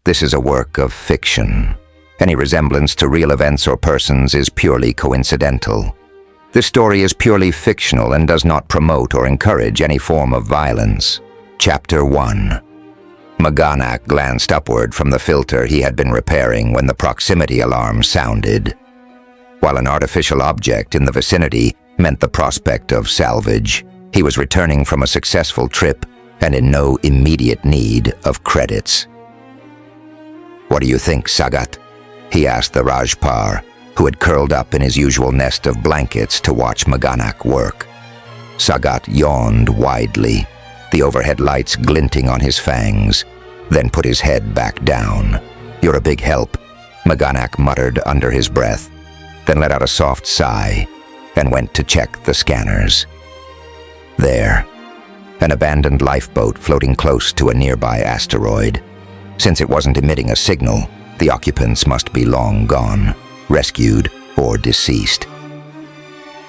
This is a work of fiction. Any resemblance to real events or persons is purely coincidental. This story is purely fictional and does not promote or encourage any form of violence. Chapter 1. Maganak glanced upward from the filter he had been repairing when the proximity alarm sounded. While an artificial object in the vicinity meant the prospect of salvage, he was returning from a successful trip and in no immediate need of credits. "What do you think, Sagat?" he asked the Rajpar, who had curled up in his usual nest of blankets to watch Maganak work. Sagat yawned widely, the overhead lights glinting on his fangs, then put his head back down. "You're a big help," Maganak muttered under his breath, then let out a soft sigh and went to check the scanners. There, an abandoned lifeboat floating close to a nearby asteroid. Since it wasn't emitting a signal, the occupants must be long gone, rescued or deceased.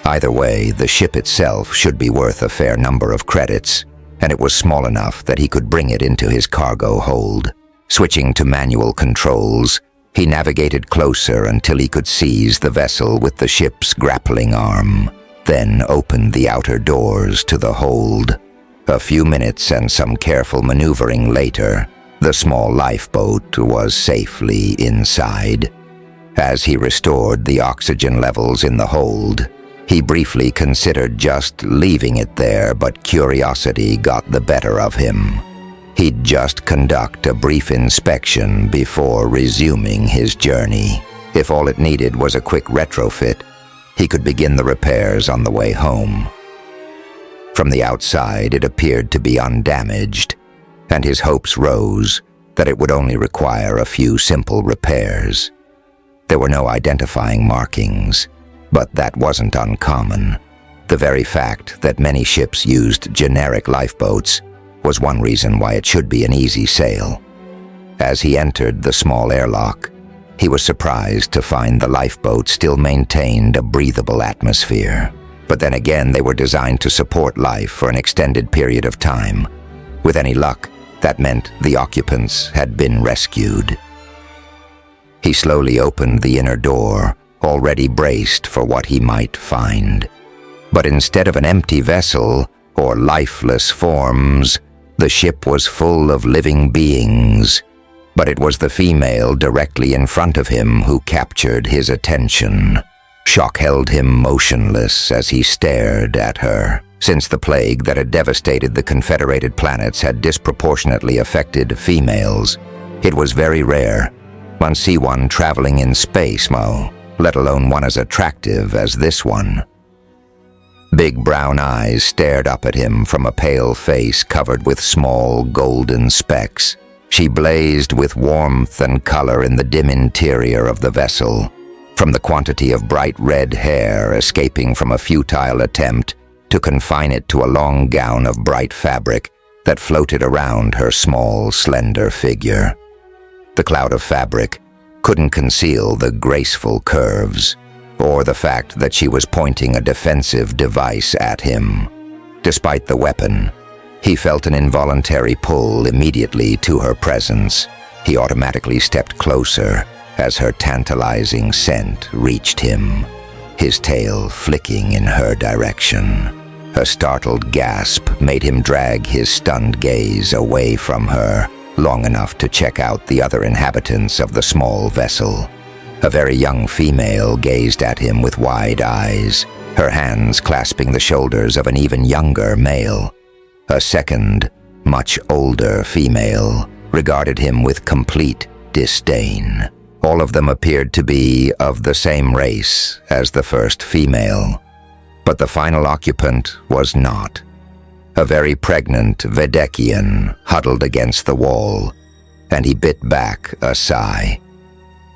Either way, the ship itself should be worth a fair number of credits, and it was small enough that he could bring it into his cargo hold. Switching to manual controls, he navigated closer until he could seize the vessel with the ship's grappling arm, then opened the outer doors to the hold. A few minutes and some careful maneuvering later, the small lifeboat was safely inside. As he restored the oxygen levels in the hold, he briefly considered just leaving it there, but curiosity got the better of him. He'd just conduct a brief inspection before resuming his journey. If all it needed was a quick retrofit, he could begin the repairs on the way home. From the outside, it appeared to be undamaged, and his hopes rose that it would only require a few simple repairs. There were no identifying markings, but that wasn't uncommon. The very fact that many ships used generic lifeboats was one reason why it should be an easy sail. As he entered the small airlock, he was surprised to find the lifeboat still maintained a breathable atmosphere. But then again, they were designed to support life for an extended period of time. With any luck, that meant the occupants had been rescued. He slowly opened the inner door, already braced for what he might find. But instead of an empty vessel or lifeless forms, the ship was full of living beings. But it was the female directly in front of him who captured his attention. Shock held him motionless as he stared at her. Since the plague that had devastated the Confederated planets had disproportionately affected females, it was very rare one see one traveling in space, let alone one as attractive as this one. Big brown eyes stared up at him from a pale face covered with small golden specks. She blazed with warmth and color in the dim interior of the vessel, from the quantity of bright red hair escaping from a futile attempt to confine it to a long gown of bright fabric that floated around her small, slender figure. The cloud of fabric couldn't conceal the graceful curves, or the fact that she was pointing a defensive device at him. Despite the weapon, he felt an involuntary pull immediately to her presence. He automatically stepped closer as her tantalizing scent reached him, his tail flicking in her direction. A startled gasp made him drag his stunned gaze away from her, long enough to check out the other inhabitants of the small vessel. A very young female gazed at him with wide eyes, her hands clasping the shoulders of an even younger male. A second, much older female regarded him with complete disdain. All of them appeared to be of the same race as the first female, but the final occupant was not. A very pregnant Vedekian huddled against the wall, and he bit back a sigh.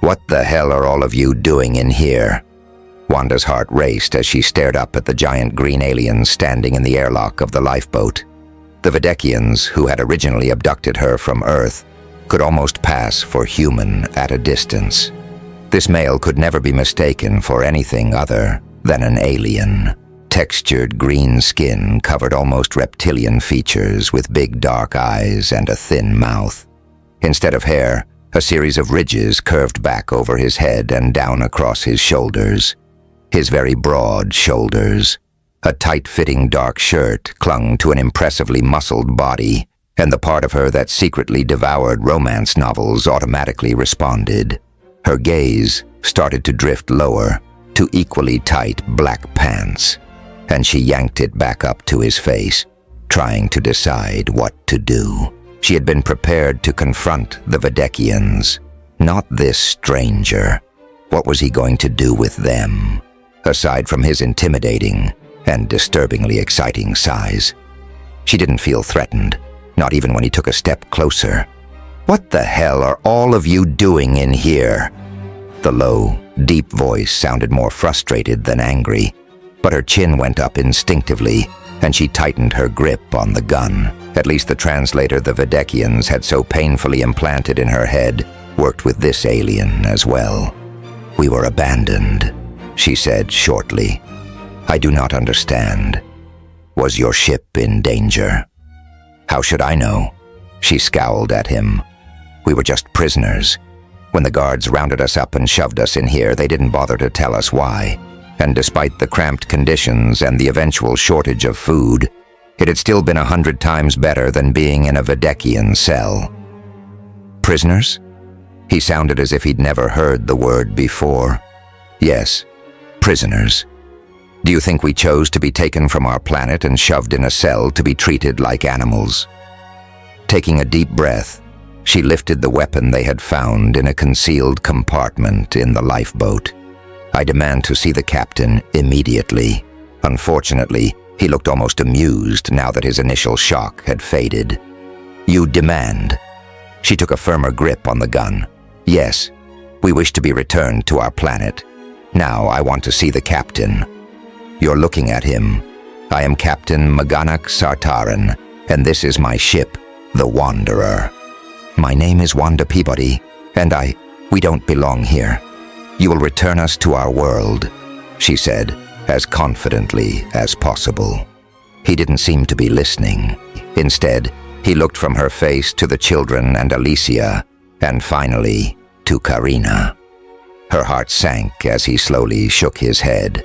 "What the hell are all of you doing in here?" Wanda's heart raced as she stared up at the giant green aliens standing in the airlock of the lifeboat. The Vedekians, who had originally abducted her from Earth, could almost pass for human at a distance. This male could never be mistaken for anything other than an alien. Textured green skin covered almost reptilian features with big dark eyes and a thin mouth. Instead of hair, A series of ridges curved back over his head and down across his shoulders. His very broad shoulders. A tight-fitting dark shirt clung to an impressively muscled body, and the part of her that secretly devoured romance novels automatically responded. Her gaze started to drift lower to equally tight black pants, and she yanked it back up to his face, trying to decide what to do. She had been prepared to confront the Vadekians, not this stranger. What was he going to do with them, aside from his intimidating and disturbingly exciting size? She didn't feel threatened, not even when he took a step closer. "What the hell are all of you doing in here?" The low, deep voice sounded more frustrated than angry, but her chin went up instinctively, and she tightened her grip on the gun. At least the translator the Vadekians had so painfully implanted in her head worked with this alien as well. "We were abandoned," she said shortly. "I do not understand. Was your ship in danger?" "How should I know?" She scowled at him. "We were just prisoners. When the guards rounded us up and shoved us in here, they didn't bother to tell us why. And despite the cramped conditions and the eventual shortage of food, it had still been 100 times better than being in a Vadekian cell." "Prisoners?" He sounded as if he'd never heard the word before. "Yes, prisoners. Do you think we chose to be taken from our planet and shoved in a cell to be treated like animals?" Taking a deep breath, she lifted the weapon they had found in a concealed compartment in the lifeboat. "I demand to see the captain immediately." Unfortunately, he looked almost amused now that his initial shock had faded. "You demand?" She took a firmer grip on the gun. "Yes, we wish to be returned to our planet. Now I want to see the captain." "You're looking at him. I am Captain Maganak Sartaran, and this is my ship, the Wanderer." "My name is Wanda Peabody, and we don't belong here. You will return us to our world," she said, as confidently as possible. He didn't seem to be listening. Instead, he looked from her face to the children and Alicia, and finally to Karina. Her heart sank as he slowly shook his head.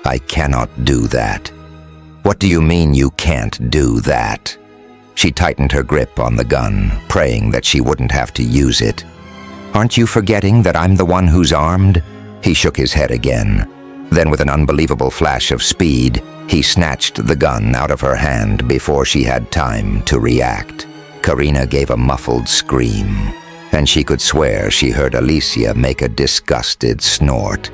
"I cannot do that." "What do you mean you can't do that?" She tightened her grip on the gun, praying that she wouldn't have to use it. "Aren't you forgetting that I'm the one who's armed?" He shook his head again. Then with an unbelievable flash of speed, he snatched the gun out of her hand before she had time to react. Karina gave a muffled scream, and she could swear she heard Alicia make a disgusted snort.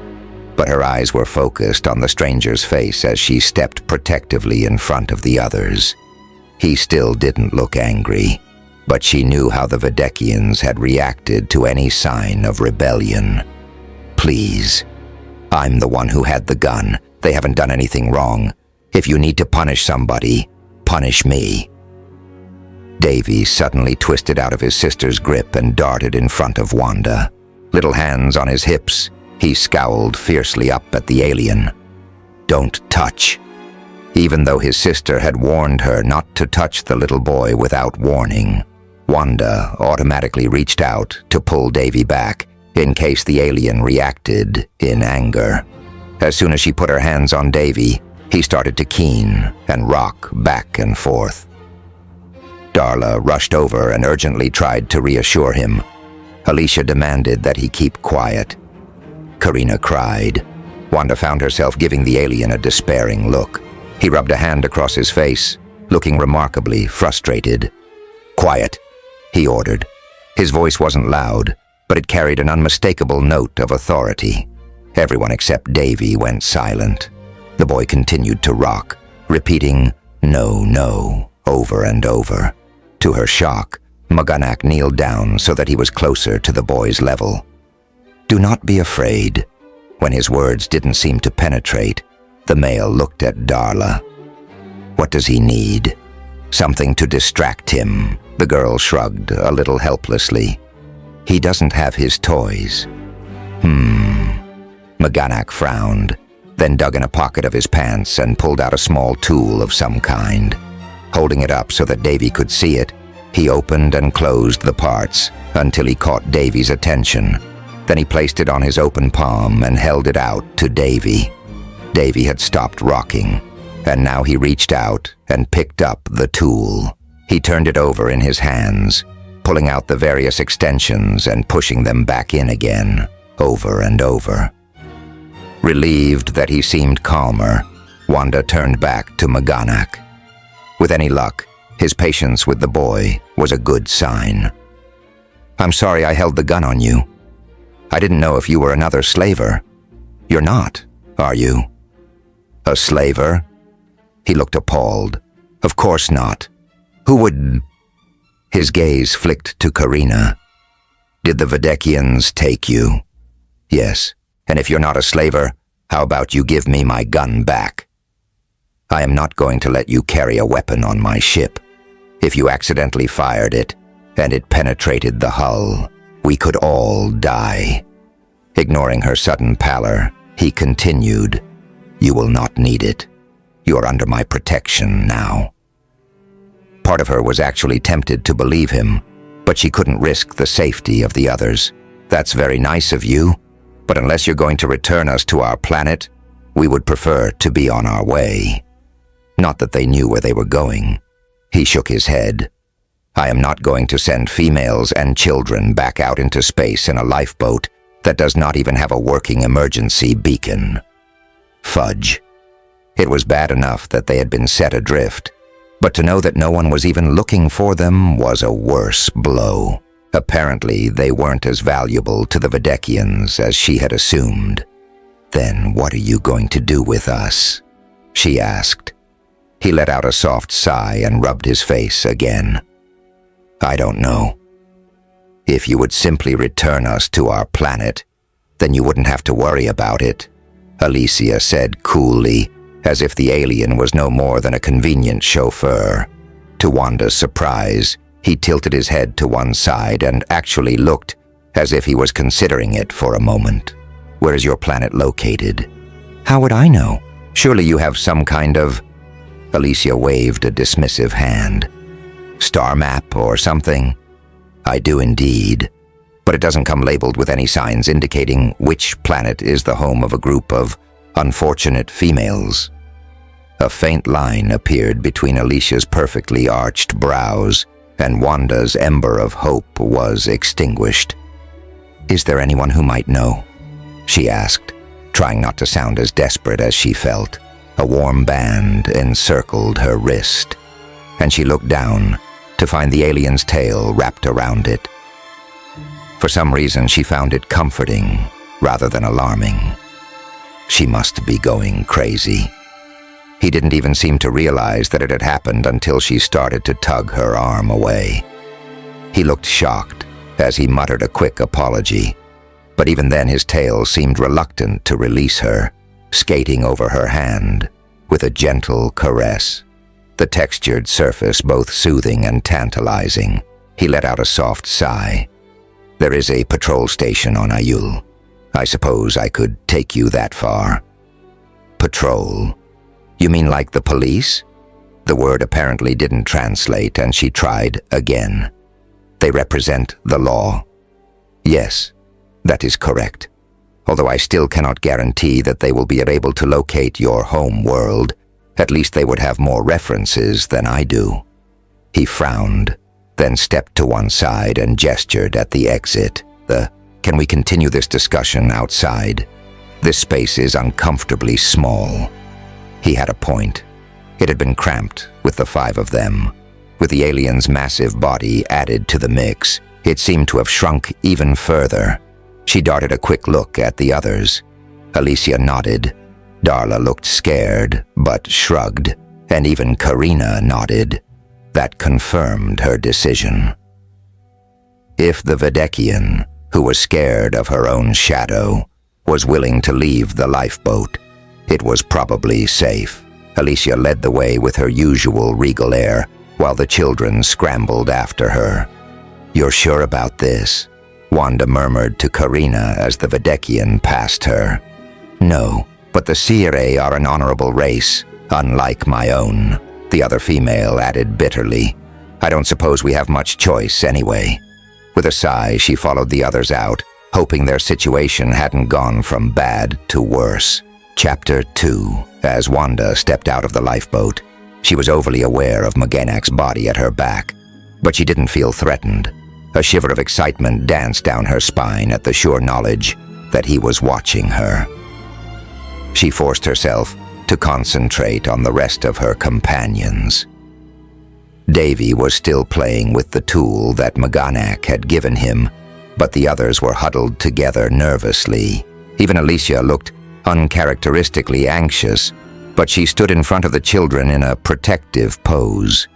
But her eyes were focused on the stranger's face as she stepped protectively in front of the others. He still didn't look angry, but she knew how the Vadekians had reacted to any sign of rebellion. "Please. I'm the one who had the gun. They haven't done anything wrong. If you need to punish somebody, punish me." Davy suddenly twisted out of his sister's grip and darted in front of Wanda. Little hands on his hips, he scowled fiercely up at the alien. "Don't touch." Even though his sister had warned her not to touch the little boy without warning, Wanda automatically reached out to pull Davy back in case the alien reacted in anger. As soon as she put her hands on Davy, he started to keen and rock back and forth. Darla rushed over and urgently tried to reassure him. Alicia demanded that he keep quiet. Karina cried. Wanda found herself giving the alien a despairing look. He rubbed a hand across his face, looking remarkably frustrated. "Quiet," he ordered. His voice wasn't loud, but it carried an unmistakable note of authority. Everyone except Davy went silent. The boy continued to rock, repeating, "No, no," over and over. To her shock, Maganak kneeled down so that he was closer to the boy's level. "Do not be afraid." When his words didn't seem to penetrate, the male looked at Darla. "What does he need?" "Something to distract him," the girl shrugged a little helplessly. "He doesn't have his toys." Maganak frowned, then dug in a pocket of his pants and pulled out a small tool of some kind. Holding it up so that Davy could see it, he opened and closed the parts, until he caught Davy's attention. Then he placed it on his open palm and held it out to Davy. Davy had stopped rocking, and now he reached out and picked up the tool. He turned it over in his hands, pulling out the various extensions and pushing them back in again, over and over. Relieved that he seemed calmer, Wanda turned back to Maganak. With any luck, his patience with the boy was a good sign. "I'm sorry I held the gun on you. I didn't know if you were another slaver. You're not, are you?" "A slaver?" He looked appalled. "Of course not. Who would—" His gaze flicked to Karina. "Did the Vedekians take you?" "Yes. And if you're not a slaver, how about you give me my gun back?" "I am not going to let you carry a weapon on my ship. If you accidentally fired it, and it penetrated the hull, we could all die." Ignoring her sudden pallor, he continued, "You will not need it. You're under my protection now." Part of her was actually tempted to believe him, but she couldn't risk the safety of the others. "That's very nice of you, but unless you're going to return us to our planet, we would prefer to be on our way." Not that they knew where they were going. He shook his head. "I am not going to send females and children back out into space in a lifeboat that does not even have a working emergency beacon." Fudge. It was bad enough that they had been set adrift, but to know that no one was even looking for them was a worse blow. Apparently, they weren't as valuable to the Vedekians as she had assumed. "Then what are you going to do with us?" she asked. He let out a soft sigh and rubbed his face again. "I don't know. If you would simply return us to our planet, then you wouldn't have to worry about it," Alicia said coolly, as if the alien was no more than a convenient chauffeur. To Wanda's surprise, he tilted his head to one side and actually looked as if he was considering it for a moment. "Where is your planet located?" "How would I know? Surely you have some kind of—" Alicia waved a dismissive hand. "Star map or something?" "I do indeed, but it doesn't come labeled with any signs indicating which planet is the home of a group of unfortunate females." A faint line appeared between Alicia's perfectly arched brows, and Wanda's ember of hope was extinguished. "Is there anyone who might know?" she asked, trying not to sound as desperate as she felt. A warm band encircled her wrist, and she looked down to find the alien's tail wrapped around it. For some reason, she found it comforting rather than alarming. She must be going crazy. He didn't even seem to realize that it had happened until she started to tug her arm away. He looked shocked as he muttered a quick apology, but even then his tail seemed reluctant to release her, skating over her hand with a gentle caress, the textured surface both soothing and tantalizing. He let out a soft sigh. "There is a patrol station on Ayul. I suppose I could take you that far." "Patrol? You mean like the police?" The word apparently didn't translate, and she tried again. "They represent the law." "Yes, that is correct. Although I still cannot guarantee that they will be able to locate your home world. At least they would have more references than I do." He frowned, then stepped to one side and gestured at the exit. "Can we continue this discussion outside? This space is uncomfortably small." He had a point. It had been cramped with the 5 of them. With the alien's massive body added to the mix, it seemed to have shrunk even further. She darted a quick look at the others. Alicia nodded. Darla looked scared, but shrugged, and even Karina nodded. That confirmed her decision. If the Vedekian, who was scared of her own shadow, was willing to leave the lifeboat, it was probably safe. Alicia led the way with her usual regal air, while the children scrambled after her. "You're sure about this?" Wanda murmured to Karina as the Vedekian passed her. "No, but the Sire are an honorable race, unlike my own," the other female added bitterly. "I don't suppose we have much choice anyway." With a sigh, she followed the others out, hoping their situation hadn't gone from bad to worse. Chapter 2. As Wanda stepped out of the lifeboat, she was overly aware of Maganak's body at her back, but she didn't feel threatened. A shiver of excitement danced down her spine at the sure knowledge that he was watching her. She forced herself to concentrate on the rest of her companions. Davy was still playing with the tool that Maganak had given him, but the others were huddled together nervously. Even Alicia looked uncharacteristically anxious, but she stood in front of the children in a protective pose.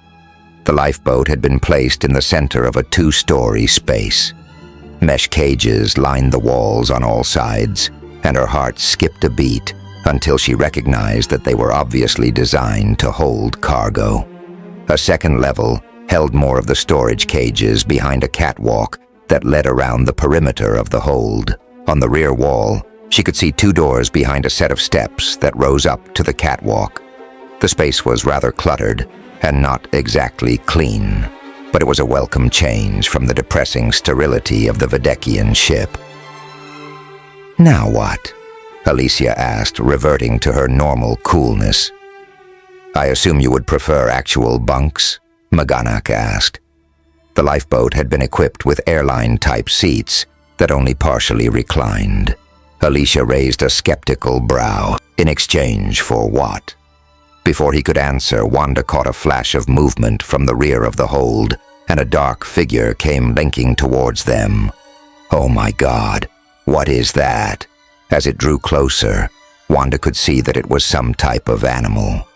The lifeboat had been placed in the center of a 2-story space. Mesh cages lined the walls on all sides, and her heart skipped a beat until she recognized that they were obviously designed to hold cargo. A second level held more of the storage cages behind a catwalk that led around the perimeter of the hold. On the rear wall, she could see 2 doors behind a set of steps that rose up to the catwalk. The space was rather cluttered and not exactly clean, but it was a welcome change from the depressing sterility of the Videkian ship. "Now what?" Alicia asked, reverting to her normal coolness. "I assume you would prefer actual bunks?" Maganak asked. The lifeboat had been equipped with airline-type seats that only partially reclined. Alicia raised a skeptical brow. In exchange for what? Before he could answer, Wanda caught a flash of movement from the rear of the hold, and a dark figure came linking towards them. "Oh my God, what is that?" As it drew closer, Wanda could see that it was some type of animal.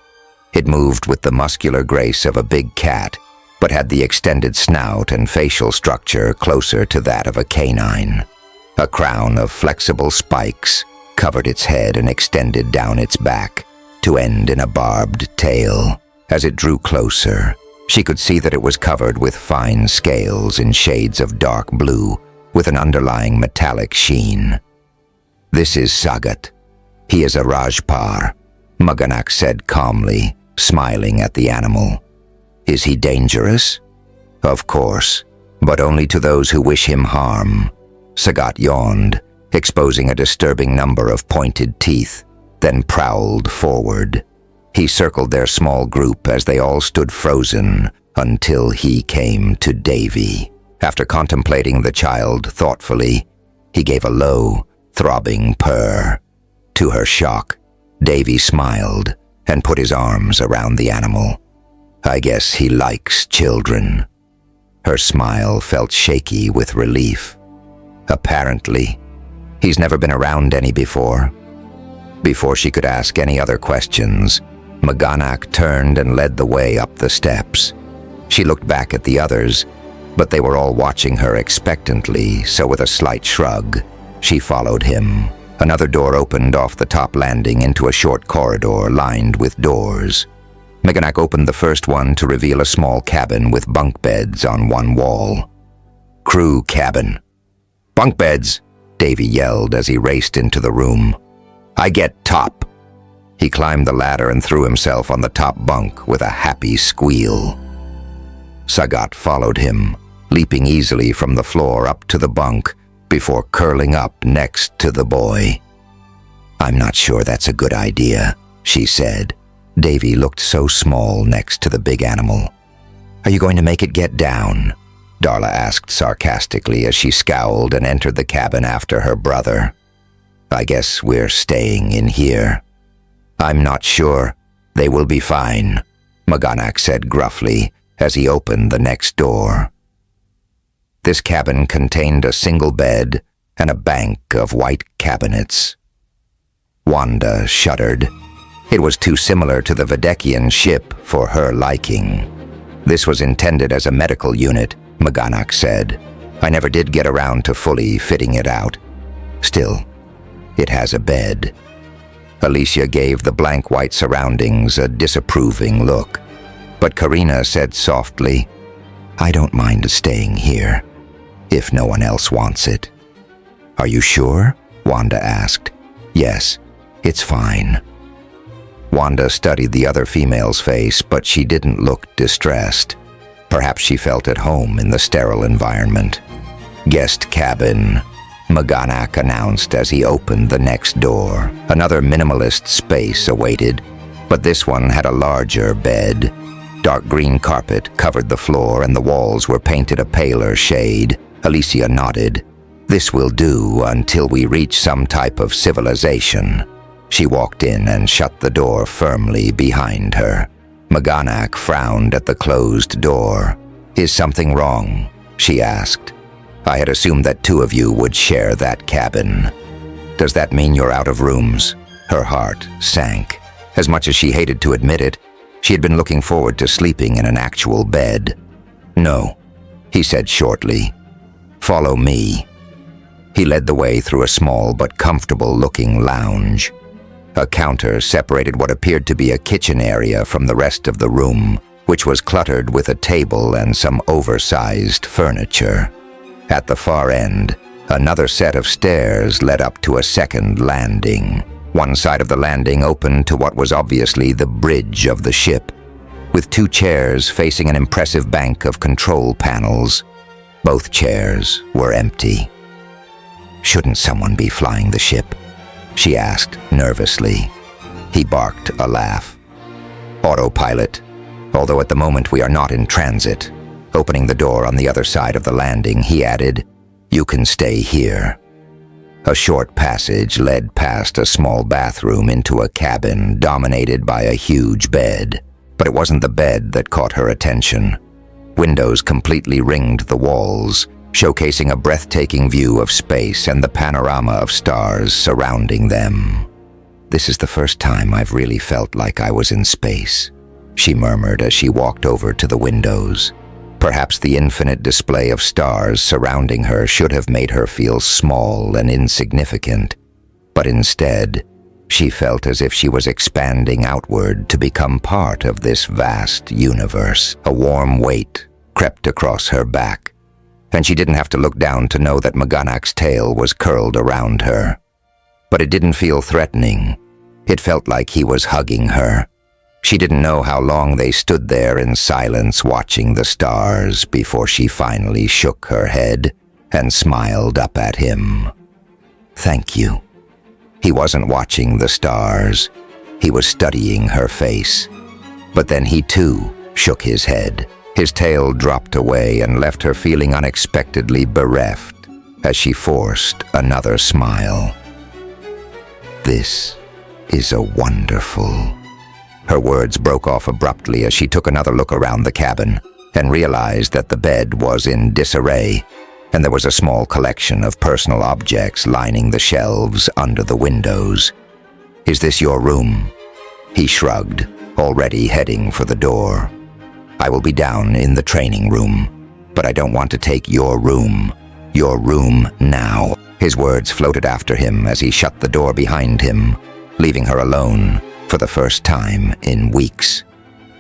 It moved with the muscular grace of a big cat, but had the extended snout and facial structure closer to that of a canine. A crown of flexible spikes covered its head and extended down its back to end in a barbed tail. As it drew closer, she could see that it was covered with fine scales in shades of dark blue with an underlying metallic sheen. "This is Sagat. He is a Rajpar," Maganak said calmly, smiling at the animal. "Is he dangerous?" "Of course, but only to those who wish him harm." Sagat yawned, exposing a disturbing number of pointed teeth, then prowled forward. He circled their small group as they all stood frozen until he came to Davy. After contemplating the child thoughtfully, he gave a low, throbbing purr. To her shock, Davy smiled and put his arms around the animal. "I guess he likes children." Her smile felt shaky with relief. "Apparently, he's never been around any before." Before she could ask any other questions, Maganak turned and led the way up the steps. She looked back at the others, but they were all watching her expectantly, so with a slight shrug, she followed him. Another door opened off the top landing into a short corridor lined with doors. Maganak opened the first one to reveal a small cabin with bunk beds on one wall. "Crew cabin." "Bunk beds," Davy yelled as he raced into the room. "I get top." He climbed the ladder and threw himself on the top bunk with a happy squeal. Sagat followed him, leaping easily from the floor up to the bunk before curling up next to the boy. "I'm not sure that's a good idea," she said. Davy looked so small next to the big animal. "Are you going to make it get down?" Darla asked sarcastically as she scowled and entered the cabin after her brother. "I guess we're staying in here." "I'm not sure. They will be fine," Maganak said gruffly as he opened the next door. This cabin contained a single bed and a bank of white cabinets. Wanda shuddered. It was too similar to the Videkian ship for her liking. "This was intended as a medical unit," Maganak said. "I never did get around to fully fitting it out. Still, it has a bed." Alicia gave the blank white surroundings a disapproving look, but Karina said softly, "I don't mind staying here, if no one else wants it." "Are you sure?" Wanda asked. "Yes, it's fine." Wanda studied the other female's face, but she didn't look distressed. Perhaps she felt at home in the sterile environment. "Guest cabin," Maganak announced as he opened the next door. Another minimalist space awaited, but this one had a larger bed. Dark green carpet covered the floor and the walls were painted a paler shade. Alicia nodded. "This will do until we reach some type of civilization." She walked in and shut the door firmly behind her. Maganak frowned at the closed door. "Is something wrong?" she asked. "I had assumed that two of you would share that cabin." "Does that mean you're out of rooms?" Her heart sank. As much as she hated to admit it, she had been looking forward to sleeping in an actual bed. "No," he said shortly. "Follow me." He led the way through a small but comfortable-looking lounge. A counter separated what appeared to be a kitchen area from the rest of the room, which was cluttered with a table and some oversized furniture. At the far end, another set of stairs led up to a second landing. One side of the landing opened to what was obviously the bridge of the ship, with two chairs facing an impressive bank of control panels. Both chairs were empty. "Shouldn't someone be flying the ship?" she asked nervously. He barked a laugh. "Autopilot, although at the moment we are not in transit." Opening the door on the other side of the landing, he added, "You can stay here." A short passage led past a small bathroom into a cabin dominated by a huge bed. But it wasn't the bed that caught her attention. Windows completely ringed the walls, showcasing a breathtaking view of space and the panorama of stars surrounding them. "This is the first time I've really felt like I was in space," she murmured as she walked over to the windows. Perhaps the infinite display of stars surrounding her should have made her feel small and insignificant, but instead, she felt as if she was expanding outward to become part of this vast universe. A warm weight crept across her back, and she didn't have to look down to know that Maganak's tail was curled around her. But it didn't feel threatening. It felt like he was hugging her. She didn't know how long they stood there in silence watching the stars before she finally shook her head and smiled up at him. "Thank you." He wasn't watching the stars. He was studying her face. But then he too shook his head. His tail dropped away and left her feeling unexpectedly bereft as she forced another smile. "This is a wonderful..." Her words broke off abruptly as she took another look around the cabin and realized that the bed was in disarray, and there was a small collection of personal objects lining the shelves under the windows. "Is this your room?" He shrugged, already heading for the door. "I will be down in the training room, but I don't want to take your room. Your room now." His words floated after him as he shut the door behind him, leaving her alone for the first time in weeks.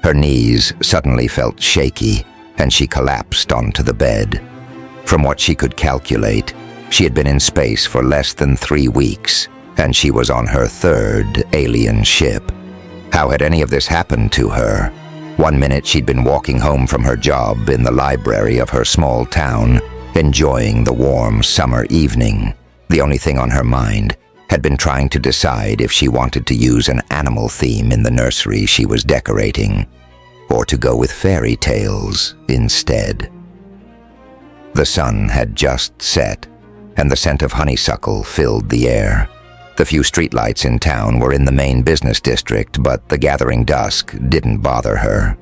Her knees suddenly felt shaky, and she collapsed onto the bed. From what she could calculate, she had been in space for less than 3 weeks, and she was on her third alien ship. How had any of this happened to her? One minute she'd been walking home from her job in the library of her small town, enjoying the warm summer evening. The only thing on her mind had been trying to decide if she wanted to use an animal theme in the nursery she was decorating, or to go with fairy tales instead. The sun had just set, and the scent of honeysuckle filled the air. The few streetlights in town were in the main business district, but the gathering dusk didn't bother her.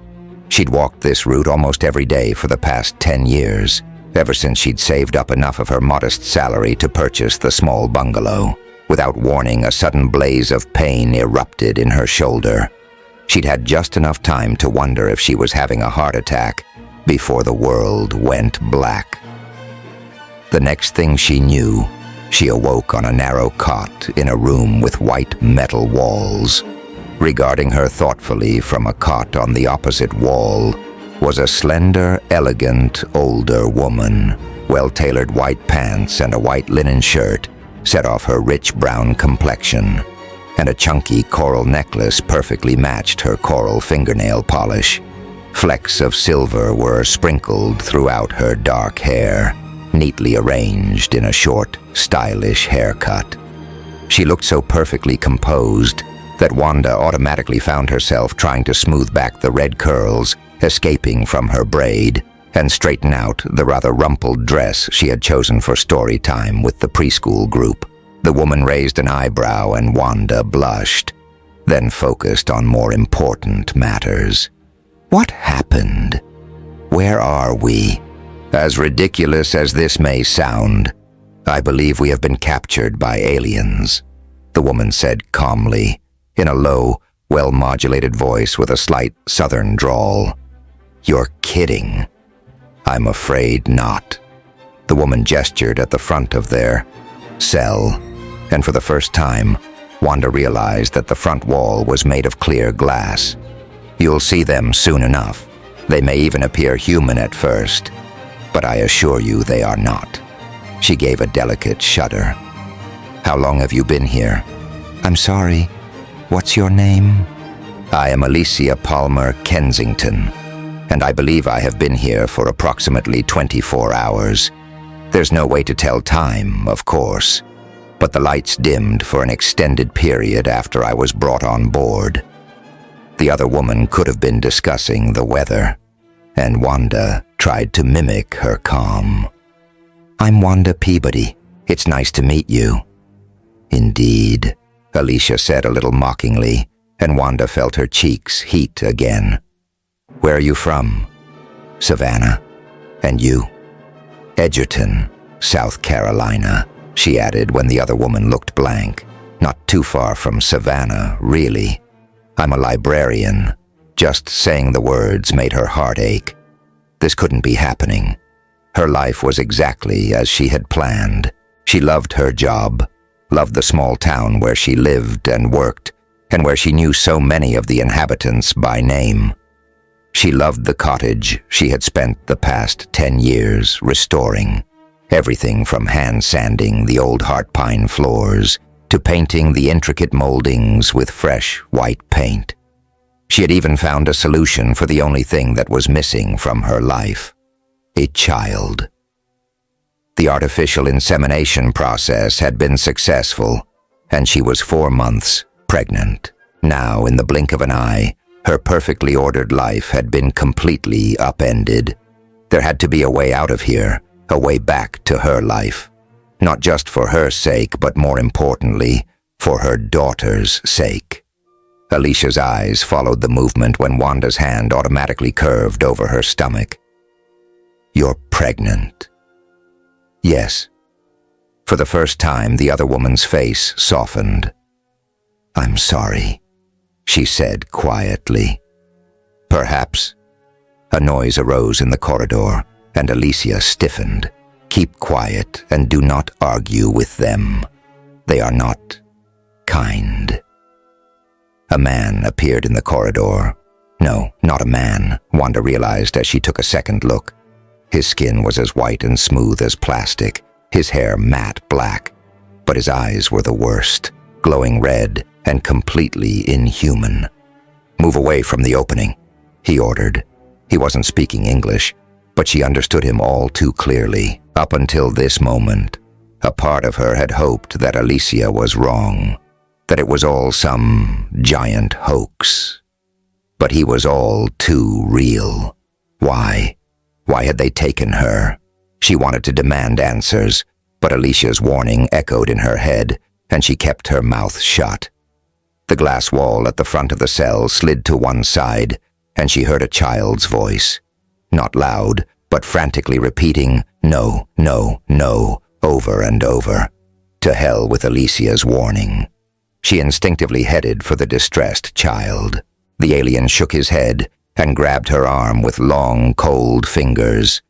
She'd walked this route almost every day for the past 10 years, ever since she'd saved up enough of her modest salary to purchase the small bungalow. Without warning, a sudden blaze of pain erupted in her shoulder. She'd had just enough time to wonder if she was having a heart attack before the world went black. The next thing she knew, she awoke on a narrow cot in a room with white metal walls. Regarding her thoughtfully from a cot on the opposite wall was a slender, elegant, older woman. Well-tailored white pants and a white linen shirt set off her rich brown complexion, and a chunky coral necklace perfectly matched her coral fingernail polish. Flecks of silver were sprinkled throughout her dark hair. neatly arranged in a short, stylish haircut. She looked so perfectly composed that Wanda automatically found herself trying to smooth back the red curls escaping from her braid and straighten out the rather rumpled dress she had chosen for story time with the preschool group. The woman raised an eyebrow and Wanda blushed, then focused on more important matters. What happened? Where are we? As ridiculous as this may sound, I believe we have been captured by aliens, the woman said calmly, in a low, well-modulated voice with a slight southern drawl. You're kidding. I'm afraid not. The woman gestured at the front of their cell, and for the first time, Wanda realized that the front wall was made of clear glass. You'll see them soon enough. They may even appear human at first, but I assure you they are not. She gave a delicate shudder. How long have you been here? I'm sorry. What's your name? I am Alicia Palmer Kensington, and I believe I have been here for approximately 24 hours. There's no way to tell time, of course, but the lights dimmed for an extended period after I was brought on board. The other woman could have been discussing the weather, and Wanda tried to mimic her calm. I'm Wanda Peabody. It's nice to meet you. Indeed, Alicia said a little mockingly, and Wanda felt her cheeks heat again. Where are you from? Savannah. And you? Edgerton, South Carolina, she added when the other woman looked blank. Not too far from Savannah, really. I'm a librarian. Just saying the words made her heart ache. This couldn't be happening. Her life was exactly as she had planned. She loved her job, loved the small town where she lived and worked, and where she knew so many of the inhabitants by name. She loved the cottage she had spent the past 10 years restoring. Everything from hand-sanding the old heart pine floors to painting the intricate moldings with fresh white paint. She had even found a solution for the only thing that was missing from her life: a child. The artificial insemination process had been successful, and she was 4 months pregnant. Now, in the blink of an eye, her perfectly ordered life had been completely upended. There had to be a way out of here, a way back to her life. Not just for her sake, but more importantly, for her daughter's sake. Alicia's eyes followed the movement when Wanda's hand automatically curved over her stomach. You're pregnant. Yes. For the first time, the other woman's face softened. I'm sorry, she said quietly. Perhaps. A noise arose in the corridor, and Alicia stiffened. Keep quiet and do not argue with them. They are not kind. A man appeared in the corridor. No, not a man, Wanda realized as she took a second look. His skin was as white and smooth as plastic, his hair matte black, but his eyes were the worst, glowing red and completely inhuman. Move away from the opening, he ordered. He wasn't speaking English, but she understood him all too clearly. Up until this moment, a part of her had hoped that Alicia was wrong, that it was all some giant hoax. But he was all too real. Why? Why had they taken her? She wanted to demand answers, but Alicia's warning echoed in her head, and she kept her mouth shut. The glass wall at the front of the cell slid to one side, and she heard a child's voice. Not loud, but frantically repeating, "No, no, no," over and over. To hell with Alicia's warning. She instinctively headed for the distressed child. The alien shook his head and grabbed her arm with long, cold fingers.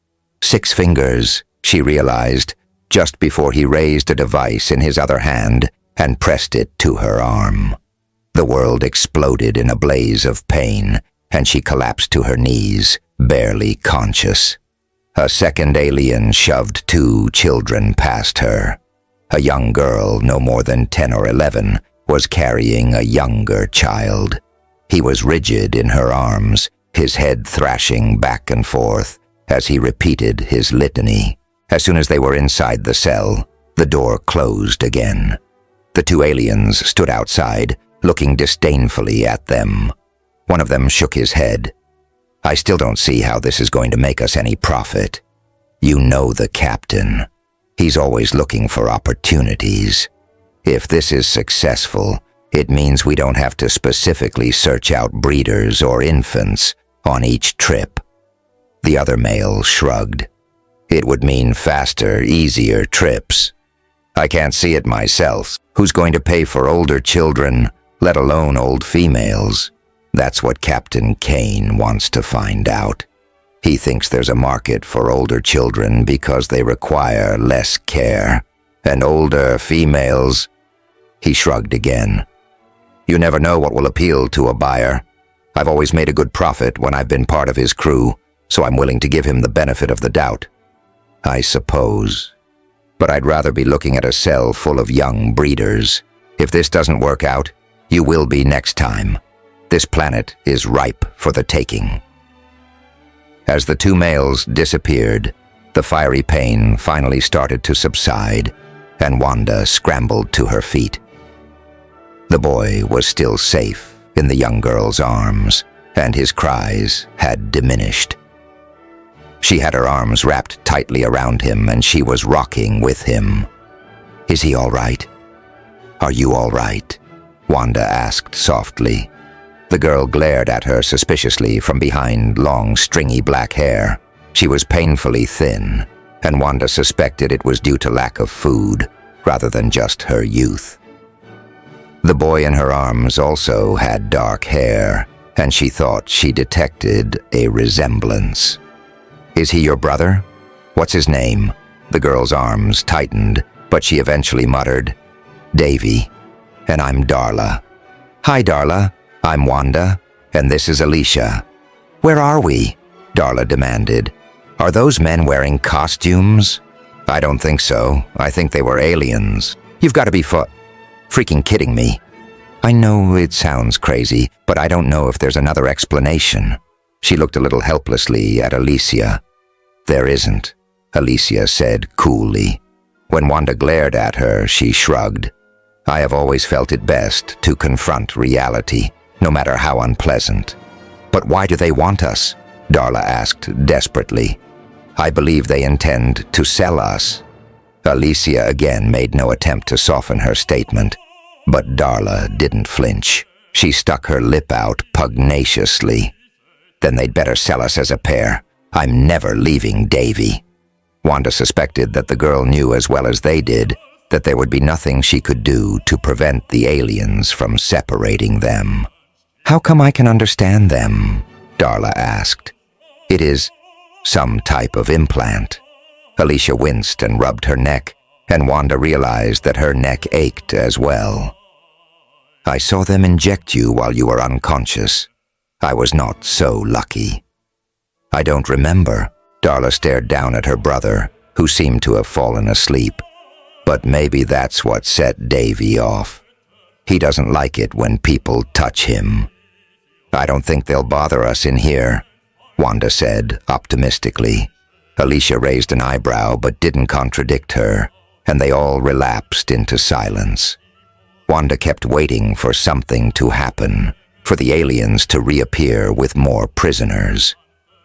6 fingers, she realized, just before he raised a device in his other hand and pressed it to her arm. The world exploded in a blaze of pain, and she collapsed to her knees, barely conscious. A second alien shoved 2 children past her. A young girl, no more than 10 or 11, was carrying a younger child. He was rigid in her arms, his head thrashing back and forth as he repeated his litany. As soon as they were inside the cell, the door closed again. The two aliens stood outside, looking disdainfully at them. One of them shook his head. "I still don't see how this is going to make us any profit. You know the captain. He's always looking for opportunities. If this is successful, it means we don't have to specifically search out breeders or infants on each trip." The other male shrugged. "It would mean faster, easier trips. I can't see it myself. Who's going to pay for older children, let alone old females? That's what Captain Kane wants to find out. He thinks there's a market for older children because they require less care. And older females..." He shrugged again. "You never know what will appeal to a buyer. I've always made a good profit when I've been part of his crew, so I'm willing to give him the benefit of the doubt." "I suppose. But I'd rather be looking at a cell full of young breeders. If this doesn't work out, you will be next time. This planet is ripe for the taking." As the two males disappeared, the fiery pain finally started to subside, and Wanda scrambled to her feet. The boy was still safe in the young girl's arms, and his cries had diminished. She had her arms wrapped tightly around him, and she was rocking with him. "Is he all right? Are you all right?" Wanda asked softly. The girl glared at her suspiciously from behind long, stringy black hair. She was painfully thin, and Wanda suspected it was due to lack of food, rather than just her youth. The boy in her arms also had dark hair, and she thought she detected a resemblance. "Is he your brother? What's his name?" The girl's arms tightened, but she eventually muttered, "Davy. And I'm Darla." "Hi, Darla. I'm Wanda, and this is Alicia." "Where are we?" Darla demanded. "Are those men wearing costumes?" "I don't think so. I think they were aliens." "You've got to be freaking kidding me." "I know it sounds crazy, but I don't know if there's another explanation." She looked a little helplessly at Alicia. "There isn't," Alicia said coolly. When Wanda glared at her, she shrugged. "I have always felt it best to confront reality, no matter how unpleasant." "But why do they want us?" Darla asked desperately. "I believe they intend to sell us." Alicia again made no attempt to soften her statement, but Darla didn't flinch. She stuck her lip out pugnaciously. "Then they'd better sell us as a pair. I'm never leaving Davy." Wanda suspected that the girl knew as well as they did that there would be nothing she could do to prevent the aliens from separating them. "How come I can understand them?" Darla asked. "It is some type of implant." Alicia winced and rubbed her neck, and Wanda realized that her neck ached as well. "I saw them inject you while you were unconscious. I was not so lucky." "I don't remember." Darla stared down at her brother, who seemed to have fallen asleep. "But maybe that's what set Davy off. He doesn't like it when people touch him." "I don't think they'll bother us in here," Wanda said optimistically. Alicia raised an eyebrow but didn't contradict her, and they all relapsed into silence. Wanda kept waiting for something to happen, for the aliens to reappear with more prisoners.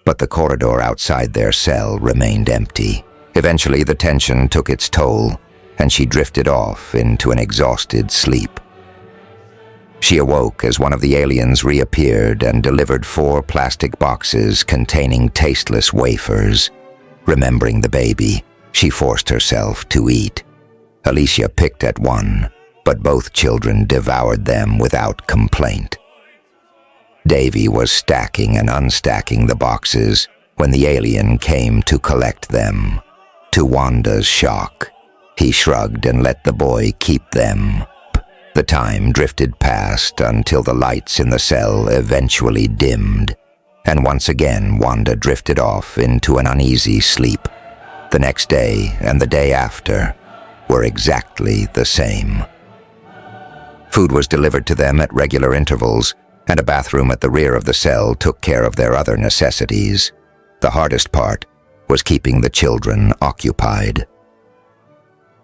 But the corridor outside their cell remained empty. Eventually, the tension took its toll, and she drifted off into an exhausted sleep. She awoke as one of the aliens reappeared and delivered 4 plastic boxes containing tasteless wafers. Remembering the baby, she forced herself to eat. Alicia picked at one, but both children devoured them without complaint. Davy was stacking and unstacking the boxes when the alien came to collect them. To Wanda's shock, he shrugged and let the boy keep them. The time drifted past until the lights in the cell eventually dimmed, and once again Wanda drifted off into an uneasy sleep. The next day and the day after were exactly the same. Food was delivered to them at regular intervals, and a bathroom at the rear of the cell took care of their other necessities. The hardest part was keeping the children occupied.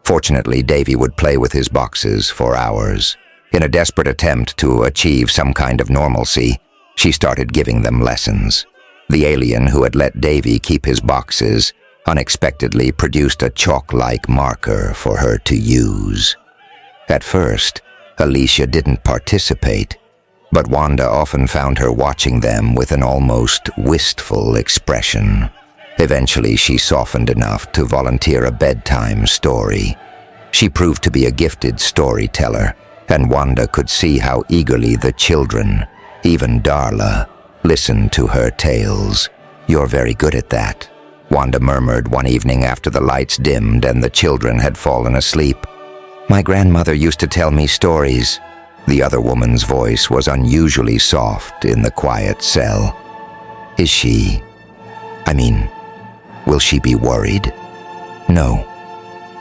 Fortunately, Davy would play with his boxes for hours. In a desperate attempt to achieve some kind of normalcy, she started giving them lessons. The alien who had let Davy keep his boxes unexpectedly produced a chalk-like marker for her to use. At first, Alicia didn't participate, but Wanda often found her watching them with an almost wistful expression. Eventually, she softened enough to volunteer a bedtime story. She proved to be a gifted storyteller, and Wanda could see how eagerly the children, even Darla, listened to her tales. "You're very good at that," Wanda murmured one evening after the lights dimmed and the children had fallen asleep. "My grandmother used to tell me stories." The other woman's voice was unusually soft in the quiet cell. "Is she... will she be worried?" "No,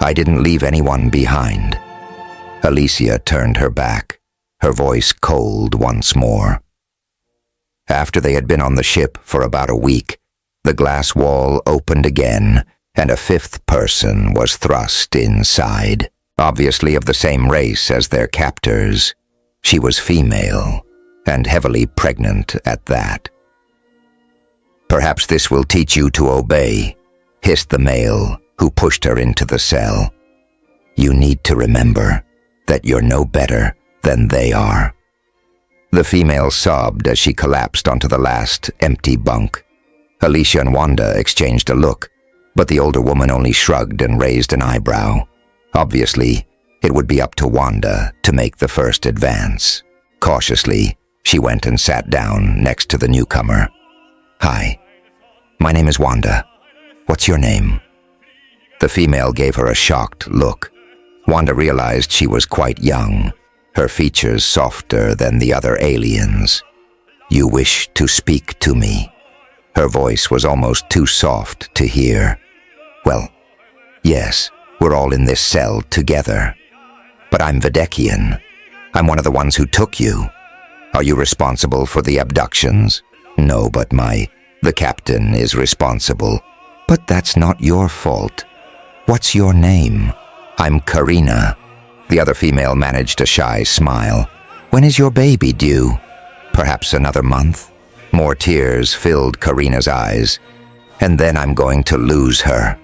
I didn't leave anyone behind." Alicia turned her back, her voice cold once more. After they had been on the ship for about a week, the glass wall opened again, and a fifth person was thrust inside, obviously of the same race as their captors. She was female, and heavily pregnant at that. "Perhaps this will teach you to obey," hissed the male who pushed her into the cell. "You need to remember that you're no better than they are." The female sobbed as she collapsed onto the last empty bunk. Alicia and Wanda exchanged a look, but the older woman only shrugged and raised an eyebrow. Obviously, it would be up to Wanda to make the first advance. Cautiously, she went and sat down next to the newcomer. "Hi, my name is Wanda. What's your name?" The female gave her a shocked look. Wanda realized she was quite young, her features softer than the other aliens. "You wish to speak to me?" Her voice was almost too soft to hear. "Well, yes, we're all in this cell together. But I'm Videkian. I'm one of the ones who took you. Are you responsible for the abductions?" "No, but the captain is responsible." "But that's not your fault. What's your name?" "I'm Karina." The other female managed a shy smile. "When is your baby due?" "Perhaps another month." More tears filled Karina's eyes. "And then I'm going to lose her."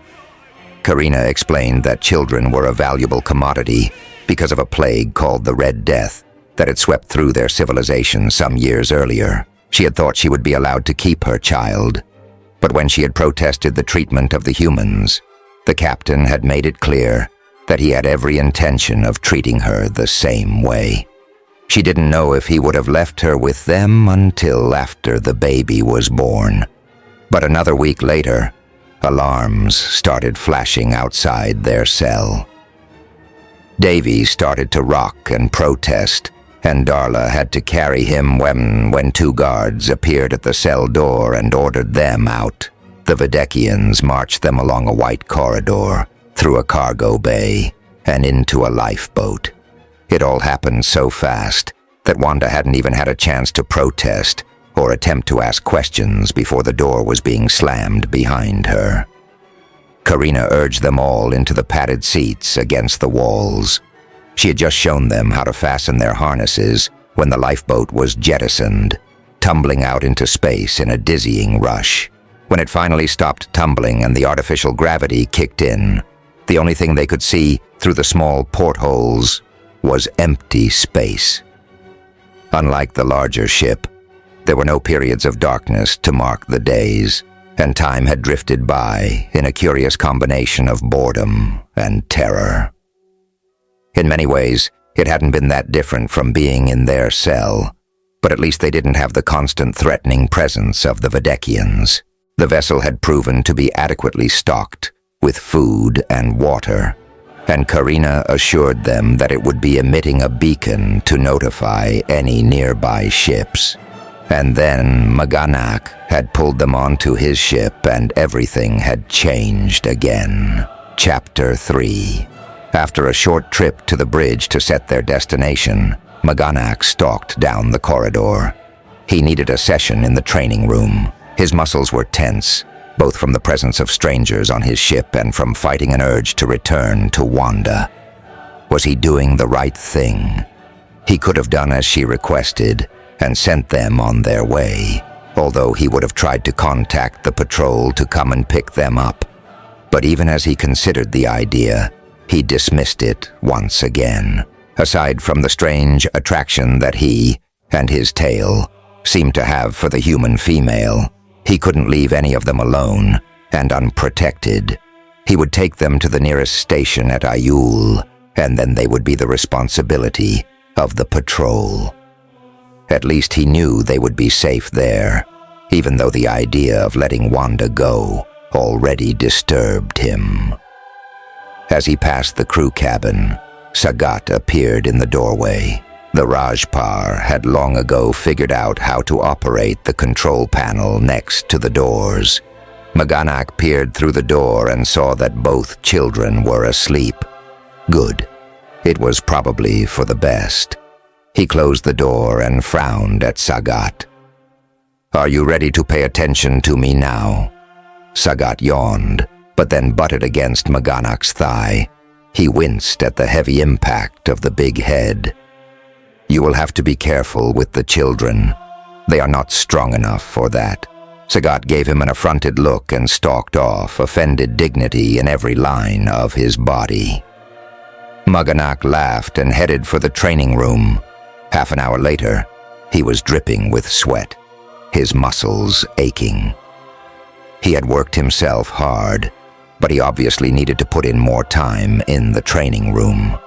Karina explained that children were a valuable commodity because of a plague called the Red Death that had swept through their civilization some years earlier. She had thought she would be allowed to keep her child, but when she had protested the treatment of the humans, the captain had made it clear that he had every intention of treating her the same way. She didn't know if he would have left her with them until after the baby was born. But another week later, alarms started flashing outside their cell. Davy started to rock and protest, and Darla had to carry him when two guards appeared at the cell door and ordered them out. The Videkians marched them along a white corridor, through a cargo bay, and into a lifeboat. It all happened so fast that Wanda hadn't even had a chance to protest or attempt to ask questions before the door was being slammed behind her. Karina urged them all into the padded seats against the walls. She had just shown them how to fasten their harnesses when the lifeboat was jettisoned, tumbling out into space in a dizzying rush. When it finally stopped tumbling and the artificial gravity kicked in, the only thing they could see through the small portholes was empty space. Unlike the larger ship, there were no periods of darkness to mark the days, and time had drifted by in a curious combination of boredom and terror. In many ways, it hadn't been that different from being in their cell, but at least they didn't have the constant threatening presence of the Videkians. The vessel had proven to be adequately stocked with food and water, and Karina assured them that it would be emitting a beacon to notify any nearby ships. And then Maganak had pulled them onto his ship and everything had changed again. Chapter 3. After a short trip to the bridge to set their destination, Maganak stalked down the corridor. He needed a session in the training room. His muscles were tense, both from the presence of strangers on his ship and from fighting an urge to return to Wanda. Was he doing the right thing? He could have done as she requested and sent them on their way, although he would have tried to contact the patrol to come and pick them up. But even as he considered the idea, he dismissed it once again. Aside from the strange attraction that he and his tale seemed to have for the human female, he couldn't leave any of them alone and unprotected. He would take them to the nearest station at Ayul, and then they would be the responsibility of the patrol. At least he knew they would be safe there, even though the idea of letting Wanda go already disturbed him. As he passed the crew cabin, Sagat appeared in the doorway. The Rajpar had long ago figured out how to operate the control panel next to the doors. Maganak peered through the door and saw that both children were asleep. Good. It was probably for the best. He closed the door and frowned at Sagat. "Are you ready to pay attention to me now?" Sagat yawned, but then butted against Maganak's thigh. He winced at the heavy impact of the big head. "You will have to be careful with the children. They are not strong enough for that." Sagat gave him an affronted look and stalked off, offended dignity in every line of his body. Maganak laughed and headed for the training room. Half an hour later, he was dripping with sweat, his muscles aching. He had worked himself hard, but he obviously needed to put in more time in the training room.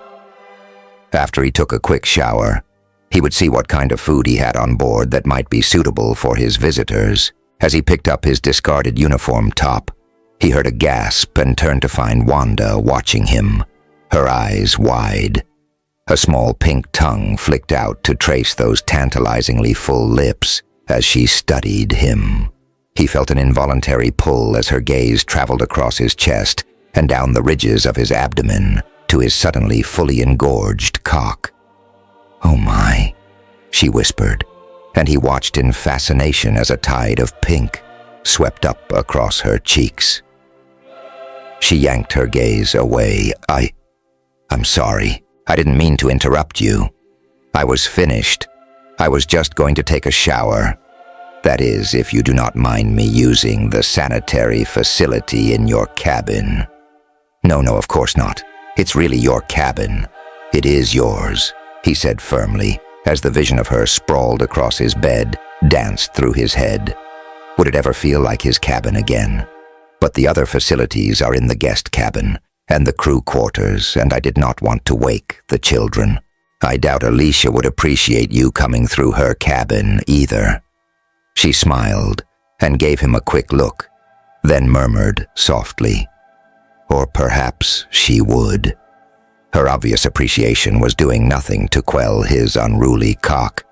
After he took a quick shower, he would see what kind of food he had on board that might be suitable for his visitors. As he picked up his discarded uniform top, he heard a gasp and turned to find Wanda watching him, her eyes wide. A small pink tongue flicked out to trace those tantalizingly full lips as she studied him. He felt an involuntary pull as her gaze traveled across his chest and down the ridges of his abdomen to his suddenly fully engorged cock. "Oh my," she whispered, and he watched in fascination as a tide of pink swept up across her cheeks. She yanked her gaze away. I'm sorry. I didn't mean to interrupt you. I was finished. I was just going to take a shower. That is, if you do not mind me using the sanitary facility in your cabin." No, of course not. It's really your cabin. It is yours," he said firmly, as the vision of her sprawled across his bed danced through his head. Would it ever feel like his cabin again? But the other facilities are in the guest cabin and the crew quarters, and I did not want to wake the children. I doubt Alicia would appreciate you coming through her cabin either. She smiled and gave him a quick look, then murmured softly, "Or perhaps she would." Her obvious appreciation was doing nothing to quell his unruly cock,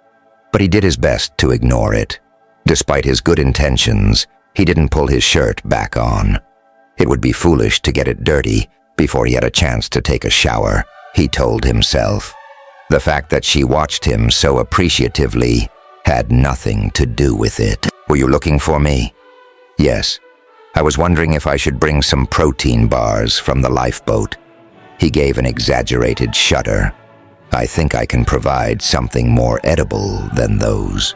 but he did his best to ignore it. Despite his good intentions, he didn't pull his shirt back on. It would be foolish to get it dirty before he had a chance to take a shower, he told himself. The fact that she watched him so appreciatively had nothing to do with it. "Were you looking for me?" "Yes. I was wondering if I should bring some protein bars from the lifeboat." He gave an exaggerated shudder. "I think I can provide something more edible than those."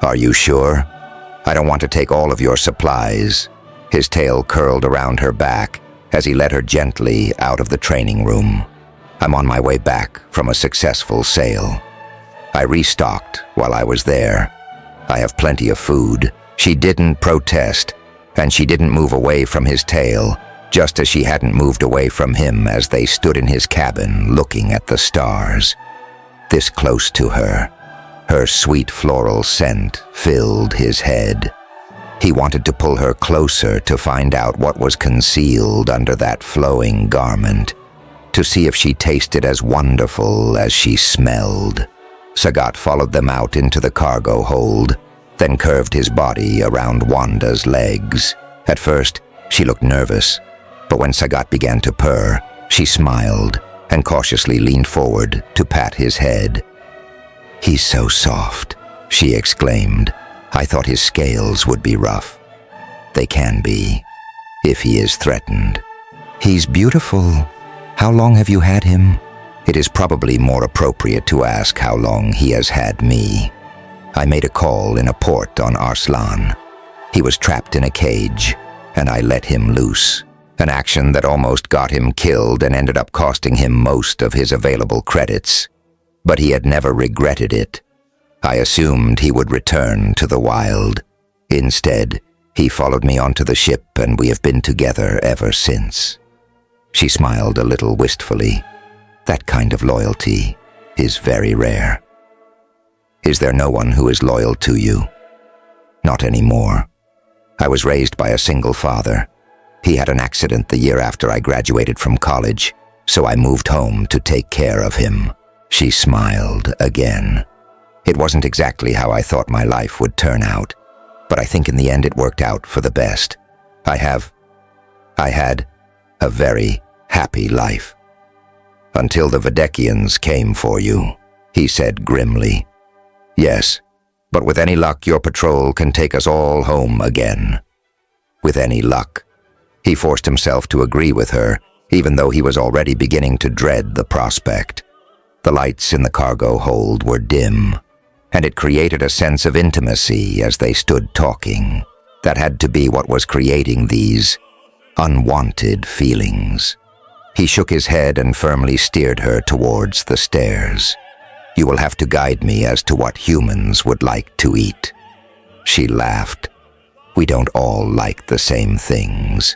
"Are you sure? I don't want to take all of your supplies." His tail curled around her back as he led her gently out of the training room. "I'm on my way back from a successful sail. I restocked while I was there. I have plenty of food." She didn't protest, and she didn't move away from his tail, just as she hadn't moved away from him as they stood in his cabin looking at the stars. This close to her, her sweet floral scent filled his head. He wanted to pull her closer to find out what was concealed under that flowing garment, to see if she tasted as wonderful as she smelled. Sagat followed them out into the cargo hold, then curved his body around Wanda's legs. At first, she looked nervous, but when Sagat began to purr, she smiled and cautiously leaned forward to pat his head. "He's so soft," she exclaimed. "I thought his scales would be rough." they can be, if he is threatened. He's beautiful. How long have you had him? It is probably more appropriate to ask how long he has had me. I made a call in a port on Arslan. He was trapped in a cage, and I let him loose. An action that almost got him killed and ended up costing him most of his available credits. But he had never regretted it. I assumed he would return to the wild. Instead, he followed me onto the ship, and we have been together ever since. She smiled a little wistfully. That kind of loyalty is very rare. Is there no one who is loyal to you? Not anymore. I was raised by a single father. He had an accident the year after I graduated from college, so I moved home to take care of him. She smiled again. It wasn't exactly how I thought my life would turn out, but I think in the end it worked out for the best. I had a very happy life. Until the Videkians came for you, he said grimly. Yes, but with any luck your patrol can take us all home again. With any luck. He forced himself to agree with her, even though he was already beginning to dread the prospect. The lights in the cargo hold were dim, and it created a sense of intimacy as they stood talking. That had to be what was creating these unwanted feelings. He shook his head and firmly steered her towards the stairs. You will have to guide me as to what humans would like to eat. She laughed. We don't all like the same things.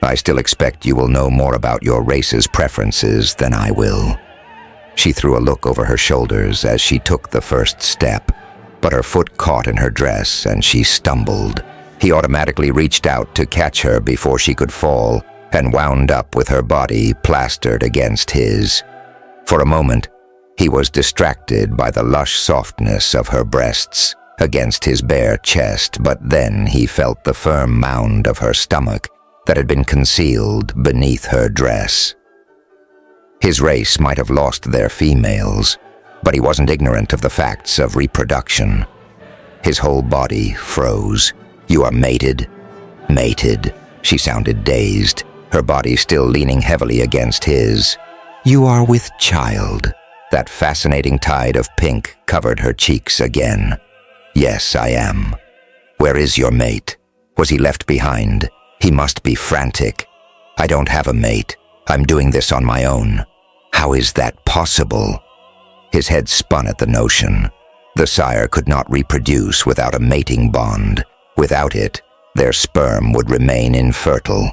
I still expect you will know more about your race's preferences than I will. She threw a look over her shoulders as she took the first step, but her foot caught in her dress and she stumbled. He automatically reached out to catch her before she could fall and wound up with her body plastered against his. For a moment, he was distracted by the lush softness of her breasts against his bare chest, but then he felt the firm mound of her stomach that had been concealed beneath her dress. His race might have lost their females, but he wasn't ignorant of the facts of reproduction. His whole body froze. You are mated? Mated. She sounded dazed, her body still leaning heavily against his. You are with child. That fascinating tide of pink covered her cheeks again. Yes, I am. Where is your mate? Was he left behind? He must be frantic. I don't have a mate. I'm doing this on my own. How is that possible? His head spun at the notion. The sire could not reproduce without a mating bond. Without it, their sperm would remain infertile.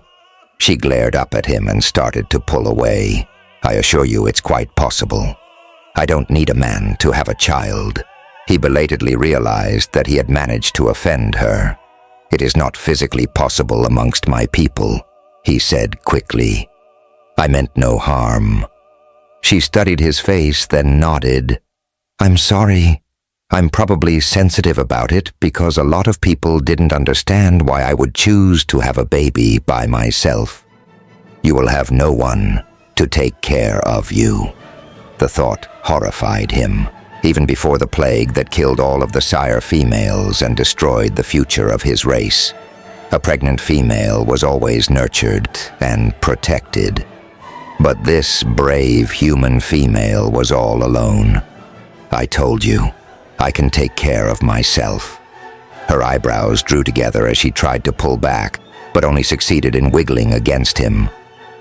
She glared up at him and started to pull away. I assure you it's quite possible. I don't need a man to have a child. He belatedly realized that he had managed to offend her. It is not physically possible amongst my people, he said quickly. I meant no harm. She studied his face, then nodded. I'm sorry. I'm probably sensitive about it because a lot of people didn't understand why I would choose to have a baby by myself. You will have no one to take care of you. The thought horrified him, even before the plague that killed all of the sire females and destroyed the future of his race. A pregnant female was always nurtured and protected. But this brave human female was all alone. I told you, I can take care of myself. Her eyebrows drew together as she tried to pull back, but only succeeded in wiggling against him.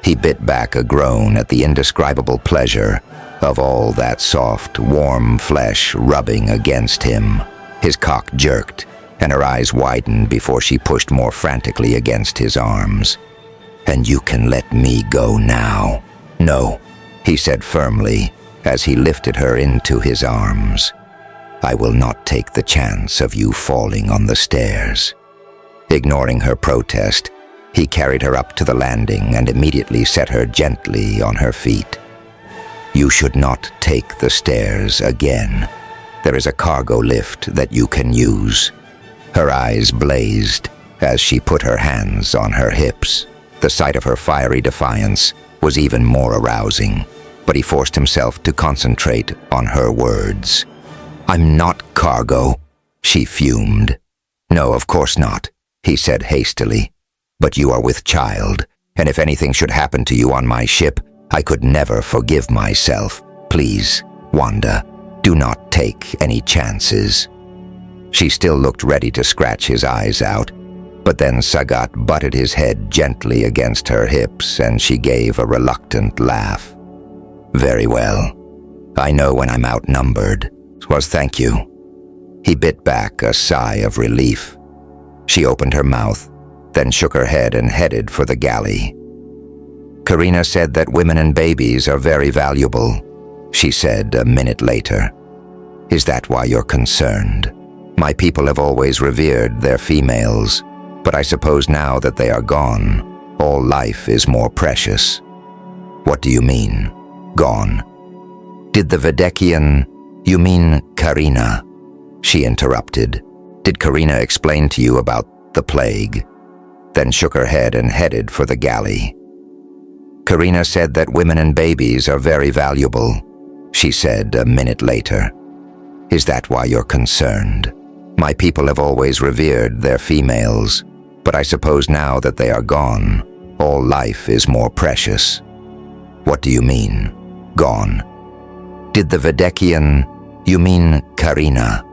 He bit back a groan at the indescribable pleasure of all that soft, warm flesh rubbing against him. His cock jerked, and her eyes widened before she pushed more frantically against his arms. And you can let me go now. No, he said firmly as he lifted her into his arms. I will not take the chance of you falling on the stairs. Ignoring her protest, he carried her up to the landing and immediately set her gently on her feet. You should not take the stairs again. There is a cargo lift that you can use. Her eyes blazed as she put her hands on her hips. The sight of her fiery defiance was even more arousing, but he forced himself to concentrate on her words. I'm not cargo, she fumed. No, of course not, he said hastily. "But you are with child, and if anything should happen to you on my ship, I could never forgive myself. Please, Wanda, do not take any chances." She still looked ready to scratch his eyes out, but then Sagat butted his head gently against her hips and she gave a reluctant laugh. "Very well. I know when I'm outnumbered. Thank you." He bit back a sigh of relief. She opened her mouth, then shook her head and headed for the galley. "Karina said that women and babies are very valuable," she said a minute later. "Is that why you're concerned? My people have always revered their females, but I suppose now that they are gone, all life is more precious." "What do you mean, gone?" "Did the Vedekian—" "You mean Karina," she interrupted. "Did Karina explain to you about the plague?" Then shook her head and headed for the galley. "Karina said that women and babies are very valuable," she said a minute later. "Is that why you're concerned? My people have always revered their females, but I suppose now that they are gone, all life is more precious." "What do you mean, gone?" "Did the Vedekian—" "You mean Karina,"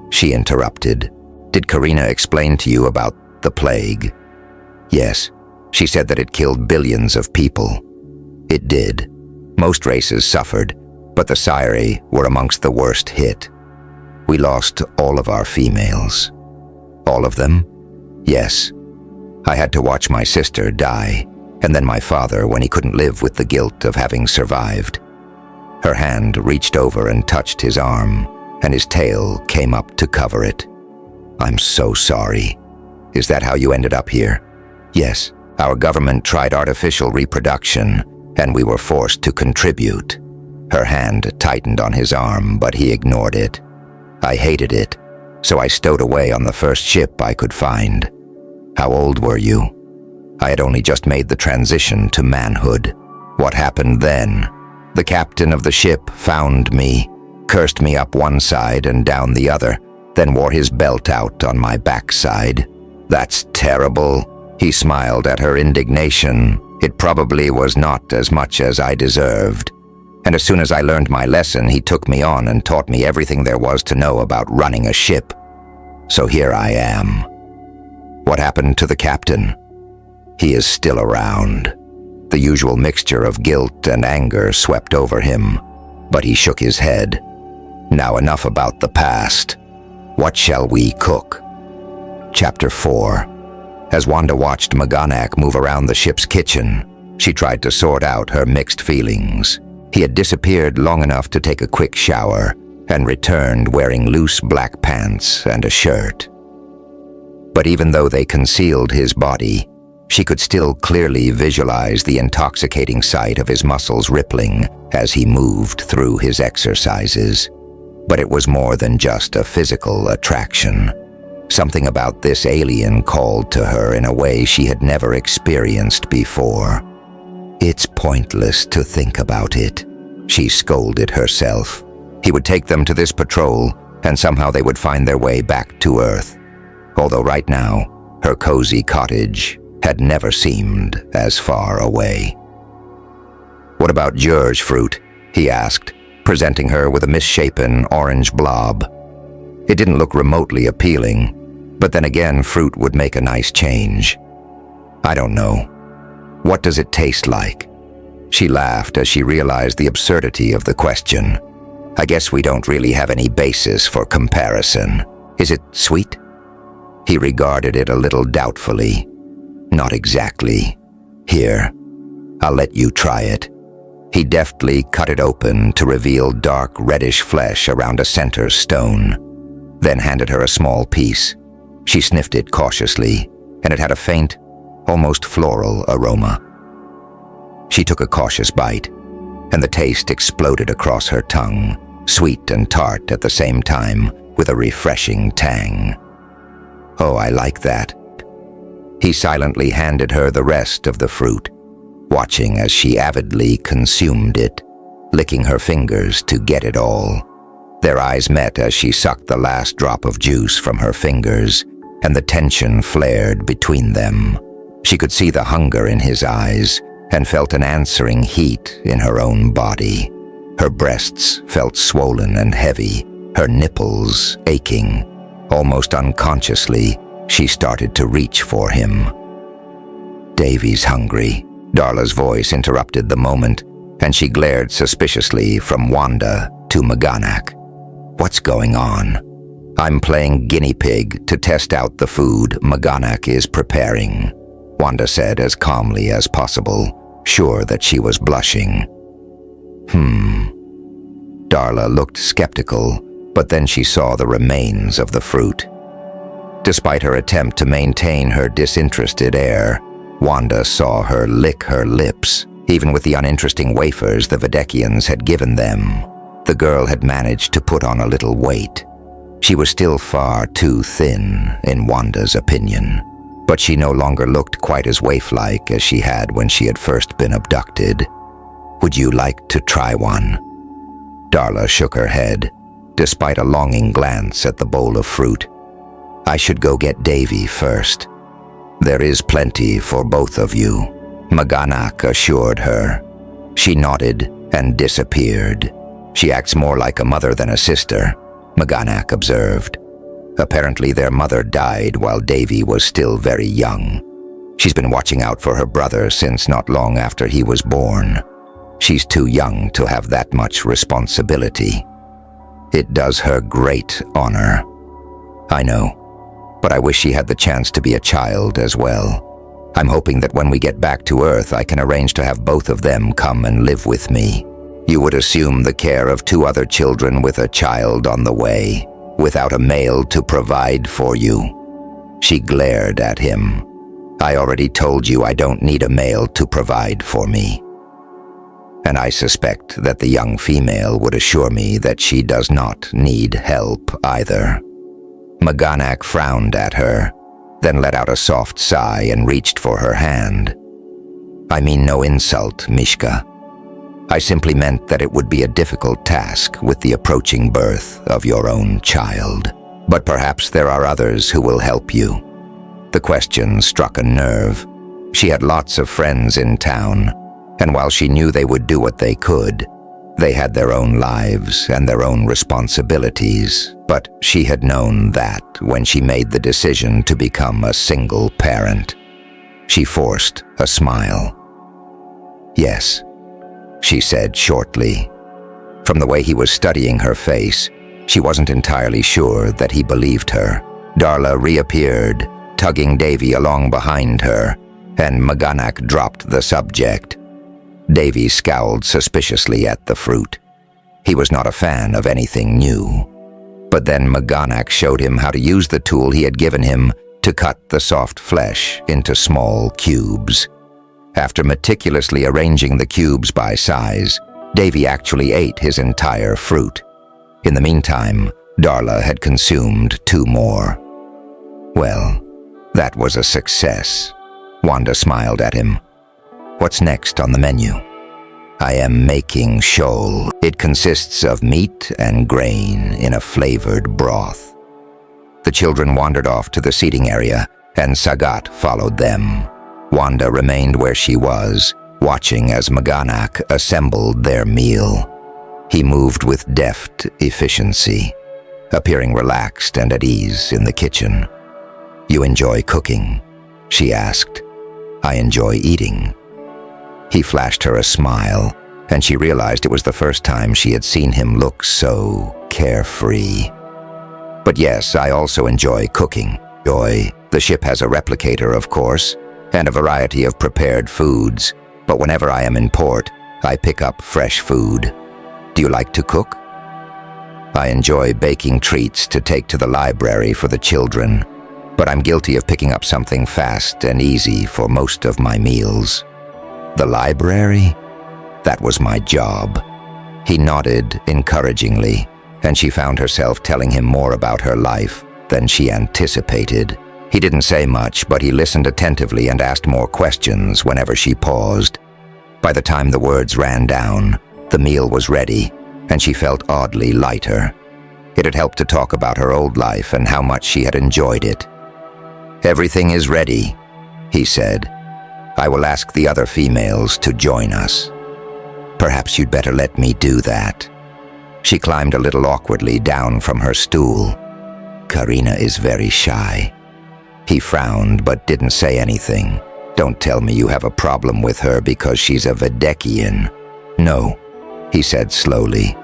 she interrupted. "Did Karina explain to you about the plague?" "Yes, she said that it killed billions of people." "It did. Most races suffered, but the Sci-Fi were amongst the worst hit. We lost all of our females." "All of them?" "Yes. I had to watch my sister die, and then my father when he couldn't live with the guilt of having survived." Her hand reached over and touched his arm, and his tail came up to cover it. "I'm so sorry. Is that how you ended up here?" "Yes. Our government tried artificial reproduction, and we were forced to contribute." Her hand tightened on his arm, but he ignored it. "I hated it, so I stowed away on the first ship I could find." "How old were you?" "I had only just made the transition to manhood." "What happened then?" "The captain of the ship found me, cursed me up one side and down the other, then wore his belt out on my backside." "That's terrible." He smiled at her indignation. "It probably was not as much as I deserved. And as soon as I learned my lesson, he took me on and taught me everything there was to know about running a ship. So here I am." "What happened to the captain?" "He is still around." The usual mixture of guilt and anger swept over him, but he shook his head. "Now enough about the past. What shall we cook?" Chapter 4. As Wanda watched Maganak move around the ship's kitchen, she tried to sort out her mixed feelings. He had disappeared long enough to take a quick shower and returned wearing loose black pants and a shirt. But even though they concealed his body, she could still clearly visualize the intoxicating sight of his muscles rippling as he moved through his exercises. But it was more than just a physical attraction. Something about this alien called to her in a way she had never experienced before. "It's pointless to think about it," she scolded herself. He would take them to this patrol, and somehow they would find their way back to Earth. Although right now, her cozy cottage had never seemed as far away. "What about George fruit?" he asked, presenting her with a misshapen orange blob. It didn't look remotely appealing, but then again, fruit would make a nice change. "I don't know. What does it taste like?" She laughed as she realized the absurdity of the question. "I guess we don't really have any basis for comparison. Is it sweet?" He regarded it a little doubtfully. "Not exactly. Here, I'll let you try it." He deftly cut it open to reveal dark reddish flesh around a center stone, then handed her a small piece. She sniffed it cautiously, and it had a faint, almost floral aroma. She took a cautious bite, and the taste exploded across her tongue, sweet and tart at the same time, with a refreshing tang. "Oh, I like that." He silently handed her the rest of the fruit, watching as she avidly consumed it, licking her fingers to get it all. Their eyes met as she sucked the last drop of juice from her fingers, and the tension flared between them. She could see the hunger in his eyes and felt an answering heat in her own body. Her breasts felt swollen and heavy, her nipples aching. Almost unconsciously, she started to reach for him. "Davy's hungry," Darla's voice interrupted the moment, and she glared suspiciously from Wanda to Maganak. "What's going on?" "I'm playing guinea pig to test out the food Maganak is preparing," Wanda said as calmly as possible, sure that she was blushing. Darla looked skeptical, but then she saw the remains of the fruit. Despite her attempt to maintain her disinterested air, Wanda saw her lick her lips. Even with the uninteresting wafers the Videkians had given them, the girl had managed to put on a little weight. She was still far too thin, in Wanda's opinion, but she no longer looked quite as waif-like as she had when she had first been abducted. "Would you like to try one?" Darla shook her head, despite a longing glance at the bowl of fruit. "I should go get Davy first. There is plenty for both of you," Maganak assured her. She nodded and disappeared. "She acts more like a mother than a sister," Maganak observed. Apparently their mother died while Davy was still very young. She's been watching out for her brother since not long after he was born. She's too young to have that much responsibility. It does her great honor. "I know, but I wish she had the chance to be a child as well. I'm hoping that when we get back to Earth, I can arrange to have both of them come and live with me. You would assume the care of 2 other children with a child on the way, without a male to provide for you." She glared at him. "I already told you I don't need a male to provide for me. And I suspect that the young female would assure me that she does not need help either." Maganak frowned at her, then let out a soft sigh and reached for her hand. "I mean no insult, Mishka. I simply meant that it would be a difficult task with the approaching birth of your own child. But perhaps there are others who will help you." The question struck a nerve. She had lots of friends in town, and while she knew they would do what they could, they had their own lives and their own responsibilities. But she had known that when she made the decision to become a single parent. She forced a smile. "Yes," she said shortly. From the way he was studying her face, she wasn't entirely sure that he believed her. Darla reappeared, tugging Davy along behind her, and Maganak dropped the subject. Davy scowled suspiciously at the fruit. He was not a fan of anything new. But then Maganak showed him how to use the tool he had given him to cut the soft flesh into small cubes. After meticulously arranging the cubes by size, Davy actually ate his entire fruit. In the meantime, Darla had consumed 2 more. "Well, that was a success." Wanda smiled at him. "What's next on the menu?" "I am making shol. It consists of meat and grain in a flavored broth." The children wandered off to the seating area, and Sagat followed them. Wanda remained where she was, watching as Maganak assembled their meal. He moved with deft efficiency, appearing relaxed and at ease in the kitchen. "You enjoy cooking?" she asked. "I enjoy eating." He flashed her a smile, and she realized it was the first time she had seen him look so carefree. "But yes, I also enjoy cooking. The ship has a replicator, of course, and a variety of prepared foods, but whenever I am in port, I pick up fresh food. Do you like to cook?" "I enjoy baking treats to take to the library for the children, but I'm guilty of picking up something fast and easy for most of my meals." "The library? That was my job." He nodded encouragingly, and she found herself telling him more about her life than she anticipated. He didn't say much, but he listened attentively and asked more questions whenever she paused. By the time the words ran down, the meal was ready, and she felt oddly lighter. It had helped to talk about her old life and how much she had enjoyed it. "Everything is ready," he said. "I will ask the other females to join us." "Perhaps you'd better let me do that." She climbed a little awkwardly down from her stool. "Karina is very shy." He frowned but didn't say anything. "Don't tell me you have a problem with her because she's a Vedekian." "No," he said slowly.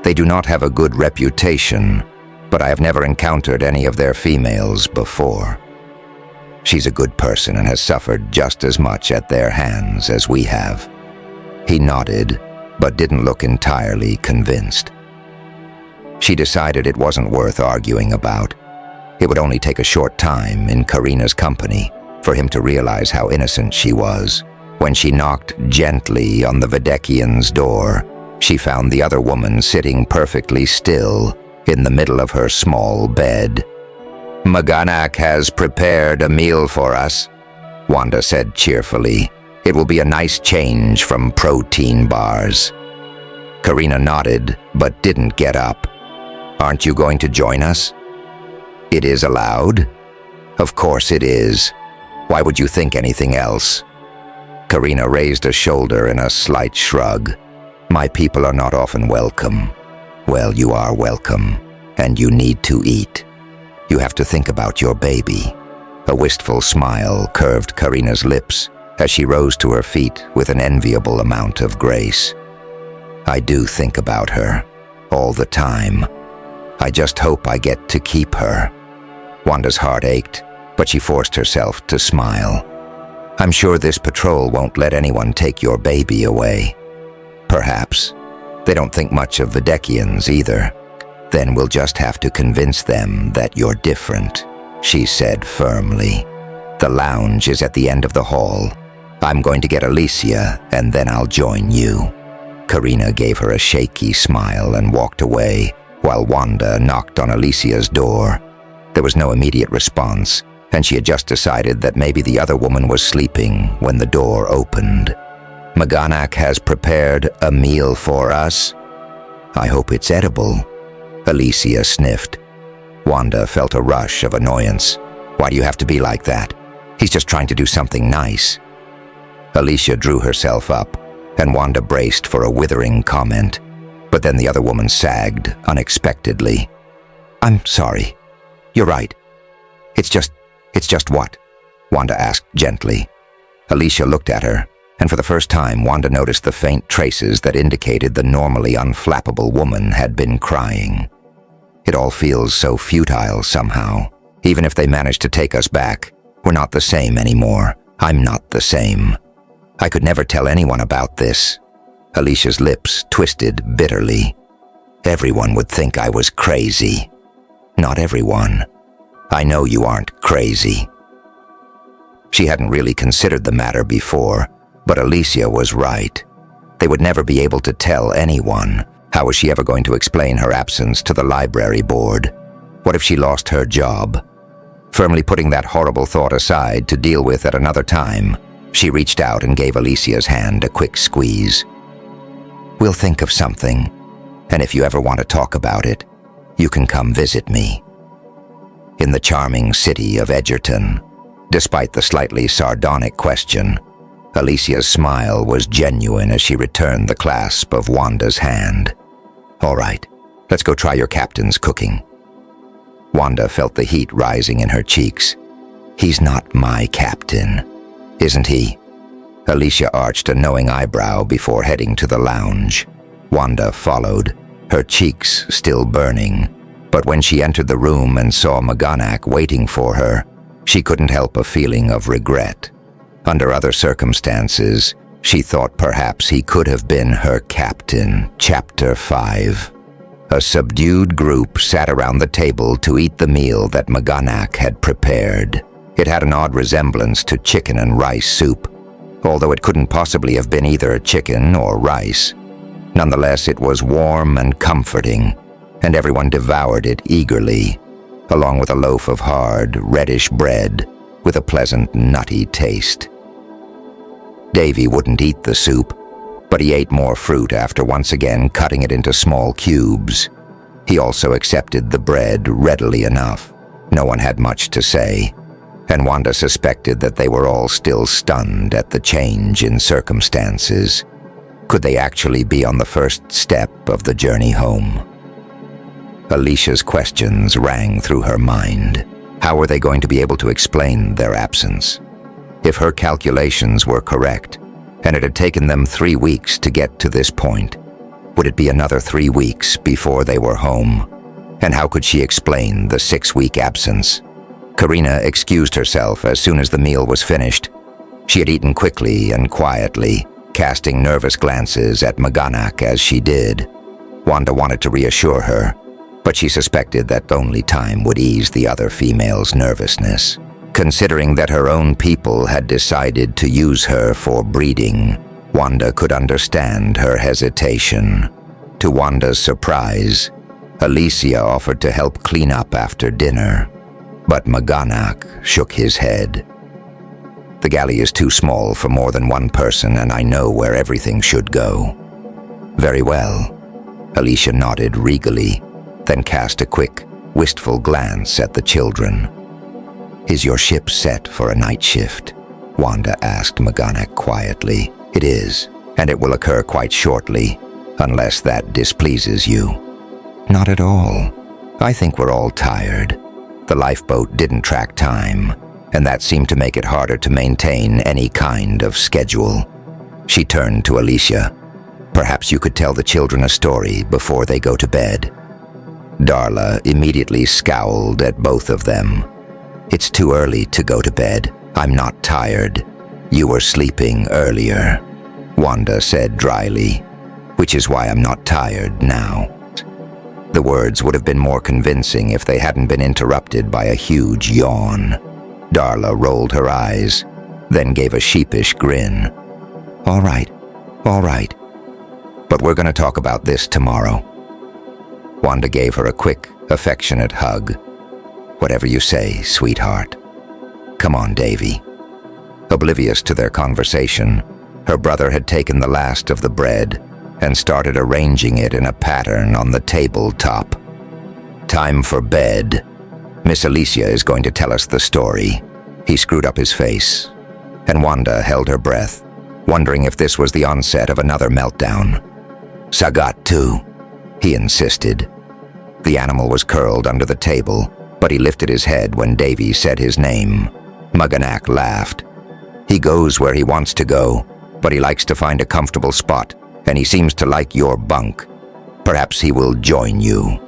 "They do not have a good reputation, but I have never encountered any of their females before. She's a good person and has suffered just as much at their hands as we have." He nodded, but didn't look entirely convinced. She decided it wasn't worth arguing about. It would only take a short time in Karina's company for him to realize how innocent she was. When she knocked gently on the Vedekian's door, she found the other woman sitting perfectly still in the middle of her small bed. "Maganak has prepared a meal for us," Wanda said cheerfully. "It will be a nice change from protein bars." Karina nodded, but didn't get up. "Aren't you going to join us?" "It is allowed?" "Of course it is. Why would you think anything else?" Karina raised a shoulder in a slight shrug. "My people are not often welcome." "Well, you are welcome, and you need to eat. You have to think about your baby." A wistful smile curved Karina's lips as she rose to her feet with an enviable amount of grace. "I do think about her, all the time. I just hope I get to keep her." Wanda's heart ached, but she forced herself to smile. "I'm sure this patrol won't let anyone take your baby away." "Perhaps. They don't think much of Vedekians either." "Then we'll just have to convince them that you're different," she said firmly. "The lounge is at the end of the hall. I'm going to get Alicia, and then I'll join you." Karina gave her a shaky smile and walked away, while Wanda knocked on Alicia's door. There was no immediate response, and she had just decided that maybe the other woman was sleeping when the door opened. "Maganak has prepared a meal for us. I hope it's edible." Alicia sniffed. Wanda felt a rush of annoyance. "Why do you have to be like that? He's just trying to do something nice." Alicia drew herself up, and Wanda braced for a withering comment. But then the other woman sagged unexpectedly. "I'm sorry. You're right. It's just what?" Wanda asked gently. Alicia looked at her, and for the first time Wanda noticed the faint traces that indicated the normally unflappable woman had been crying. "It all feels so futile somehow. Even if they manage to take us back, we're not the same anymore. I'm not the same. I could never tell anyone about this." Alicia's lips twisted bitterly. "Everyone would think I was crazy." "Not everyone. I know you aren't crazy." She hadn't really considered the matter before, but Alicia was right. They would never be able to tell anyone. How was she ever going to explain her absence to the library board? What if she lost her job? Firmly putting that horrible thought aside to deal with at another time, she reached out and gave Alicia's hand a quick squeeze. "We'll think of something, and if you ever want to talk about it, you can come visit me." In the charming city of Edgerton, despite the slightly sardonic question, Alicia's smile was genuine as she returned the clasp of Wanda's hand. "All right, let's go try your captain's cooking." Wanda felt the heat rising in her cheeks. "He's not my captain, isn't he?" Alicia arched a knowing eyebrow before heading to the lounge. Wanda followed, her cheeks still burning, but when she entered the room and saw Maganak waiting for her, she couldn't help a feeling of regret. Under other circumstances, she thought perhaps he could have been her captain. Chapter 5. A subdued group sat around the table to eat the meal that Maganak had prepared. It had an odd resemblance to chicken and rice soup, although it couldn't possibly have been either chicken or rice. Nonetheless, it was warm and comforting, and everyone devoured it eagerly, along with a loaf of hard, reddish bread with a pleasant, nutty taste. Davy wouldn't eat the soup, but he ate more fruit after once again cutting it into small cubes. He also accepted the bread readily enough. No one had much to say, and Wanda suspected that they were all still stunned at the change in circumstances. Could they actually be on the first step of the journey home? Alicia's questions rang through her mind. How were they going to be able to explain their absence? If her calculations were correct, and it had taken them 3 weeks to get to this point, would it be another 3 weeks before they were home? And how could she explain the 6-week absence? Karina excused herself as soon as the meal was finished. She had eaten quickly and quietly, casting nervous glances at Maganak as she did. Wanda wanted to reassure her, but she suspected that only time would ease the other female's nervousness. Considering that her own people had decided to use her for breeding, Wanda could understand her hesitation. To Wanda's surprise, Alicia offered to help clean up after dinner, but Maganak shook his head. The galley is too small for more than one person, and I know where everything should go. Very well, Alicia nodded regally, then cast a quick, wistful glance at the children. Is your ship set for a night shift? Wanda asked Maganak quietly. It is, and it will occur quite shortly, unless that displeases you. Not at all. I think we're all tired. The lifeboat didn't track time, and that seemed to make it harder to maintain any kind of schedule. She turned to Alicia. Perhaps you could tell the children a story before they go to bed. Darla immediately scowled at both of them. It's too early to go to bed. I'm not tired. You were sleeping earlier, Wanda said dryly, which is why I'm not tired now. The words would have been more convincing if they hadn't been interrupted by a huge yawn. Darla rolled her eyes, then gave a sheepish grin. All right. But we're going to talk about this tomorrow. Wanda gave her a quick, affectionate hug. Whatever you say, sweetheart. Come on, Davy. Oblivious to their conversation, her brother had taken the last of the bread and started arranging it in a pattern on the tabletop. Time for bed. Miss Alicia is going to tell us the story. He screwed up his face, and Wanda held her breath, wondering if this was the onset of another meltdown. Sagat too, he insisted. The animal was curled under the table, but he lifted his head when Davy said his name. Maganak laughed. He goes where he wants to go, but he likes to find a comfortable spot, and he seems to like your bunk. Perhaps he will join you.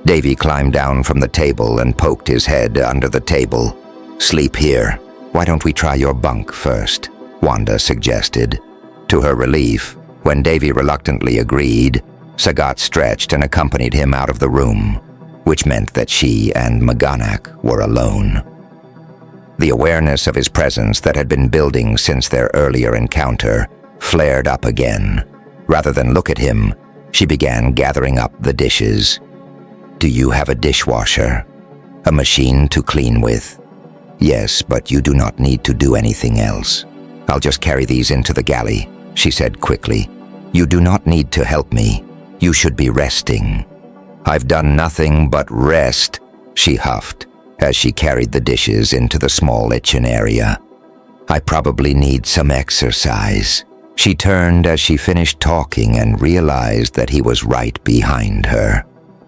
Davy climbed down from the table and poked his head under the table. Sleep here. Why don't we try your bunk first? Wanda suggested. To her relief, when Davy reluctantly agreed, Sagat stretched and accompanied him out of the room, which meant that she and Maganak were alone. The awareness of his presence that had been building since their earlier encounter flared up again. Rather than look at him, she began gathering up the dishes. Do you have a dishwasher? A machine to clean with? Yes, but you do not need to do anything else. I'll just carry these into the galley, she said quickly. You do not need to help me. You should be resting. I've done nothing but rest, she huffed, as she carried the dishes into the small kitchen area. I probably need some exercise. She turned as she finished talking and realized that he was right behind her,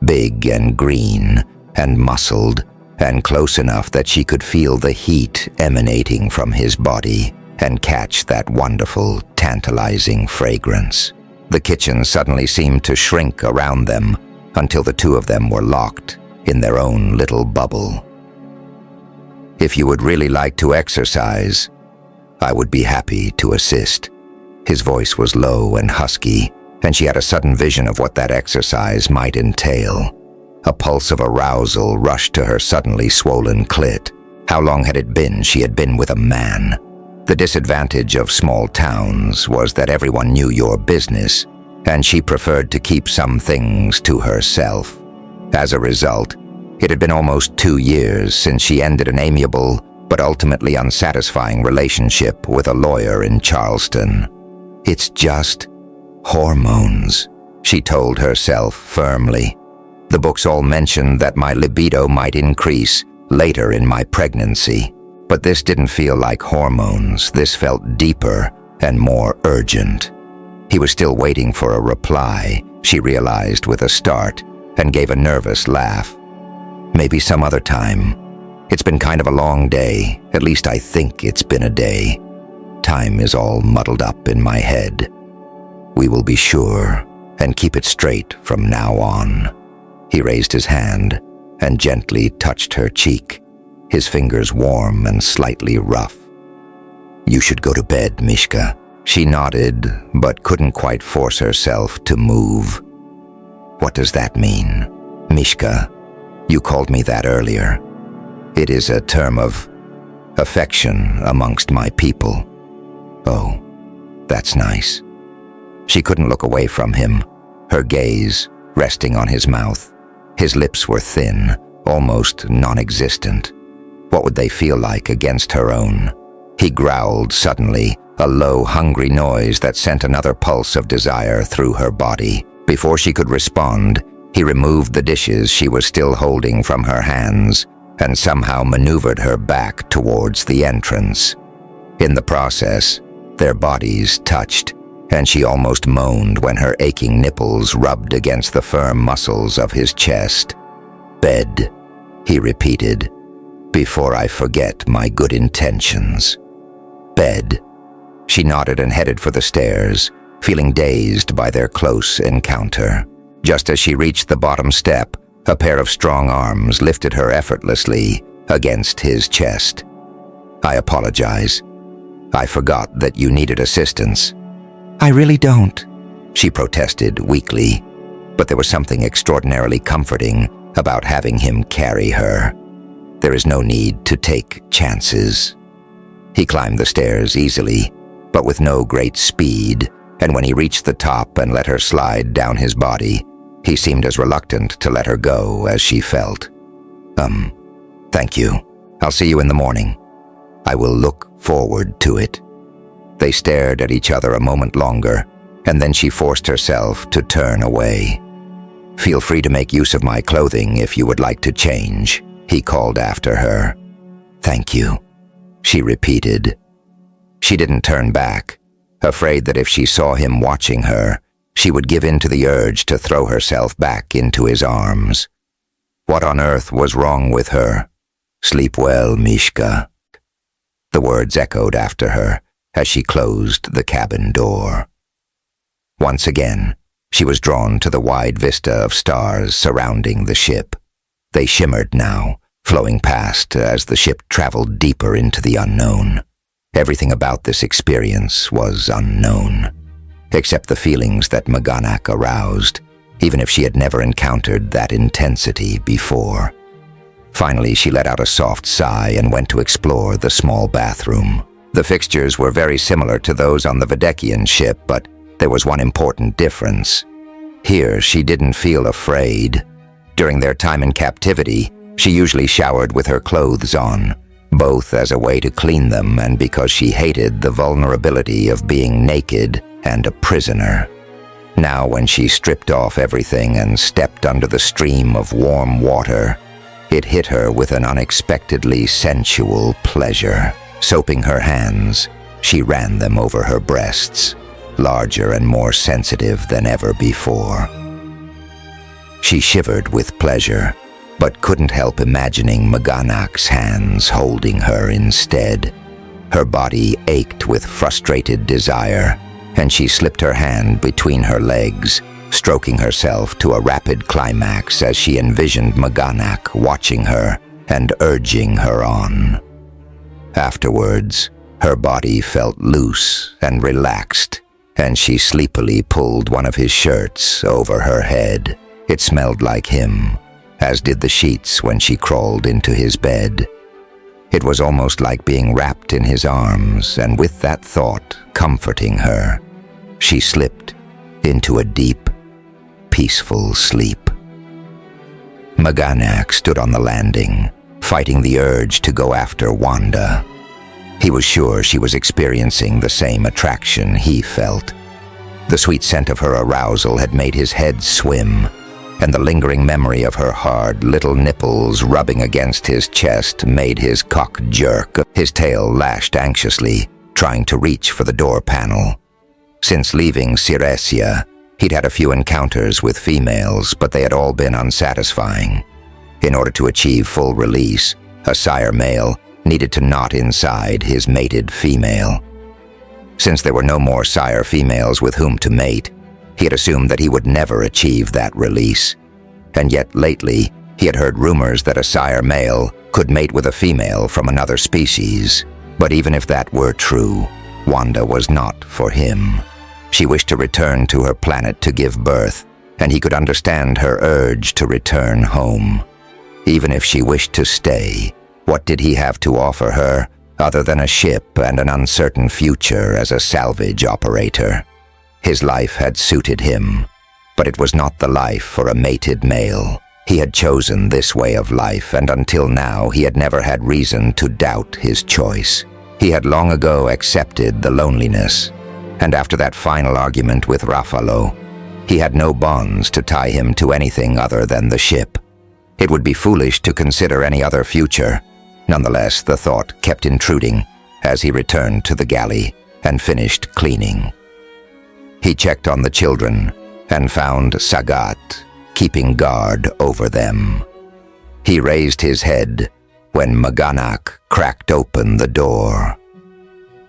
big and green and muscled, and close enough that she could feel the heat emanating from his body and catch that wonderful, tantalizing fragrance. The kitchen suddenly seemed to shrink around them until the two of them were locked in their own little bubble. If you would really like to exercise, I would be happy to assist. His voice was low and husky, and she had a sudden vision of what that exercise might entail. A pulse of arousal rushed to her suddenly swollen clit. How long had it been she had been with a man? The disadvantage of small towns was that everyone knew your business, and she preferred to keep some things to herself. As a result, it had been almost 2 years since she ended an amiable but ultimately unsatisfying relationship with a lawyer in Charleston. It's just hormones, she told herself firmly. The books all mentioned that my libido might increase later in my pregnancy. But this didn't feel like hormones. This felt deeper and more urgent. He was still waiting for a reply, she realized with a start, and gave a nervous laugh. Maybe some other time. It's been kind of a long day. At least I think it's been a day. Time is all muddled up in my head. We will be sure and keep it straight from now on. He raised his hand and gently touched her cheek, his fingers warm and slightly rough. You should go to bed, Mishka. She nodded, but couldn't quite force herself to move. What does that mean? Mishka, you called me that earlier. It is a term of affection amongst my people. Oh, that's nice. She couldn't look away from him, her gaze resting on his mouth. His lips were thin, almost non-existent. What would they feel like against her own? He growled suddenly, a low, hungry noise that sent another pulse of desire through her body. Before she could respond, he removed the dishes she was still holding from her hands and somehow maneuvered her back towards the entrance. In the process, their bodies touched, and she almost moaned when her aching nipples rubbed against the firm muscles of his chest. Bed, he repeated, before I forget my good intentions. Bed. She nodded and headed for the stairs, feeling dazed by their close encounter. Just as she reached the bottom step, a pair of strong arms lifted her effortlessly against his chest. I apologize. I forgot that you needed assistance. I really don't, she protested weakly, but there was something extraordinarily comforting about having him carry her. There is no need to take chances. He climbed the stairs easily, but with no great speed, and when he reached the top and let her slide down his body, he seemed as reluctant to let her go as she felt. Thank you. I'll see you in the morning. I will look forward to it. They stared at each other a moment longer, and then she forced herself to turn away. Feel free to make use of my clothing if you would like to change, he called after her. Thank you, she repeated. She didn't turn back, afraid that if she saw him watching her, she would give in to the urge to throw herself back into his arms. What on earth was wrong with her? Sleep well, Mishka. The words echoed after her as she closed the cabin door. Once again, she was drawn to the wide vista of stars surrounding the ship. They shimmered now, flowing past as the ship traveled deeper into the unknown. Everything about this experience was unknown, except the feelings that Maganak aroused, even if she had never encountered that intensity before. Finally, she let out a soft sigh and went to explore the small bathroom. The fixtures were very similar to those on the Videkian ship, but there was one important difference. Here, she didn't feel afraid. During their time in captivity, she usually showered with her clothes on, both as a way to clean them and because she hated the vulnerability of being naked and a prisoner. Now, when she stripped off everything and stepped under the stream of warm water, it hit her with an unexpectedly sensual pleasure. Soaping her hands, she ran them over her breasts, larger and more sensitive than ever before. She shivered with pleasure, but couldn't help imagining Maganak's hands holding her instead. Her body ached with frustrated desire, and she slipped her hand between her legs, stroking herself to a rapid climax as she envisioned Maganak watching her and urging her on. Afterwards, her body felt loose and relaxed, and she sleepily pulled one of his shirts over her head. It smelled like him, as did the sheets when she crawled into his bed. It was almost like being wrapped in his arms, and with that thought comforting her, she slipped into a deep, peaceful sleep. Maganak stood on the landing, fighting the urge to go after Wanda. He was sure she was experiencing the same attraction he felt. The sweet scent of her arousal had made his head swim, and the lingering memory of her hard little nipples rubbing against his chest made his cock jerk. His tail lashed anxiously, trying to reach for the door panel. Since leaving Silesia, he'd had a few encounters with females, but they had all been unsatisfying. In order to achieve full release, a sire male needed to knot inside his mated female. Since there were no more sire females with whom to mate, he had assumed that he would never achieve that release. And yet lately, he had heard rumors that a sire male could mate with a female from another species. But even if that were true, Wanda was not for him. She wished to return to her planet to give birth, and he could understand her urge to return home. Even if she wished to stay, what did he have to offer her other than a ship and an uncertain future as a salvage operator? His life had suited him, but it was not the life for a mated male. He had chosen this way of life, and until now he had never had reason to doubt his choice. He had long ago accepted the loneliness, and after that final argument with Ruffalo, he had no bonds to tie him to anything other than the ship. It would be foolish to consider any other future. Nonetheless, the thought kept intruding as he returned to the galley and finished cleaning. He checked on the children and found Sagat keeping guard over them. He raised his head when Maganak cracked open the door,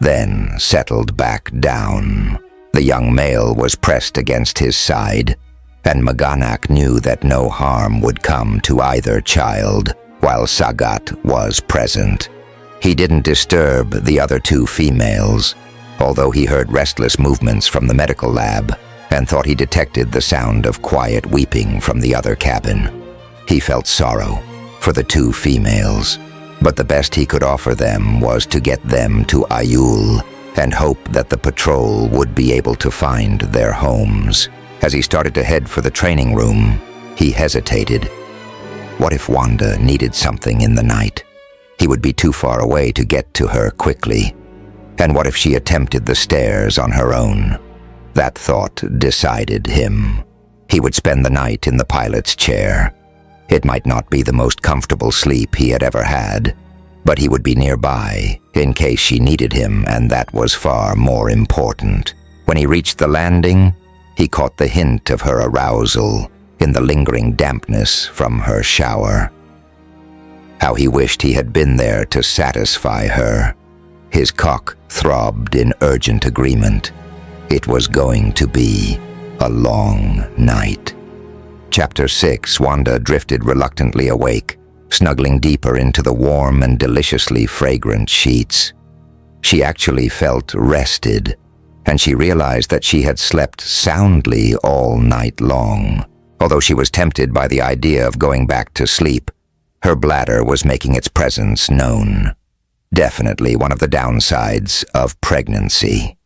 then settled back down. The young male was pressed against his side, and Maganak knew that no harm would come to either child while Sagat was present. He didn't disturb the other two females, although he heard restless movements from the medical lab and thought he detected the sound of quiet weeping from the other cabin. He felt sorrow for the two females, but the best he could offer them was to get them to Ayul and hope that the patrol would be able to find their homes. As he started to head for the training room, he hesitated. What if Wanda needed something in the night? He would be too far away to get to her quickly. And what if she attempted the stairs on her own? That thought decided him. He would spend the night in the pilot's chair. It might not be the most comfortable sleep he had ever had, but he would be nearby in case she needed him, and that was far more important. When he reached the landing, he caught the hint of her arousal in the lingering dampness from her shower. How he wished he had been there to satisfy her. His cock throbbed in urgent agreement. It was going to be a long night. Chapter 6. Wanda drifted reluctantly awake, snuggling deeper into the warm and deliciously fragrant sheets. She actually felt rested, and she realized that she had slept soundly all night long. Although she was tempted by the idea of going back to sleep, her bladder was making its presence known. Definitely one of the downsides of pregnancy.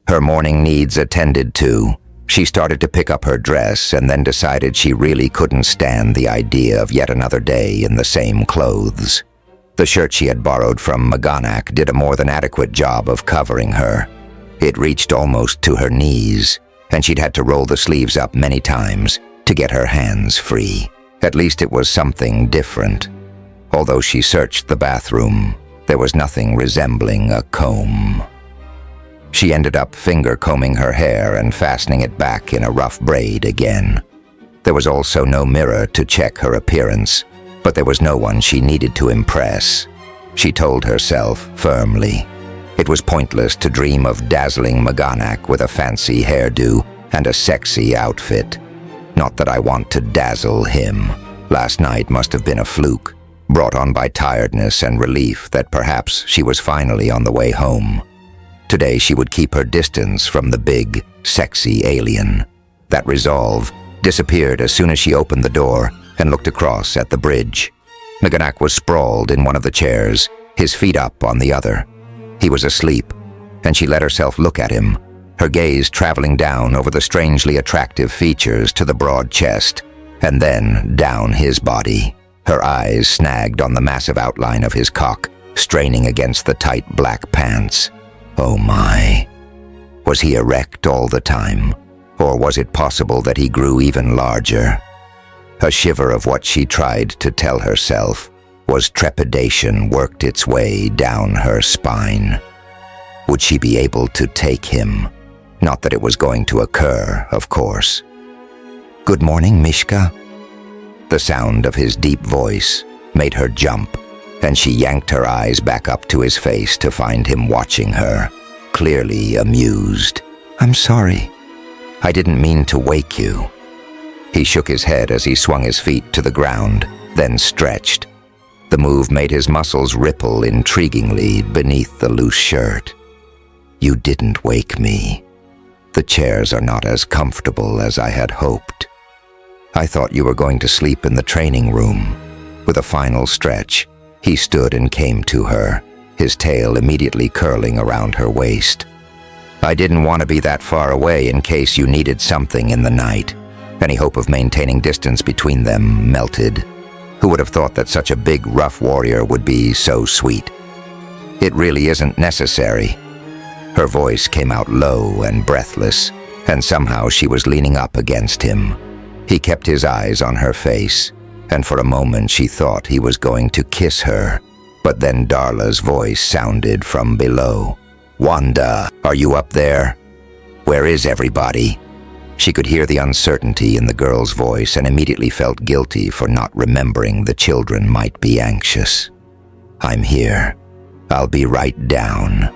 Her morning needs attended to, she started to pick up her dress and then decided she really couldn't stand the idea of yet another day in the same clothes. The shirt she had borrowed from Maganak did a more than adequate job of covering her. It reached almost to her knees, and she'd had to roll the sleeves up many times to get her hands free. At least it was something different. Although she searched the bathroom, there was nothing resembling a comb. She ended up finger-combing her hair and fastening it back in a rough braid again. There was also no mirror to check her appearance, but there was no one she needed to impress. She told herself firmly. It was pointless to dream of dazzling Maganak with a fancy hairdo and a sexy outfit. Not that I want to dazzle him. Last night must have been a fluke, brought on by tiredness and relief that perhaps she was finally on the way home. Today she would keep her distance from the big, sexy alien. That resolve disappeared as soon as she opened the door and looked across at the bridge. Maganak was sprawled in one of the chairs, his feet up on the other. He was asleep, and she let herself look at him, her gaze traveling down over the strangely attractive features to the broad chest, and then down his body. Her eyes snagged on the massive outline of his cock, straining against the tight black pants. Oh my. Was he erect all the time? Or was it possible that he grew even larger? A shiver of what she tried to tell herself was trepidation worked its way down her spine. Would she be able to take him? Not that it was going to occur, of course. "Good morning, Mishka." The sound of his deep voice made her jump, and she yanked her eyes back up to his face to find him watching her, clearly amused. "I'm sorry. I didn't mean to wake you." He shook his head as he swung his feet to the ground, then stretched. The move made his muscles ripple intriguingly beneath the loose shirt. "You didn't wake me. The chairs are not as comfortable as I had hoped. I thought you were going to sleep in the training room." With a final stretch, he stood and came to her, his tail immediately curling around her waist. "I didn't want to be that far away in case you needed something in the night." Any hope of maintaining distance between them melted. Who would have thought that such a big, rough warrior would be so sweet? "It really isn't necessary." Her voice came out low and breathless, and somehow she was leaning up against him. He kept his eyes on her face, and for a moment she thought he was going to kiss her. But then Darla's voice sounded from below. "Wanda, are you up there? Where is everybody?" She could hear the uncertainty in the girl's voice and immediately felt guilty for not remembering the children might be anxious. "I'm here. I'll be right down."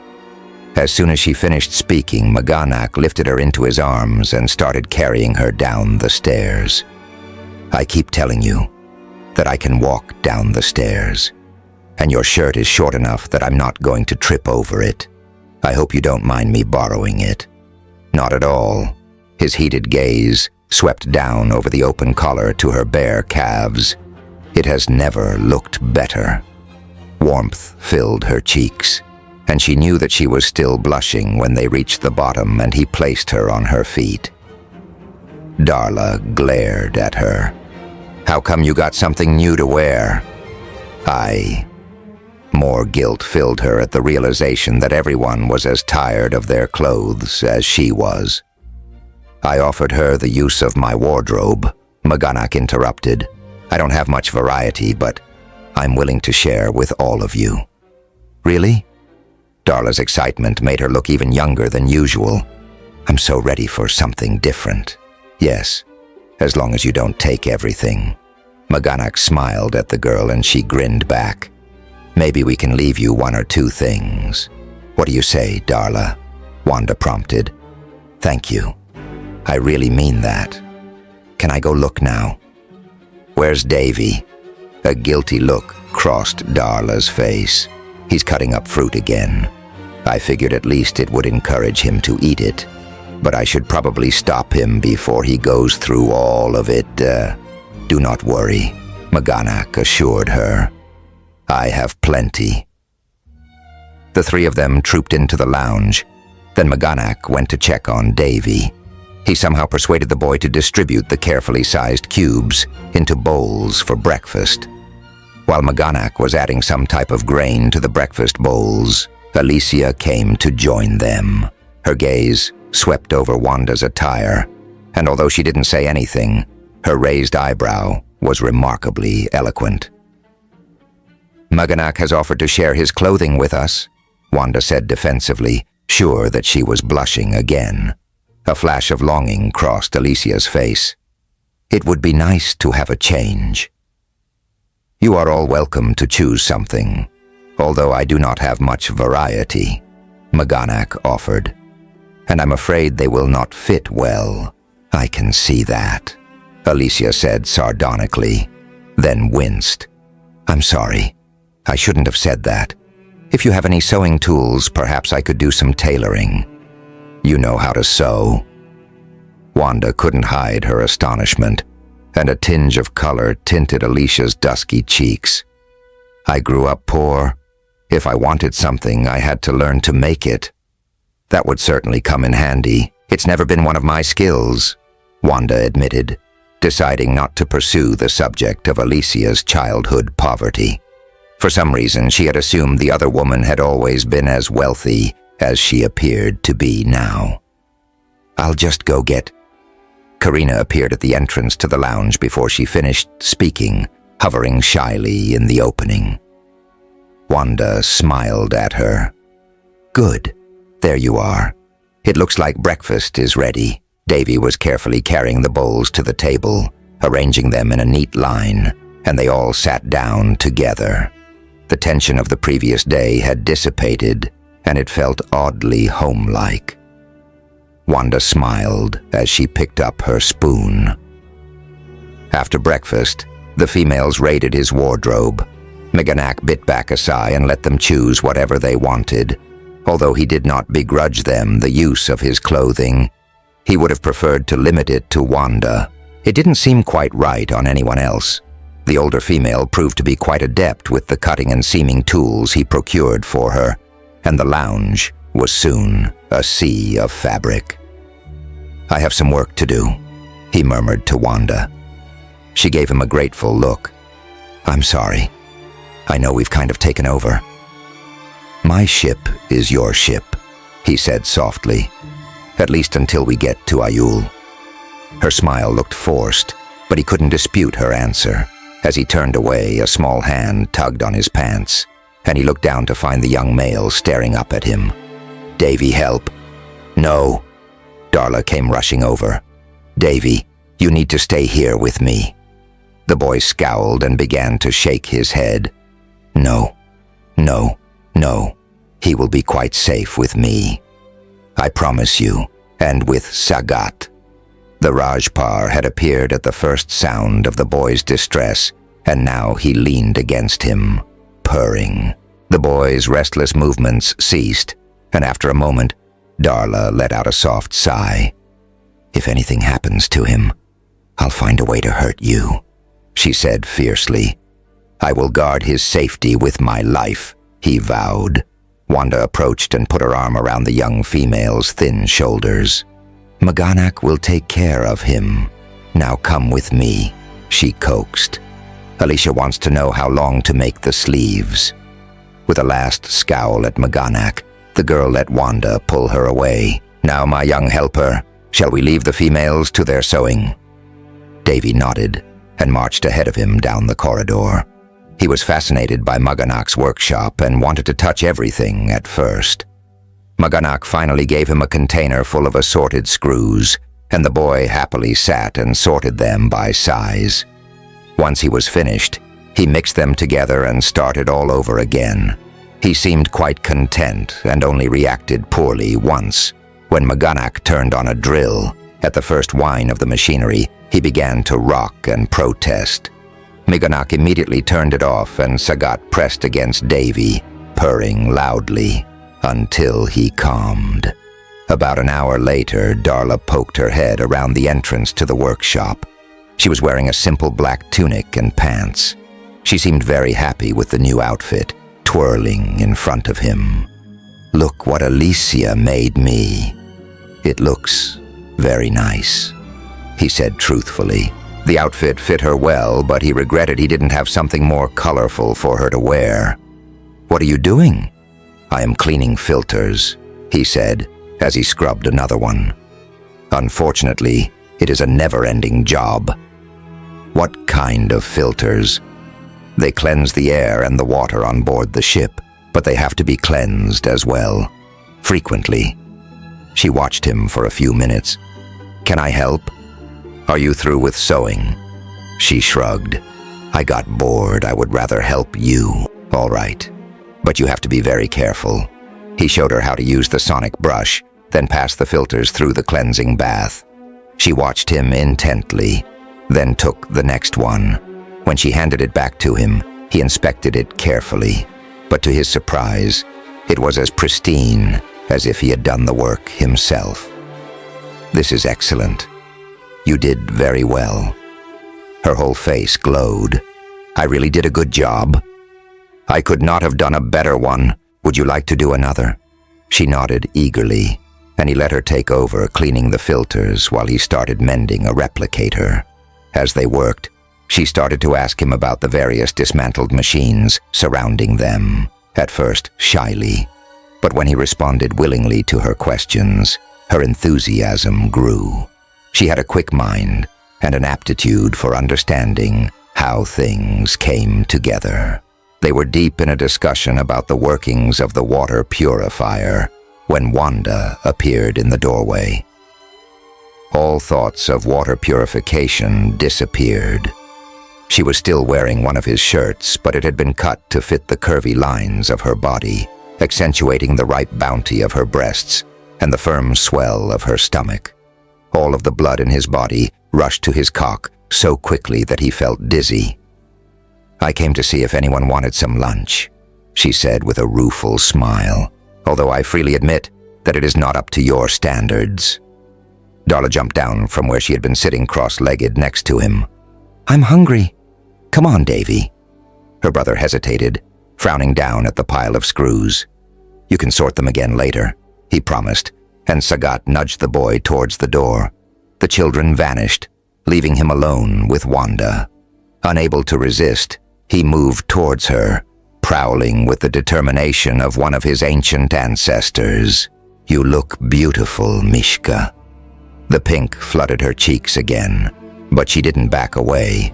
As soon as she finished speaking, Maganak lifted her into his arms and started carrying her down the stairs. "I keep telling you that I can walk down the stairs, and your shirt is short enough that I'm not going to trip over it. I hope you don't mind me borrowing it." "Not at all." His heated gaze swept down over the open collar to her bare calves. It has never looked better. Warmth filled her cheeks, and she knew that she was still blushing when they reached the bottom and he placed her on her feet. Darla glared at her. "How come you got something new to wear?" More guilt filled her at the realization that everyone was as tired of their clothes as she was. "I offered her the use of my wardrobe," Maganak interrupted. "I don't have much variety, but I'm willing to share with all of you." "Really?" Darla's excitement made her look even younger than usual. "I'm so ready for something different." "Yes, as long as you don't take everything." Maganak smiled at the girl and she grinned back. "Maybe we can leave you one or two things." "What do you say, Darla?" Wanda prompted. "Thank you. I really mean that. Can I go look now?" "Where's Davy?" A guilty look crossed Darla's face. "He's cutting up fruit again. I figured at least it would encourage him to eat it, but I should probably stop him before he goes through all of it." "Do not worry," Maganak assured her. "I have plenty." The three of them trooped into the lounge. Then Maganak went to check on Davy. He somehow persuaded the boy to distribute the carefully sized cubes into bowls for breakfast. While Maganak was adding some type of grain to the breakfast bowls, Alicia came to join them. Her gaze swept over Wanda's attire, and although she didn't say anything, her raised eyebrow was remarkably eloquent. "Maganak has offered to share his clothing with us," Wanda said defensively, sure that she was blushing again. A flash of longing crossed Alicia's face. "It would be nice to have a change." "You are all welcome to choose something, although I do not have much variety," Maganak offered. "And I'm afraid they will not fit well." "I can see that," Alicia said sardonically, then winced. "I'm sorry. I shouldn't have said that. If you have any sewing tools, perhaps I could do some tailoring. You know how to sew." Wanda couldn't hide her astonishment, and a tinge of color tinted Alicia's dusky cheeks. "I grew up poor. If I wanted something, I had to learn to make it." "That would certainly come in handy. It's never been one of my skills," Wanda admitted, deciding not to pursue the subject of Alicia's childhood poverty. For some reason, she had assumed the other woman had always been as wealthy as she appeared to be now. "I'll just go get Karina appeared at the entrance to the lounge before she finished speaking, hovering shyly in the opening. Wanda smiled at her. "Good. There you are. It looks like breakfast is ready." Davy was carefully carrying the bowls to the table, arranging them in a neat line, and they all sat down together. The tension of the previous day had dissipated, and it felt oddly homelike. Wanda smiled as she picked up her spoon. After breakfast, the females raided his wardrobe. Meganak bit back a sigh and let them choose whatever they wanted. Although he did not begrudge them the use of his clothing, he would have preferred to limit it to Wanda. It didn't seem quite right on anyone else. The older female proved to be quite adept with the cutting and seaming tools he procured for her, and the lounge was soon a sea of fabric. "I have some work to do," he murmured to Wanda. She gave him a grateful look. "I'm sorry. I know we've kind of taken over." "My ship is your ship," he said softly, "at least until we get to Ayul." Her smile looked forced, but he couldn't dispute her answer. As he turned away, a small hand tugged on his pants, and he looked down to find the young male staring up at him. "Davy, help." "No." Darla came rushing over. "Davy, you need to stay here with me." The boy scowled and began to shake his head. "No, no, no. He will be quite safe with me. I promise you, and with Sagat." The Rajpar had appeared at the first sound of the boy's distress, and now he leaned against him, purring. The boy's restless movements ceased, and after a moment, Darla let out a soft sigh. "If anything happens to him, I'll find a way to hurt you," she said fiercely. "I will guard his safety with my life," he vowed. Wanda approached and put her arm around the young female's thin shoulders. "Maganak will take care of him. Now come with me," she coaxed. "Alicia wants to know how long to make the sleeves." With a last scowl at Maganak, the girl let Wanda pull her away. "Now, my young helper, shall we leave the females to their sewing?" Davy nodded and marched ahead of him down the corridor. He was fascinated by Maganak's workshop and wanted to touch everything at first. Maganak finally gave him a container full of assorted screws, and the boy happily sat and sorted them by size. Once he was finished, he mixed them together and started all over again. He seemed quite content and only reacted poorly once. When Maganak turned on a drill, at the first whine of the machinery, he began to rock and protest. Maganak immediately turned it off, and Sagat pressed against Davy, purring loudly, until he calmed. About an hour later, Darla poked her head around the entrance to the workshop. She was wearing a simple black tunic and pants. She seemed very happy with the new outfit, twirling in front of him. "Look what Alicia made me. It looks very nice," he said truthfully. The outfit fit her well, but he regretted he didn't have something more colorful for her to wear. "What are you doing?" "I am cleaning filters," he said, as he scrubbed another one. "Unfortunately, it is a never-ending job." "What kind of filters?" "They cleanse the air and the water on board the ship, but they have to be cleansed as well, frequently." She watched him for a few minutes. "Can I help? Are you through with sewing?" She shrugged. "I got bored. I would rather help you." "All right. But you have to be very careful." He showed her how to use the sonic brush, then passed the filters through the cleansing bath. She watched him intently, then took the next one. When she handed it back to him, he inspected it carefully. But to his surprise, it was as pristine as if he had done the work himself. "This is excellent. You did very well." Her whole face glowed. "I really did a good job." "I could not have done a better one. Would you like to do another?" She nodded eagerly, and he let her take over, cleaning the filters while he started mending a replicator. As they worked, she started to ask him about the various dismantled machines surrounding them, at first shyly. But when he responded willingly to her questions, her enthusiasm grew. She had a quick mind and an aptitude for understanding how things came together. They were deep in a discussion about the workings of the water purifier when Wanda appeared in the doorway. All thoughts of water purification disappeared. She was still wearing one of his shirts, but it had been cut to fit the curvy lines of her body, accentuating the ripe bounty of her breasts and the firm swell of her stomach. All of the blood in his body rushed to his cock so quickly that he felt dizzy. "I came to see if anyone wanted some lunch," she said with a rueful smile, "although I freely admit that it is not up to your standards." Darla jumped down from where she had been sitting cross-legged next to him. "I'm hungry. Come on, Davy." Her brother hesitated, frowning down at the pile of screws. "You can sort them again later," he promised, and Sagat nudged the boy towards the door. The children vanished, leaving him alone with Wanda. Unable to resist, he moved towards her, prowling with the determination of one of his ancient ancestors. "You look beautiful, Mishka." The pink flooded her cheeks again, but she didn't back away,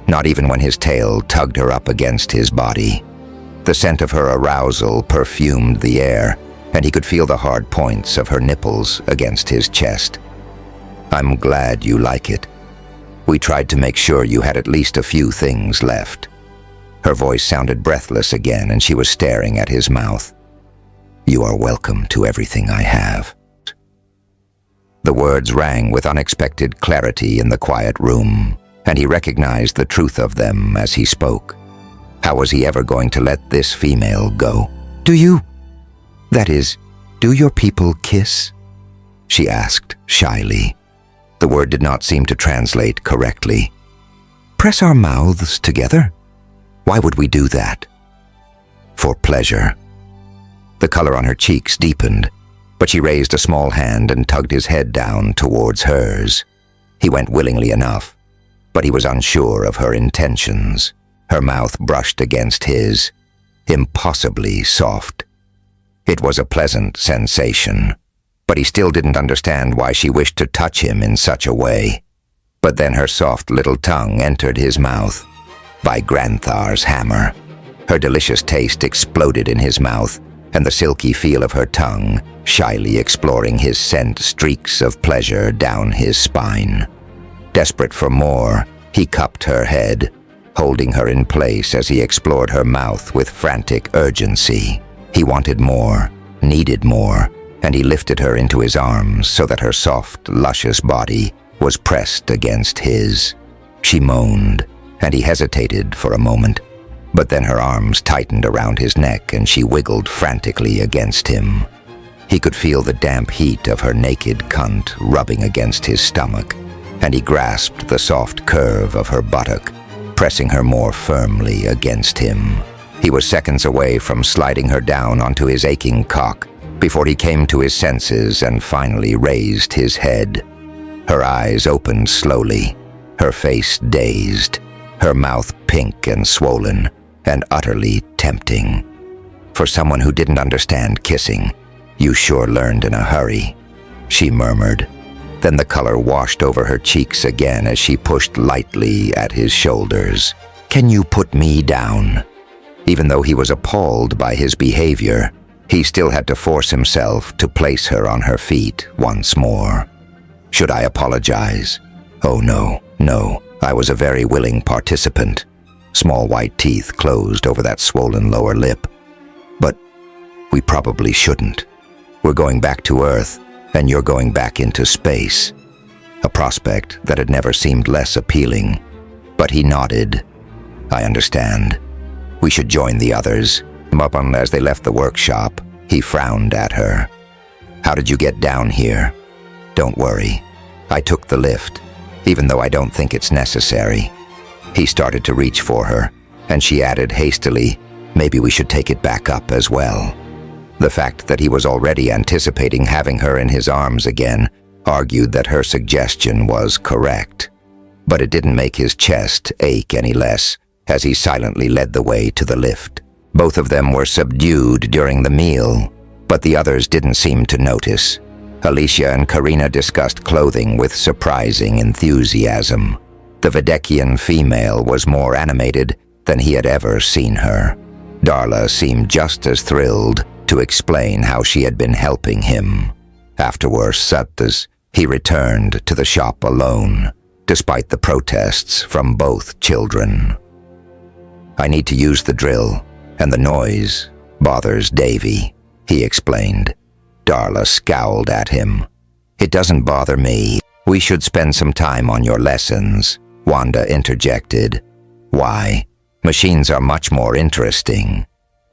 not even when his tail tugged her up against his body. The scent of her arousal perfumed the air, and he could feel the hard points of her nipples against his chest. "I'm glad you like it. We tried to make sure you had at least a few things left." Her voice sounded breathless again, and she was staring at his mouth. "You are welcome to everything I have." The words rang with unexpected clarity in the quiet room, and he recognized the truth of them as he spoke. How was he ever going to let this female go? Do your people kiss?" she asked shyly. The word did not seem to translate correctly. "Press our mouths together? Why would we do that?" "For pleasure." The color on her cheeks deepened, but she raised a small hand and tugged his head down towards hers. He went willingly enough, but he was unsure of her intentions. Her mouth brushed against his, impossibly soft. It was a pleasant sensation, but he still didn't understand why she wished to touch him in such a way. But then her soft little tongue entered his mouth. By Granthar's hammer. Her delicious taste exploded in his mouth, and the silky feel of her tongue, shyly exploring his scent streaks of pleasure down his spine. Desperate for more, he cupped her head, holding her in place as he explored her mouth with frantic urgency. He wanted more, needed more, and he lifted her into his arms so that her soft, luscious body was pressed against his. She moaned, and he hesitated for a moment, but then her arms tightened around his neck and she wiggled frantically against him. He could feel the damp heat of her naked cunt rubbing against his stomach, and he grasped the soft curve of her buttock, pressing her more firmly against him. He was seconds away from sliding her down onto his aching cock before he came to his senses and finally raised his head. Her eyes opened slowly, her face dazed, her mouth pink and swollen, and utterly tempting. For someone who didn't understand kissing, you sure learned in a hurry, she murmured. Then the color washed over her cheeks again as she pushed lightly at his shoulders. "Can you put me down?" Even though he was appalled by his behavior, he still had to force himself to place her on her feet once more. "Should I apologize?" "Oh no, I was a very willing participant." Small white teeth closed over that swollen lower lip. "But we probably shouldn't. We're going back to Earth, and you're going back into space." A prospect that had never seemed less appealing. But he nodded. "I understand. We should join the others." As they left the workshop, he frowned at her. "How did you get down here?" "Don't worry. I took the lift, even though I don't think it's necessary." He started to reach for her, and she added hastily, "Maybe we should take it back up as well." The fact that he was already anticipating having her in his arms again argued that her suggestion was correct. But it didn't make his chest ache any less as he silently led the way to the lift. Both of them were subdued during the meal, but the others didn't seem to notice. Alicia and Karina discussed clothing with surprising enthusiasm. The Vedekian female was more animated than he had ever seen her. Darla seemed just as thrilled to explain how she had been helping him. Afterwards, he returned to the shop alone, despite the protests from both children. "I need to use the drill, and the noise bothers Davy," he explained. Darla scowled at him. "It doesn't bother me. We should spend some time on your lessons," Wanda interjected. "Why? Machines are much more interesting.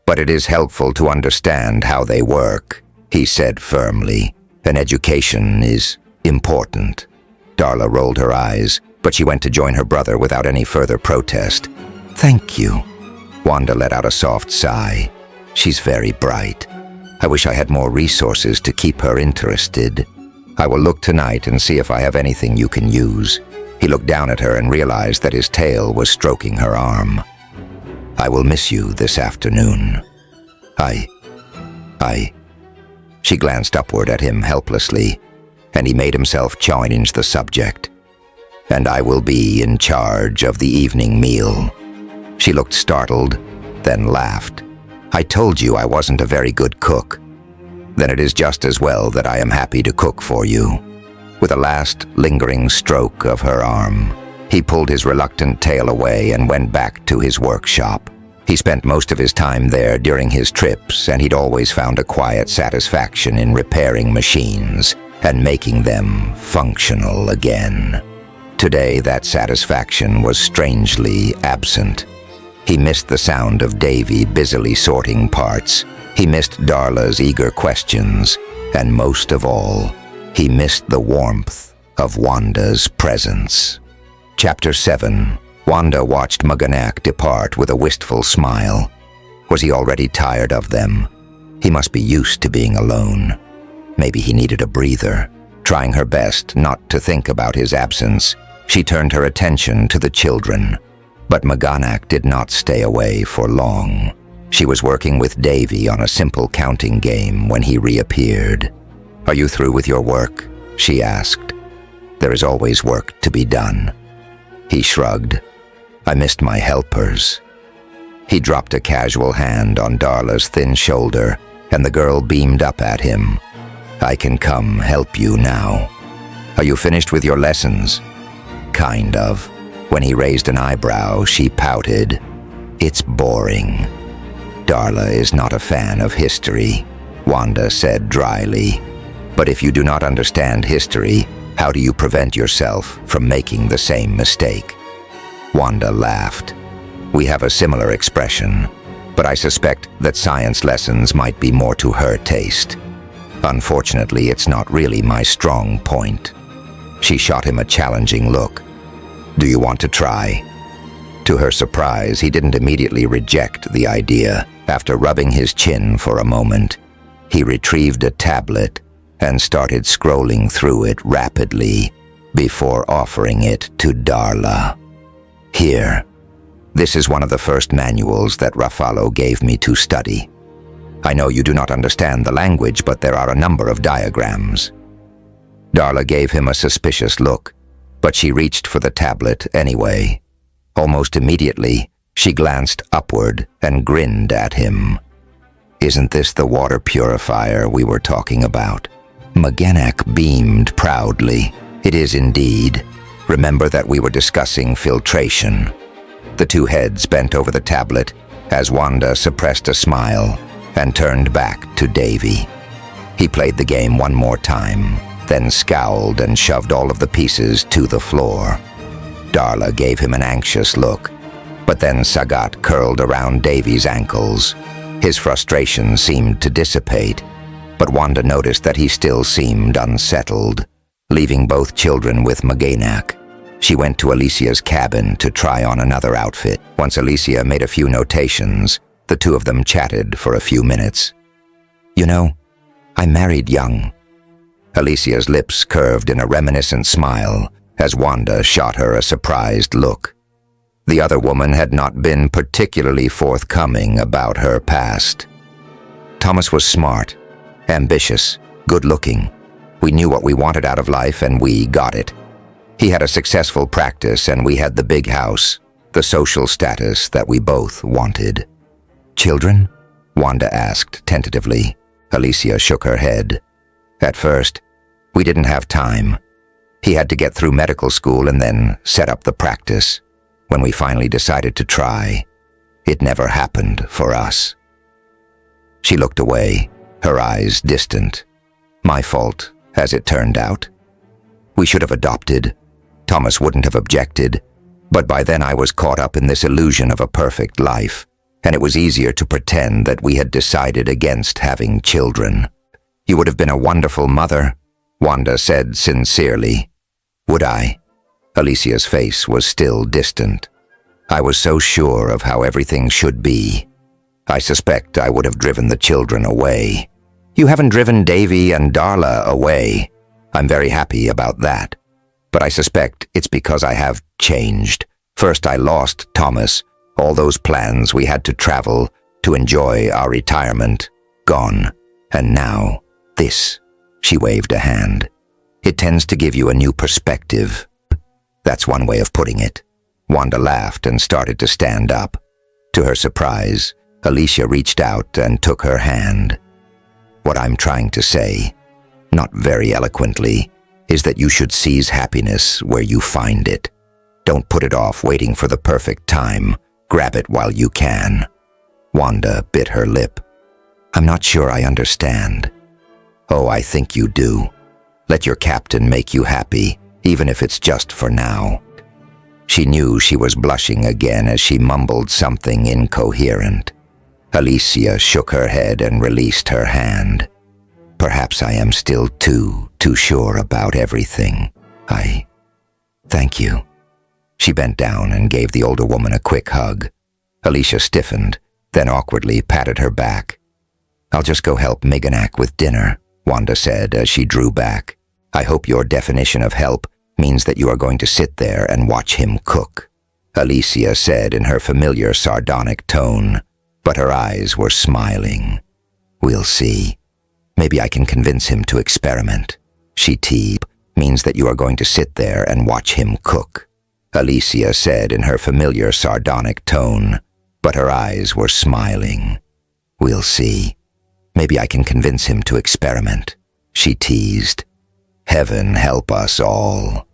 But it is helpful to understand how they work," he said firmly. "An education is important." Darla rolled her eyes, but she went to join her brother without any further protest. "Thank you." Wanda let out a soft sigh. "She's very bright. I wish I had more resources to keep her interested. I will look tonight and see if I have anything you can use." He looked down at her and realized that his tail was stroking her arm. "I will miss you this afternoon." I... She glanced upward at him helplessly, and he made himself change the subject. "And I will be in charge of the evening meal." She looked startled, then laughed. "I told you I wasn't a very good cook. Then it is just as well that I am happy to cook for you." With a last lingering stroke of her arm, he pulled his reluctant tail away and went back to his workshop. He spent most of his time there during his trips, and he'd always found a quiet satisfaction in repairing machines and making them functional again. Today, that satisfaction was strangely absent. He missed the sound of Davy busily sorting parts. He missed Darla's eager questions, and most of all, he missed the warmth of Wanda's presence. Chapter 7. Wanda watched Maganak depart with a wistful smile. Was he already tired of them? He must be used to being alone. Maybe he needed a breather. Trying her best not to think about his absence, she turned her attention to the children. But Maganak did not stay away for long. She was working with Davy on a simple counting game when he reappeared. "Are you through with your work?" she asked. "There is always work to be done." He shrugged. "I missed my helpers." He dropped a casual hand on Darla's thin shoulder, and the girl beamed up at him. "I can come help you now." "Are you finished with your lessons?" "Kind of." When he raised an eyebrow, she pouted. "It's boring." "Darla is not a fan of history," Wanda said dryly. "But if you do not understand history, how do you prevent yourself from making the same mistake?" Wanda laughed. "We have a similar expression, but I suspect that science lessons might be more to her taste. Unfortunately, it's not really my strong point." She shot him a challenging look. "Do you want to try?" To her surprise, he didn't immediately reject the idea. After rubbing his chin for a moment, he retrieved a tablet and started scrolling through it rapidly before offering it to Darla. "Here, this is one of the first manuals that Rafalo gave me to study. I know you do not understand the language, but there are a number of diagrams." Darla gave him a suspicious look, but she reached for the tablet anyway. Almost immediately, she glanced upward and grinned at him. "Isn't this the water purifier we were talking about?" Maganak beamed proudly. "It is indeed. Remember that we were discussing filtration." The two heads bent over the tablet as Wanda suppressed a smile and turned back to Davy. He played the game one more time, then scowled and shoved all of the pieces to the floor. Darla gave him an anxious look, but then Sagat curled around Davy's ankles. His frustration seemed to dissipate, but Wanda noticed that he still seemed unsettled. Leaving both children with Maganak, she went to Alicia's cabin to try on another outfit. Once Alicia made a few notations, the two of them chatted for a few minutes. "You know, I married young." Alicia's lips curved in a reminiscent smile as Wanda shot her a surprised look. The other woman had not been particularly forthcoming about her past. "Thomas was smart, ambitious, good-looking. We knew what we wanted out of life and we got it. He had a successful practice and we had the big house, the social status that we both wanted. Children? Wanda asked tentatively. Alicia shook her head. At first, we didn't have time. He had to get through medical school and then set up the practice. When we finally decided to try, it never happened for us. She looked away, her eyes distant. My fault, as it turned out. We should have adopted. Thomas wouldn't have objected, but by then I was caught up in this illusion of a perfect life, and it was easier to pretend that we had decided against having children. You would have been a wonderful mother, Wanda said sincerely. Would I? Alicia's face was still distant. I was so sure of how everything should be. I suspect I would have driven the children away. You haven't driven Davy and Darla away. I'm very happy about that. But I suspect it's because I have changed. First I lost Thomas, all those plans we had to travel, to enjoy our retirement, gone. And now, this. She waved a hand. It tends to give you a new perspective. That's one way of putting it. Wanda laughed and started to stand up. To her surprise, Alicia reached out and took her hand. What I'm trying to say, not very eloquently, is that you should seize happiness where you find it. Don't put it off waiting for the perfect time. Grab it while you can. Wanda bit her lip. I'm not sure I understand. Oh, I think you do. Let your captain make you happy, even if it's just for now. She knew she was blushing again as she mumbled something incoherent. Alicia shook her head and released her hand. Perhaps I am still too sure about everything. Thank you. She bent down and gave the older woman a quick hug. Alicia stiffened, then awkwardly patted her back. I'll just go help Miganak with dinner, Wanda said as she drew back. I hope your definition of help means that you are going to sit there and watch him cook, Alicia said in her familiar sardonic tone, but her eyes were smiling. We'll see. Maybe I can convince him to experiment. She teased, means that you are going to sit there and watch him cook, Alicia said in her familiar sardonic tone, but her eyes were smiling. We'll see. Maybe I can convince him to experiment, she teased. Heaven help us all.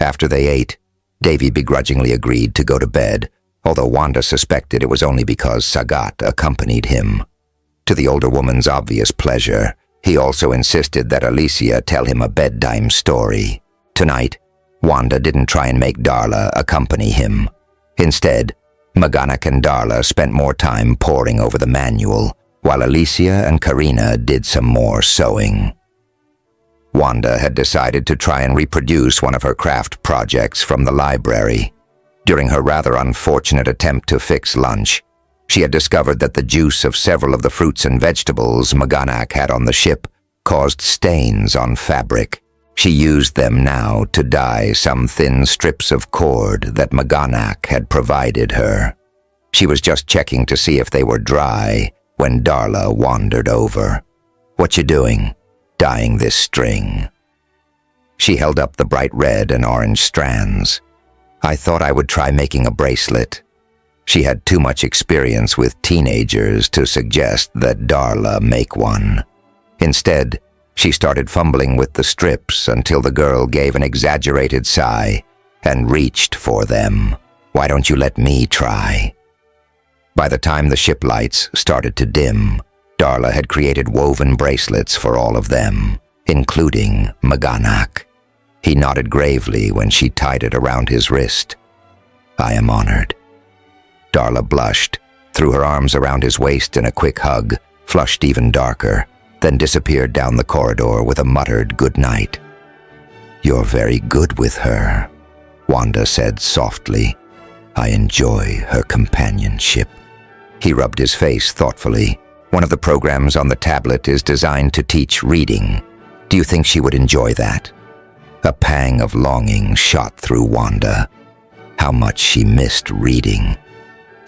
After they ate, Davy begrudgingly agreed to go to bed, although Wanda suspected it was only because Sagat accompanied him. To the older woman's obvious pleasure, he also insisted that Alicia tell him a bedtime story. Tonight, Wanda didn't try and make Darla accompany him. Instead, Maganak and Darla spent more time poring over the manual, while Alicia and Karina did some more sewing. Wanda had decided to try and reproduce one of her craft projects from the library. During her rather unfortunate attempt to fix lunch, she had discovered that the juice of several of the fruits and vegetables Maganak had on the ship caused stains on fabric. She used them now to dye some thin strips of cord that Maganak had provided her. She was just checking to see if they were dry when Darla wandered over. What you doing? Dyeing this string. She held up the bright red and orange strands. I thought I would try making a bracelet. She had too much experience with teenagers to suggest that Darla make one. Instead, she started fumbling with the strips until the girl gave an exaggerated sigh and reached for them. Why don't you let me try? By the time the ship lights started to dim, Darla had created woven bracelets for all of them, including Maganak. He nodded gravely when she tied it around his wrist. I am honored. Darla blushed, threw her arms around his waist in a quick hug, flushed even darker, then disappeared down the corridor with a muttered good night. You're very good with her, Wanda said softly. I enjoy her companionship. He rubbed his face thoughtfully. One of the programs on the tablet is designed to teach reading. Do you think she would enjoy that? A pang of longing shot through Wanda. How much she missed reading.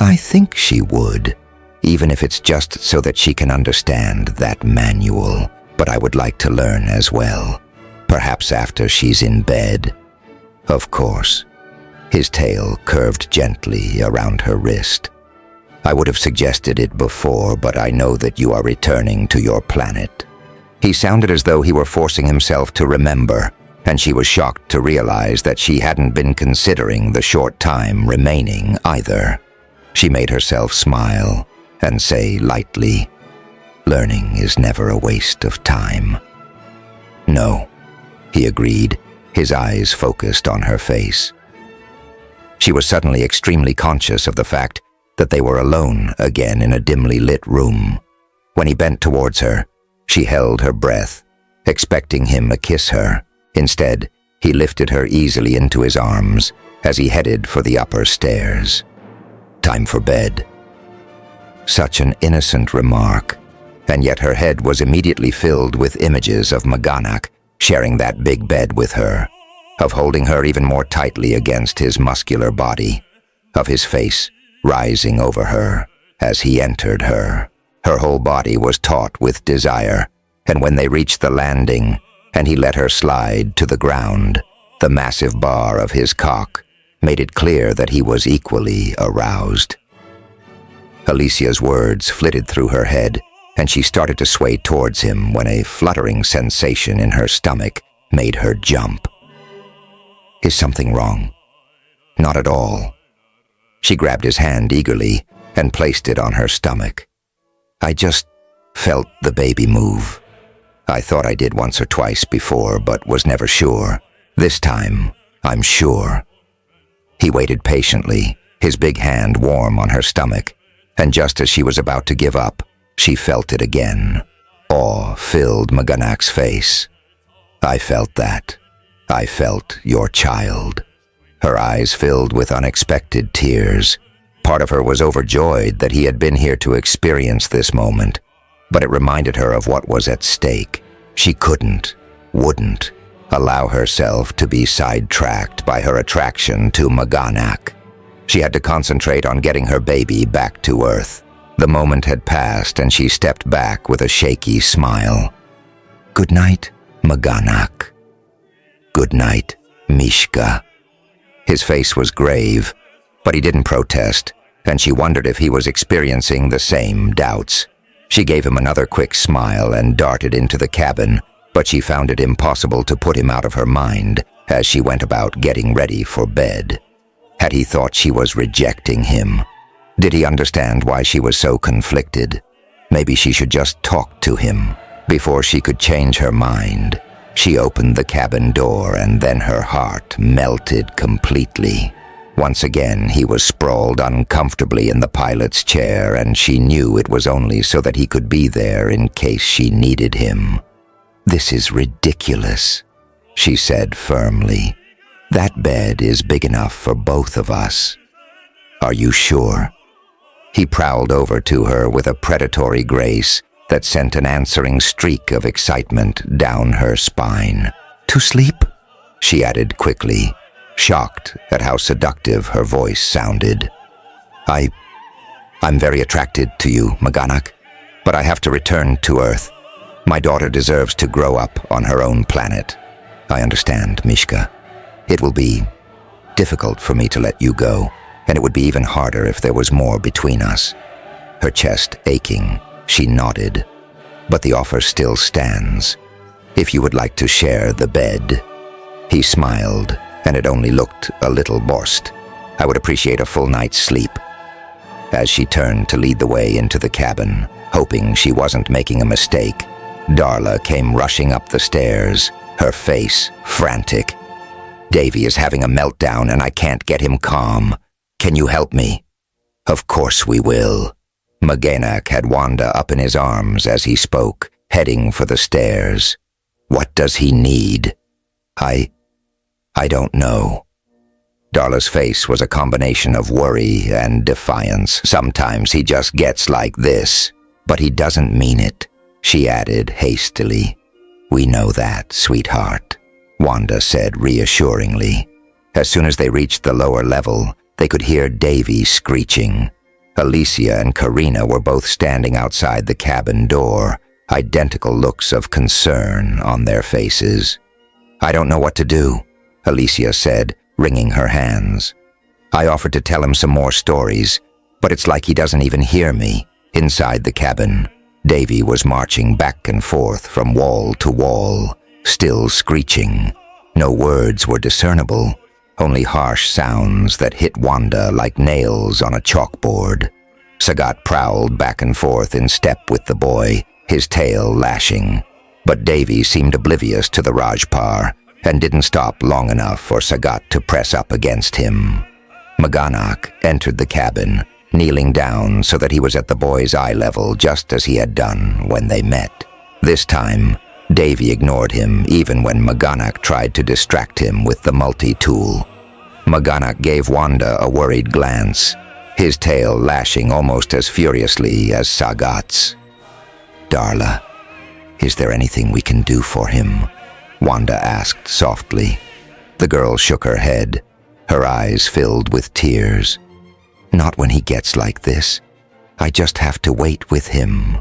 I think she would, even if it's just so that she can understand that manual, but I would like to learn as well. Perhaps after she's in bed. Of course. His tail curved gently around her wrist. I would have suggested it before, but I know that you are returning to your planet. He sounded as though he were forcing himself to remember, and she was shocked to realize that she hadn't been considering the short time remaining either. She made herself smile and say lightly, "Learning is never a waste of time." "No," he agreed, his eyes focused on her face. She was suddenly extremely conscious of the fact that they were alone again in a dimly lit room. When he bent towards her, she held her breath, expecting him to kiss her. Instead, he lifted her easily into his arms as he headed for the upper stairs. Time for bed. Such an innocent remark, and yet her head was immediately filled with images of Maganak sharing that big bed with her, of holding her even more tightly against his muscular body, of his face rising over her as he entered her. Her whole body was taut with desire, and when they reached the landing and he let her slide to the ground, the massive bar of his cock made it clear that he was equally aroused. Alicia's words flitted through her head, and she started to sway towards him when a fluttering sensation in her stomach made her jump. Is something wrong? Not at all. She grabbed his hand eagerly and placed it on her stomach. I just felt the baby move. I thought I did once or twice before, but was never sure. This time, I'm sure. He waited patiently, his big hand warm on her stomach, and just as she was about to give up, she felt it again. Awe filled Maganak's face. I felt that. I felt your child. Her eyes filled with unexpected tears. Part of her was overjoyed that he had been here to experience this moment, but it reminded her of what was at stake. She wouldn't, allow herself to be sidetracked by her attraction to Maganak. She had to concentrate on getting her baby back to Earth. The moment had passed and she stepped back with a shaky smile. Good night, Maganak. Good night, Mishka. His face was grave, but he didn't protest, and she wondered if he was experiencing the same doubts. She gave him another quick smile and darted into the cabin, but she found it impossible to put him out of her mind as she went about getting ready for bed. Had he thought she was rejecting him? Did he understand why she was so conflicted? Maybe she should just talk to him. Before she could change her mind, she opened the cabin door and then her heart melted completely. Once again, he was sprawled uncomfortably in the pilot's chair, and she knew it was only so that he could be there in case she needed him. This is ridiculous, she said firmly. That bed is big enough for both of us. Are you sure? He prowled over to her with a predatory grace that sent an answering streak of excitement down her spine. To sleep? She added quickly, shocked at how seductive her voice sounded. I'm very attracted to you, Maganak, but I have to return to Earth. My daughter deserves to grow up on her own planet. I understand, Mishka. It will be difficult for me to let you go, and it would be even harder if there was more between us. Her chest aching, she nodded. But the offer still stands. If you would like to share the bed. He smiled, and it only looked a little borscht. I would appreciate a full night's sleep. As she turned to lead the way into the cabin, hoping she wasn't making a mistake, Darla came rushing up the stairs, her face frantic. Davy is having a meltdown and I can't get him calm. Can you help me? Of course we will. Maganak had Wanda up in his arms as he spoke, heading for the stairs. What does he need? I don't know. Darla's face was a combination of worry and defiance. Sometimes he just gets like this, but he doesn't mean it, she added hastily. We know that, sweetheart, Wanda said reassuringly. As soon as they reached the lower level, they could hear Davy screeching. Alicia and Karina were both standing outside the cabin door, identical looks of concern on their faces. "I don't know what to do," Alicia said, wringing her hands. I offered to tell him some more stories, but it's like he doesn't even hear me. Inside the cabin, Davy was marching back and forth from wall to wall, still screeching. No words were discernible, only harsh sounds that hit Wanda like nails on a chalkboard. Sagat prowled back and forth in step with the boy, his tail lashing. But Davy seemed oblivious to the Rajpar and didn't stop long enough for Sagat to press up against him. Maganak entered the cabin, kneeling down so that he was at the boy's eye level just as he had done when they met. This time, Davy ignored him even when Maganak tried to distract him with the multi-tool. Maganak gave Wanda a worried glance, his tail lashing almost as furiously as Sagat's. "Darla, is there anything we can do for him?" Wanda asked softly. The girl shook her head, her eyes filled with tears. "Not when he gets like this. I just have to wait with him."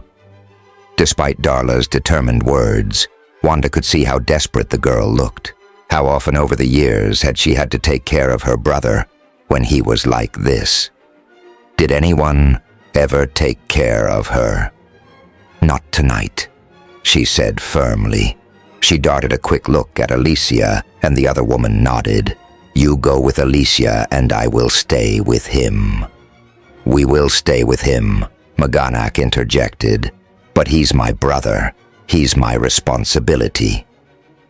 Despite Darla's determined words, Wanda could see how desperate the girl looked. How often over the years had she had to take care of her brother when he was like this? Did anyone ever take care of her? "Not tonight," she said firmly. She darted a quick look at Alicia, and the other woman nodded. "You go with Alicia, and I will stay with him." "We will stay with him," Maganak interjected. "But he's my brother. He's my responsibility."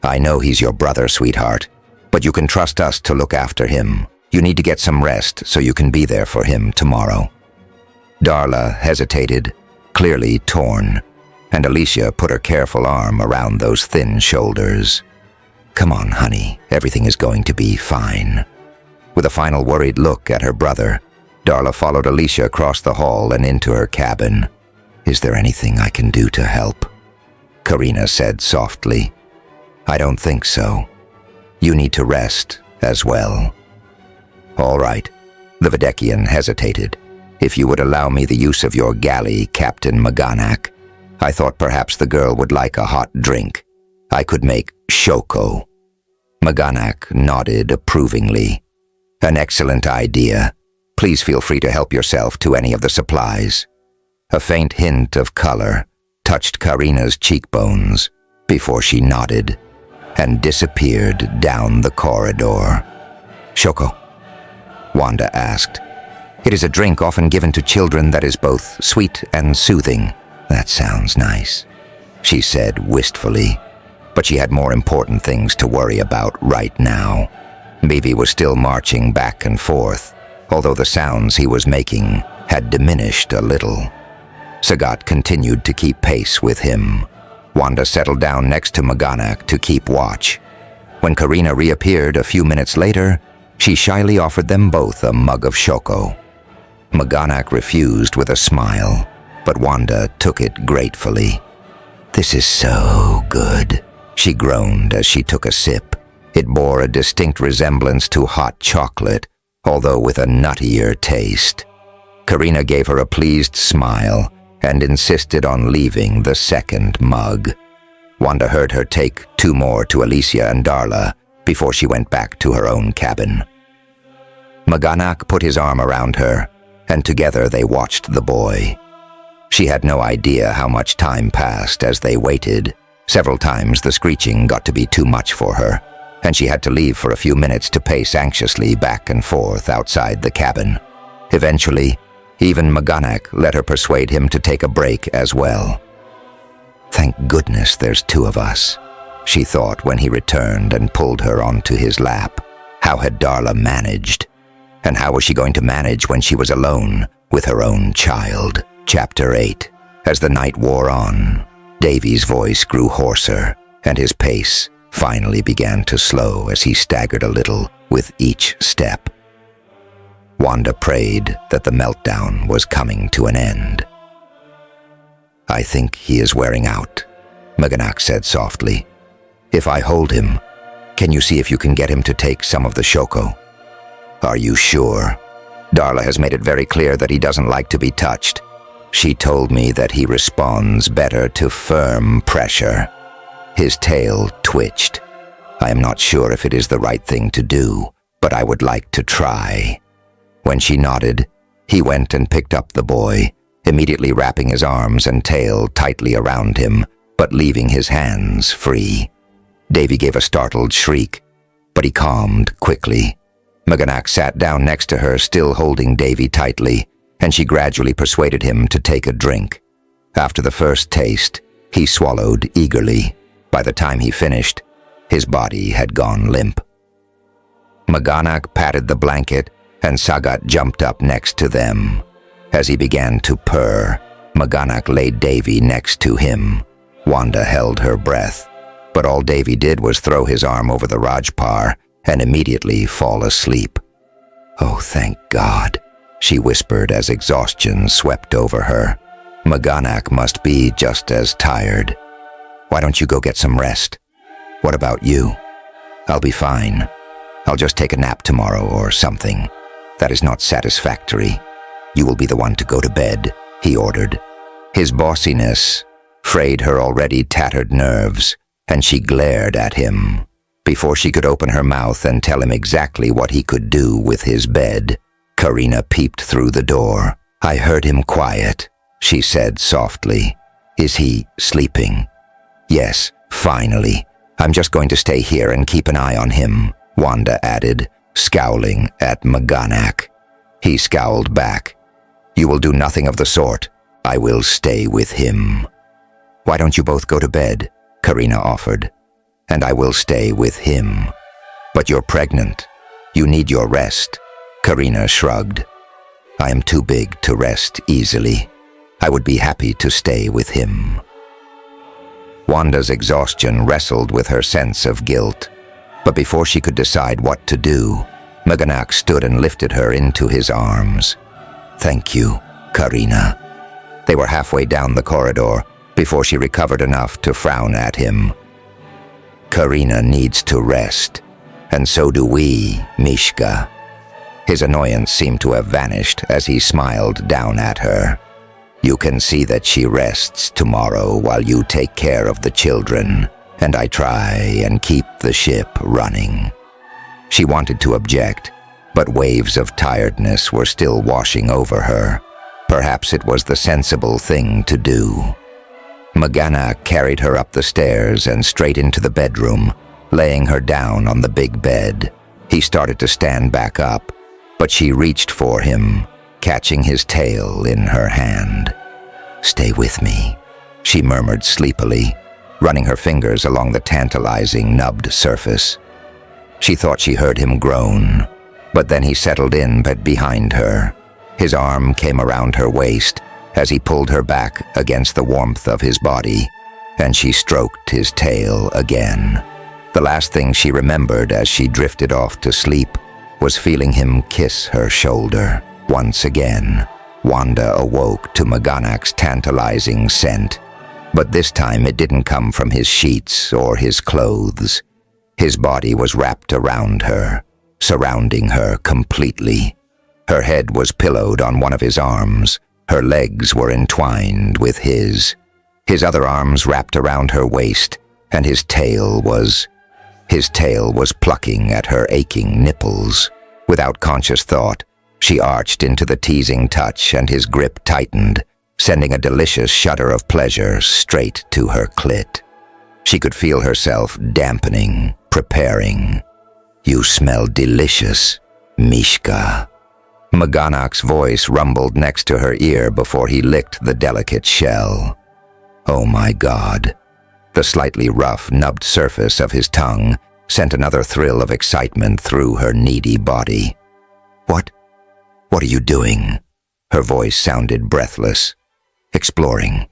"I know he's your brother, sweetheart, but you can trust us to look after him. You need to get some rest so you can be there for him tomorrow." Darla hesitated, clearly torn, and Alicia put her careful arm around those thin shoulders. "Come on, honey, everything is going to be fine." With a final worried look at her brother, Darla followed Alicia across the hall and into her cabin. "Is there anything I can do to help?" Karina said softly. "I don't think so. You need to rest as well." "All right." The Videkian hesitated. "If you would allow me the use of your galley, Captain Maganak, I thought perhaps the girl would like a hot drink. I could make shoko." Maganak nodded approvingly. "An excellent idea. Please feel free to help yourself to any of the supplies." A faint hint of color touched Karina's cheekbones before she nodded and disappeared down the corridor. "Shoko?" Wanda asked. "It is a drink often given to children that is both sweet and soothing." "That sounds nice," she said wistfully, but she had more important things to worry about right now. Bibi was still marching back and forth, although the sounds he was making had diminished a little. Sagat continued to keep pace with him. Wanda settled down next to Maganak to keep watch. When Karina reappeared a few minutes later, she shyly offered them both a mug of shoko. Maganak refused with a smile, but Wanda took it gratefully. "This is so good," she groaned as she took a sip. It bore a distinct resemblance to hot chocolate, although with a nuttier taste. Karina gave her a pleased smile and insisted on leaving the second mug. Wanda heard her take 2 more to Alicia and Darla before she went back to her own cabin. Maganak put his arm around her, and together they watched the boy. She had no idea how much time passed as they waited. Several times the screeching got to be too much for her, and she had to leave for a few minutes to pace anxiously back and forth outside the cabin. Eventually, even Maganak let her persuade him to take a break as well. "Thank goodness there's 2 of us," she thought when he returned and pulled her onto his lap. How had Darla managed? And how was she going to manage when she was alone with her own child? Chapter 8. As the night wore on, Davy's voice grew hoarser, and his pace finally began to slow as he staggered a little with each step. Wanda prayed that the meltdown was coming to an end. "I think he is wearing out," Maganak said softly. "If I hold him, can you see if you can get him to take some of the shoko?" "Are you sure?" "Darla has made it very clear that he doesn't like to be touched." She told me that he responds better to firm pressure. His tail twitched. I am not sure if it is the right thing to do, but I would like to try. When she nodded, he went and picked up the boy, immediately wrapping his arms and tail tightly around him, but leaving his hands free. Davy gave a startled shriek, but he calmed quickly. Maganak sat down next to her, still holding Davy tightly, and she gradually persuaded him to take a drink. After the first taste, he swallowed eagerly. By the time he finished, his body had gone limp. Maganak patted the blanket, and Sagat jumped up next to them. As he began to purr, Maganak laid Davy next to him. Wanda held her breath, but all Davy did was throw his arm over the Rajpar and immediately fall asleep. "Oh, thank God," she whispered as exhaustion swept over her. "Maganak must be just as tired. Why don't you go get some rest? What about you?" "I'll be fine. I'll just take a nap tomorrow or something." "That is not satisfactory. You will be the one to go to bed," he ordered. His bossiness frayed her already tattered nerves, and she glared at him. Before she could open her mouth and tell him exactly what he could do with his bed, Karina peeped through the door. "I heard him quiet," she said softly. "Is he sleeping?" "Yes, finally. I'm just going to stay here and keep an eye on him," Wanda added, scowling at Maganak. He scowled back. "You will do nothing of the sort. I will stay with him." "Why don't you both go to bed?" Karina offered. "And I will stay with him." "But you're pregnant. You need your rest." Karina shrugged. "I am too big to rest easily. I would be happy to stay with him." Wanda's exhaustion wrestled with her sense of guilt, but before she could decide what to do, Maganak stood and lifted her into his arms. "Thank you, Karina." They were halfway down the corridor before she recovered enough to frown at him. "Karina needs to rest, and so do we, Mishka." His annoyance seemed to have vanished as he smiled down at her. "You can see that she rests tomorrow while you take care of the children, and I try and keep the ship running." She wanted to object, but waves of tiredness were still washing over her. Perhaps it was the sensible thing to do. Maganak carried her up the stairs and straight into the bedroom, laying her down on the big bed. He started to stand back up, but she reached for him, catching his tail in her hand. "Stay with me," she murmured sleepily, running her fingers along the tantalizing, nubbed surface. She thought she heard him groan, but then he settled in behind her. His arm came around her waist as he pulled her back against the warmth of his body, and she stroked his tail again. The last thing she remembered as she drifted off to sleep was feeling him kiss her shoulder. Once again, Wanda awoke to Maganak's tantalizing scent, but this time it didn't come from his sheets or his clothes. His body was wrapped around her, surrounding her completely. Her head was pillowed on one of his arms. Her legs were entwined with his. His other arms wrapped around her waist, and his tail was plucking at her aching nipples. Without conscious thought, she arched into the teasing touch, and his grip tightened, sending a delicious shudder of pleasure straight to her clit. She could feel herself dampening, preparing. "You smell delicious, Mishka." Maganak's voice rumbled next to her ear before he licked the delicate shell. Oh my God. The slightly rough, nubbed surface of his tongue sent another thrill of excitement through her needy body. What are you doing?" Her voice sounded breathless. "Exploring."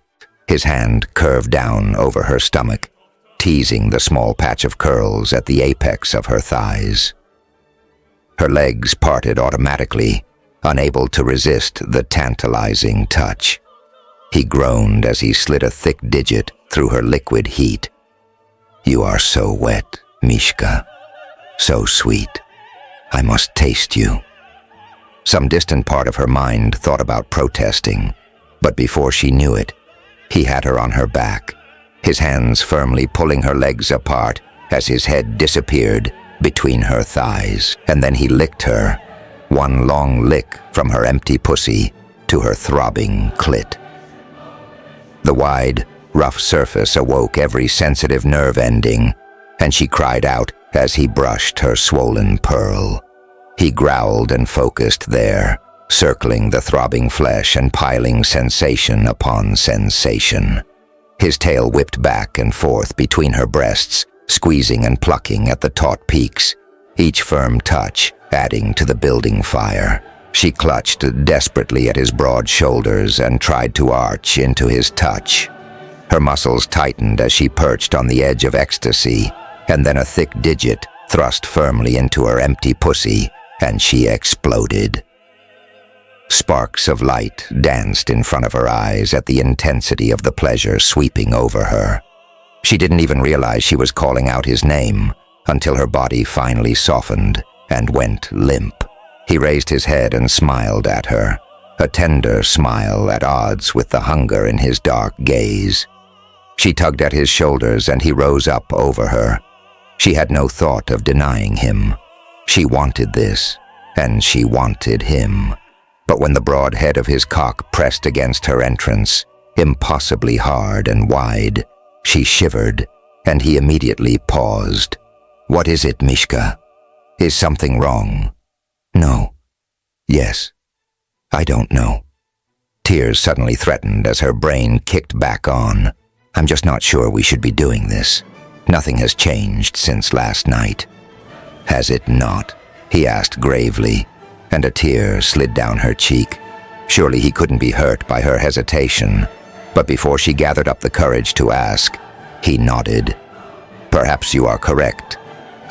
His hand curved down over her stomach, teasing the small patch of curls at the apex of her thighs. Her legs parted automatically, unable to resist the tantalizing touch. He groaned as he slid a thick digit through her liquid heat. "You are so wet, Mishka. So sweet. I must taste you." Some distant part of her mind thought about protesting, But before she knew it, he had her on her back, his hands firmly pulling her legs apart as his head disappeared between her thighs. And then he licked her, one long lick from her empty pussy to her throbbing clit. The wide, rough surface awoke every sensitive nerve ending, and she cried out as he brushed her swollen pearl. He growled and focused there, circling the throbbing flesh and piling sensation upon sensation. His tail whipped back and forth between her breasts, squeezing and plucking at the taut peaks, each firm touch adding to the building fire. She clutched desperately at his broad shoulders and tried to arch into his touch. Her muscles tightened as she perched on the edge of ecstasy, and then a thick digit thrust firmly into her empty pussy, and she exploded. Sparks of light danced in front of her eyes at the intensity of the pleasure sweeping over her. She didn't even realize she was calling out his name until her body finally softened and went limp. He raised his head and smiled at her, a tender smile at odds with the hunger in his dark gaze. She tugged at his shoulders and he rose up over her. She had no thought of denying him. She wanted this, and she wanted him. But when the broad head of his cock pressed against her entrance, impossibly hard and wide, she shivered, and he immediately paused. "What is it, Mishka? Is something wrong?" "No." "Yes." "I don't know." Tears suddenly threatened as her brain kicked back on. "I'm just not sure we should be doing this. Nothing has changed since last night." "Has it not?" he asked gravely, and a tear slid down her cheek. Surely he couldn't be hurt by her hesitation, but before she gathered up the courage to ask, he nodded. "Perhaps you are correct.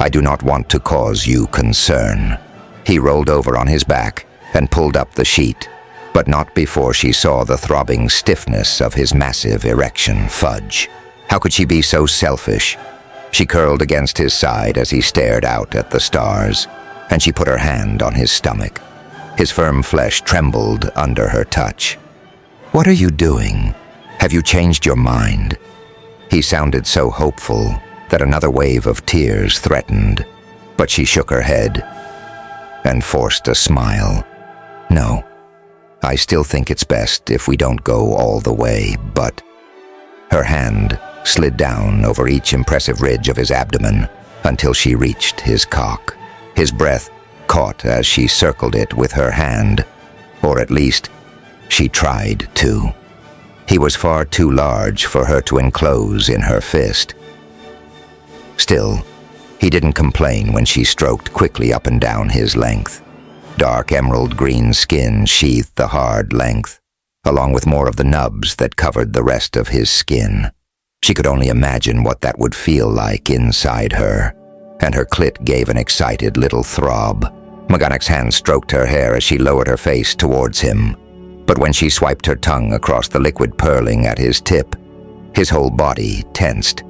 I do not want to cause you concern." He rolled over on his back and pulled up the sheet, but not before she saw the throbbing stiffness of his massive erection. Fudge. How could she be so selfish? She curled against his side as he stared out at the stars, and she put her hand on his stomach. His firm flesh trembled under her touch. "What are you doing? Have you changed your mind?" He sounded so hopeful that another wave of tears threatened, but she shook her head and forced a smile. "No, I still think it's best if we don't go all the way, but..." Her hand slid down over each impressive ridge of his abdomen until she reached his cock. His breath caught as she circled it with her hand, or at least, she tried to. He was far too large for her to enclose in her fist. Still, he didn't complain when she stroked quickly up and down his length. Dark emerald green skin sheathed the hard length, along with more of the nubs that covered the rest of his skin. She could only imagine what that would feel like inside her, and her clit gave an excited little throb. Maganek's hand stroked her hair as she lowered her face towards him, but when she swiped her tongue across the liquid purling at his tip, his whole body tensed.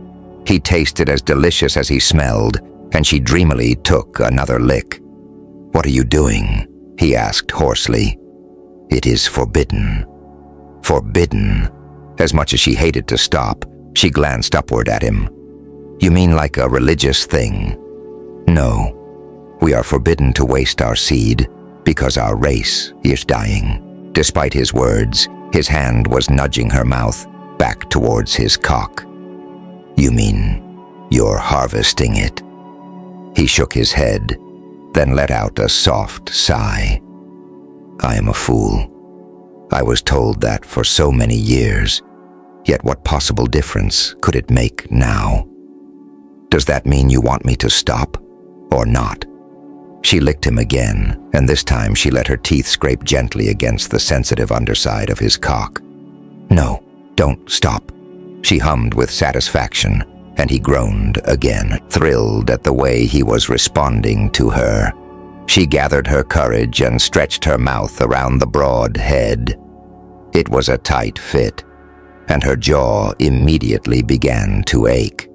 He tasted as delicious as he smelled, and she dreamily took another lick. "What are you doing?" he asked hoarsely. "It is forbidden." Forbidden. As much as she hated to stop, she glanced upward at him. "You mean like a religious thing?" "No. We are forbidden to waste our seed because our race is dying." Despite his words, his hand was nudging her mouth back towards his cock. "You mean you're harvesting it?" He shook his head, then let out a soft sigh. "I am a fool. I was told that for so many years, yet what possible difference could it make now? Does that mean you want me to stop, or not?" She licked him again, and this time she let her teeth scrape gently against the sensitive underside of his cock. "No, don't stop," she hummed with satisfaction, and he groaned again, thrilled at the way he was responding to her. She gathered her courage and stretched her mouth around the broad head. It was a tight fit, and her jaw immediately began to ache.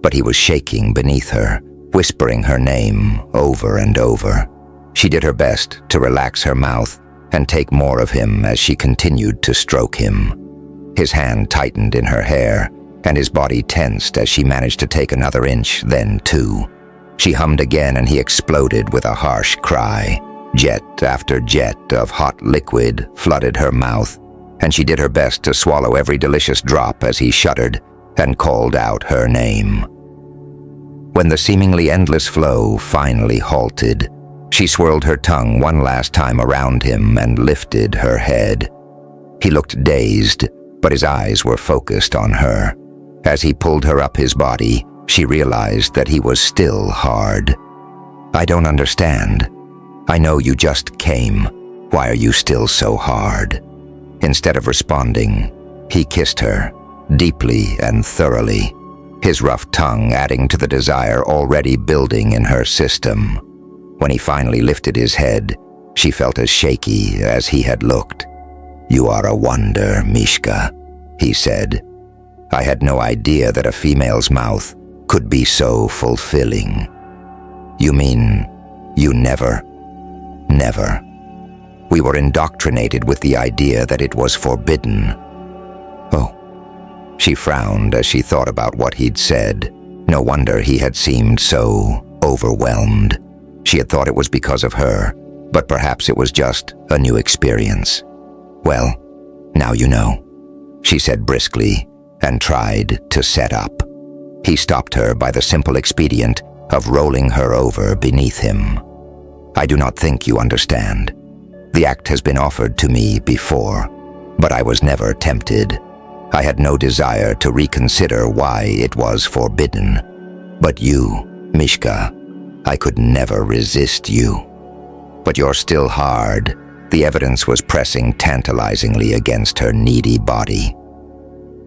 But he was shaking beneath her, whispering her name over and over. She did her best to relax her mouth and take more of him as she continued to stroke him. His hand tightened in her hair, and his body tensed as she managed to take another inch, then two. She hummed again, and he exploded with a harsh cry. Jet after jet of hot liquid flooded her mouth, and she did her best to swallow every delicious drop as he shuddered and called out her name. When the seemingly endless flow finally halted, she swirled her tongue one last time around him and lifted her head. He looked dazed, but his eyes were focused on her. As he pulled her up his body, she realized that he was still hard. "I don't understand. I know you just came. Why are you still so hard?" Instead of responding, he kissed her, deeply and thoroughly, his rough tongue adding to the desire already building in her system. When he finally lifted his head, she felt as shaky as he had looked. "You are a wonder, Mishka," he said. "I had no idea that a female's mouth could be so fulfilling." "You mean you never?" "Never. We were indoctrinated with the idea that it was forbidden." "Oh." She frowned as she thought about what he'd said. No wonder he had seemed so overwhelmed. She had thought it was because of her, but perhaps it was just a new experience. "Well, now you know," she said briskly, and tried to set up. He stopped her by the simple expedient of rolling her over beneath him. "I do not think you understand. The act has been offered to me before, but I was never tempted. I had no desire to reconsider why it was forbidden. But you, Mishka, I could never resist you. But you're still hard." The evidence was pressing tantalizingly against her needy body.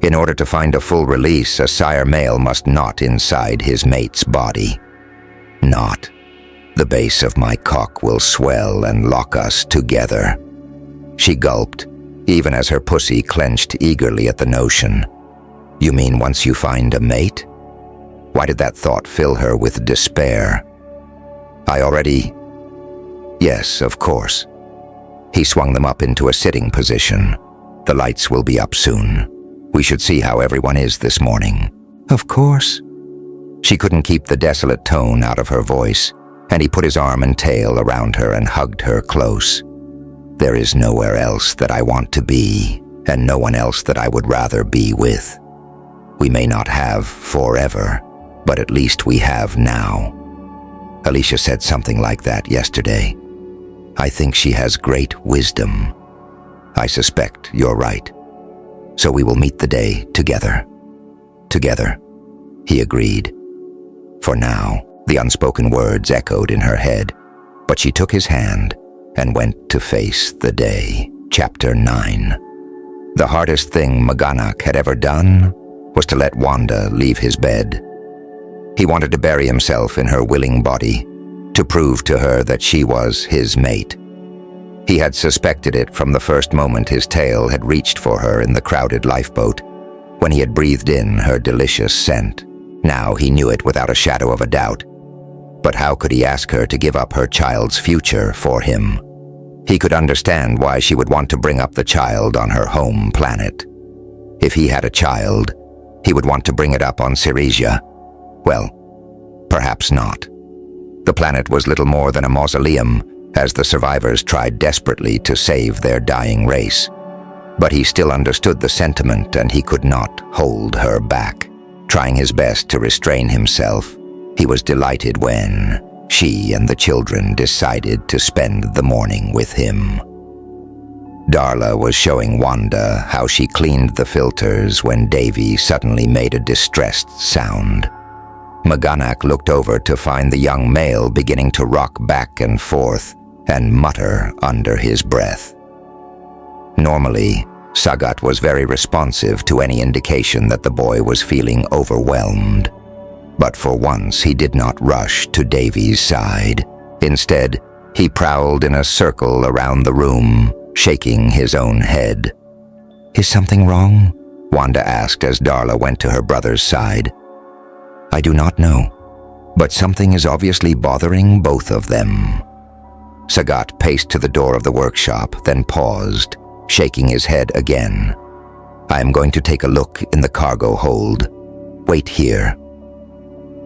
In order to find a full release, a sire male must knot inside his mate's body. "Not. The base of my cock will swell and lock us together." She gulped, even as her pussy clenched eagerly at the notion. "You mean once you find a mate?" Why did that thought fill her with despair? "I already..." "Yes, of course." He swung them up into a sitting position. "The lights will be up soon. We should see how everyone is this morning." "Of course." She couldn't keep the desolate tone out of her voice, and he put his arm and tail around her and hugged her close. "There is nowhere else that I want to be, and no one else that I would rather be with. We may not have forever, but at least we have now." Alicia said something like that yesterday. "I think she has great wisdom." "I suspect you're right. So we will meet the day together." "Together," he agreed. For now, the unspoken words echoed in her head, but she took his hand and went to face the day. Chapter 9. The hardest thing Maganak had ever done was to let Wanda leave his bed. He wanted to bury himself in her willing body, to prove to her that she was his mate. He had suspected it from the first moment his tail had reached for her in the crowded lifeboat, when he had breathed in her delicious scent. Now he knew it without a shadow of a doubt. But how could he ask her to give up her child's future for him? He could understand why she would want to bring up the child on her home planet. If he had a child, he would want to bring it up on Syresia. Well, perhaps not. The planet was little more than a mausoleum, as the survivors tried desperately to save their dying race. But he still understood the sentiment, and he could not hold her back. Trying his best to restrain himself, he was delighted when she and the children decided to spend the morning with him. Darla was showing Wanda how she cleaned the filters when Davy suddenly made a distressed sound. Maganak looked over to find the young male beginning to rock back and forth and mutter under his breath. Normally, Sagat was very responsive to any indication that the boy was feeling overwhelmed. But for once he did not rush to Davy's side. Instead, he prowled in a circle around the room, shaking his own head. "Is something wrong?" Wanda asked as Darla went to her brother's side. "I do not know, but something is obviously bothering both of them." Sagat paced to the door of the workshop, then paused, shaking his head again. "I am going to take a look in the cargo hold. Wait here."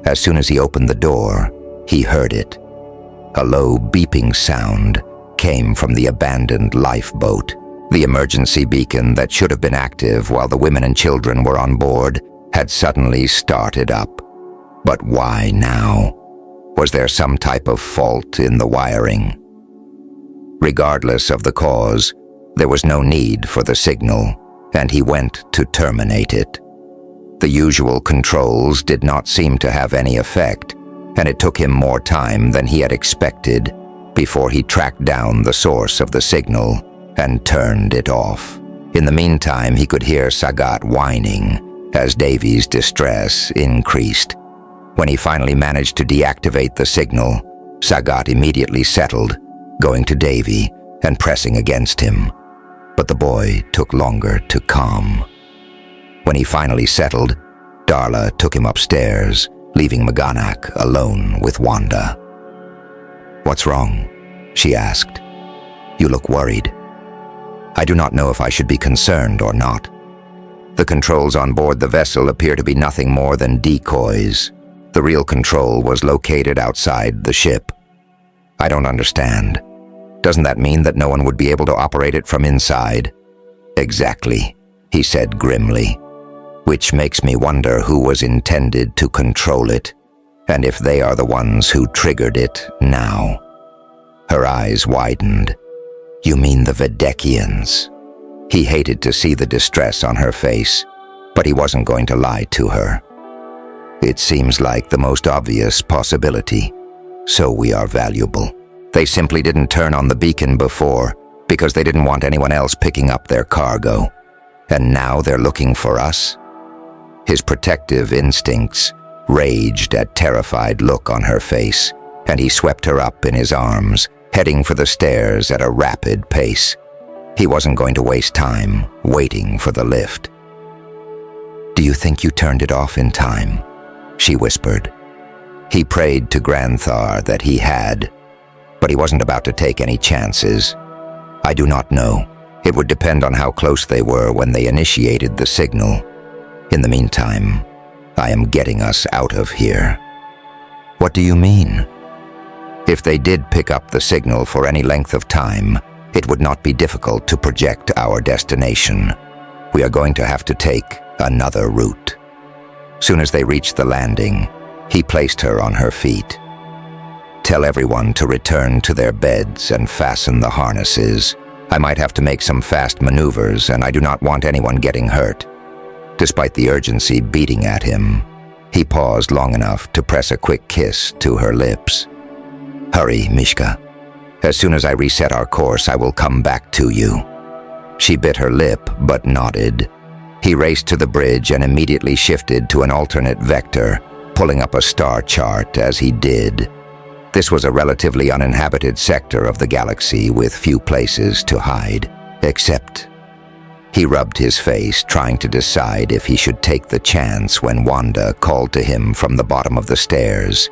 As soon as he opened the door, he heard it. A low beeping sound came from the abandoned lifeboat. The emergency beacon that should have been active while the women and children were on board had suddenly started up. But why now? Was there some type of fault in the wiring? Regardless of the cause, there was no need for the signal, and he went to terminate it. The usual controls did not seem to have any effect, and it took him more time than he had expected before he tracked down the source of the signal and turned it off. In the meantime, he could hear Sagat whining as Davy's distress increased. When he finally managed to deactivate the signal, Sagat immediately settled, going to Davy and pressing against him. But the boy took longer to calm. When he finally settled, Darla took him upstairs, leaving Maganak alone with Wanda. "What's wrong?" she asked. "You look worried." "I do not know if I should be concerned or not. The controls on board the vessel appear to be nothing more than decoys. The real control was located outside the ship. I don't understand. Doesn't that mean that no one would be able to operate it from inside?" "Exactly," he said grimly. "Which makes me wonder who was intended to control it, and if they are the ones who triggered it now." Her eyes widened. "You mean the Vedekians?" He hated to see the distress on her face, but he wasn't going to lie to her. "It seems like the most obvious possibility, so we are valuable. They simply didn't turn on the beacon before because they didn't want anyone else picking up their cargo. And now they're looking for us?" His protective instincts raged at terrified look on her face, and he swept her up in his arms, heading for the stairs at a rapid pace. He wasn't going to waste time waiting for the lift. "Do you think you turned it off in time?" she whispered. He prayed to Granthar that he had, but he wasn't about to take any chances. "I do not know. It would depend on how close they were when they initiated the signal. In the meantime, I am getting us out of here." "What do you mean?" "If they did pick up the signal for any length of time, it would not be difficult to project our destination. We are going to have to take another route." Soon as they reached the landing, he placed her on her feet. "Tell everyone to return to their beds and fasten the harnesses. I might have to make some fast maneuvers, and I do not want anyone getting hurt." Despite the urgency beating at him, he paused long enough to press a quick kiss to her lips. "Hurry, Mishka. As soon as I reset our course, I will come back to you." She bit her lip, but nodded. He raced to the bridge and immediately shifted to an alternate vector, pulling up a star chart as he did. This was a relatively uninhabited sector of the galaxy with few places to hide, except... He rubbed his face, trying to decide if he should take the chance when Wanda called to him from the bottom of the stairs.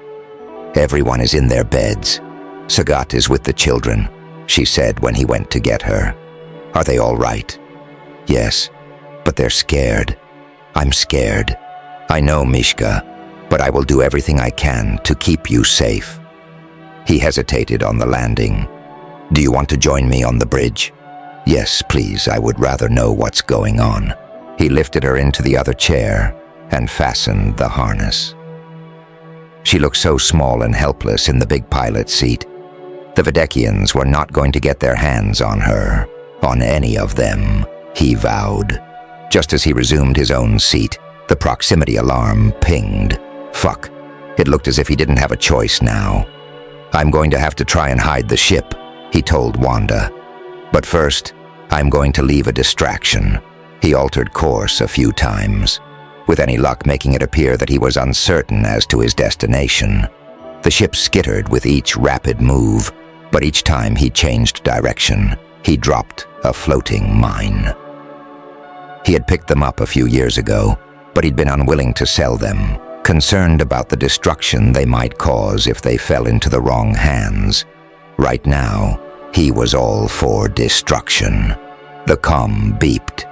"Everyone is in their beds. Sagat is with the children," she said when he went to get her. "Are they all right?" "Yes, but they're scared. I'm scared. I know, Mishka, but I will do everything I can to keep you safe." He hesitated on the landing. "Do you want to join me on the bridge?" "Yes, please, I would rather know what's going on." He lifted her into the other chair and fastened the harness. She looked so small and helpless in the big pilot seat. The Vedekians were not going to get their hands on her, on any of them, he vowed. Just as he resumed his own seat, the proximity alarm pinged. Fuck, it looked as if he didn't have a choice now. "I'm going to have to try and hide the ship," he told Wanda. "But first, I'm going to leave a distraction." He altered course a few times, with any luck making it appear that he was uncertain as to his destination. The ship skittered with each rapid move, but each time he changed direction, he dropped a floating mine. He had picked them up a few years ago, but he'd been unwilling to sell them, concerned about the destruction they might cause if they fell into the wrong hands. Right now, he was all for destruction. The comm beeped.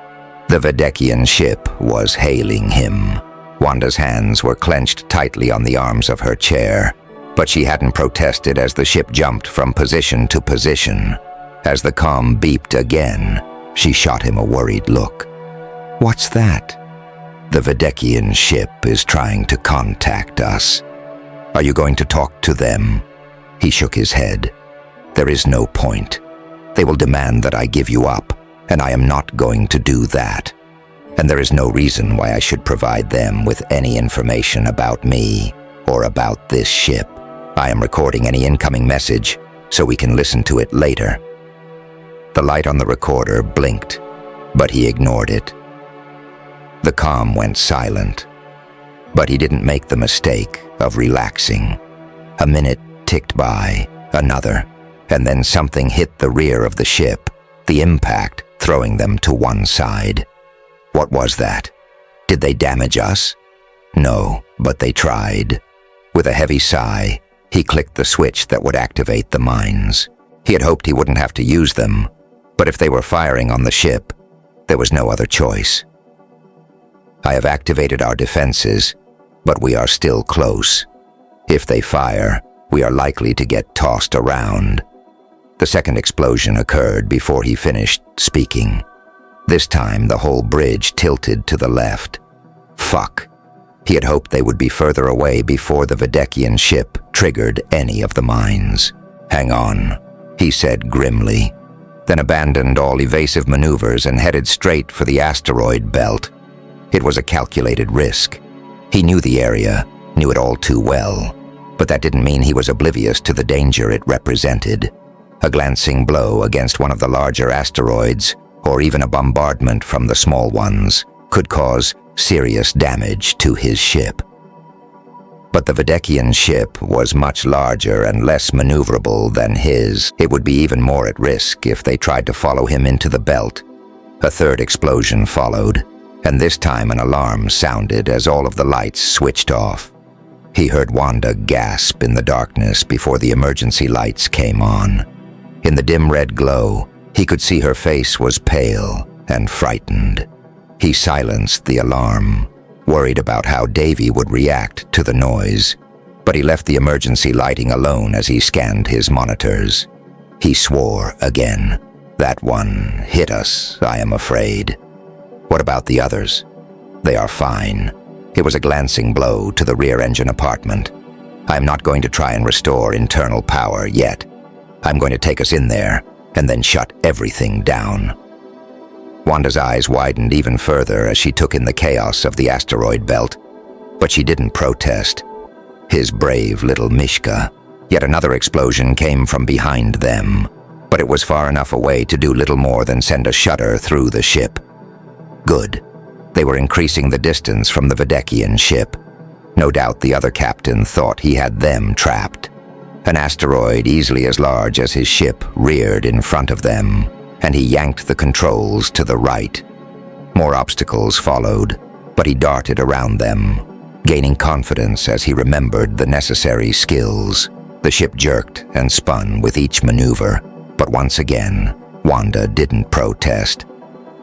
The Vedekian ship was hailing him. Wanda's hands were clenched tightly on the arms of her chair, but she hadn't protested as the ship jumped from position to position. As the comm beeped again, she shot him a worried look. "What's that?" "The Vedekian ship is trying to contact us. Are you going to talk to them?" He shook his head. "There is no point. They will demand that I give you up, and I am not going to do that. And there is no reason why I should provide them with any information about me or about this ship. I am recording any incoming message so we can listen to it later." The light on the recorder blinked, but he ignored it. The comm went silent, but he didn't make the mistake of relaxing. A minute ticked by, another, and then something hit the rear of the ship, the impact throwing them to one side. What was that? Did they damage us? No, but they tried. With a heavy sigh, he clicked the switch that would activate the mines. He had hoped he wouldn't have to use them, but if they were firing on the ship, there was no other choice. "I have activated our defenses, but we are still close. If they fire, we are likely to get tossed around." The second explosion occurred before he finished speaking. This time, the whole bridge tilted to the left. Fuck. He had hoped they would be further away before the Vedekian ship triggered any of the mines. "Hang on," he said grimly, then abandoned all evasive maneuvers and headed straight for the asteroid belt. It was a calculated risk. He knew the area, knew it all too well, but that didn't mean he was oblivious to the danger it represented. A glancing blow against one of the larger asteroids, or even a bombardment from the small ones, could cause serious damage to his ship. But the Vedekian ship was much larger and less maneuverable than his. It would be even more at risk if they tried to follow him into the belt. A third explosion followed, and this time an alarm sounded as all of the lights switched off. He heard Wanda gasp in the darkness before the emergency lights came on. In the dim red glow, he could see her face was pale and frightened. He silenced the alarm, worried about how Davy would react to the noise, but he left the emergency lighting alone as he scanned his monitors. He swore again. "That one hit us, I am afraid." "What about the others?" "They are fine." It was a glancing blow to the rear engine apartment. "I am not going to try and restore internal power yet. I'm going to take us in there and then shut everything down." Wanda's eyes widened even further as she took in the chaos of the asteroid belt, but she didn't protest. His brave little Mishka. Yet another explosion came from behind them, but it was far enough away to do little more than send a shudder through the ship. Good. They were increasing the distance from the Vedekian ship. No doubt the other captain thought he had them trapped. An asteroid easily as large as his ship reared in front of them, and he yanked the controls to the right. More obstacles followed, but he darted around them, gaining confidence as he remembered the necessary skills. The ship jerked and spun with each maneuver, but once again, Wanda didn't protest.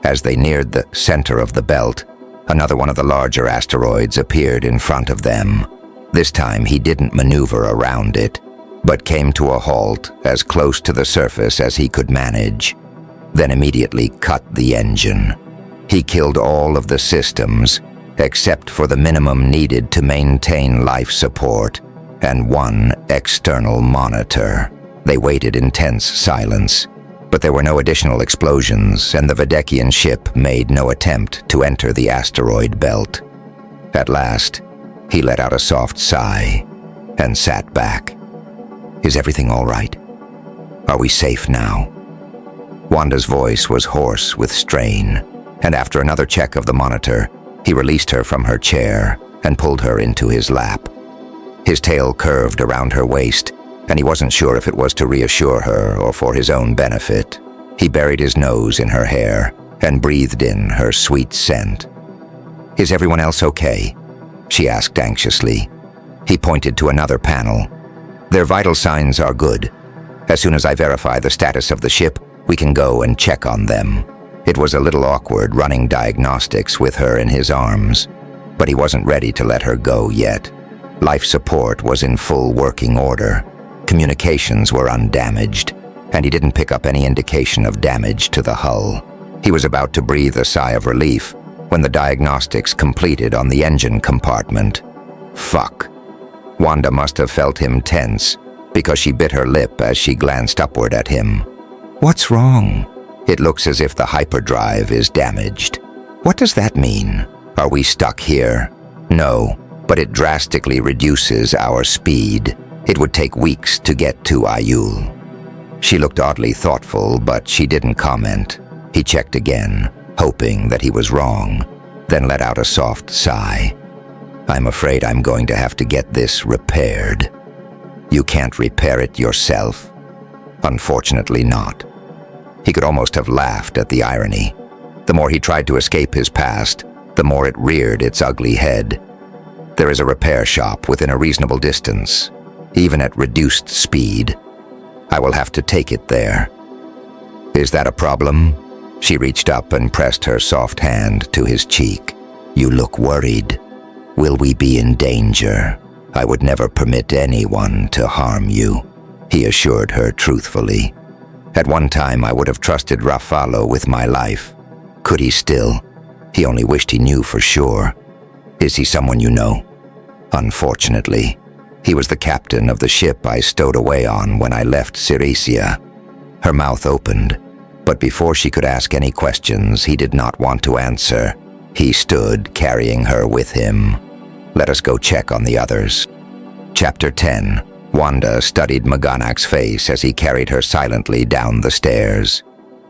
As they neared the center of the belt, another one of the larger asteroids appeared in front of them. This time he didn't maneuver around it, but came to a halt as close to the surface as he could manage, then immediately cut the engine. He killed all of the systems, except for the minimum needed to maintain life support, and one external monitor. They waited in tense silence, but there were no additional explosions, and the Vedekian ship made no attempt to enter the asteroid belt. At last, he let out a soft sigh and sat back. "Is everything all right? Are we safe now?" Wanda's voice was hoarse with strain, and after another check of the monitor, he released her from her chair and pulled her into his lap. His tail curved around her waist, and he wasn't sure if it was to reassure her or for his own benefit. He buried his nose in her hair and breathed in her sweet scent. "Is everyone else okay?" she asked anxiously. He pointed to another panel. "Their vital signs are good, As soon as I verify the status of the ship, we can go and check on them. It was a little awkward running diagnostics with her in his arms, but he wasn't ready to let her go yet. Life support was in full working order. Communications were undamaged, and he didn't pick up any indication of damage to the hull. He was about to breathe a sigh of relief when the diagnostics completed on the engine compartment. Fuck. Wanda must have felt him tense because she bit her lip as she glanced upward at him. What's wrong? It looks as if the hyperdrive is damaged. What does that mean? Are we stuck here? No, but it drastically reduces our speed. It would take weeks to get to Ayul. She looked oddly thoughtful, but she didn't comment. He checked again, hoping that he was wrong, then let out a soft sigh. I'm afraid I'm going to have to get this repaired. You can't repair it yourself? Unfortunately not. He could almost have laughed at the irony. The more he tried to escape his past, the more it reared its ugly head. There is a repair shop within a reasonable distance, even at reduced speed. I will have to take it there. Is that a problem? She reached up and pressed her soft hand to his cheek. You look worried. Will we be in danger? I would never permit anyone to harm you, he assured her truthfully. At one time I would have trusted Raffalo with my life. Could he still? He only wished he knew for sure. Is he someone you know? Unfortunately, he was the captain of the ship I stowed away on when I left Sirisia. Her mouth opened, but before she could ask any questions he did not want to answer, he stood carrying her with him. Let us go check on the others. Chapter 10. Wanda studied Maganak's face as he carried her silently down the stairs.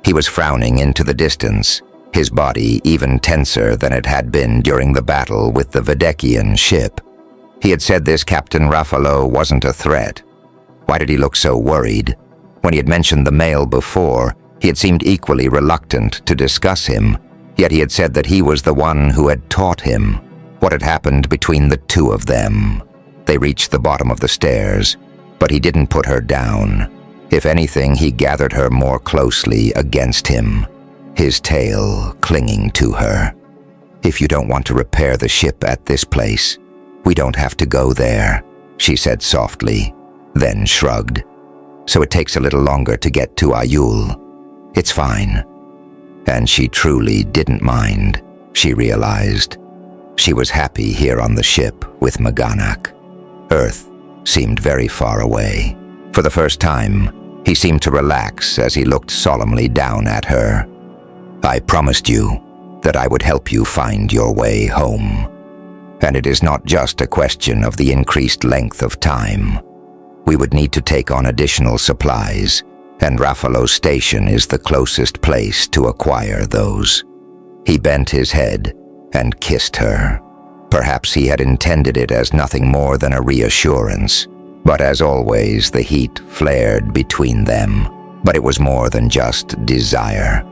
He was frowning into the distance, his body even tenser than it had been during the battle with the Vedekian ship. He had said this Captain Raffalo wasn't a threat. Why did he look so worried? When he had mentioned the male before, he had seemed equally reluctant to discuss him, yet he had said that he was the one who had taught him. What had happened between the two of them? They reached the bottom of the stairs, but he didn't put her down. If anything, he gathered her more closely against him, his tail clinging to her. If you don't want to repair the ship at this place, we don't have to go there, she said softly, then shrugged. So it takes a little longer to get to Ayul. It's fine. And she truly didn't mind, she realized. She was happy here on the ship with Maganak. Earth seemed very far away. For the first time, he seemed to relax as he looked solemnly down at her. I promised you that I would help you find your way home. And it is not just a question of the increased length of time. We would need to take on additional supplies, and Raffalo's station is the closest place to acquire those. He bent his head and kissed her. Perhaps he had intended it as nothing more than a reassurance, but as always the heat flared between them. But it was more than just desire.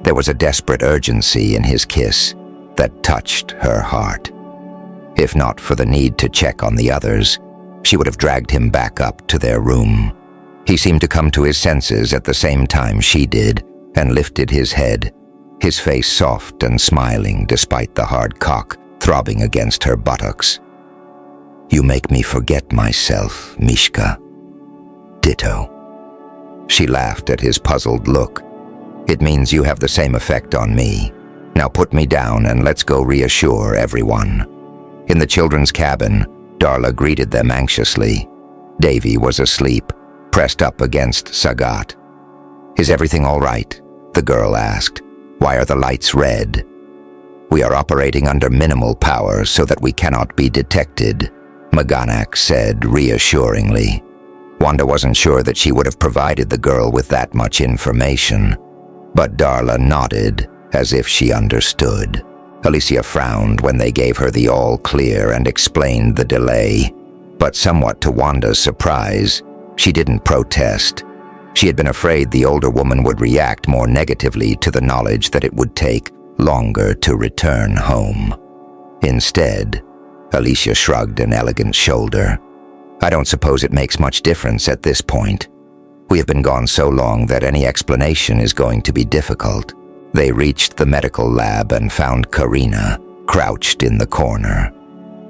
There was a desperate urgency in his kiss that touched her heart. If not for the need to check on the others, she would have dragged him back up to their room. He seemed to come to his senses at the same time she did and lifted his head, his face soft and smiling despite the hard cock throbbing against her buttocks. You make me forget myself, Mishka. Ditto. She laughed at his puzzled look. It means you have the same effect on me. Now put me down and let's go reassure everyone. In the children's cabin, Darla greeted them anxiously. Davy was asleep, pressed up against Sagat. Is everything all right? The girl asked. Why are the lights red? We are operating under minimal power so that we cannot be detected, Maganak said reassuringly. Wanda wasn't sure that she would have provided the girl with that much information, but Darla nodded as if she understood. Alicia frowned when they gave her the all-clear and explained the delay, but somewhat to Wanda's surprise, she didn't protest. She had been afraid the older woman would react more negatively to the knowledge that it would take longer to return home. Instead, Alicia shrugged an elegant shoulder. I don't suppose it makes much difference at this point. We have been gone so long that any explanation is going to be difficult. They reached the medical lab and found Karina crouched in the corner.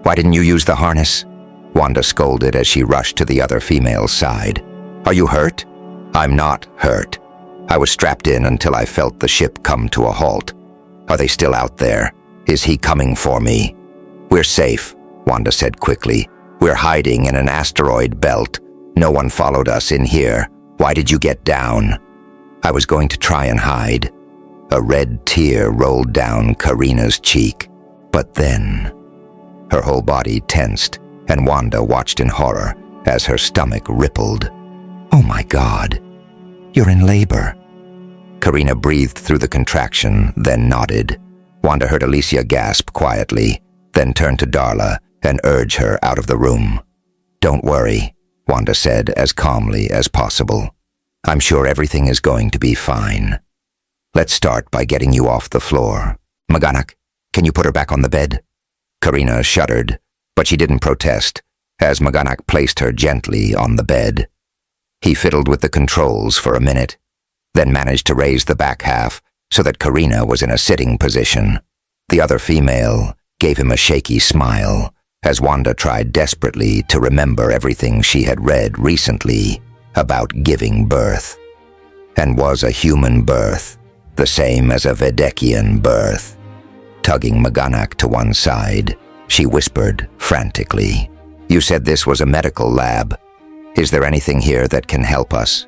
"Why didn't you use the harness?" Wanda scolded as she rushed to the other female's side. "Are you hurt?" "I'm not hurt. I was strapped in until I felt the ship come to a halt. Are they still out there? Is he coming for me?" "We're safe," Wanda said quickly. "We're hiding in an asteroid belt. No one followed us in here. Why did you get down?" "I was going to try and hide." A red tear rolled down Karina's cheek. But then, her whole body tensed, and Wanda watched in horror as her stomach rippled. "Oh my God, you're in labor." Karina breathed through the contraction, then nodded. Wanda heard Alicia gasp quietly, then turn to Darla and urge her out of the room. "Don't worry," Wanda said as calmly as possible. "I'm sure everything is going to be fine. Let's start by getting you off the floor. Maganak, can you put her back on the bed?" Karina shuddered, but she didn't protest, as Maganak placed her gently on the bed. He fiddled with the controls for a minute, then managed to raise the back half so that Karina was in a sitting position. The other female gave him a shaky smile as Wanda tried desperately to remember everything she had read recently about giving birth. And was a human birth the same as a Vedekian birth? Tugging Maganak to one side, she whispered frantically, "You said this was a medical lab. Is there anything here that can help us?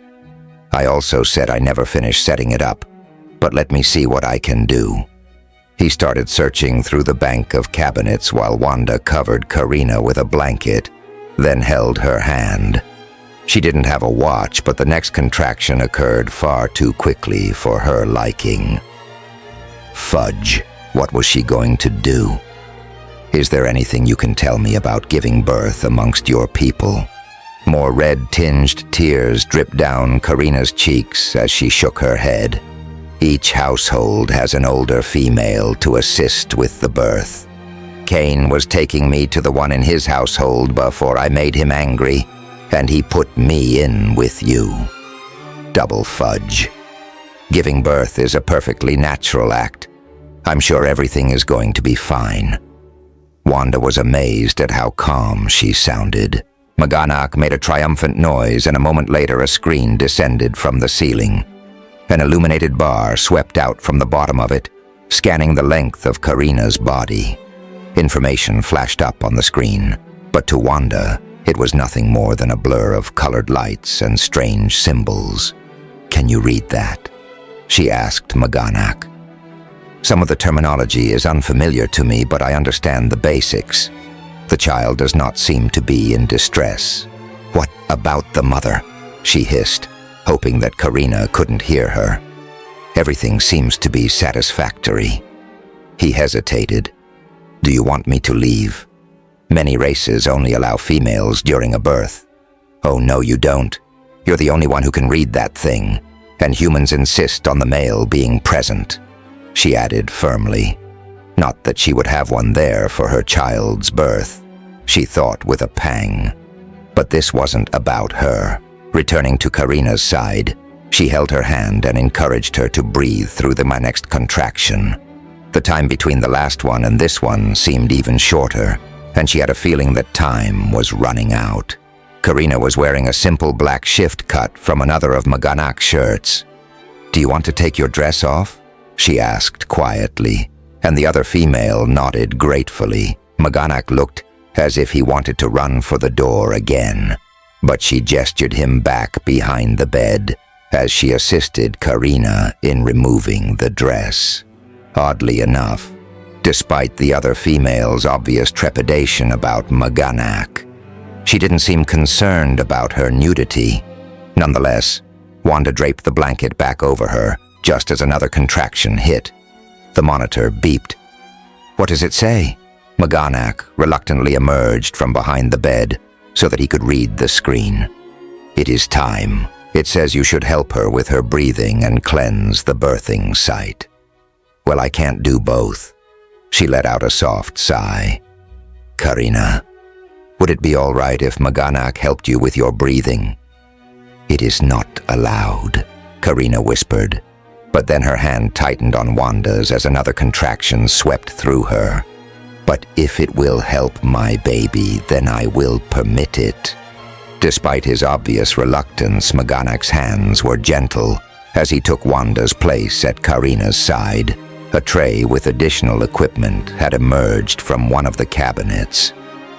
I also said I never finished setting it up, but let me see what I can do." He started searching through the bank of cabinets while Wanda covered Karina with a blanket, then held her hand. She didn't have a watch, but the next contraction occurred far too quickly for her liking. Fudge, what was she going to do? "Is there anything you can tell me about giving birth amongst your people?" More red-tinged tears dripped down Karina's cheeks as she shook her head. "Each household has an older female to assist with the birth. Cain was taking me to the one in his household before I made him angry, and he put me in with you. Double fudge. Giving birth is a perfectly natural act. I'm sure everything is going to be fine." Wanda was amazed at how calm she sounded. Maganak made a triumphant noise, and a moment later a screen descended from the ceiling. An illuminated bar swept out from the bottom of it, scanning the length of Karina's body. Information flashed up on the screen, but to Wanda, it was nothing more than a blur of colored lights and strange symbols. "Can you read that?" she asked Maganak. "Some of the terminology is unfamiliar to me, but I understand the basics. The child does not seem to be in distress." "What about the mother?" she hissed, hoping that Karina couldn't hear her. "Everything seems to be satisfactory." He hesitated. "Do you want me to leave? Many races only allow females during a birth." "Oh, no, you don't. You're the only one who can read that thing, and humans insist on the male being present," she added firmly. Not that she would have one there for her child's birth, she thought with a pang. But this wasn't about her. Returning to Karina's side, she held her hand and encouraged her to breathe through the next contraction. The time between the last one and this one seemed even shorter, and she had a feeling that time was running out. Karina was wearing a simple black shift cut from another of Maganak's shirts. "Do you want to take your dress off?" she asked quietly, and the other female nodded gratefully. Maganak looked as if he wanted to run for the door again, but she gestured him back behind the bed as she assisted Karina in removing the dress. Oddly enough, despite the other female's obvious trepidation about Maganak, she didn't seem concerned about her nudity. Nonetheless, Wanda draped the blanket back over her just as another contraction hit. The monitor beeped. "What does it say?" Maganak reluctantly emerged from behind the bed so that he could read the screen. "It is time. It says you should help her with her breathing and cleanse the birthing site." "Well, I can't do both." She let out a soft sigh. "Karina, would it be all right if Maganak helped you with your breathing?" "It is not allowed," Karina whispered. But then her hand tightened on Wanda's as another contraction swept through her. "But if it will help my baby, then I will permit it." Despite his obvious reluctance, Maganak's hands were gentle as he took Wanda's place at Karina's side. A tray with additional equipment had emerged from one of the cabinets.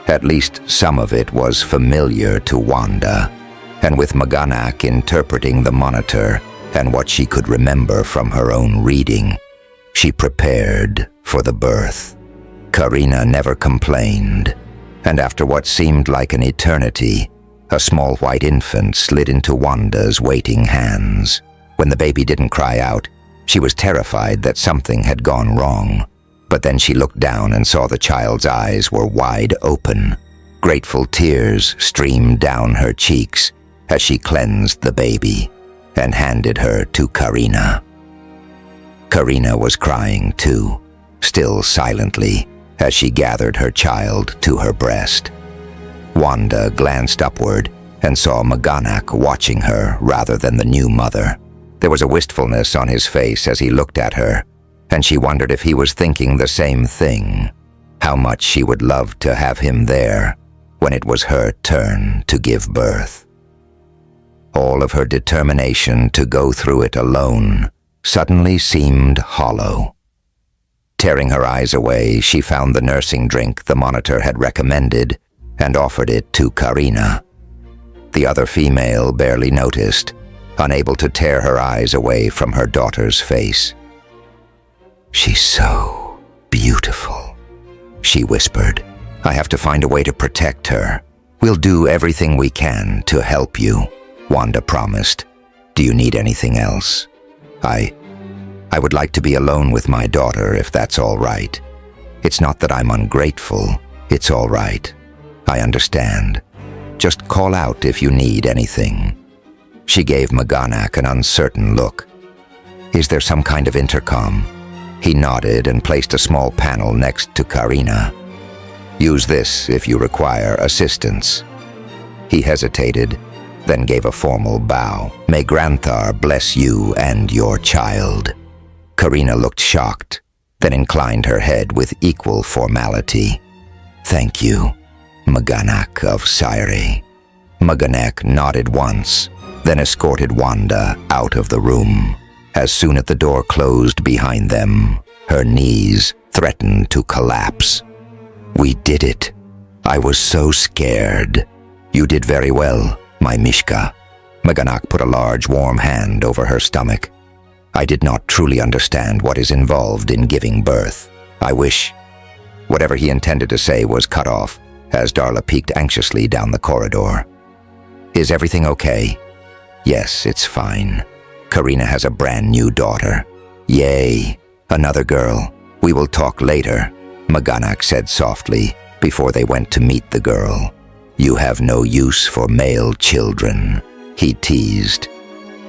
At least some of it was familiar to Wanda, and with Maganak interpreting the monitor and what she could remember from her own reading, she prepared for the birth. Karina never complained, and after what seemed like an eternity, a small white infant slid into Wanda's waiting hands. When the baby didn't cry out, she was terrified that something had gone wrong. But then she looked down and saw the child's eyes were wide open. Grateful tears streamed down her cheeks as she cleansed the baby and handed her to Karina. Karina was crying too, still silently, as she gathered her child to her breast. Wanda glanced upward and saw Maganak watching her rather than the new mother. There was a wistfulness on his face as he looked at her, and she wondered if he was thinking the same thing, how much she would love to have him there when it was her turn to give birth. All of her determination to go through it alone suddenly seemed hollow. Tearing her eyes away, she found the nursing drink the monitor had recommended and offered it to Karina. The other female barely noticed, unable to tear her eyes away from her daughter's face. "She's so beautiful," she whispered. "I have to find a way to protect her. We'll do everything we can to help you," Wanda promised. "Do you need anything else? I would like to be alone with my daughter if that's all right. It's not that I'm ungrateful. It's all right. I understand. Just call out if you need anything." She gave Maganak an uncertain look. "Is there some kind of intercom?" He nodded and placed a small panel next to Karina. "Use this if you require assistance." He hesitated, then gave a formal bow. "May Granthar bless you and your child." Karina looked shocked, then inclined her head with equal formality. "Thank you, Maganak of Syre." Maganak nodded once, then escorted Wanda out of the room. As soon as the door closed behind them, her knees threatened to collapse. "We did it. I was so scared." "You did very well, my Mishka." Maganak put a large warm hand over her stomach. "I did not truly understand what is involved in giving birth. I wish—" Whatever he intended to say was cut off as Darla peeked anxiously down the corridor. "Is everything okay?" "Yes, it's fine. Karina has a brand new daughter." "Yay, another girl. We will talk later," Maganak said softly before they went to meet the girl. "You have no use for male children," he teased.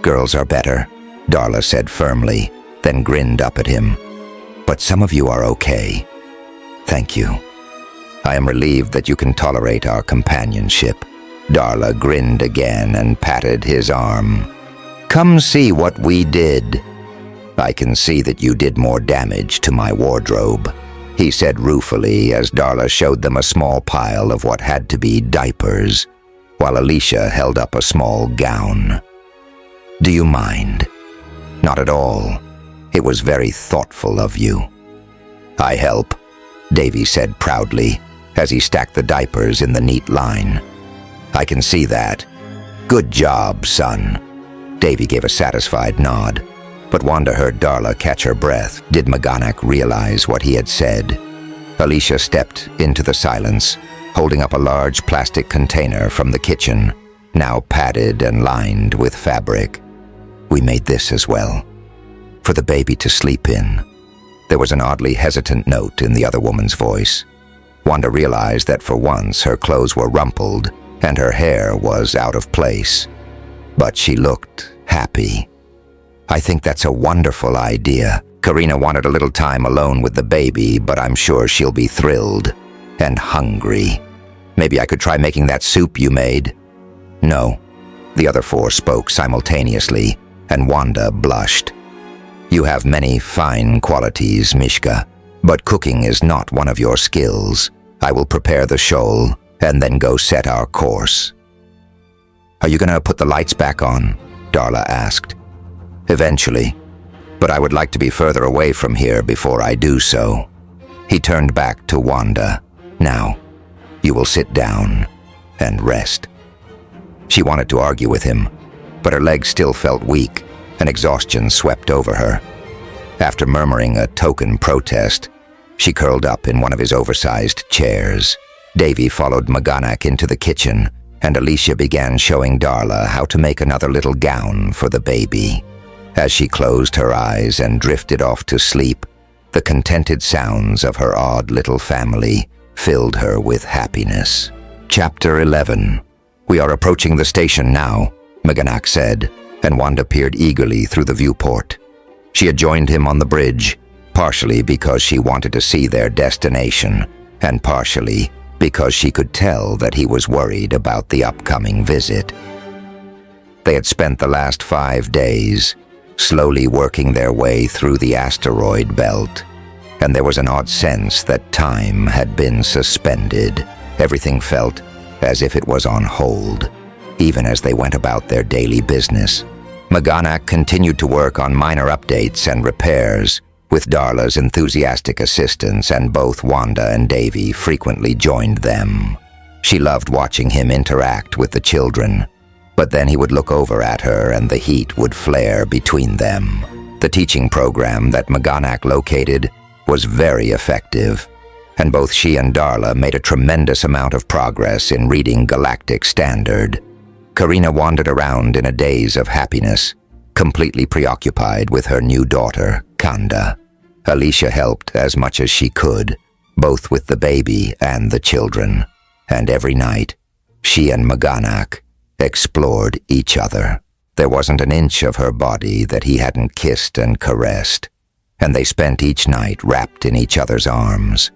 "Girls are better," Darla said firmly, then grinned up at him. "But some of you are okay." "Thank you. I am relieved that you can tolerate our companionship." Darla grinned again and patted his arm. "Come see what we did." "I can see that you did more damage to my wardrobe," he said ruefully as Darla showed them a small pile of what had to be diapers, while Alicia held up a small gown. "Do you mind?" "Not at all. It was very thoughtful of you." "I help," Davy said proudly as he stacked the diapers in the neat line. "I can see that. Good job, son." Davy gave a satisfied nod, but Wanda heard Darla catch her breath. Did Maganak realize what he had said? Alicia stepped into the silence, holding up a large plastic container from the kitchen, now padded and lined with fabric. "We made this as well, for the baby to sleep in." There was an oddly hesitant note in the other woman's voice. Wanda realized that for once her clothes were rumpled and her hair was out of place. But she looked happy. "I think that's a wonderful idea. Karina wanted a little time alone with the baby, but I'm sure she'll be thrilled and hungry. Maybe I could try making that soup you made." "No, The other four spoke simultaneously, and Wanda blushed. "You have many fine qualities, Mishka, but cooking is not one of your skills. I will prepare the shoal, and then go set our course." "Are you going to put the lights back on?" Darla asked. "Eventually, but I would like to be further away from here before I do so." He turned back to Wanda. "Now, you will sit down and rest." She wanted to argue with him, but her legs still felt weak, and exhaustion swept over her. After murmuring a token protest, she curled up in one of his oversized chairs. Davy followed Maganak into the kitchen, and Alicia began showing Darla how to make another little gown for the baby. As she closed her eyes and drifted off to sleep, the contented sounds of her odd little family filled her with happiness. Chapter 11. "We are approaching the station now," Maganak said, and Wanda peered eagerly through the viewport. She had joined him on the bridge, partially because she wanted to see their destination, and partially because she could tell that he was worried about the upcoming visit. They had spent the last 5 days slowly working their way through the asteroid belt, and there was an odd sense that time had been suspended. Everything felt as if it was on hold, even as they went about their daily business. Maganak continued to work on minor updates and repairs, with Darla's enthusiastic assistance, and both Wanda and Davy frequently joined them. She loved watching him interact with the children, but then he would look over at her and the heat would flare between them. The teaching program that Maganak located was very effective, and both she and Darla made a tremendous amount of progress in reading Galactic Standard. Karina wandered around in a daze of happiness, completely preoccupied with her new daughter, Kanda. Alicia helped as much as she could, both with the baby and the children, and every night, she and Maganak explored each other. There wasn't an inch of her body that he hadn't kissed and caressed, and they spent each night wrapped in each other's arms.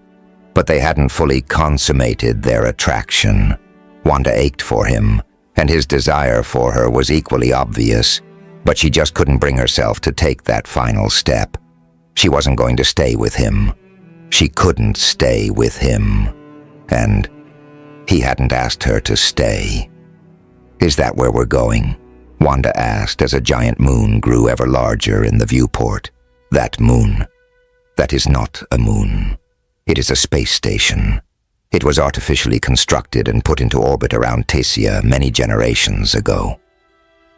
But they hadn't fully consummated their attraction. Wanda ached for him, and his desire for her was equally obvious, but she just couldn't bring herself to take that final step. She wasn't going to stay with him. She couldn't stay with him. And he hadn't asked her to stay. "Is that where we're going?" Wanda asked as a giant moon grew ever larger in the viewport. "That moon. That is not a moon. It is a space station. It was artificially constructed and put into orbit around Tissia many generations ago."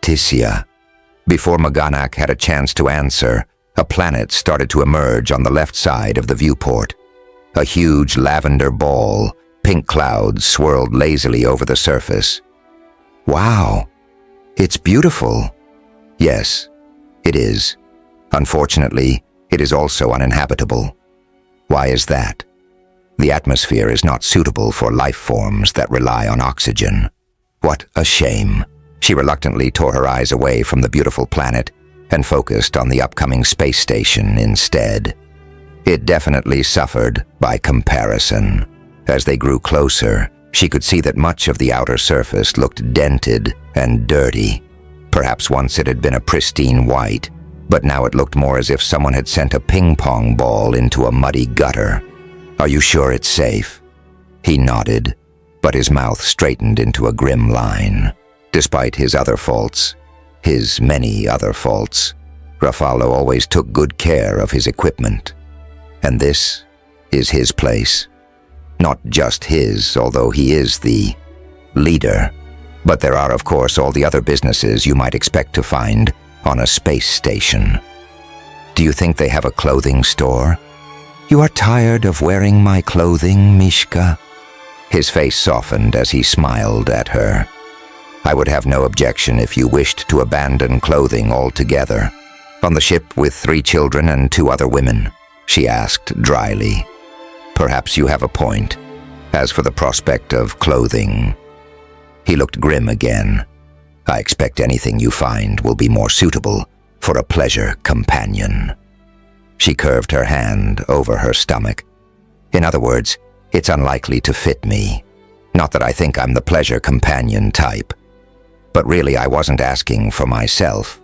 Tissia. Before Maganak had a chance to answer, a planet started to emerge on the left side of the viewport. A huge lavender ball, pink clouds swirled lazily over the surface. "Wow, it's beautiful." "Yes, it is. Unfortunately, it is also uninhabitable." "Why is that?" "The atmosphere is not suitable for life forms that rely on oxygen." "What a shame." She reluctantly tore her eyes away from the beautiful planet and focused on the upcoming space station instead. It definitely suffered by comparison. As they grew closer, she could see that much of the outer surface looked dented and dirty. Perhaps once it had been a pristine white, but now it looked more as if someone had sent a ping-pong ball into a muddy gutter. "Are you sure it's safe?" He nodded, but his mouth straightened into a grim line. Despite his other faults, his many other faults, Ruffalo always took good care of his equipment. And this is his place. Not just his, although he is the leader. But there are, of course, all the other businesses you might expect to find on a space station. "Do you think they have a clothing store?" "You are tired of wearing my clothing, Mishka?" His face softened as he smiled at her. "I would have no objection if you wished to abandon clothing altogether." "On the ship with 3 children and 2 other women?" she asked dryly. "Perhaps you have a point. As for the prospect of clothing..." He looked grim again. "I expect anything you find will be more suitable for a pleasure companion." She curved her hand over her stomach. "In other words, it's unlikely to fit me. Not that I think I'm the pleasure companion type. But really, I wasn't asking for myself.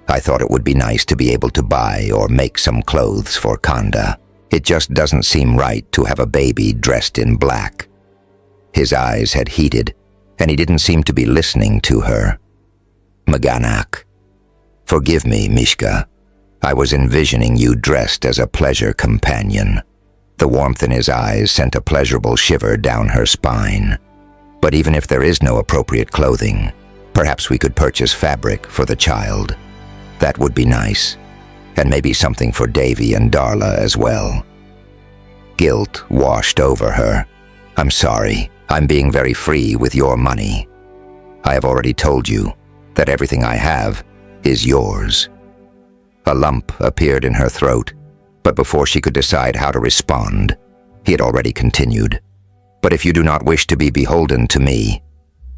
I thought it would be nice to be able to buy or make some clothes for Kanda. It just doesn't seem right to have a baby dressed in black. His eyes had heated, and he didn't seem to be listening to her. Maganak. Forgive me, Mishka. I was envisioning you dressed as a pleasure companion. The warmth in his eyes sent a pleasurable shiver down her spine. But even if there is no appropriate clothing, perhaps we could purchase fabric for the child. That would be nice. And maybe something for Davy and Darla as well. Guilt washed over her. I'm sorry. I'm being very free with your money. I have already told you that everything I have is yours. A lump appeared in her throat, but before she could decide how to respond, he had already continued. But if you do not wish to be beholden to me,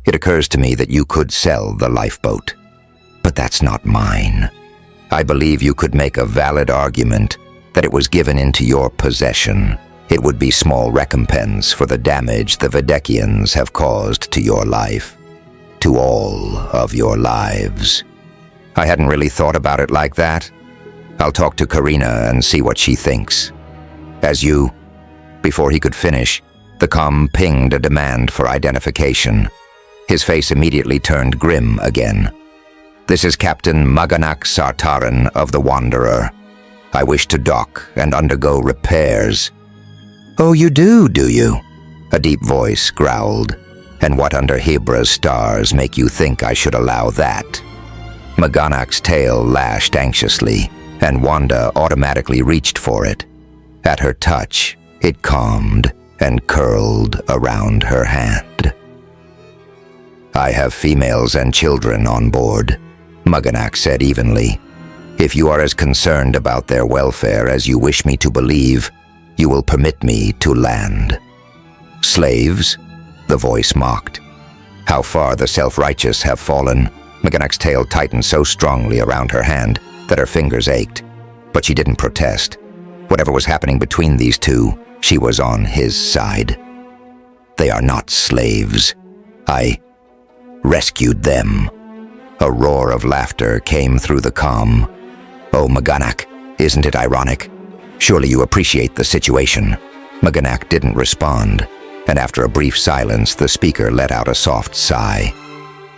it occurs to me that you could sell the lifeboat. But that's not mine. I believe you could make a valid argument that it was given into your possession. It would be small recompense for the damage the Vedekians have caused to your life, to all of your lives. I hadn't really thought about it like that. I'll talk to Karina and see what she thinks. Before he could finish, the comm pinged a demand for identification. His face immediately turned grim again. This is Captain Maganak Sartaran of the Wanderer. I wish to dock and undergo repairs. Oh, you do you? A deep voice growled. And what under Hebra's stars make you think I should allow that? Maganak's tail lashed anxiously, and Wanda automatically reached for it. At her touch, it calmed and curled around her hand. I have females and children on board, Maganak said evenly. If you are as concerned about their welfare as you wish me to believe, you will permit me to land. Slaves? The voice mocked. How far the self-righteous have fallen. Maganak's tail tightened so strongly around her hand that her fingers ached, but she didn't protest. Whatever was happening between these two, she was on his side. They are not slaves. I rescued them. A roar of laughter came through the comm. Oh, Maganak, isn't it ironic? Surely you appreciate the situation. Maganak didn't respond, and after a brief silence, the speaker let out a soft sigh.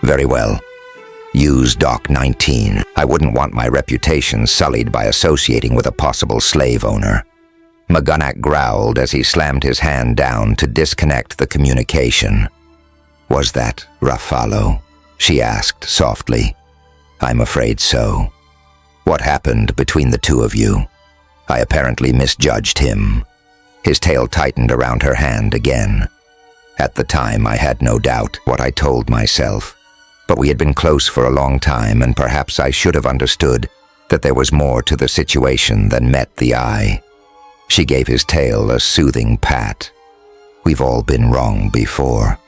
Very well. Use Dock 19. I wouldn't want my reputation sullied by associating with a possible slave owner. Maganak growled as he slammed his hand down to disconnect the communication. Was that Rafalo? She asked softly. I'm afraid so. What happened between the two of you? I apparently misjudged him. His tail tightened around her hand again. At the time, I had no doubt what I told myself. But we had been close for a long time, and perhaps I should have understood that there was more to the situation than met the eye. She gave his tail a soothing pat. We've all been wrong before.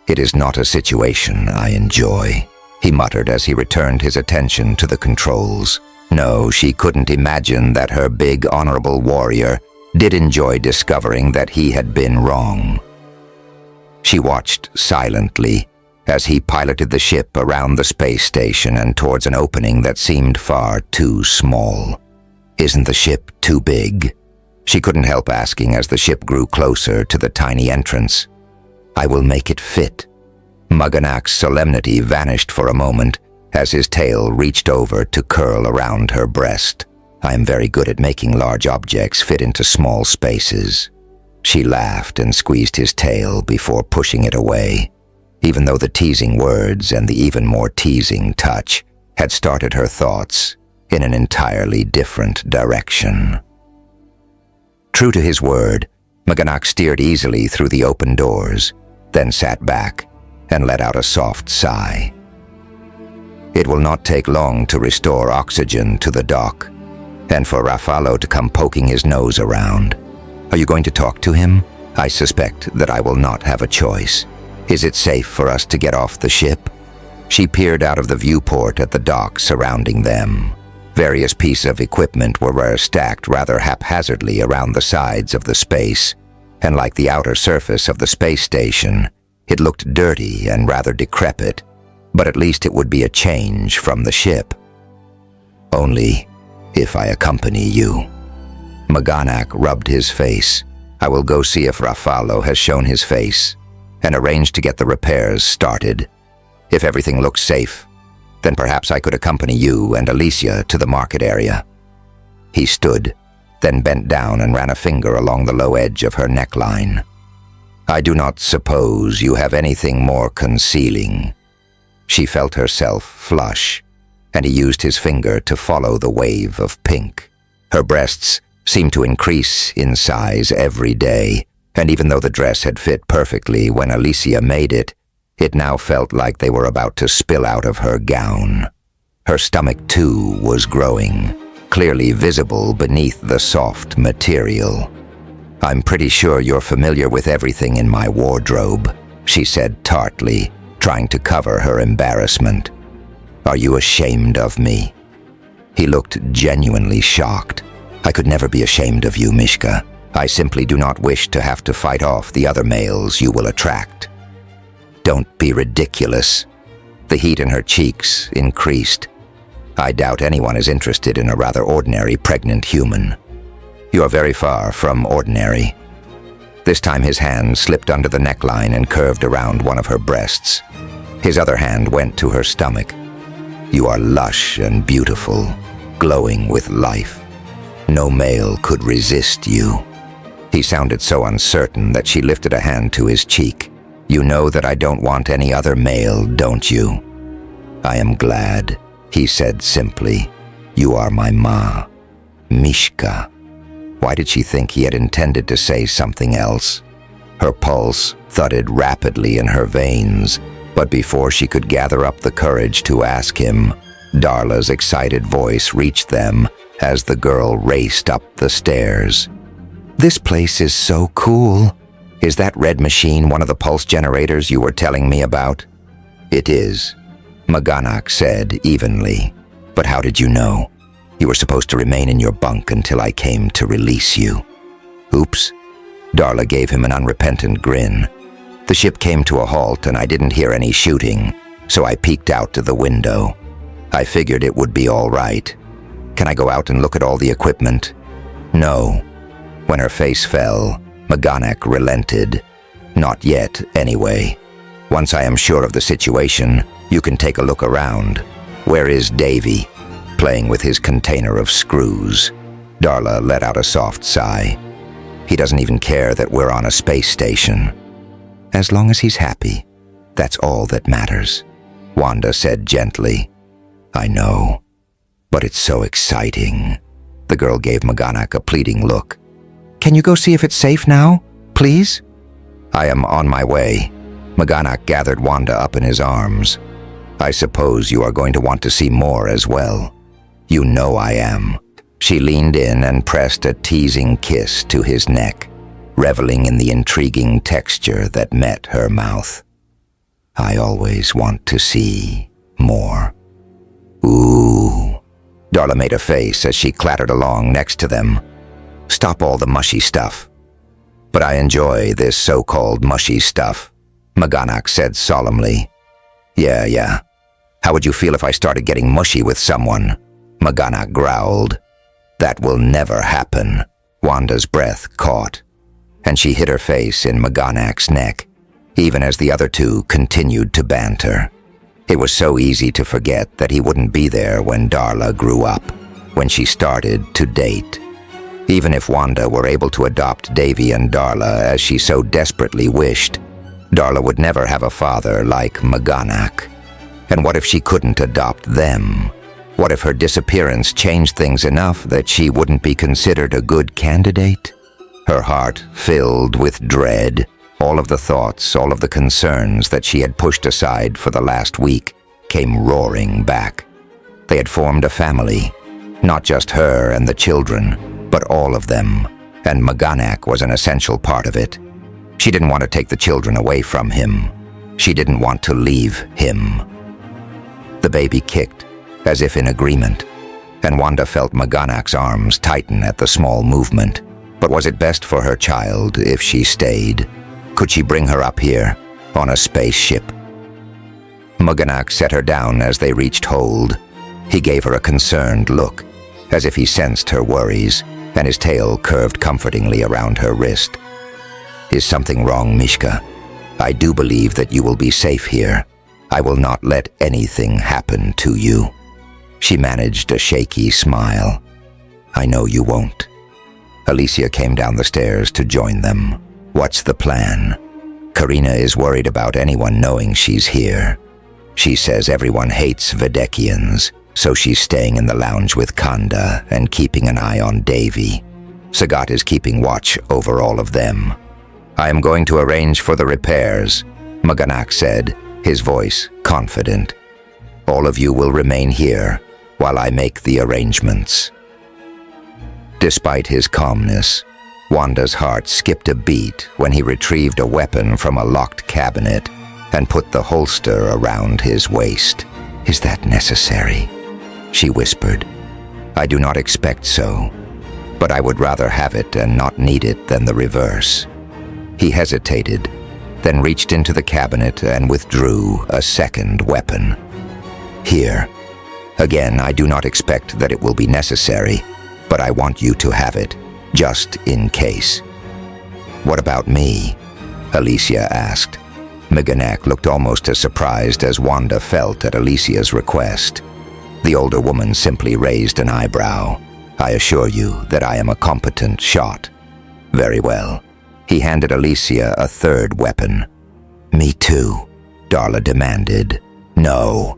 It is not a situation I enjoy, he muttered as he returned his attention to the controls. No, she couldn't imagine that her big, honorable warrior did enjoy discovering that he had been wrong. She watched silently as he piloted the ship around the space station and towards an opening that seemed far too small. Isn't the ship too big? She couldn't help asking as the ship grew closer to the tiny entrance. I will make it fit. Maganak's solemnity vanished for a moment as his tail reached over to curl around her breast. I am very good at making large objects fit into small spaces. She laughed and squeezed his tail before pushing it away, even though the teasing words and the even more teasing touch had started her thoughts in an entirely different direction. True to his word, Maganak steered easily through the open doors, then sat back and let out a soft sigh. It will not take long to restore oxygen to the dock, and for Rafalo to come poking his nose around. Are you going to talk to him? I suspect that I will not have a choice. Is it safe for us to get off the ship? She peered out of the viewport at the dock surrounding them. Various pieces of equipment were stacked rather haphazardly around the sides of the space, and like the outer surface of the space station, it looked dirty and rather decrepit. but at least it would be a change from the ship. Only if I accompany you. Maganak rubbed his face. I will go see if Rafalo has shown his face and arrange to get the repairs started. If everything looks safe, then perhaps I could accompany you and Alicia to the market area. He stood, then bent down and ran a finger along the low edge of her neckline. I do not suppose you have anything more concealing. She felt herself flush, and he used his finger to follow the wave of pink. Her breasts seemed to increase in size every day, and even though the dress had fit perfectly when Alicia made it, it now felt like they were about to spill out of her gown. Her stomach, too, was growing, clearly visible beneath the soft material. I'm pretty sure you're familiar with everything in my wardrobe, she said tartly, trying to cover her embarrassment. Are you ashamed of me? He looked genuinely shocked. I could never be ashamed of you, Mishka. I simply do not wish to have to fight off the other males you will attract. Don't be ridiculous. The heat in her cheeks increased. I doubt anyone is interested in a rather ordinary pregnant human. You are very far from ordinary. This time his hand slipped under the neckline and curved around one of her breasts. His other hand went to her stomach. You are lush and beautiful, glowing with life. No male could resist you. He sounded so uncertain that she lifted a hand to his cheek. You know that I don't want any other male, don't you? I am glad, he said simply. You are my ma, Mishka. Why did she think he had intended to say something else? Her pulse thudded rapidly in her veins, but before she could gather up the courage to ask him, Darla's excited voice reached them as the girl raced up the stairs. This place is so cool. Is that red machine one of the pulse generators you were telling me about? It is, Maganak said evenly. But how did you know? You were supposed to remain in your bunk until I came to release you. Oops. Darla gave him an unrepentant grin. The ship came to a halt and I didn't hear any shooting, so I peeked out to the window. I figured it would be all right. Can I go out and look at all the equipment? No. When her face fell, Maganak relented. Not yet, anyway. Once I am sure of the situation, you can take a look around. Where is Davy? Playing with his container of screws. Darla let out a soft sigh. He doesn't even care that we're on a space station. As long as he's happy, that's all that matters, Wanda said gently. I know, but it's so exciting. The girl gave Maganak a pleading look. Can you go see if it's safe now, please? I am on my way. Maganak gathered Wanda up in his arms. I suppose you are going to want to see more as well. You know I am. She leaned in and pressed a teasing kiss to his neck, reveling in the intriguing texture that met her mouth. I always want to see more. Ooh. Darla made a face as she clattered along next to them. Stop all the mushy stuff. But I enjoy this so-called mushy stuff, Maganak said solemnly. Yeah. How would you feel if I started getting mushy with someone? Maganak growled. That will never happen. Wanda's breath caught, and she hid her face in Maganak's neck, even as the other two continued to banter. It was so easy to forget that he wouldn't be there when Darla grew up, when she started to date. Even if Wanda were able to adopt Davy and Darla as she so desperately wished, Darla would never have a father like Maganak. And what if she couldn't adopt them? What if her disappearance changed things enough that she wouldn't be considered a good candidate? Her heart filled with dread. All of the thoughts, all of the concerns that she had pushed aside for the last week came roaring back. They had formed a family, not just her and the children, but all of them, and Maganak was an essential part of it. She didn't want to take the children away from him. She didn't want to leave him. The baby kicked, as if in agreement, and Wanda felt Maganak's arms tighten at the small movement. But was it best for her child if she stayed? Could she bring her up here, on a spaceship? Muganak set her down as they reached hold. He gave her a concerned look, as if he sensed her worries, and his tail curved comfortingly around her wrist. "Is something wrong, Mishka? I do believe that you will be safe here. I will not let anything happen to you." She managed a shaky smile. "I know you won't." Alicia came down the stairs to join them. "What's the plan?" "Karina is worried about anyone knowing she's here. She says everyone hates Vedekians, so she's staying in the lounge with Kanda and keeping an eye on Davy. Sagat is keeping watch over all of them." "I am going to arrange for the repairs," Muganak said, his voice confident. "All of you will remain here while I make the arrangements." Despite his calmness, Wanda's heart skipped a beat when he retrieved a weapon from a locked cabinet and put the holster around his waist. "Is that necessary?" she whispered. "I do not expect so, but I would rather have it and not need it than the reverse." He hesitated, then reached into the cabinet and withdrew a second weapon. "Here. Again, I do not expect that it will be necessary, but I want you to have it, just in case." "What about me?" Alicia asked. Muganak looked almost as surprised as Wanda felt at Alicia's request. The older woman simply raised an eyebrow. "I assure you that I am a competent shot." "Very well." He handed Alicia a third weapon. "Me too," Darla demanded. "No."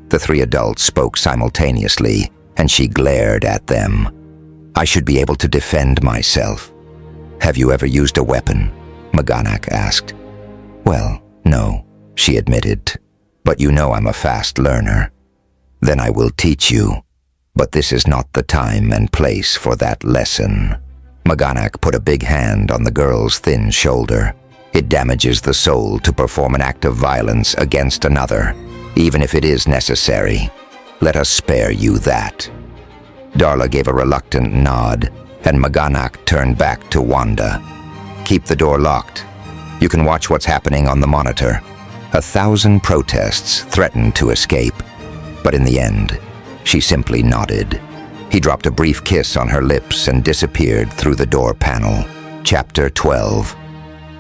The three adults spoke simultaneously, and she glared at them. "I should be able to defend myself." "Have you ever used a weapon?" Muganak asked. "Well, no," she admitted. "But you know I'm a fast learner." "Then I will teach you. But this is not the time and place for that lesson." Muganak put a big hand on the girl's thin shoulder. "It damages the soul to perform an act of violence against another, even if it is necessary. Let us spare you that." Darla gave a reluctant nod, and Muganak turned back to Wanda. "Keep the door locked. You can watch what's happening on the monitor." 1,000 protests threatened to escape, but in the end, she simply nodded. He dropped a brief kiss on her lips and disappeared through the door panel. Chapter 12.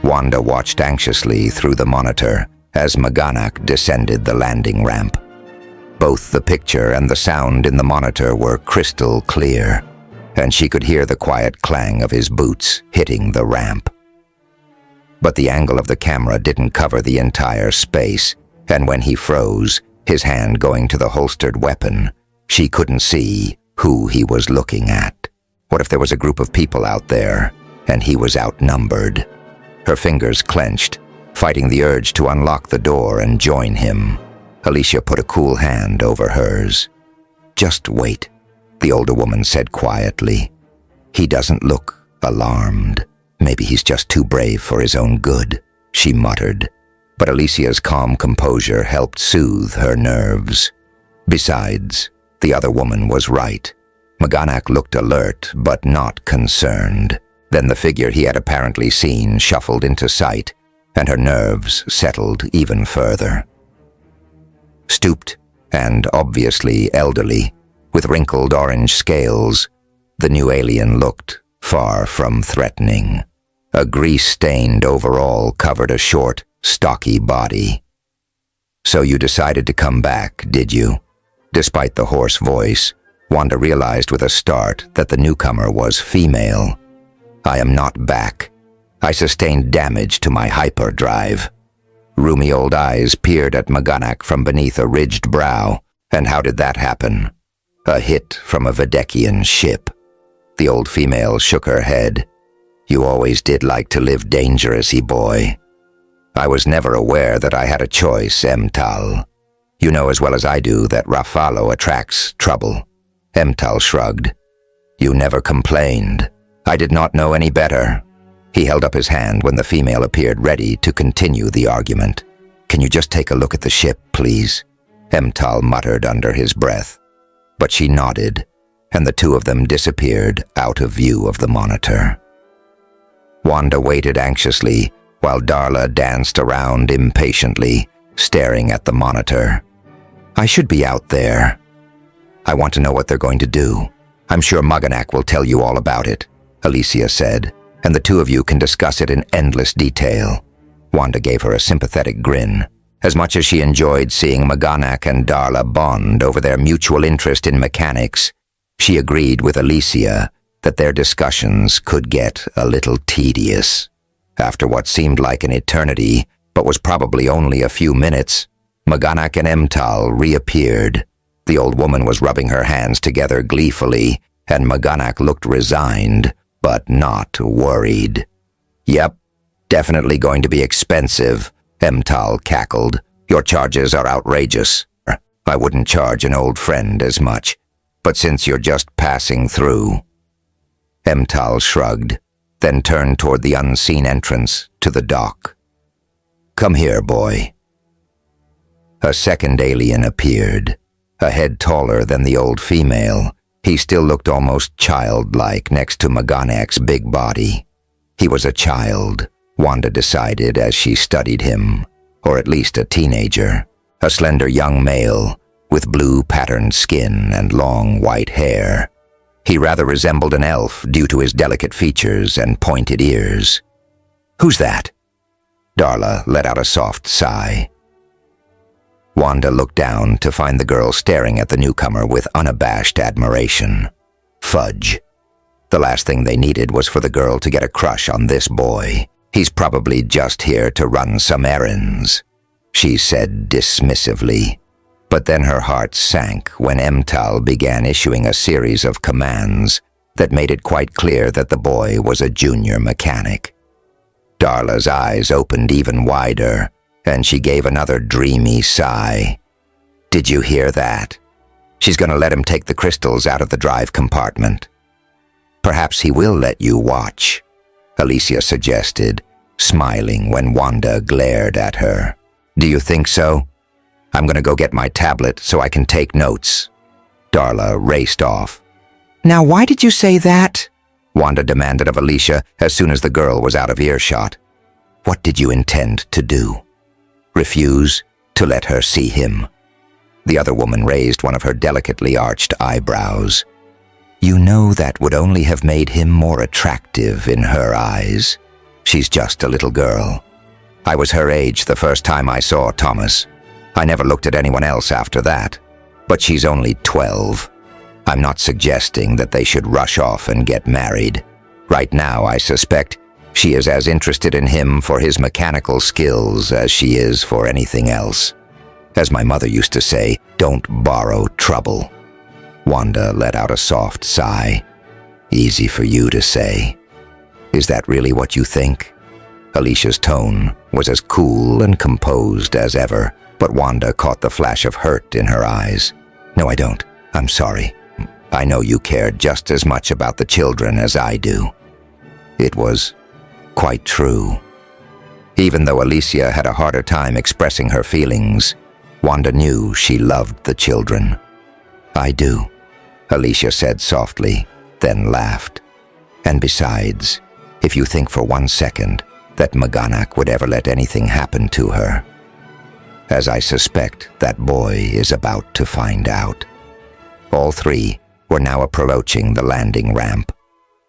Wanda watched anxiously through the monitor as Muganak descended the landing ramp. Both the picture and the sound in the monitor were crystal clear, and she could hear the quiet clang of his boots hitting the ramp. But the angle of the camera didn't cover the entire space, and when he froze, his hand going to the holstered weapon, she couldn't see who he was looking at. What if there was a group of people out there, and he was outnumbered? Her fingers clenched, fighting the urge to unlock the door and join him. Alicia put a cool hand over hers. "Just wait," the older woman said quietly. "He doesn't look alarmed. Maybe he's just too brave for his own good," she muttered. But Alicia's calm composure helped soothe her nerves. Besides, the other woman was right. Muganak looked alert but not concerned. Then the figure he had apparently seen shuffled into sight, and her nerves settled even further. Stooped and obviously elderly, with wrinkled orange scales, the new alien looked far from threatening. A grease-stained overall covered a short, stocky body. "So you decided to come back, did you?" Despite the hoarse voice, Wanda realized with a start that the newcomer was female. "I am not back. I sustained damage to my hyperdrive." Roomy old eyes peered at Muganak from beneath a ridged brow. "And how did that happen?" "A hit from a Vedekian ship." The old female shook her head. "You always did like to live dangerously, boy." "I was never aware that I had a choice, Emtal. You know as well as I do that Rafalo attracts trouble." Emtal shrugged. "You never complained. I did not know any better." He held up his hand when the female appeared ready to continue the argument. "Can you just take a look at the ship, please?" Emtal muttered under his breath. But she nodded, and the two of them disappeared out of view of the monitor. Wanda waited anxiously while Darla danced around impatiently, staring at the monitor. "I should be out there. I want to know what they're going to do. I'm sure Muganak will tell you all about it," Alicia said, "and the two of you can discuss it in endless detail." Wanda gave her a sympathetic grin. As much as she enjoyed seeing Muganak and Darla bond over their mutual interest in mechanics, she agreed with Alicia that their discussions could get a little tedious. After what seemed like an eternity, but was probably only a few minutes, Muganak and Emtal reappeared. The old woman was rubbing her hands together gleefully, and Muganak looked resigned, but not worried. "Yep, definitely going to be expensive," Emtal cackled. "Your charges are outrageous. I wouldn't charge an old friend as much, but since you're just passing through..." Emtal shrugged, then turned toward the unseen entrance to the dock. "Come here, boy." A second alien appeared. A head taller than the old female, he still looked almost childlike next to Muganak's big body. He was a child, Wanda decided as she studied him, or at least a teenager, a slender young male with blue-patterned skin and long white hair. He rather resembled an elf due to his delicate features and pointed ears. "Who's that?" Darla let out a soft sigh. Wanda looked down to find the girl staring at the newcomer with unabashed admiration. Fudge. The last thing they needed was for the girl to get a crush on this boy. "He's probably just here to run some errands," she said dismissively. But then her heart sank when Emtal began issuing a series of commands that made it quite clear that the boy was a junior mechanic. Darla's eyes opened even wider, and she gave another dreamy sigh. "Did you hear that? She's going to let him take the crystals out of the drive compartment." "Perhaps he will let you watch," Alicia suggested, smiling when Wanda glared at her. "Do you think so? I'm going to go get my tablet so I can take notes." Darla raced off. "Now why did you say that?" Wanda demanded of Alicia as soon as the girl was out of earshot. "What did you intend to do? Refuse to let her see him?" The other woman raised one of her delicately arched eyebrows. "You know that would only have made him more attractive in her eyes. She's just a little girl. I was her age the first time I saw Thomas. I never looked at anyone else after that. But she's only 12. I'm not suggesting that they should rush off and get married. Right now, I suspect she is as interested in him for his mechanical skills as she is for anything else. As my mother used to say, don't borrow trouble." Wanda let out a soft sigh. "Easy for you to say. Is that really what you think?" Alicia's tone was as cool and composed as ever, but Wanda caught the flash of hurt in her eyes. "No, I don't. I'm sorry. I know you care just as much about the children as I do." It was quite true. Even though Alicia had a harder time expressing her feelings, Wanda knew she loved the children. "I do," Alicia said softly, then laughed. "And besides, if you think for 1 second that Muganak would ever let anything happen to her, as I suspect that boy is about to find out." All three were now approaching the landing ramp.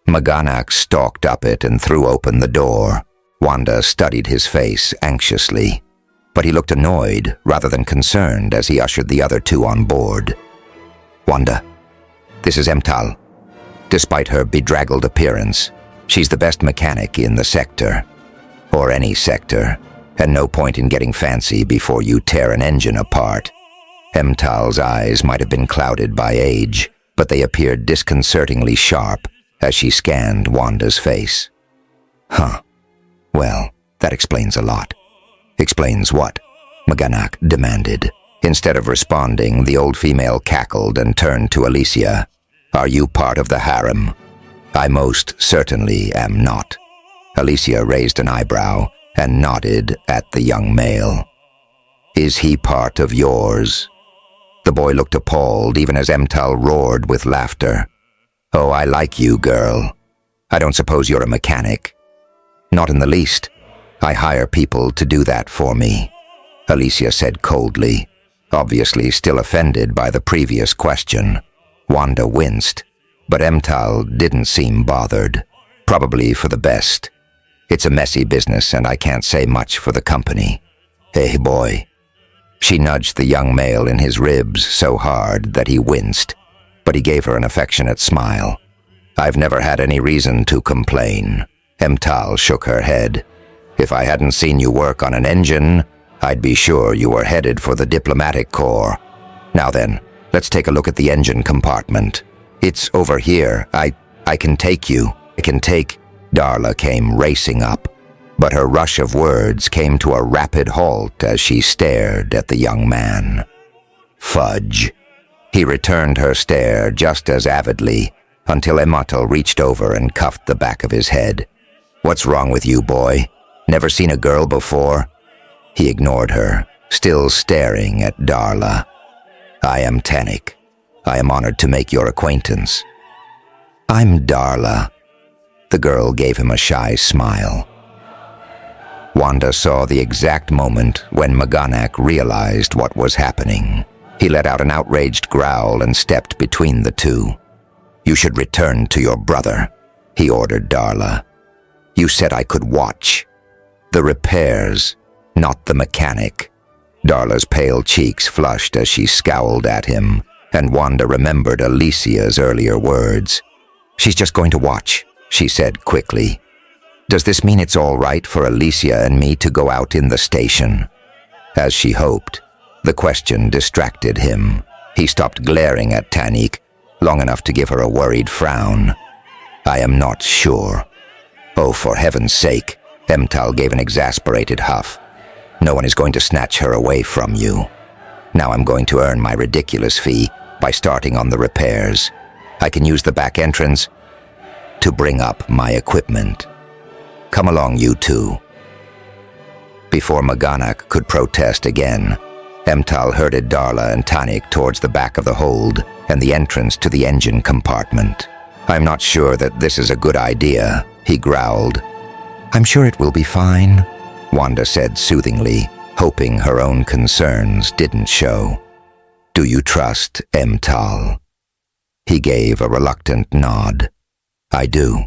Muganak stalked up it and threw open the door. Wanda studied his face anxiously, but he looked annoyed rather than concerned as he ushered the other two on board. "Wanda, this is Emtal. Despite her bedraggled appearance, she's the best mechanic in the sector, or any sector, and no point in getting fancy before you tear an engine apart." Emtal's eyes might have been clouded by age, but they appeared disconcertingly sharp as she scanned Wanda's face. "Huh. Well, that explains a lot." "Explains what?" Muganak demanded. Instead of responding, the old female cackled and turned to Alicia. "Are you part of the harem?" "I most certainly am not." Alicia raised an eyebrow and nodded at the young male. "Is he part of yours?" The boy looked appalled even as Emtal roared with laughter. "Oh, I like you, girl. I don't suppose you're a mechanic?" "Not in the least. I hire people to do that for me." Alicia said coldly, obviously still offended by the previous question. Wanda winced, but Emtal didn't seem bothered. Probably for the best. It's a messy business and I can't say much for the company. Hey boy. She nudged the young male in his ribs so hard that he winced, but he gave her an affectionate smile. I've never had any reason to complain. Emtal shook her head. If I hadn't seen you work on an engine, I'd be sure you were headed for the diplomatic corps. Now then, let's take a look at the engine compartment. It's over here. I can take you. Darla came racing up, but her rush of words came to a rapid halt as she stared at the young man. Fudge. He returned her stare just as avidly until Emato reached over and cuffed the back of his head. What's wrong with you, boy? Never seen a girl before? He ignored her, still staring at Darla. I am Tanik. I am honored to make your acquaintance. I'm Darla. The girl gave him a shy smile. Wanda saw the exact moment when Maganak realized what was happening. He let out an outraged growl and stepped between the two. You should return to your brother, he ordered Darla. You said I could watch. The repairs, not the mechanic. Darla's pale cheeks flushed as she scowled at him, and Wanda remembered Alicia's earlier words. She's just going to watch, she said quickly. Does this mean it's all right for Alicia and me to go out in the station? As she hoped, the question distracted him. He stopped glaring at Tanik, long enough to give her a worried frown. I am not sure. Oh, for heaven's sake, Emtal gave an exasperated huff. No one is going to snatch her away from you. Now I'm going to earn my ridiculous fee by starting on the repairs. I can use the back entrance to bring up my equipment. Come along, you two. Before Maganak could protest again, Emtal herded Darla and Tanik towards the back of the hold and the entrance to the engine compartment. I'm not sure that this is a good idea, he growled. I'm sure it will be fine, Wanda said soothingly, hoping her own concerns didn't show. Do you trust Emtal? He gave a reluctant nod. I do.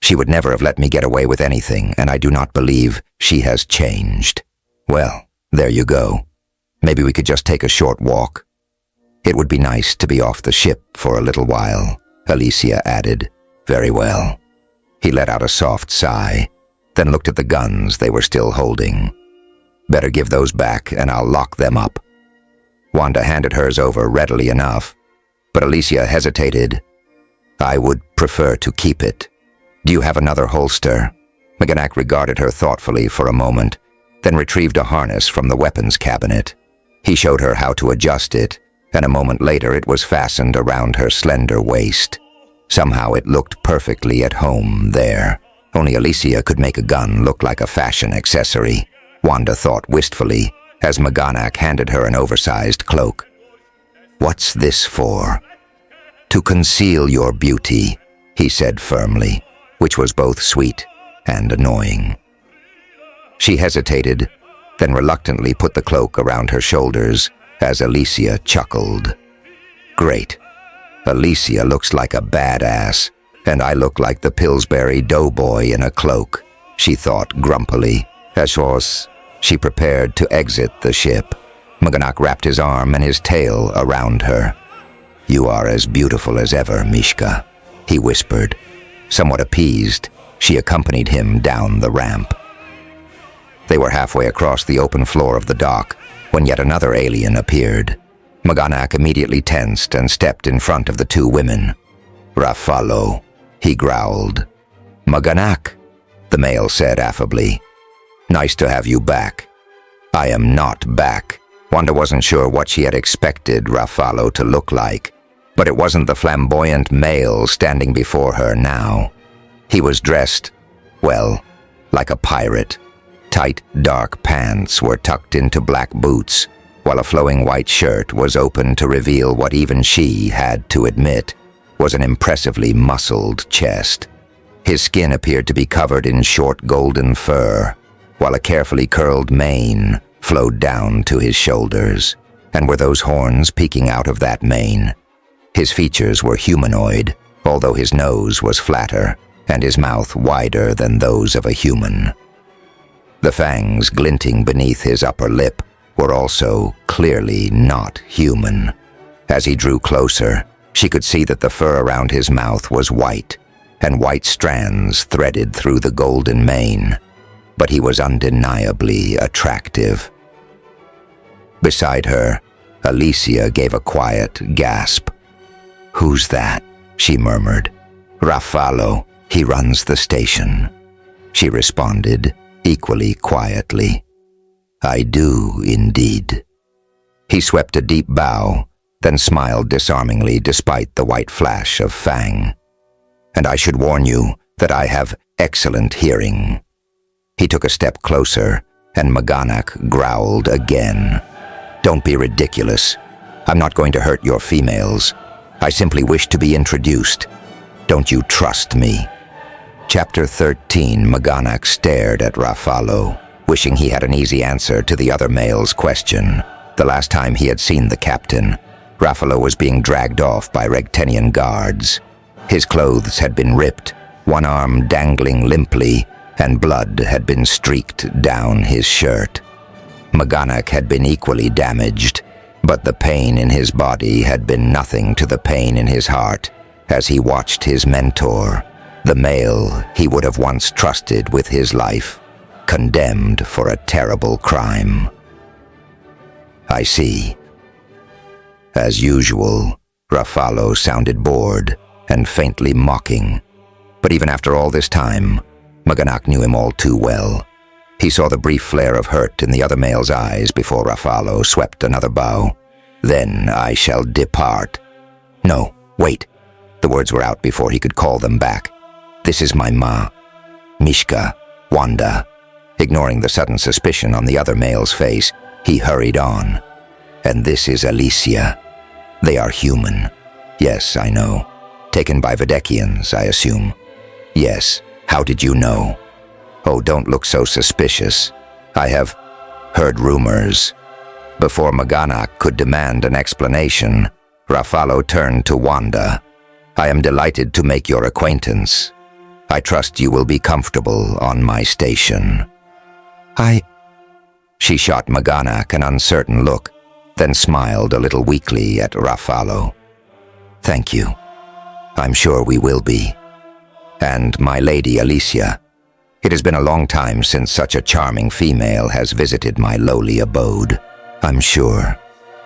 She would never have let me get away with anything, and I do not believe she has changed. Well, there you go. Maybe we could just take a short walk. It would be nice to be off the ship for a little while, Alicia added. Very well. He let out a soft sigh, then looked at the guns they were still holding. Better give those back and I'll lock them up. Wanda handed hers over readily enough, but Alicia hesitated. I would prefer to keep it. Do you have another holster? Maganak regarded her thoughtfully for a moment, then retrieved a harness from the weapons cabinet. He showed her how to adjust it, and a moment later it was fastened around her slender waist. Somehow it looked perfectly at home there. Only Alicia could make a gun look like a fashion accessory, Wanda thought wistfully, as Maganak handed her an oversized cloak. What's this for? To conceal your beauty, he said firmly, which was both sweet and annoying. She hesitated, then reluctantly put the cloak around her shoulders as Alicia chuckled. Great. Alicia looks like a badass, and I look like the Pillsbury doughboy in a cloak, she thought grumpily, as she prepared to exit the ship. Maganak wrapped his arm and his tail around her. You are as beautiful as ever, Mishka, he whispered. Somewhat appeased, she accompanied him down the ramp. They were halfway across the open floor of the dock when yet another alien appeared. Maganak immediately tensed and stepped in front of the two women. Rafalo, he growled. Maganak, the male said affably. Nice to have you back. I am not back. Wanda wasn't sure what she had expected Rafalo to look like, but it wasn't the flamboyant male standing before her now. He was dressed, well, like a pirate. Tight, dark pants were tucked into black boots, while a flowing white shirt was open to reveal what even she had to admit was an impressively muscled chest. His skin appeared to be covered in short golden fur, while a carefully curled mane flowed down to his shoulders. And were those horns peeking out of that mane? His features were humanoid, although his nose was flatter, and his mouth wider than those of a human. The fangs glinting beneath his upper lip were also clearly not human. As he drew closer, she could see that the fur around his mouth was white, and white strands threaded through the golden mane. But he was undeniably attractive. Beside her, Alicia gave a quiet gasp. "Who's that?" she murmured. "Raffalo. He runs the station." She responded, equally quietly. "I do, indeed." He swept a deep bow, then smiled disarmingly despite the white flash of fang. "And I should warn you that I have excellent hearing." He took a step closer, and Maganak growled again. "Don't be ridiculous. I'm not going to hurt your females. I simply wish to be introduced. Don't you trust me?" Chapter 13. Maganak stared at Raffalo, wishing he had an easy answer to the other male's question. The last time he had seen the captain, Raffalo was being dragged off by Regtenian guards. His clothes had been ripped, one arm dangling limply, and blood had been streaked down his shirt. Maganak had been equally damaged, but the pain in his body had been nothing to the pain in his heart as he watched his mentor, the male he would have once trusted with his life, condemned for a terrible crime. "I see." As usual, Raffalo sounded bored and faintly mocking. But even after all this time, Maganak knew him all too well. He saw the brief flare of hurt in the other male's eyes before Raffalo swept another bow. "Then I shall depart." "No, wait." The words were out before he could call them back. "This is my ma, Mishka, Wanda." Ignoring the sudden suspicion on the other male's face, he hurried on. "And this is Alicia. They are human." "Yes, I know. Taken by Videkians, I assume." "Yes. How did you know?" "Oh, don't look so suspicious. I have heard rumors." Before Maganak could demand an explanation, Raffalo turned to Wanda. "I am delighted to make your acquaintance. I trust you will be comfortable on my station." She shot Maganak an uncertain look, then smiled a little weakly at Raffalo. "Thank you. I'm sure we will be. And my lady Alicia, it has been a long time since such a charming female has visited my lowly abode." "I'm sure,"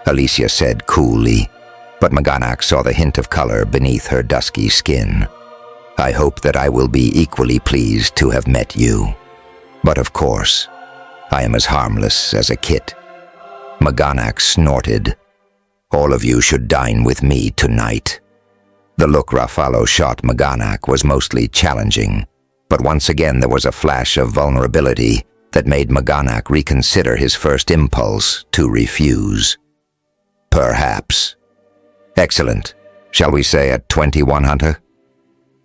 Alicia said coolly, but Maganak saw the hint of color beneath her dusky skin. "I hope that I will be equally pleased to have met you. But of course, I am as harmless as a kit." Maganak snorted. "All of you should dine with me tonight." The look Raffalo shot Maganak was mostly challenging, but once again there was a flash of vulnerability that made Maganak reconsider his first impulse to refuse. "Perhaps." "Excellent. Shall we say at 2100?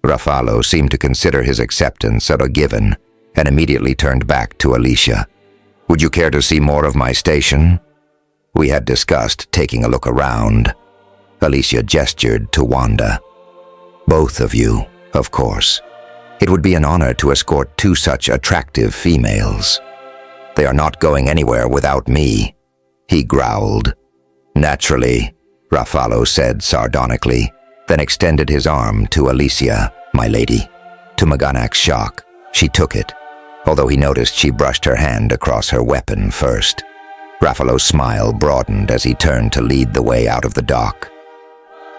Raffalo seemed to consider his acceptance a given and immediately turned back to Alicia. "Would you care to see more of my station?" We had discussed taking a look around. Alicia gestured to Wanda. "Both of you, of course. It would be an honor to escort two such attractive females." "They are not going anywhere without me," he growled. "Naturally," Raffalo said sardonically, then extended his arm to Alicia. "My lady." To Maganak's shock, she took it, although he noticed she brushed her hand across her weapon first. Raffalo's smile broadened as he turned to lead the way out of the dock.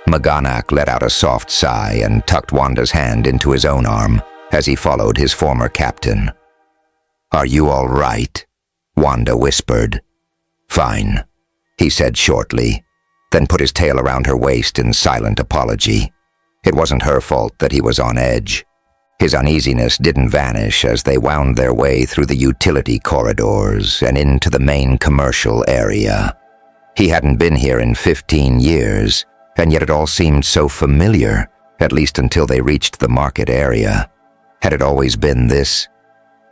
Maganak let out a soft sigh and tucked Wanda's hand into his own arm as he followed his former captain. "Are you all right?" Wanda whispered. "Fine," he said shortly, then put his tail around her waist in silent apology. It wasn't her fault that he was on edge. His uneasiness didn't vanish as they wound their way through the utility corridors and into the main commercial area. He hadn't been here in 15 years, and yet it all seemed so familiar, at least until they reached the market area. Had it always been this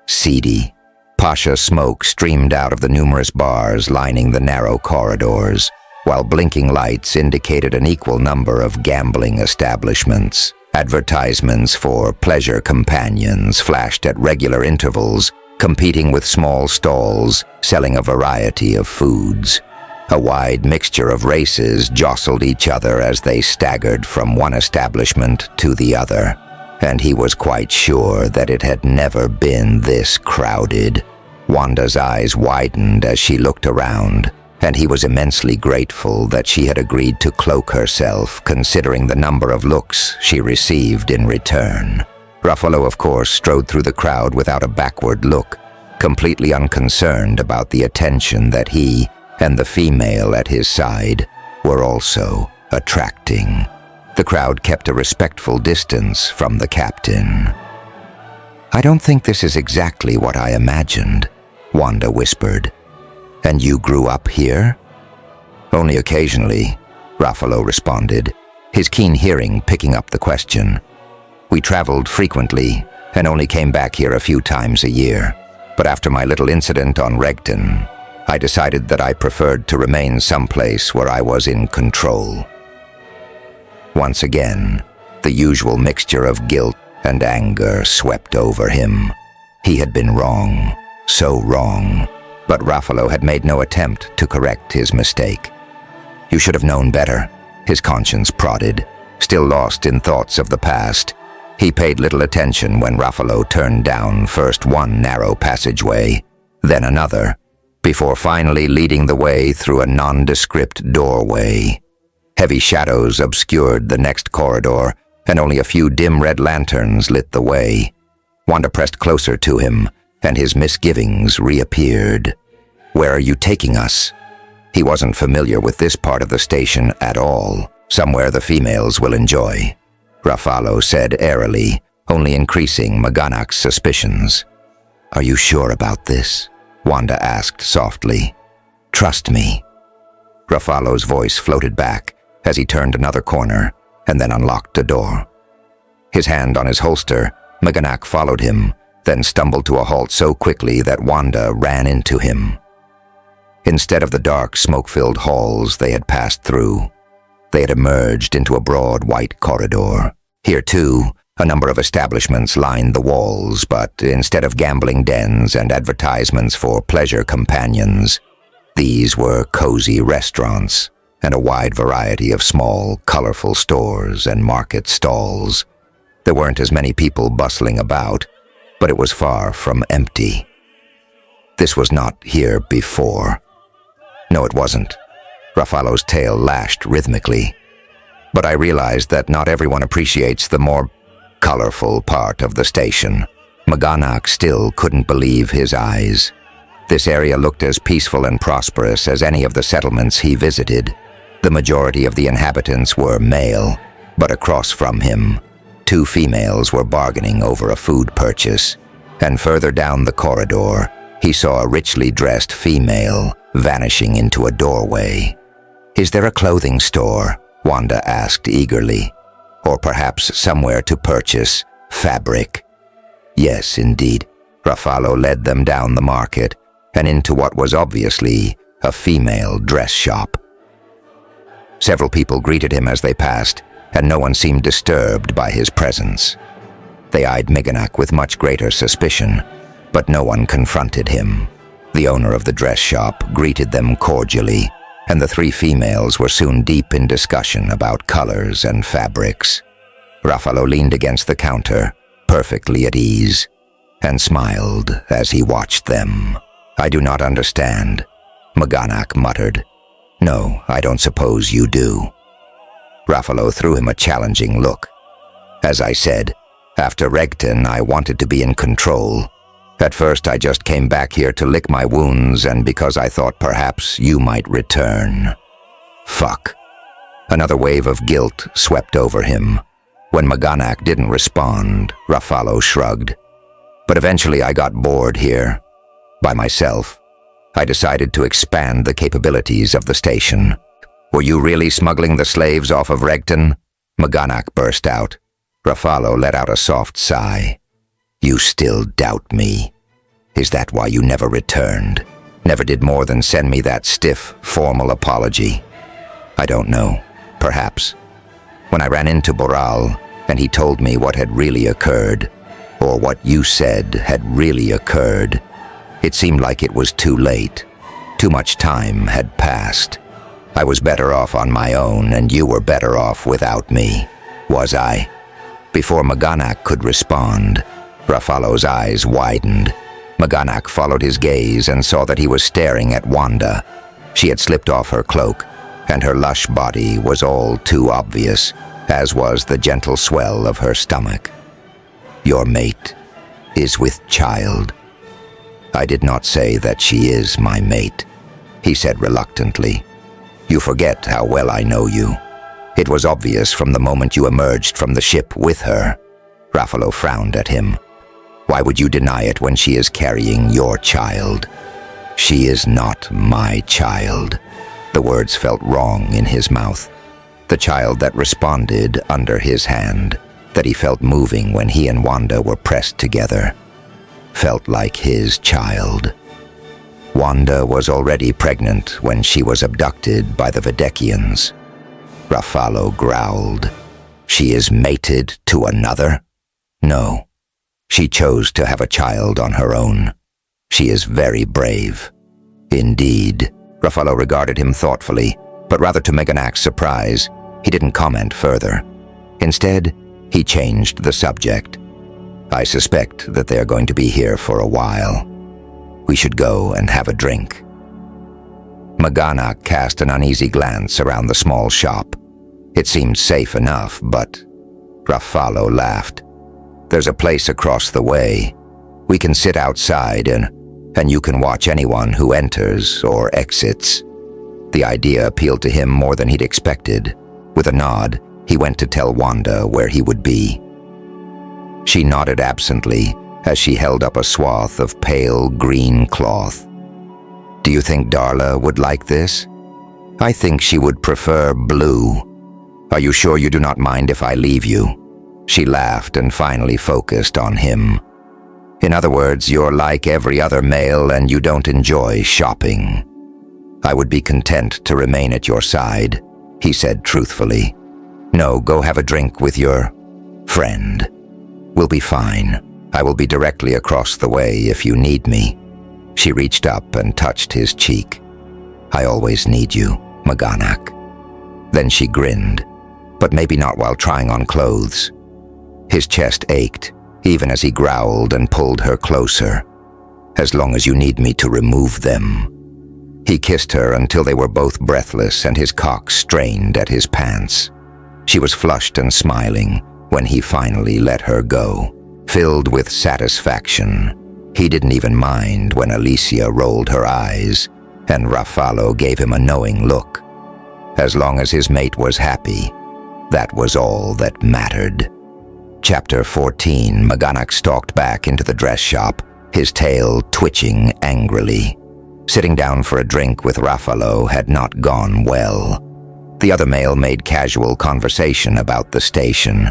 seedy, Pasha smoke streamed out of the numerous bars lining the narrow corridors, while blinking lights indicated an equal number of gambling establishments. Advertisements for pleasure companions flashed at regular intervals, competing with small stalls selling a variety of foods. A wide mixture of races jostled each other as they staggered from one establishment to the other, and he was quite sure that it had never been this crowded. Wanda's eyes widened as she looked around, and he was immensely grateful that she had agreed to cloak herself, considering the number of looks she received in return. Ruffalo, of course, strode through the crowd without a backward look, completely unconcerned about the attention that he and the female at his side were also attracting. The crowd kept a respectful distance from the captain. "I don't think this is exactly what I imagined," Wanda whispered. "And you grew up here?" "Only occasionally," Ruffalo responded, his keen hearing picking up the question. "We traveled frequently and only came back here a few times a year. But after my little incident on Regton, I decided that I preferred to remain someplace where I was in control." Once again, the usual mixture of guilt and anger swept over him. He had been wrong, so wrong, but Ruffalo had made no attempt to correct his mistake. "You should have known better," his conscience prodded. Still lost in thoughts of the past, he paid little attention when Ruffalo turned down first one narrow passageway, then another, before finally leading the way through a nondescript doorway. Heavy shadows obscured the next corridor, and only a few dim red lanterns lit the way. Wanda pressed closer to him, and his misgivings reappeared. "Where are you taking us?" He wasn't familiar with this part of the station at all. "Somewhere the females will enjoy," Ruffalo said airily, only increasing Maganak's suspicions. "Are you sure about this?" Wanda asked softly. "Trust me." Ruffalo's voice floated back as he turned another corner and then unlocked a door. His hand on his holster, Maganak followed him, then stumbled to a halt so quickly that Wanda ran into him. Instead of the dark, smoke-filled halls they had passed through, they had emerged into a broad white corridor. Here, too, a number of establishments lined the walls, but instead of gambling dens and advertisements for pleasure companions, these were cozy restaurants and a wide variety of small, colorful stores and market stalls. There weren't as many people bustling about, but it was far from empty. This was not here before. No, it wasn't. Ruffalo's tail lashed rhythmically. But I realized that not everyone appreciates the more colorful part of the station. Maganak still couldn't believe his eyes. This area looked as peaceful and prosperous as any of the settlements he visited. The majority of the inhabitants were male, but across from him, two females were bargaining over a food purchase, and further down the corridor, he saw a richly dressed female vanishing into a doorway. "Is there a clothing store?" Wanda asked eagerly. "Or perhaps somewhere to purchase fabric?" "Yes, indeed." Ruffalo led them down the market and into what was obviously a female dress shop. Several people greeted him as they passed, and no one seemed disturbed by his presence. They eyed Maganak with much greater suspicion, but no one confronted him. The owner of the dress shop greeted them cordially, and the three females were soon deep in discussion about colors and fabrics. Ruffalo leaned against the counter, perfectly at ease, and smiled as he watched them. "I do not understand," Maganak muttered. "No, I don't suppose you do." Ruffalo threw him a challenging look. "As I said, after Regton, I wanted to be in control. At first, I just came back here to lick my wounds and because I thought perhaps you might return." Fuck. Another wave of guilt swept over him. When Maganak didn't respond, Ruffalo shrugged. "But eventually I got bored here. By myself. I decided to expand the capabilities of the station." "Were you really smuggling the slaves off of Regton?" Maganak burst out. Ruffalo let out a soft sigh. "You still doubt me?" Is that why you never returned? Never did more than send me that stiff, formal apology? I don't know. Perhaps. When I ran into Boral, and he told me what had really occurred, or what you said had really occurred, it seemed like it was too late. Too much time had passed. I was better off on my own, and you were better off without me. Was I? Before Maganak could respond, Ruffalo's eyes widened. Maganak followed his gaze and saw that he was staring at Wanda. She had slipped off her cloak, and her lush body was all too obvious, as was the gentle swell of her stomach. Your mate is with child. I did not say that she is my mate, he said reluctantly. You forget how well I know you. It was obvious from the moment you emerged from the ship with her. Ruffalo frowned at him. Why would you deny it when she is carrying your child? She is not my child. The words felt wrong in his mouth. The child that responded under his hand, that he felt moving when he and Wanda were pressed together, felt like his child. Wanda was already pregnant when she was abducted by the Videkians. Ruffalo growled. She is mated to another? No. She chose to have a child on her own. She is very brave. Indeed. Ruffalo regarded him thoughtfully, but rather to Maganak's surprise, he didn't comment further. Instead, he changed the subject. I suspect that they are going to be here for a while. We should go and have a drink. Maganak cast an uneasy glance around the small shop. It seemed safe enough, but Ruffalo laughed. There's a place across the way. We can sit outside and you can watch anyone who enters or exits. The idea appealed to him more than he'd expected. With a nod, he went to tell Wanda where he would be. She nodded absently as she held up a swath of pale green cloth. Do you think Darla would like this? I think she would prefer blue. Are you sure you do not mind if I leave you? She laughed and finally focused on him. In other words, you're like every other male and you don't enjoy shopping. I would be content to remain at your side, he said truthfully. No, go have a drink with your friend. We'll be fine. I will be directly across the way if you need me. She reached up and touched his cheek. I always need you, Maganak. Then she grinned, but maybe not while trying on clothes. His chest ached, even as he growled and pulled her closer. As long as you need me to remove them. He kissed her until they were both breathless and his cock strained at his pants. She was flushed and smiling when he finally let her go. Filled with satisfaction, he didn't even mind when Alicia rolled her eyes and Ruffalo gave him a knowing look. As long as his mate was happy, that was all that mattered. Chapter 14, Maganak stalked back into the dress shop, his tail twitching angrily. Sitting down for a drink with Ruffalo had not gone well. The other male made casual conversation about the station,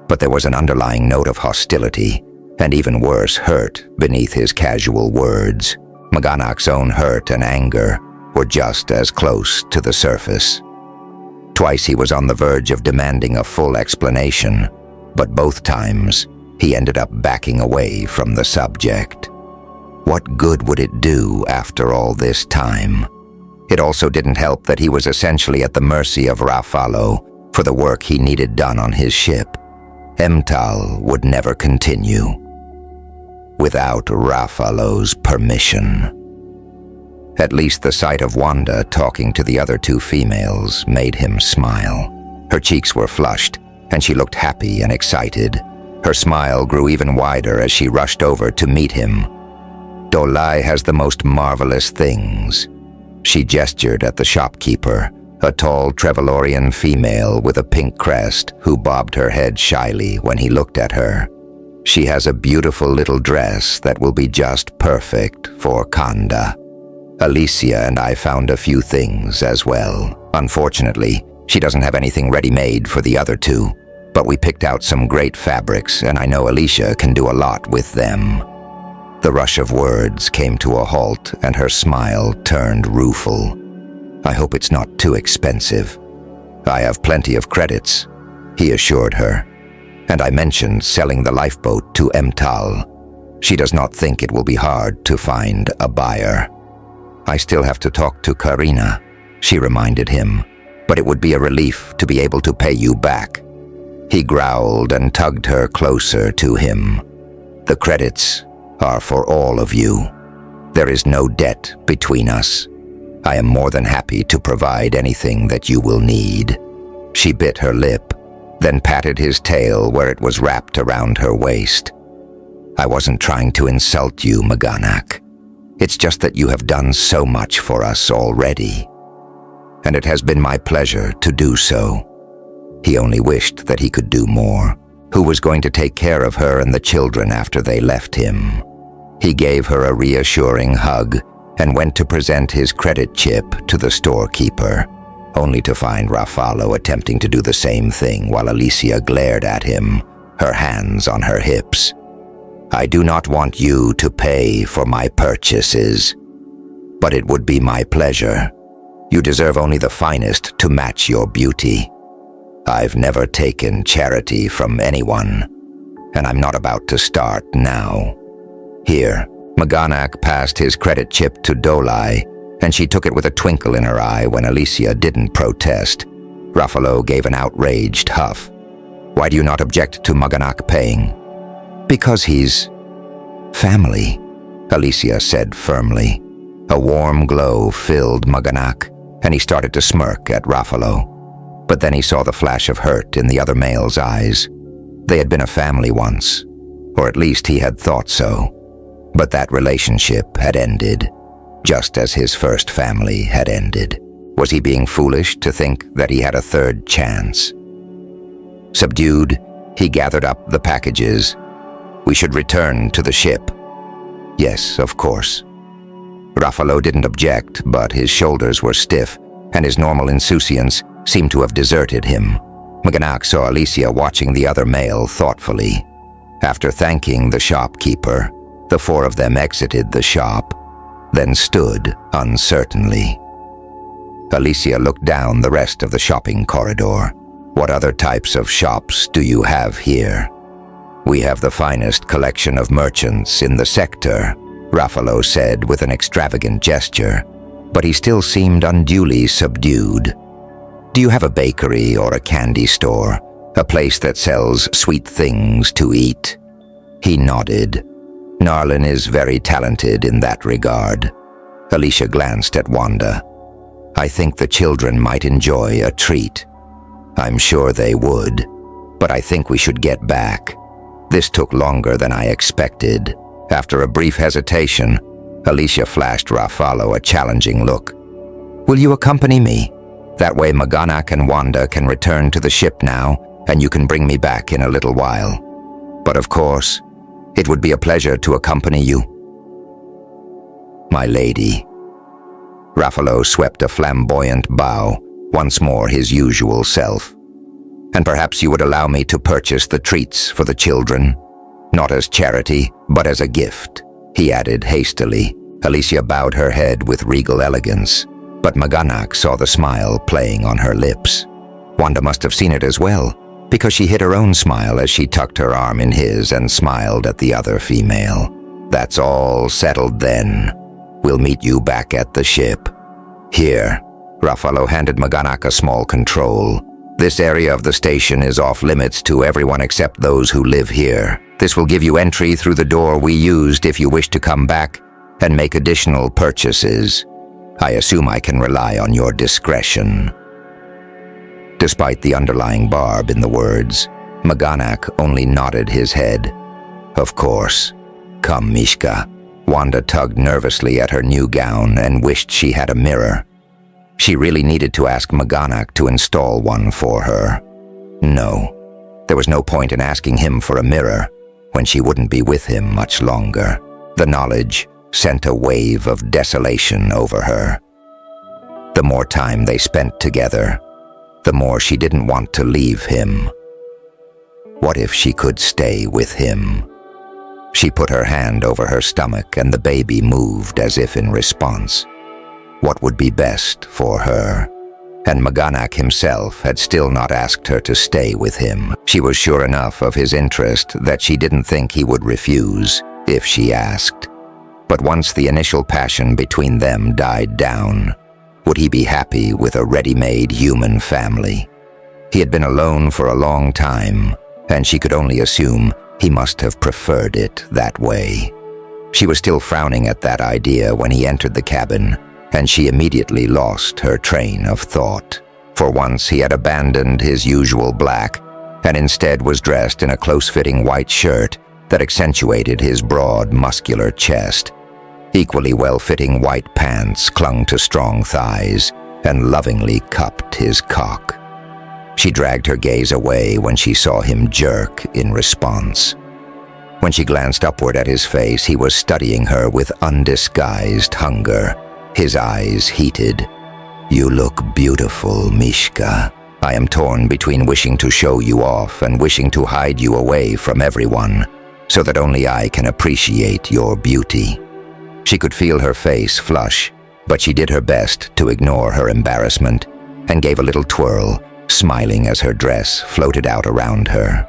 but there was an underlying note of hostility, and even worse, hurt beneath his casual words. Maganak's own hurt and anger were just as close to the surface. Twice he was on the verge of demanding a full explanation, but both times he ended up backing away from the subject. What good would it do after all this time? It also didn't help that he was essentially at the mercy of Ruffalo for the work he needed done on his ship. Emtal would never continue without Ruffalo's permission. At least the sight of Wanda talking to the other two females made him smile. Her cheeks were flushed, and she looked happy and excited. Her smile grew even wider as she rushed over to meet him. Dolai has the most marvelous things. She gestured at the shopkeeper, a tall Trevelorian female with a pink crest who bobbed her head shyly when he looked at her. She has a beautiful little dress that will be just perfect for Kanda. Alicia and I found a few things as well. Unfortunately, she doesn't have anything ready-made for the other two, but we picked out some great fabrics and I know Alicia can do a lot with them. The rush of words came to a halt and her smile turned rueful. "I hope it's not too expensive." "I have plenty of credits," he assured her. "And I mentioned selling the lifeboat to Emtal. She does not think it will be hard to find a buyer." "I still have to talk to Karina," she reminded him, "but it would be a relief to be able to pay you back." He growled and tugged her closer to him. "The credits are for all of you. There is no debt between us. I am more than happy to provide anything that you will need." She bit her lip, then patted his tail where it was wrapped around her waist. "I wasn't trying to insult you, Maganak. It's just that you have done so much for us already. And it has been my pleasure to do so." He only wished that he could do more. Who was going to take care of her and the children after they left him? He gave her a reassuring hug and went to present his credit chip to the storekeeper, only to find Rafalo attempting to do the same thing while Alicia glared at him, her hands on her hips. "I do not want you to pay for my purchases, but it would be my pleasure. You deserve only the finest to match your beauty. I've never taken charity from anyone, and I'm not about to start now. Here." Maganak passed his credit chip to Dolai, and she took it with a twinkle in her eye when Alicia didn't protest. Rafalo gave an outraged huff. "Why do you not object to Maganak paying?" "Because he's family," Alicia said firmly. A warm glow filled Maganak, and he started to smirk at Rafalo. But then he saw the flash of hurt in the other male's eyes. They had been a family once, or at least he had thought so. But that relationship had ended, just as his first family had ended. Was he being foolish to think that he had a third chance? Subdued, he gathered up the packages. "We should return to the ship." "Yes, of course." Rafalo didn't object, but his shoulders were stiff, and his normal insouciance seemed to have deserted him. Maganak saw Alicia watching the other male thoughtfully. After thanking the shopkeeper, the four of them exited the shop, then stood uncertainly. Alicia looked down the rest of the shopping corridor. "What other types of shops do you have here?" "We have the finest collection of merchants in the sector," Rafalo said with an extravagant gesture, but he still seemed unduly subdued. "Do you have a bakery or a candy store, a place that sells sweet things to eat?" He nodded. "Narlin is very talented in that regard." Alicia glanced at Wanda. "I think the children might enjoy a treat." "I'm sure they would, but I think we should get back. This took longer than I expected." After a brief hesitation, Alicia flashed Rafalo a challenging look. "Will you accompany me? That way Maganak and Wanda can return to the ship now, and you can bring me back in a little while. But of course, it would be a pleasure to accompany you." "My lady." Rafalo swept a flamboyant bow, once more his usual self. "And perhaps you would allow me to purchase the treats for the children, not as charity, but as a gift," he added hastily. Alicia bowed her head with regal elegance, but Maganak saw the smile playing on her lips. Wanda must have seen it as well, because she hid her own smile as she tucked her arm in his and smiled at the other female. "That's all settled then. We'll meet you back at the ship. Here." Rafalo handed Maganak a small control. "This area of the station is off limits to everyone except those who live here. This will give you entry through the door we used if you wish to come back and make additional purchases. I assume I can rely on your discretion." Despite the underlying barb in the words, Maganak only nodded his head. "Of course. Come, Mishka." Wanda tugged nervously at her new gown and wished she had a mirror. She really needed to ask Maganak to install one for her. No, there was no point in asking him for a mirror when she wouldn't be with him much longer. The knowledge sent a wave of desolation over her. The more time they spent together, the more she didn't want to leave him. What if she could stay with him? She put her hand over her stomach and the baby moved as if in response. What would be best for her? And Maganak himself had still not asked her to stay with him. She was sure enough of his interest that she didn't think he would refuse if she asked. But once the initial passion between them died down, would he be happy with a ready-made human family? He had been alone for a long time, and she could only assume he must have preferred it that way. She was still frowning at that idea when he entered the cabin, and she immediately lost her train of thought. For once he had abandoned his usual black, and instead was dressed in a close-fitting white shirt that accentuated his broad, muscular chest. Equally well-fitting white pants clung to strong thighs and lovingly cupped his cock. She dragged her gaze away when she saw him jerk in response. When she glanced upward at his face, he was studying her with undisguised hunger, his eyes heated. "You look beautiful, Mishka. I am torn between wishing to show you off and wishing to hide you away from everyone, so that only I can appreciate your beauty." She could feel her face flush, but she did her best to ignore her embarrassment and gave a little twirl, smiling as her dress floated out around her.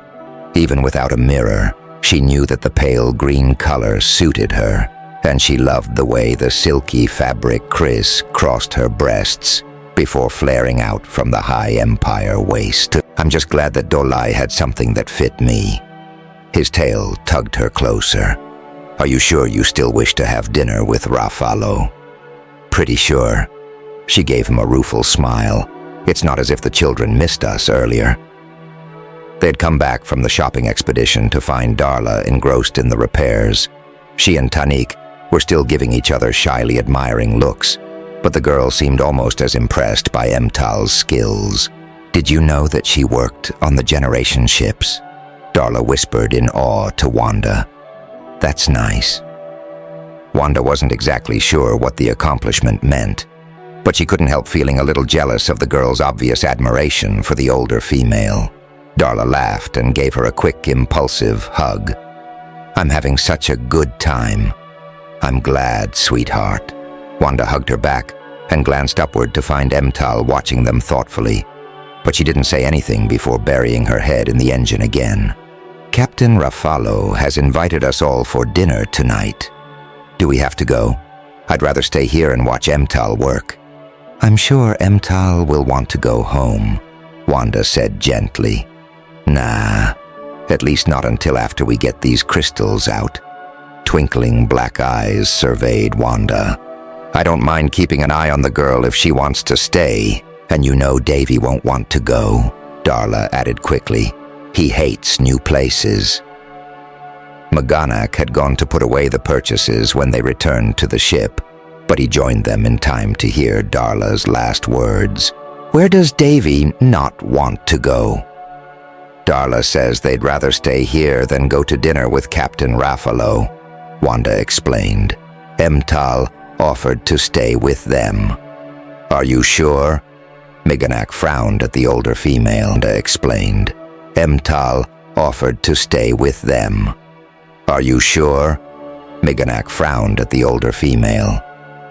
Even without a mirror, she knew that the pale green color suited her, and she loved the way the silky fabric criss-crossed her breasts before flaring out from the high empire waist. "I'm just glad that Dolai had something that fit me." His tail tugged her closer. "Are you sure you still wish to have dinner with Rafalo?" "Pretty sure." She gave him a rueful smile. "It's not as if the children missed us earlier." They'd come back from the shopping expedition to find Darla engrossed in the repairs. She and Tanik were still giving each other shyly admiring looks, but the girl seemed almost as impressed by Emtal's skills. "Did you know that she worked on the generation ships?" Darla whispered in awe to Wanda. "That's nice." Wanda wasn't exactly sure what the accomplishment meant, but she couldn't help feeling a little jealous of the girl's obvious admiration for the older female. Darla laughed and gave her a quick, impulsive hug. "I'm having such a good time." "I'm glad, sweetheart." Wanda hugged her back and glanced upward to find Emtal watching them thoughtfully, but she didn't say anything before burying her head in the engine again. "Captain Rafalo has invited us all for dinner tonight. Do we have to go? I'd rather stay here and watch Emtal work." "I'm sure Emtal will want to go home," Wanda said gently. "Nah, at least not until after we get these crystals out." Twinkling black eyes surveyed Wanda. "I don't mind keeping an eye on the girl if she wants to stay, and you know Davy won't want to go," Darla added quickly. "He hates new places." Maganak had gone to put away the purchases when they returned to the ship, but he joined them in time to hear Darla's last words. "Where does Davy not want to go?" "Darla says they'd rather stay here than go to dinner with Captain Rafalo," Wanda explained. "Emtal offered to stay with them." "Are you sure?" Maganak frowned at the older female. Wanda explained. "Emtal offered to stay with them." "Are you sure?" Maganak frowned at the older female.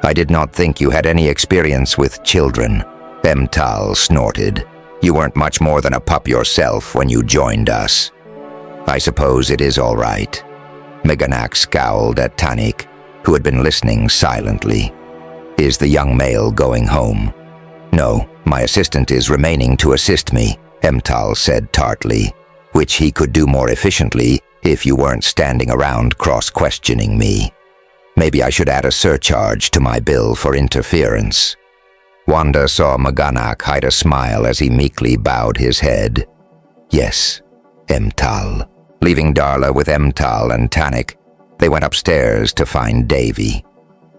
"I did not think you had any experience with children," Emtal snorted. "You weren't much more than a pup yourself when you joined us." "I suppose it is all right." Maganak scowled at Tanik, who had been listening silently. "Is the young male going home?" "No, my assistant is remaining to assist me," Emtal said tartly, "which he could do more efficiently if you weren't standing around cross-questioning me. Maybe I should add a surcharge to my bill for interference." Wanda saw Maganak hide a smile as he meekly bowed his head. "Yes, Emtal." Leaving Darla with Emtal and Tanik, they went upstairs to find Davy.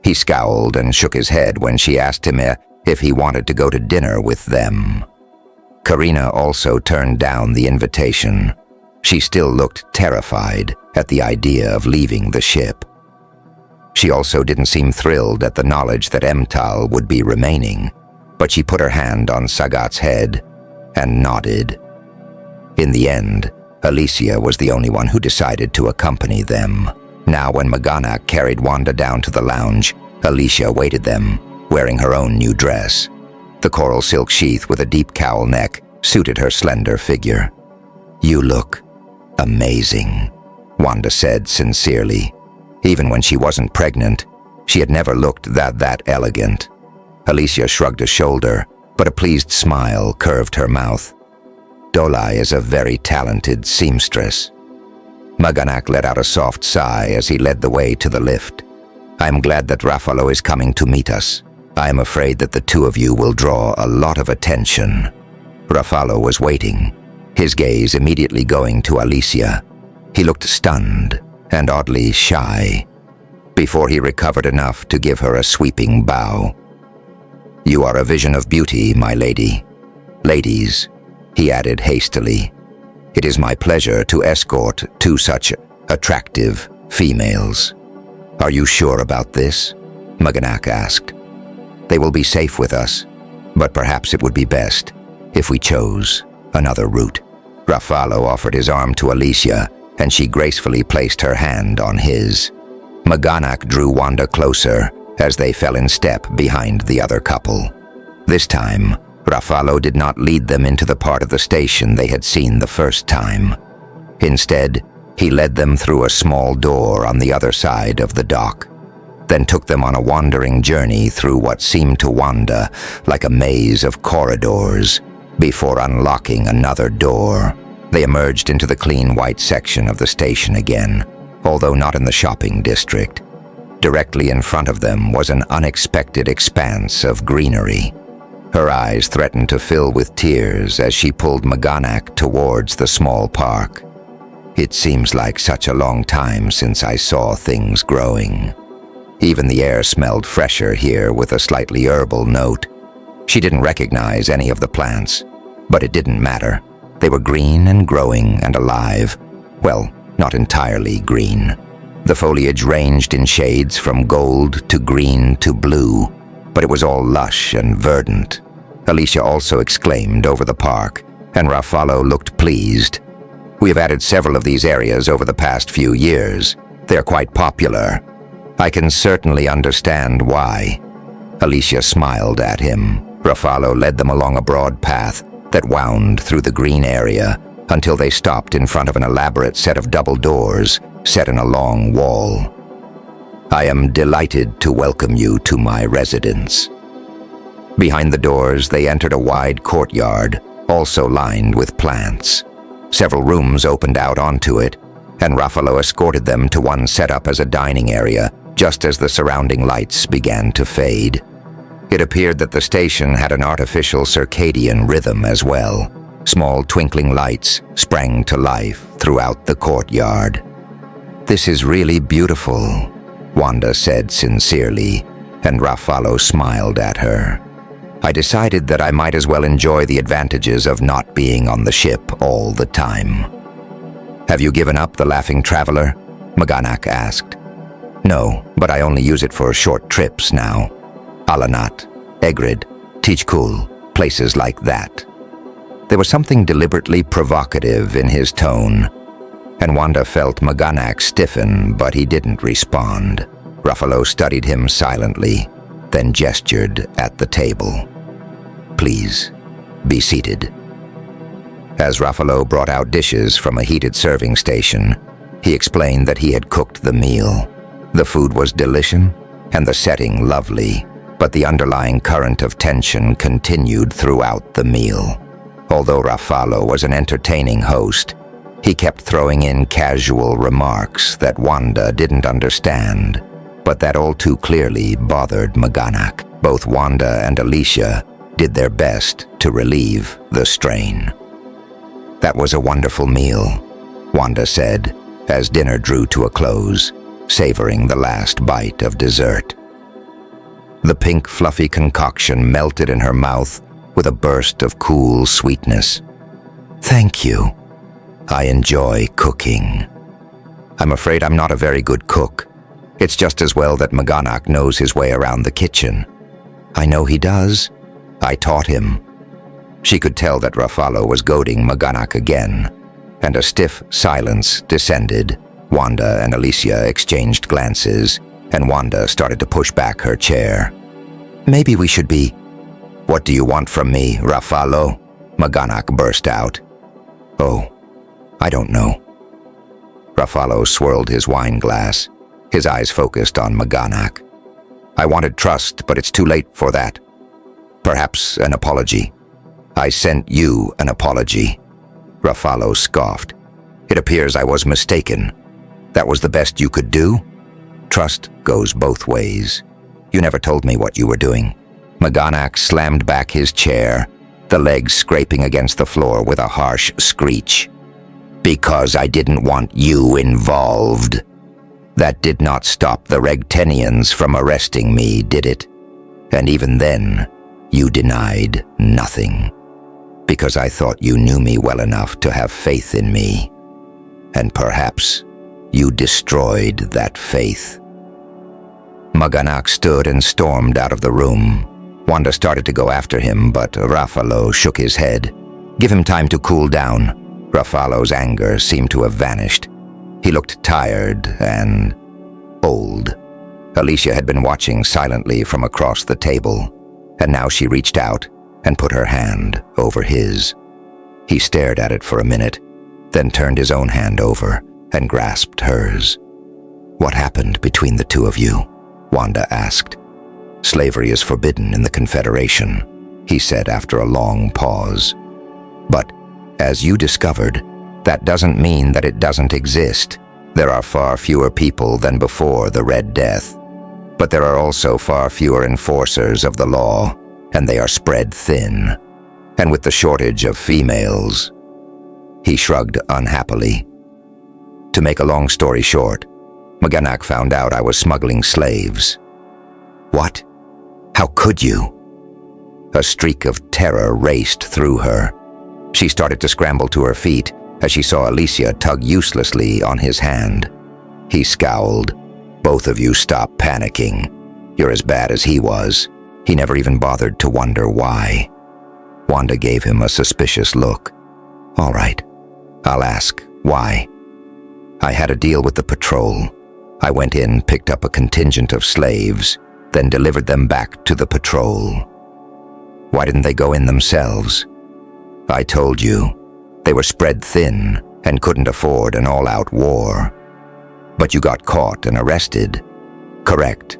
He scowled and shook his head when she asked him if he wanted to go to dinner with them. Karina also turned down the invitation. She still looked terrified at the idea of leaving the ship. She also didn't seem thrilled at the knowledge that Emtal would be remaining, but she put her hand on Sagat's head and nodded. In the end, Alicia was the only one who decided to accompany them. Now when Maganak carried Wanda down to the lounge, Alicia awaited them, wearing her own new dress. The coral silk sheath with a deep cowl neck suited her slender figure. "You look amazing," Wanda said sincerely. Even when she wasn't pregnant, she had never looked that elegant. Alicia shrugged a shoulder, but a pleased smile curved her mouth. "Dolai is a very talented seamstress." Maganak let out a soft sigh as he led the way to the lift. "I am glad that Ruffalo is coming to meet us. I am afraid that the two of you will draw a lot of attention." Ruffalo was waiting, his gaze immediately going to Alicia. He looked stunned and oddly shy, before he recovered enough to give her a sweeping bow. "You are a vision of beauty, my lady. Ladies," he added hastily, "it is my pleasure to escort two such attractive females." "Are you sure about this?" Maganak asked. "They will be safe with us, but perhaps it would be best if we chose another route." Ruffalo offered his arm to Alicia, and she gracefully placed her hand on his. Maganak drew Wanda closer as they fell in step behind the other couple. This time, Ruffalo did not lead them into the part of the station they had seen the first time. Instead, he led them through a small door on the other side of the dock, then took them on a wandering journey through what seemed to Wanda like a maze of corridors. Before unlocking another door, they emerged into the clean white section of the station again, although not in the shopping district. Directly in front of them was an unexpected expanse of greenery. Her eyes threatened to fill with tears as she pulled Maganak towards the small park. "It seems like such a long time since I saw things growing." Even the air smelled fresher here with a slightly herbal note. She didn't recognize any of the plants, but it didn't matter. They were green and growing and alive. Well, not entirely green. The foliage ranged in shades from gold to green to blue, but it was all lush and verdant. Alicia also exclaimed over the park, and Ruffalo looked pleased. "We have added several of these areas over the past few years. They are quite popular. I can certainly understand why." Alicia smiled at him. Ruffalo led them along a broad path that wound through the green area until they stopped in front of an elaborate set of double doors set in a long wall. "I am delighted to welcome you to my residence." Behind the doors, they entered a wide courtyard, also lined with plants. Several rooms opened out onto it, and Ruffalo escorted them to one set up as a dining area just as the surrounding lights began to fade. It appeared that the station had an artificial circadian rhythm as well. Small twinkling lights sprang to life throughout the courtyard. "This is really beautiful," Wanda said sincerely, and Ruffalo smiled at her. "I decided that I might as well enjoy the advantages of not being on the ship all the time." "Have you given up the Laughing Traveler?" Maganak asked. "No, but I only use it for short trips now. Alanat, Egrid, Tichkul, places like that." There was something deliberately provocative in his tone, and Wanda felt Maganak stiffen, but he didn't respond. Ruffalo studied him silently, then gestured at the table. "Please, be seated." As Ruffalo brought out dishes from a heated serving station, he explained that he had cooked the meal. The food was delicious, and the setting lovely, but the underlying current of tension continued throughout the meal. Although Ruffalo was an entertaining host, he kept throwing in casual remarks that Wanda didn't understand, but that all too clearly bothered Maganak. Both Wanda and Alicia did their best to relieve the strain. "That was a wonderful meal," Wanda said, as dinner drew to a close, savoring the last bite of dessert. The pink, fluffy concoction melted in her mouth with a burst of cool sweetness. "Thank you. I enjoy cooking. I'm afraid I'm not a very good cook. It's just as well that Maganak knows his way around the kitchen." "I know he does. I taught him." She could tell that Ruffalo was goading Maganak again, and a stiff silence descended Wanda and Alicia exchanged glances, and Wanda started to push back her chair. "Maybe we should be—" "What do you want from me, Rafalo?" Maganak burst out. "Oh, I don't know." Rafalo swirled his wine glass, his eyes focused on Maganak. "I wanted trust, but it's too late for that. Perhaps an apology." "I sent you an apology." Rafalo scoffed. "It appears I was mistaken. That was the best you could do? Trust goes both ways. You never told me what you were doing." Maganak slammed back his chair, the legs scraping against the floor with a harsh screech. "Because I didn't want you involved. That did not stop the Regtenians from arresting me, did it? And even then, you denied nothing. Because I thought you knew me well enough to have faith in me. And perhaps you destroyed that faith." Maganak stood and stormed out of the room. Wanda started to go after him, but Rafalo shook his head. "Give him time to cool down." Rafalo's anger seemed to have vanished. He looked tired and old. Alicia had been watching silently from across the table, and now she reached out and put her hand over his. He stared at it for a minute, then turned his own hand over and grasped hers. "What happened between the two of you?" Wanda asked. "Slavery is forbidden in the Confederation," he said after a long pause. "But, as you discovered, that doesn't mean that it doesn't exist. There are far fewer people than before the Red Death. But there are also far fewer enforcers of the law, and they are spread thin. And with the shortage of females..." He shrugged unhappily. "To make a long story short, Maganak found out I was smuggling slaves." "What? How could you?" A streak of terror raced through her. She started to scramble to her feet as she saw Alicia tug uselessly on his hand. He scowled. "Both of you stop panicking. You're as bad as he was." He never even bothered to wonder why. Wanda gave him a suspicious look. "All right, I'll ask. Why?" "I had a deal with the patrol. I went in, picked up a contingent of slaves, then delivered them back to the patrol." "Why didn't they go in themselves?" "I told you. They were spread thin and couldn't afford an all-out war." "But you got caught and arrested." "Correct.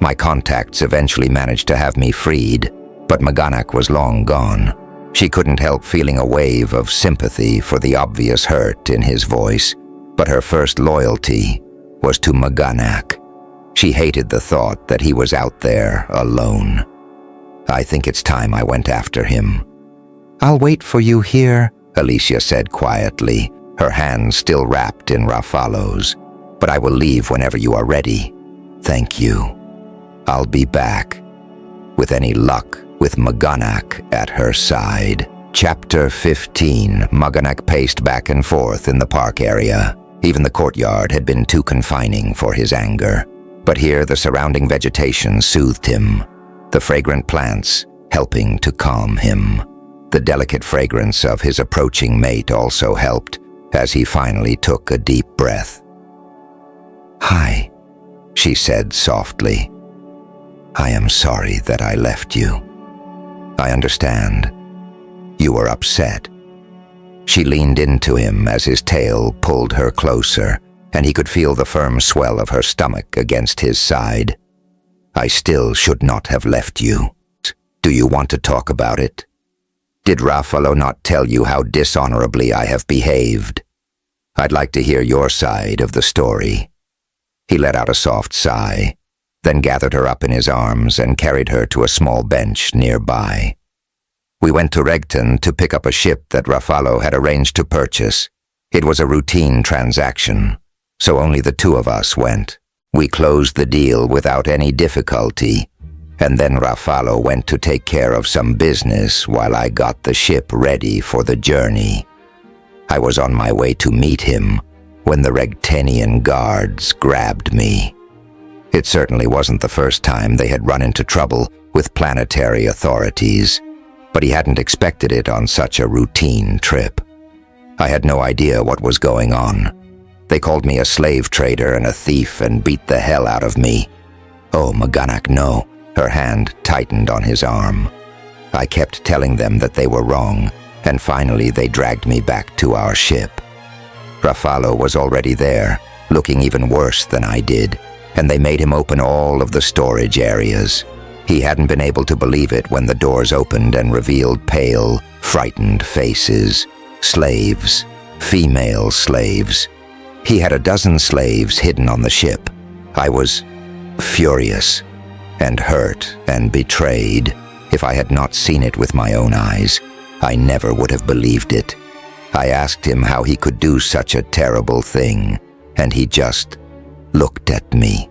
My contacts eventually managed to have me freed, but Maganak was long gone." She couldn't help feeling a wave of sympathy for the obvious hurt in his voice, but her first loyalty was to Maganak. She hated the thought that he was out there alone. "I think it's time I went after him." "I'll wait for you here," Alicia said quietly, her hands still wrapped in Rafalo's. "But I will leave whenever you are ready." "Thank you. I'll be back." With any luck, with Maganak at her side. Chapter 15. Maganak paced back and forth in the park area. Even the courtyard had been too confining for his anger. But here the surrounding vegetation soothed him, the fragrant plants helping to calm him. The delicate fragrance of his approaching mate also helped, as he finally took a deep breath. "Hi," she said softly. "I am sorry that I left you. I understand. You were upset." She leaned into him as his tail pulled her closer, and he could feel the firm swell of her stomach against his side. "I still should not have left you. Do you want to talk about it? Did Rafalo not tell you how dishonorably I have behaved? I'd like to hear your side of the story." He let out a soft sigh, then gathered her up in his arms and carried her to a small bench nearby. "We went to Regton to pick up a ship that Rafalo had arranged to purchase. It was a routine transaction, so only the two of us went. We closed the deal without any difficulty, and then Rafalo went to take care of some business while I got the ship ready for the journey. I was on my way to meet him when the Regtenian guards grabbed me. It certainly wasn't the first time they had run into trouble with planetary authorities, but he hadn't expected it on such a routine trip. I had no idea what was going on. They called me a slave trader and a thief and beat the hell out of me. Oh, Maganak, no. Her hand tightened on his arm. I kept telling them that they were wrong, and finally they dragged me back to our ship. Ruffalo was already there, looking even worse than I did, and they made him open all of the storage areas. He hadn't been able to believe it when the doors opened and revealed pale, frightened faces. Slaves. Female slaves. He had a dozen slaves hidden on the ship. I was furious and hurt and betrayed. If I had not seen it with my own eyes, I never would have believed it. I asked him how he could do such a terrible thing, and he just looked at me.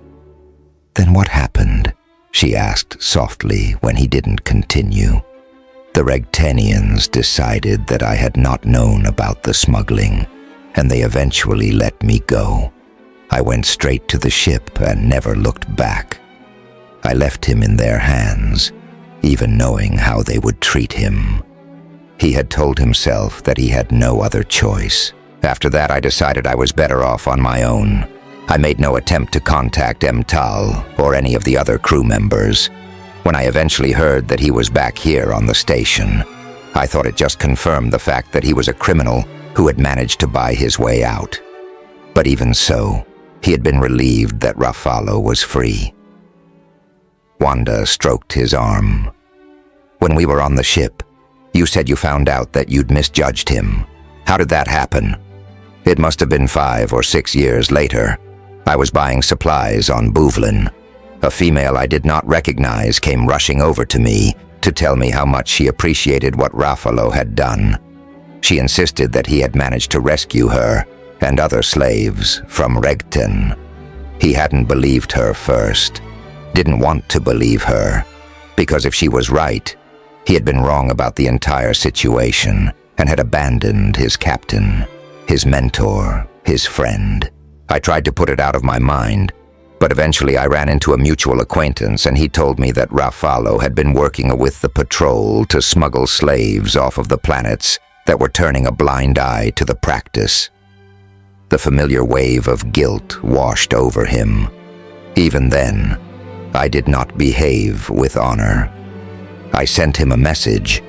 "Then what happened?" she asked softly when he didn't continue. "The Regtenians decided that I had not known about the smuggling, and they eventually let me go. I went straight to the ship and never looked back. I left him in their hands, even knowing how they would treat him." He had told himself that he had no other choice. After that, I decided I was better off on my own. I made no attempt to contact Emtal or any of the other crew members. When I eventually heard that he was back here on the station, I thought it just confirmed the fact that he was a criminal who had managed to buy his way out. But even so, he had been relieved that Ruffalo was free. Wanda stroked his arm. "When we were on the ship, you said you found out that you'd misjudged him. How did that happen?" "It must have been 5 or 6 years later. I was buying supplies on Bouvlin. A female I did not recognize came rushing over to me to tell me how much she appreciated what Ruffalo had done. She insisted that he had managed to rescue her and other slaves from Regten. He hadn't believed her first, didn't want to believe her, because if she was right, he had been wrong about the entire situation and had abandoned his captain, his mentor, his friend. I tried to put it out of my mind, but eventually I ran into a mutual acquaintance and he told me that Ruffalo had been working with the patrol to smuggle slaves off of the planets that were turning a blind eye to the practice. The familiar wave of guilt washed over him. Even then, I did not behave with honor. I sent him a message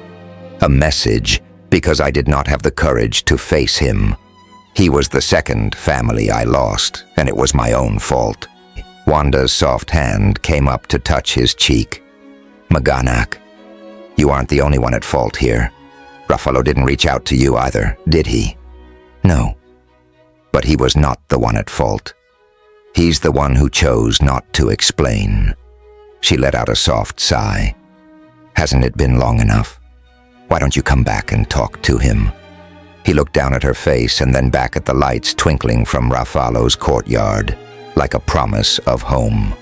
because I did not have the courage to face him. He was the second family I lost, and it was my own fault. Wanda's soft hand came up to touch his cheek. "Maganak, you aren't the only one at fault here. Ruffalo didn't reach out to you either, did he?" "No. But he was not the one at fault. He's the one who chose not to explain." She let out a soft sigh. "Hasn't it been long enough? Why don't you come back and talk to him?" He looked down at her face and then back at the lights twinkling from Ruffalo's courtyard, like a promise of home.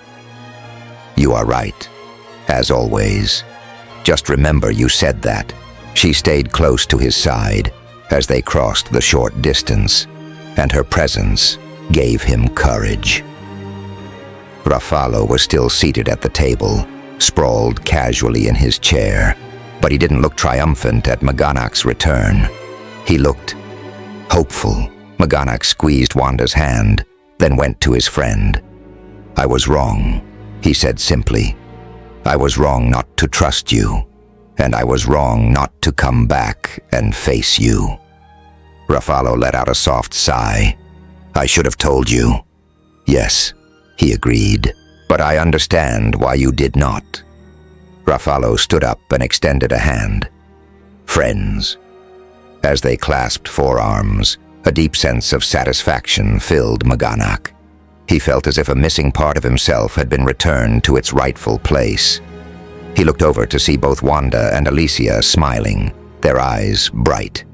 "You are right, as always. Just remember you said that." She stayed close to his side as they crossed the short distance, and her presence gave him courage. Ruffalo was still seated at the table, sprawled casually in his chair, but he didn't look triumphant at Maganak's return. He looked hopeful. Maganak squeezed Wanda's hand, then went to his friend. "I was wrong," he said simply. "I was wrong not to trust you, and I was wrong not to come back and face you." Ruffalo let out a soft sigh. "I should have told you." "Yes," he agreed, "but I understand why you did not." Ruffalo stood up and extended a hand. "Friends." As they clasped forearms, a deep sense of satisfaction filled Maganak. He felt as if a missing part of himself had been returned to its rightful place. He looked over to see both Wanda and Alicia smiling, their eyes bright.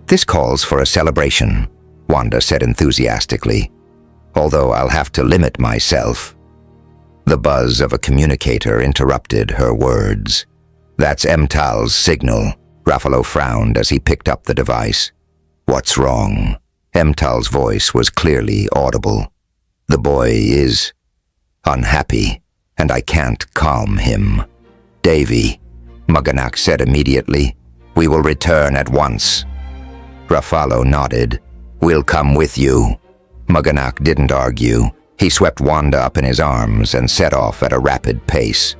"This calls for a celebration," Wanda said enthusiastically, "although I'll have to limit myself." The buzz of a communicator interrupted her words. "That's Emtal's signal." Ruffalo frowned as he picked up the device. "What's wrong?" Emtal's voice was clearly audible. "The boy is unhappy, and I can't calm him." "Davy," Maganak said immediately, "we will return at once." Ruffalo nodded. "We'll come with you." Maganak didn't argue. He swept Wanda up in his arms and set off at a rapid pace.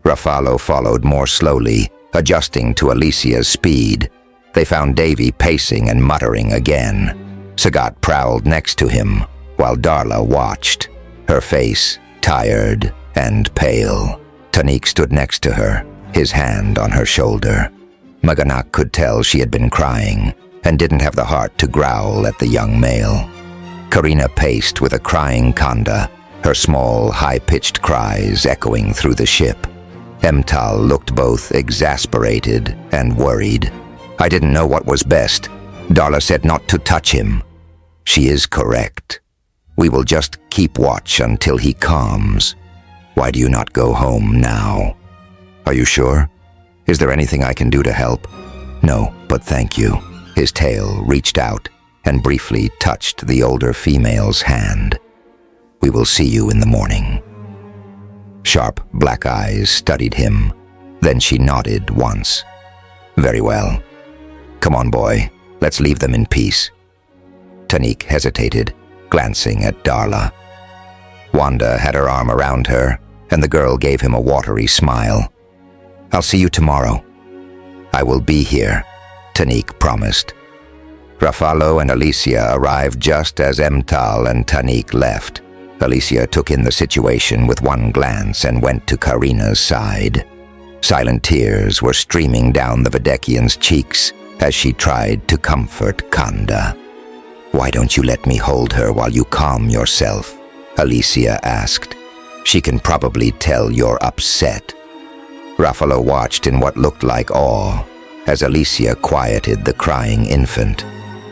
Ruffalo followed more slowly, adjusting to Alicia's speed. They found Davy pacing and muttering again. Sagat prowled next to him, while Darla watched, her face tired and pale. Taniq stood next to her, his hand on her shoulder. Maganak could tell she had been crying and didn't have the heart to growl at the young male. Karina paced with a crying Kanda, her small, high-pitched cries echoing through the ship. Emtal looked both exasperated and worried. I didn't know what was best. Darla said not to touch him. She is correct. We will just keep watch until he calms. Why do you not go home now? Are you sure? Is there anything I can do to help? No, but thank you. His tail reached out and briefly touched the older female's hand. We will see you in the morning. Sharp black eyes studied him. Then she nodded once. Very well. Come on, boy. Let's leave them in peace. Taniq hesitated, glancing at Darla. Wanda had her arm around her, and the girl gave him a watery smile. I'll see you tomorrow. I will be here, Taniq promised. Ruffalo and Alicia arrived just as Emtal and Taniq left. Alicia took in the situation with one glance and went to Karina's side. Silent tears were streaming down the Videkian's cheeks as she tried to comfort Kanda. Why don't you let me hold her while you calm yourself? Alicia asked. She can probably tell you're upset. Ruffalo watched in what looked like awe as Alicia quieted the crying infant.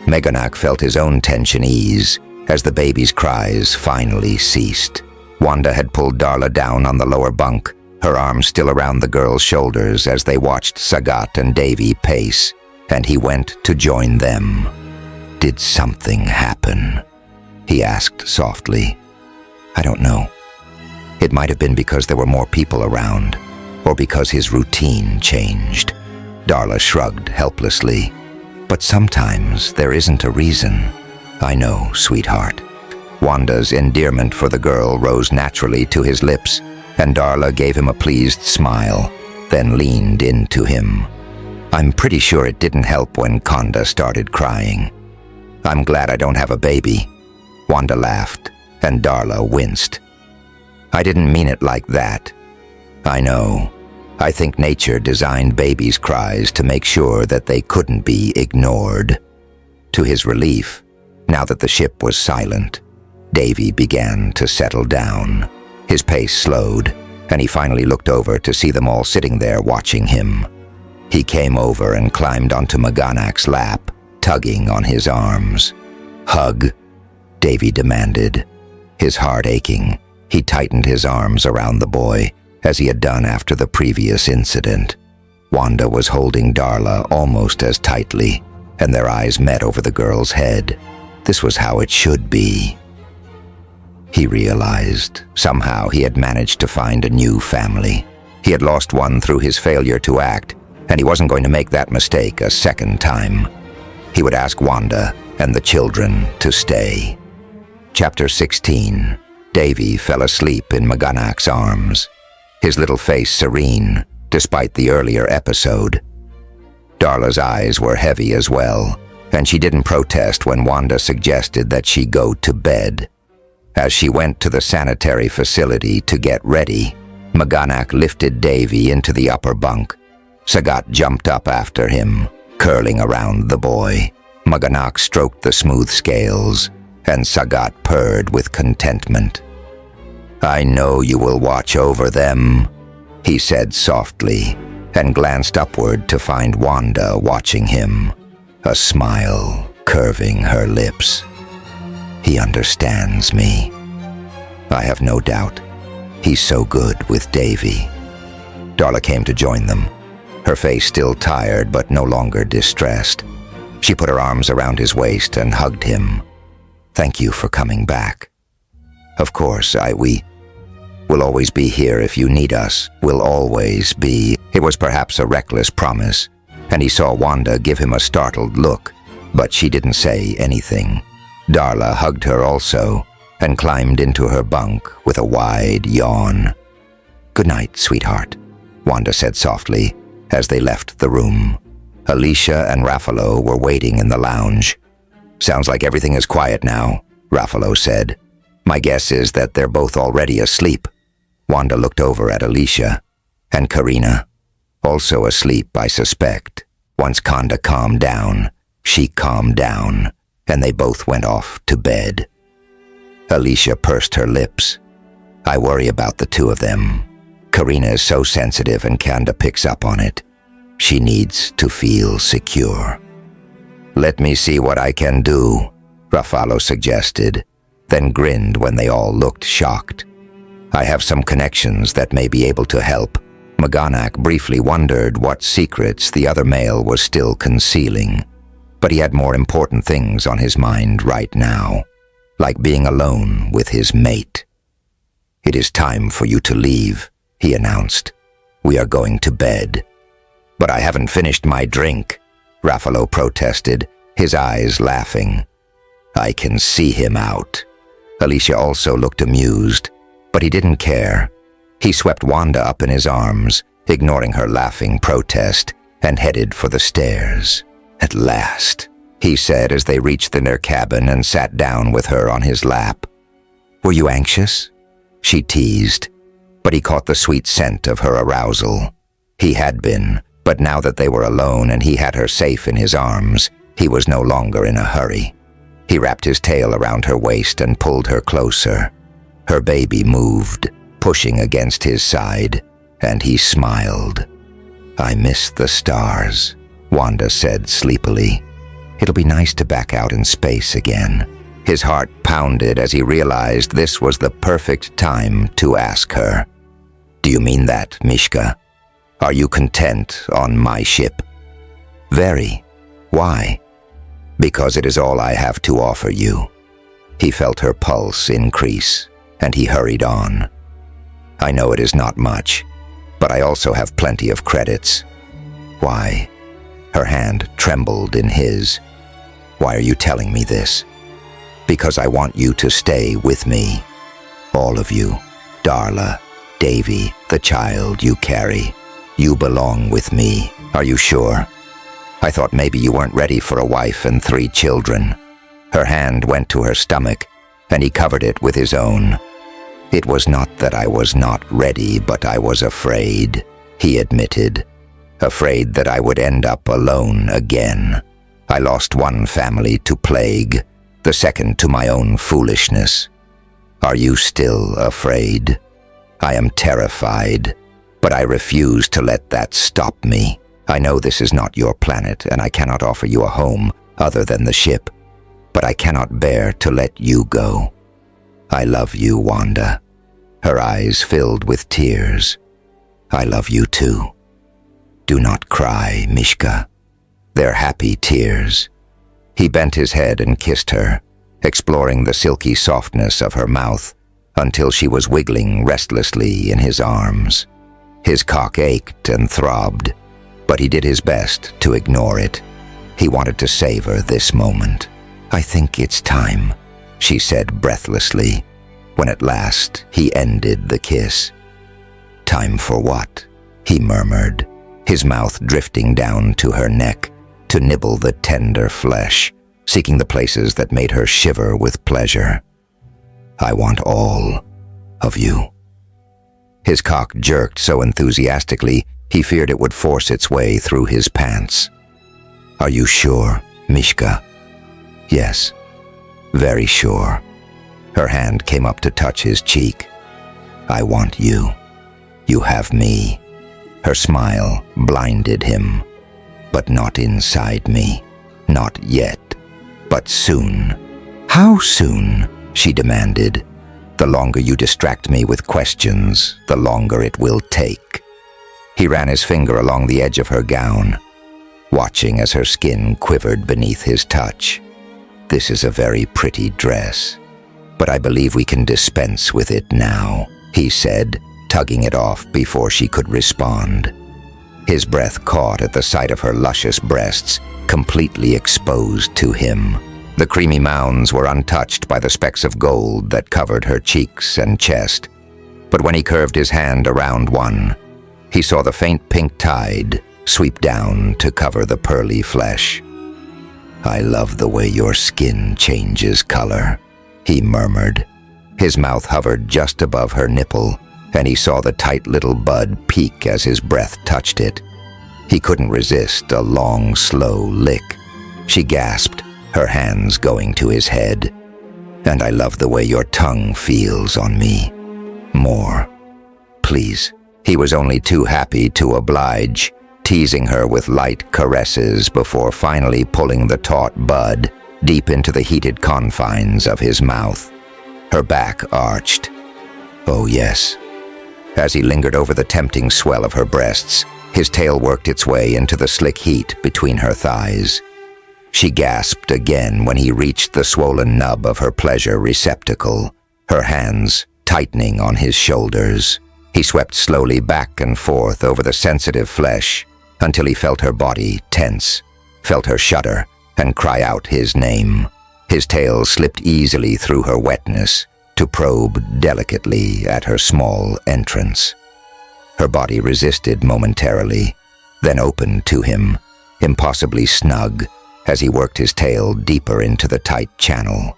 Meganak felt his own tension ease as the baby's cries finally ceased. Wanda had pulled Darla down on the lower bunk, her arms still around the girl's shoulders as they watched Sagat and Davy pace, and he went to join them. Did something happen? He asked softly. I don't know. It might have been because there were more people around, or because his routine changed. Darla shrugged helplessly. But sometimes there isn't a reason. I know, sweetheart. Wanda's endearment for the girl rose naturally to his lips, and Darla gave him a pleased smile, then leaned into him. I'm pretty sure it didn't help when Kanda started crying. I'm glad I don't have a baby. Wanda laughed, and Darla winced. I didn't mean it like that. I know. I think nature designed babies' cries to make sure that they couldn't be ignored. To his relief, now that the ship was silent, Davy began to settle down. His pace slowed, and he finally looked over to see them all sitting there watching him. He came over and climbed onto Maganak's lap, tugging on his arms. Hug, Davy demanded. His heart aching, he tightened his arms around the boy, as he had done after the previous incident. Wanda was holding Darla almost as tightly, and their eyes met over the girl's head. This was how it should be. He realized somehow he had managed to find a new family. He had lost one through his failure to act, and he wasn't going to make that mistake a second time. He would ask Wanda and the children to stay. Chapter 16. Davy fell asleep in Maganak's arms, his little face serene, despite the earlier episode. Darla's eyes were heavy as well, and she didn't protest when Wanda suggested that she go to bed. As she went to the sanitary facility to get ready, Maganak lifted Davy into the upper bunk. Sagat jumped up after him, curling around the boy. Maganak stroked the smooth scales, and Sagat purred with contentment. I know you will watch over them, he said softly, and glanced upward to find Wanda watching him, a smile curving her lips. He understands me. I have no doubt. He's so good with Davy. Darla came to join them, her face still tired but no longer distressed. She put her arms around his waist and hugged him. Thank you for coming back. Of course, we'll always be here if you need us. We'll always be. It was perhaps a reckless promise, and he saw Wanda give him a startled look, but she didn't say anything. Darla hugged her also and climbed into her bunk with a wide yawn. "Good night, sweetheart," Wanda said softly as they left the room. Alicia and Raffalo were waiting in the lounge. "Sounds like everything is quiet now," Raffalo said. "My guess is that they're both already asleep." Wanda looked over at Alicia. "And Karina. Also asleep, I suspect. Once Kanda calmed down, she calmed down, and they both went off to bed." Alicia pursed her lips. "I worry about the two of them. Karina is so sensitive and Kanda picks up on it. She needs to feel secure." "Let me see what I can do," Raffalo suggested, then grinned when they all looked shocked. "I have some connections that may be able to help." Maganak briefly wondered what secrets the other male was still concealing, but he had more important things on his mind right now, like being alone with his mate. "It is time for you to leave," he announced. "We are going to bed." "But I haven't finished my drink," Raffalo protested, his eyes laughing. "I can see him out." Alicia also looked amused, but he didn't care. He swept Wanda up in his arms, ignoring her laughing protest, and headed for the stairs. "At last," he said as they reached in their cabin and sat down with her on his lap. "Were you anxious?" she teased, but he caught the sweet scent of her arousal. He had been, but now that they were alone and he had her safe in his arms, he was no longer in a hurry. He wrapped his tail around her waist and pulled her closer. Her baby moved, pushing against his side, and he smiled. "I miss the stars," Wanda said sleepily. "It'll be nice to back out in space again." His heart pounded as he realized this was the perfect time to ask her. "Do you mean that, Mishka? Are you content on my ship?" "Very. Why?" "Because it is all I have to offer you." He felt her pulse increase, and he hurried on. "I know it is not much, but I also have plenty of credits." "Why?" Her hand trembled in his. "Why are you telling me this?" "Because I want you to stay with me. All of you. Darla, Davy, the child you carry. You belong with me. Are you sure? I thought maybe you weren't ready for a wife and 3 children." Her hand went to her stomach, and he covered it with his own. "It was not that I was not ready, but I was afraid," he admitted. "Afraid that I would end up alone again. I lost one family to plague, the second to my own foolishness. Are you still afraid?" "I am terrified, but I refuse to let that stop me. I know this is not your planet, and I cannot offer you a home other than the ship, but I cannot bear to let you go. I love you, Wanda." Her eyes filled with tears. "I love you too. Do not cry, Mishka. They're happy tears." He bent his head and kissed her, exploring the silky softness of her mouth until she was wiggling restlessly in his arms. His cock ached and throbbed, but he did his best to ignore it. He wanted to savor this moment. "I think it's time," she said breathlessly, when at last he ended the kiss. "Time for what?" he murmured, his mouth drifting down to her neck to nibble the tender flesh, seeking the places that made her shiver with pleasure. "I want all of you." His cock jerked so enthusiastically he feared it would force its way through his pants. "Are you sure, Mishka?" "Yes, very sure." Her hand came up to touch his cheek. "I want you. You have me." Her smile blinded him. "But not inside me. Not yet. But soon." "How soon?" she demanded. "The longer you distract me with questions, the longer it will take." He ran his finger along the edge of her gown, watching as her skin quivered beneath his touch. "This is a very pretty dress, but I believe we can dispense with it now," he said, tugging it off before she could respond. His breath caught at the sight of her luscious breasts, completely exposed to him. The creamy mounds were untouched by the specks of gold that covered her cheeks and chest, but when he curved his hand around one, he saw the faint pink tide sweep down to cover the pearly flesh. "I love the way your skin changes color," he murmured. His mouth hovered just above her nipple, and he saw the tight little bud peak as his breath touched it. He couldn't resist a long, slow lick. She gasped, her hands going to his head. "And I love the way your tongue feels on me. More. Please." He was only too happy to oblige, teasing her with light caresses before finally pulling the taut bud deep into the heated confines of his mouth. Her back arched. "Oh yes." As he lingered over the tempting swell of her breasts, his tail worked its way into the slick heat between her thighs. She gasped again when he reached the swollen nub of her pleasure receptacle, her hands tightening on his shoulders. He swept slowly back and forth over the sensitive flesh until he felt her body tense, felt her shudder and cry out his name. His tail slipped easily through her wetness to probe delicately at her small entrance. Her body resisted momentarily, then opened to him, impossibly snug, as he worked his tail deeper into the tight channel.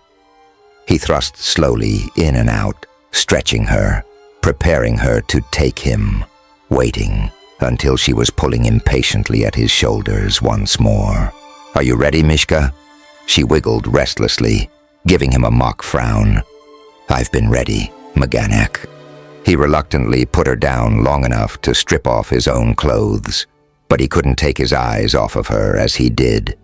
He thrust slowly in and out, stretching her, preparing her to take him, waiting until she was pulling impatiently at his shoulders once more. "Are you ready, Mishka?" She wiggled restlessly, giving him a mock frown. "I've been ready, Maganek." He reluctantly put her down long enough to strip off his own clothes, but he couldn't take his eyes off of her as he did.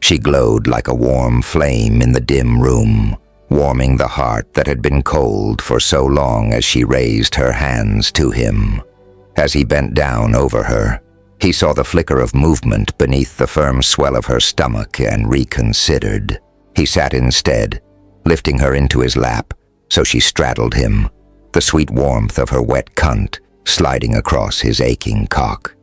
She glowed like a warm flame in the dim room, warming the heart that had been cold for so long as she raised her hands to him. As he bent down over her, he saw the flicker of movement beneath the firm swell of her stomach and reconsidered. He sat instead, lifting her into his lap, so she straddled him, the sweet warmth of her wet cunt sliding across his aching cock.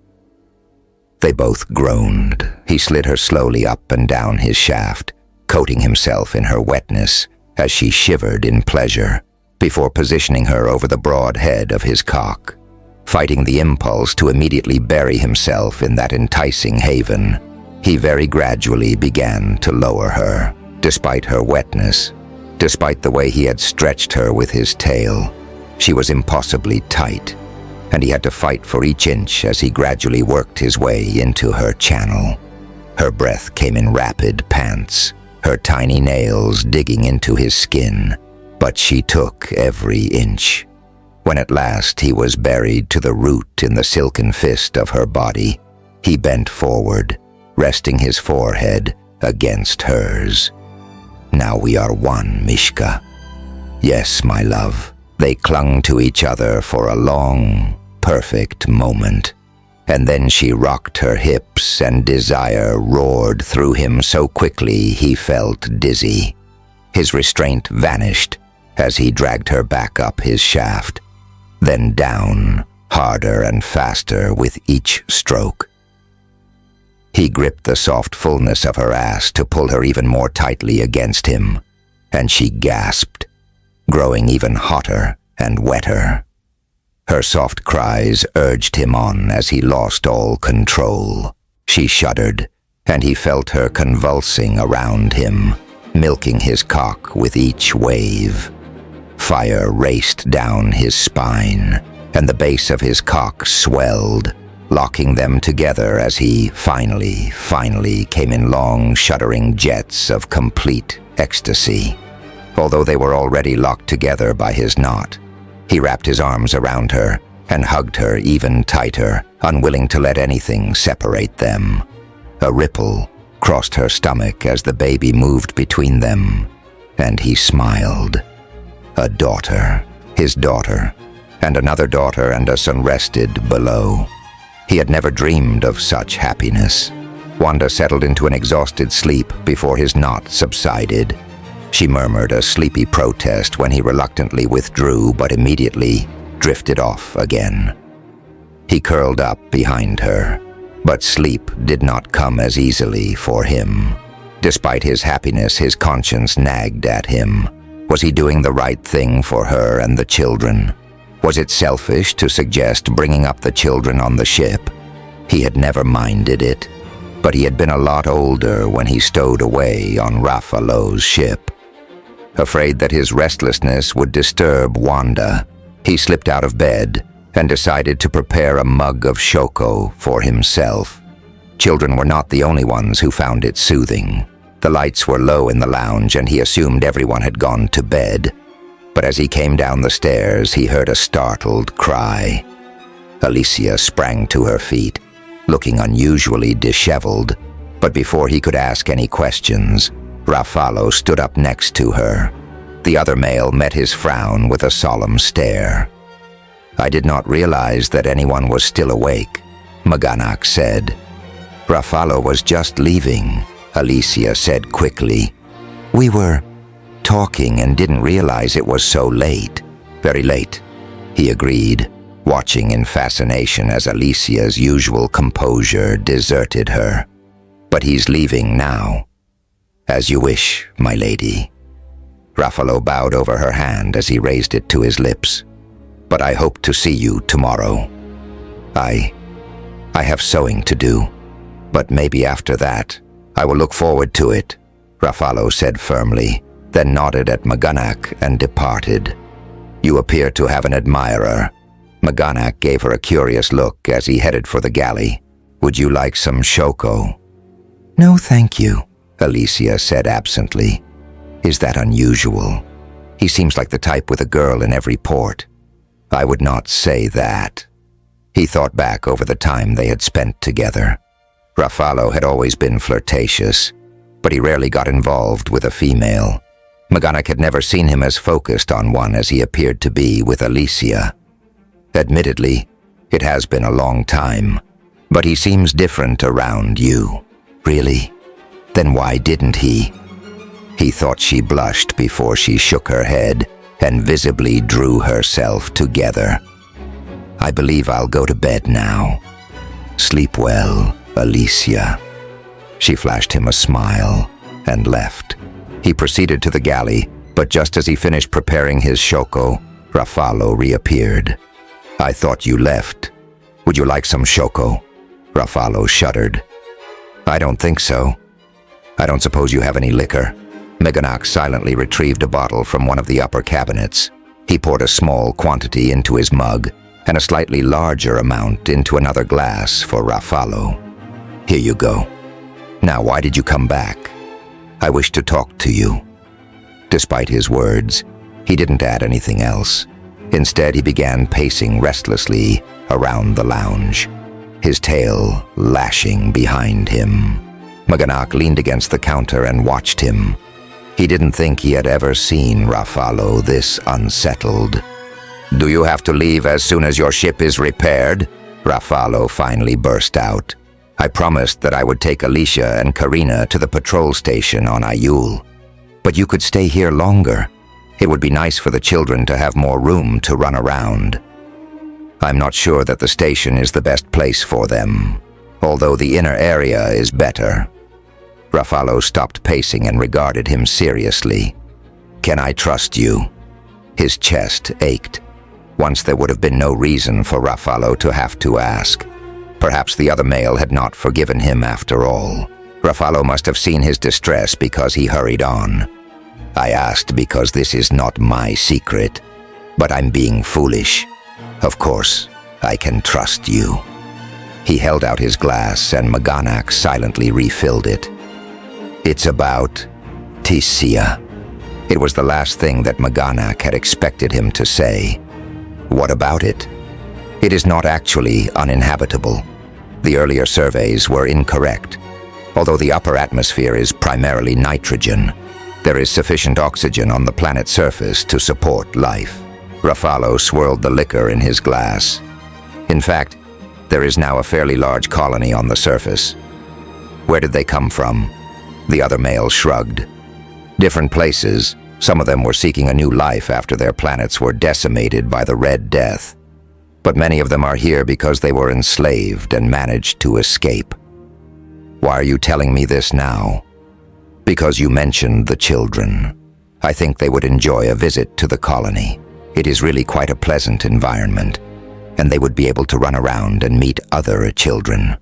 They both groaned. He slid her slowly up and down his shaft, coating himself in her wetness as she shivered in pleasure, before positioning her over the broad head of his cock. Fighting the impulse to immediately bury himself in that enticing haven, he very gradually began to lower her, despite her wetness, despite the way he had stretched her with his tail. She was impossibly tight, and he had to fight for each inch as he gradually worked his way into her channel. Her breath came in rapid pants, her tiny nails digging into his skin, but she took every inch. When at last he was buried to the root in the silken fist of her body, he bent forward, resting his forehead against hers. "Now we are one, Mishka." "Yes, my love." They clung to each other for a long, perfect moment, and then she rocked her hips and desire roared through him so quickly he felt dizzy. His restraint vanished as he dragged her back up his shaft, then down, harder and faster with each stroke. He gripped the soft fullness of her ass to pull her even more tightly against him, and she gasped, growing even hotter and wetter. Her soft cries urged him on as he lost all control. She shuddered, and he felt her convulsing around him, milking his cock with each wave. Fire raced down his spine, and the base of his cock swelled, locking them together as he finally came in long, shuddering jets of complete ecstasy. Although they were already locked together by his knot, he wrapped his arms around her and hugged her even tighter, unwilling to let anything separate them. A ripple crossed her stomach as the baby moved between them, and he smiled. A daughter, his daughter, and another daughter and a son rested below. He had never dreamed of such happiness. Wanda settled into an exhausted sleep before his knot subsided. She murmured a sleepy protest when he reluctantly withdrew, but immediately drifted off again. He curled up behind her, but sleep did not come as easily for him. Despite his happiness, his conscience nagged at him. Was he doing the right thing for her and the children? Was it selfish to suggest bringing up the children on the ship? He had never minded it, but he had been a lot older when he stowed away on Ruffalo's ship. Afraid that his restlessness would disturb Wanda, he slipped out of bed and decided to prepare a mug of shoko for himself. Children were not the only ones who found it soothing. The lights were low in the lounge and he assumed everyone had gone to bed. But as he came down the stairs, he heard a startled cry. Alicia sprang to her feet, looking unusually disheveled, but before he could ask any questions, Ruffalo stood up next to her. The other male met his frown with a solemn stare. "I did not realize that anyone was still awake," Maganak said. "Ruffalo was just leaving," Alicia said quickly. "We were talking and didn't realize it was so late." "Very late," he agreed, watching in fascination as Alicia's usual composure deserted her. "But he's leaving now." "As you wish, my lady." Ruffalo bowed over her hand as he raised it to his lips. "But I hope to see you tomorrow. I have sewing to do, but maybe after that, I will look forward to it," Ruffalo said firmly, then nodded at Maganak and departed. "You appear to have an admirer." Maganak gave her a curious look as he headed for the galley. "Would you like some shoko?" "No, thank you," Alicia said absently. "Is that unusual? He seems like the type with a girl in every port." "I would not say that." He thought back over the time they had spent together. Ruffalo had always been flirtatious, but he rarely got involved with a female. Maganak had never seen him as focused on one as he appeared to be with Alicia. "Admittedly, it has been a long time, but he seems different around you." "Really? Then why didn't he?" He thought she blushed before she shook her head and visibly drew herself together. "I believe I'll go to bed now." "Sleep well, Alicia." She flashed him a smile and left. He proceeded to the galley, but just as he finished preparing his shoko, Ruffalo reappeared. "I thought you left. Would you like some shoko?" Ruffalo shuddered. "I don't think so. I don't suppose you have any liquor." Maganak silently retrieved a bottle from one of the upper cabinets. He poured a small quantity into his mug and a slightly larger amount into another glass for Ruffalo. "Here you go. Now, why did you come back?" "I wish to talk to you." Despite his words, he didn't add anything else. Instead, he began pacing restlessly around the lounge, his tail lashing behind him. Maganak leaned against the counter and watched him. He didn't think he had ever seen Ruffalo this unsettled. "Do you have to leave as soon as your ship is repaired?" Ruffalo finally burst out. "I promised that I would take Alicia and Karina to the patrol station on Ayul. But you could stay here longer. It would be nice for the children to have more room to run around." "I'm not sure that the station is the best place for them, although the inner area is better." Ruffalo stopped pacing and regarded him seriously. "Can I trust you?" His chest ached. Once there would have been no reason for Ruffalo to have to ask. Perhaps the other male had not forgiven him after all. Ruffalo must have seen his distress because he hurried on. "I asked because this is not my secret, but I'm being foolish. Of course, I can trust you." He held out his glass and Maganak silently refilled it. "It's about Tisia." It was the last thing that Maganak had expected him to say. "What about it?" "It is not actually uninhabitable. The earlier surveys were incorrect. Although the upper atmosphere is primarily nitrogen, there is sufficient oxygen on the planet's surface to support life." Ruffalo swirled the liquor in his glass. "In fact, there is now a fairly large colony on the surface." "Where did they come from?" The other male shrugged. "Different places. Some of them were seeking a new life after their planets were decimated by the Red Death. But many of them are here because they were enslaved and managed to escape." "Why are you telling me this now?" Because you mentioned the children. I think they would enjoy a visit to the colony. It is really quite a pleasant environment, and they would be able to run around and meet other children.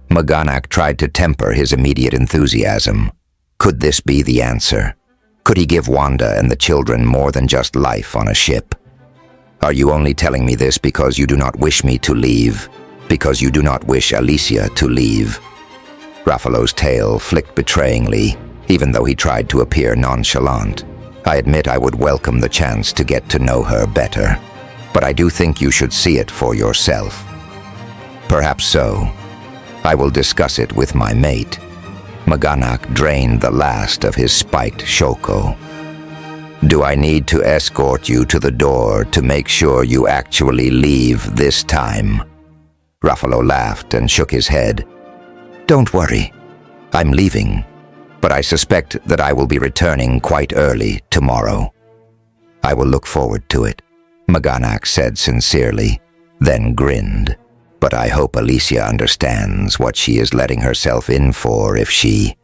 Maganak tried to temper his immediate enthusiasm. Could this be the answer? Could he give Wanda and the children more than just life on a ship? Are you only telling me this because you do not wish me to leave? Because you do not wish Alicia to leave? Ruffalo's tail flicked betrayingly, even though he tried to appear nonchalant. I admit I would welcome the chance to get to know her better, but I do think you should see it for yourself. Perhaps so. I will discuss it with my mate. Maganak drained the last of his spiked shoko. Do I need to escort you to the door to make sure you actually leave this time? Ruffalo laughed and shook his head. Don't worry. I'm leaving, but I suspect that I will be returning quite early tomorrow. I will look forward to it, Maganak said sincerely, then grinned. But I hope Alicia understands what she is letting herself in for if she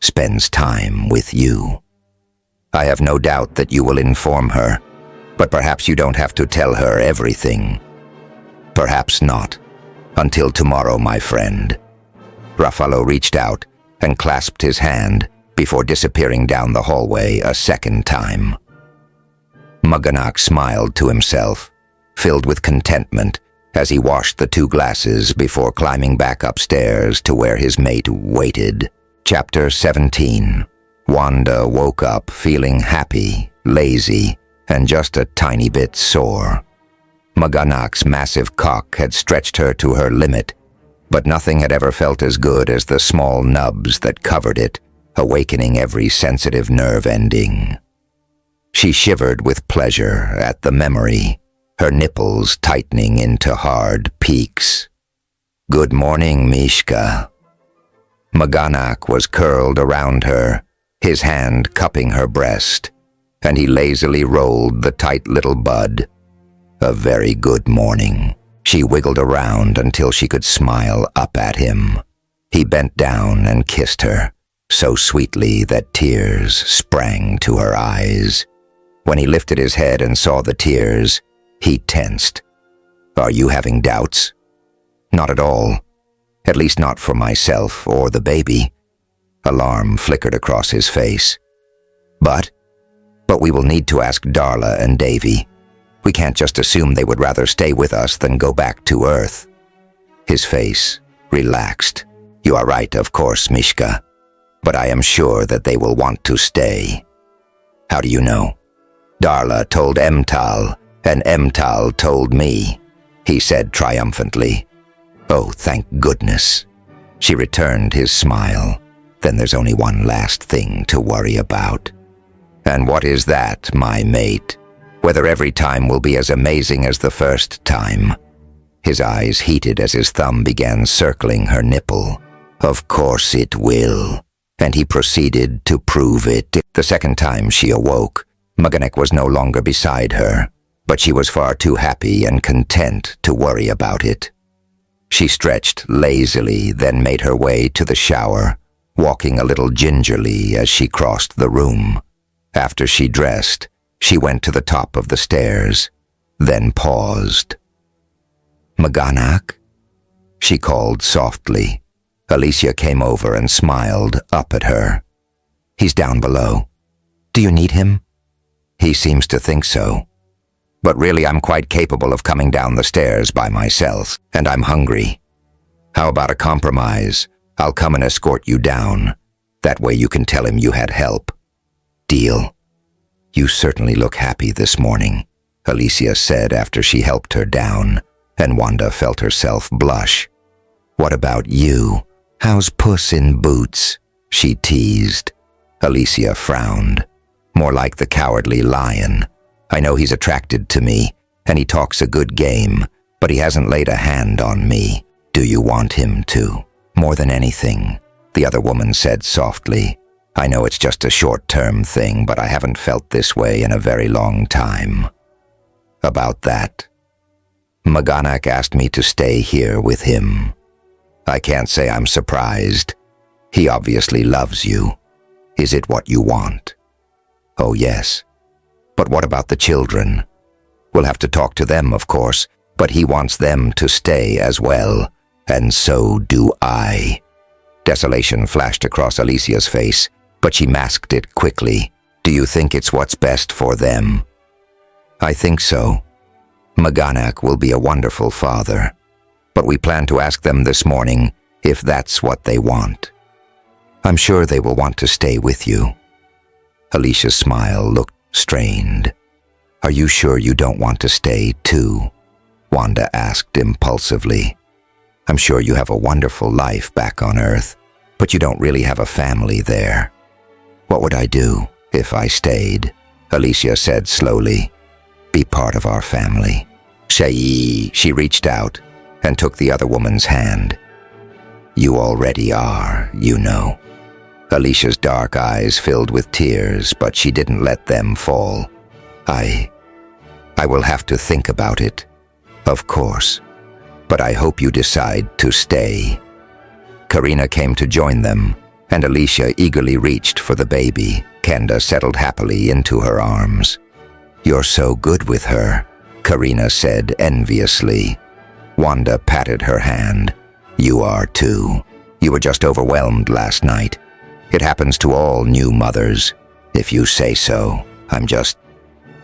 spends time with you. I have no doubt that you will inform her, but perhaps you don't have to tell her everything. Perhaps not. Until tomorrow, my friend. Ruffalo reached out and clasped his hand before disappearing down the hallway a second time. Maganak smiled to himself, filled with contentment, as he washed the 2 glasses before climbing back upstairs to where his mate waited. Chapter 17. Wanda woke up feeling happy, lazy, and just a tiny bit sore. Maganak's massive cock had stretched her to her limit, but nothing had ever felt as good as the small nubs that covered it, awakening every sensitive nerve ending. She shivered with pleasure at the memory, her nipples tightening into hard peaks. Good morning, Mishka. Maganak was curled around her, his hand cupping her breast, and he lazily rolled the tight little bud. A very good morning. She wiggled around until she could smile up at him. He bent down and kissed her, so sweetly that tears sprang to her eyes. When he lifted his head and saw the tears, he tensed. Are you having doubts? Not at all. At least not for myself or the baby. Alarm flickered across his face. But we will need to ask Darla and Davy. We can't just assume they would rather stay with us than go back to Earth. His face relaxed. You are right, of course, Mishka. But I am sure that they will want to stay. How do you know? Darla told Emtal, and Emtal told me, he said triumphantly. Oh, thank goodness. She returned his smile. Then there's only one last thing to worry about. And what is that, my mate? Whether every time will be as amazing as the first time. His eyes heated as his thumb began circling her nipple. Of course it will. And he proceeded to prove it. The second time she awoke, Maganek was no longer beside her, but she was far too happy and content to worry about it. She stretched lazily, then made her way to the shower, walking a little gingerly as she crossed the room. After she dressed, she went to the top of the stairs, then paused. Maganak? She called softly. Alicia came over and smiled up at her. He's down below. Do you need him? He seems to think so. But really I'm quite capable of coming down the stairs by myself, and I'm hungry. How about a compromise? I'll come and escort you down. That way you can tell him you had help. Deal. You certainly look happy this morning, Alicia said after she helped her down, and Wanda felt herself blush. What about you? How's Puss in Boots? She teased. Alicia frowned. More like the cowardly lion. I know he's attracted to me, and he talks a good game, but he hasn't laid a hand on me. Do you want him to? More than anything, the other woman said softly. I know it's just a short-term thing, but I haven't felt this way in a very long time. About that, Maganak asked me to stay here with him. I can't say I'm surprised. He obviously loves you. Is it what you want? Oh, yes. But what about the children? We'll have to talk to them, of course, but he wants them to stay as well, and so do I. Desolation flashed across Alicia's face, but she masked it quickly. Do you think it's what's best for them? I think so. Maganak will be a wonderful father, but we plan to ask them this morning if that's what they want. I'm sure they will want to stay with you. Alicia's smile looked strained. Are you sure you don't want to stay too? Wanda asked impulsively. I'm sure you have a wonderful life back on Earth, but you don't really have a family there. What would I do if I stayed? Alicia said slowly. Be part of our family. She reached out and took the other woman's hand. You already are, you know. Alicia's dark eyes filled with tears, but she didn't let them fall. I will have to think about it, of course, but I hope you decide to stay. Karina came to join them, and Alicia eagerly reached for the baby. Kenda settled happily into her arms. You're so good with her, Karina said enviously. Wanda patted her hand. You are too. You were just overwhelmed last night. It happens to all new mothers. If you say so, I'm just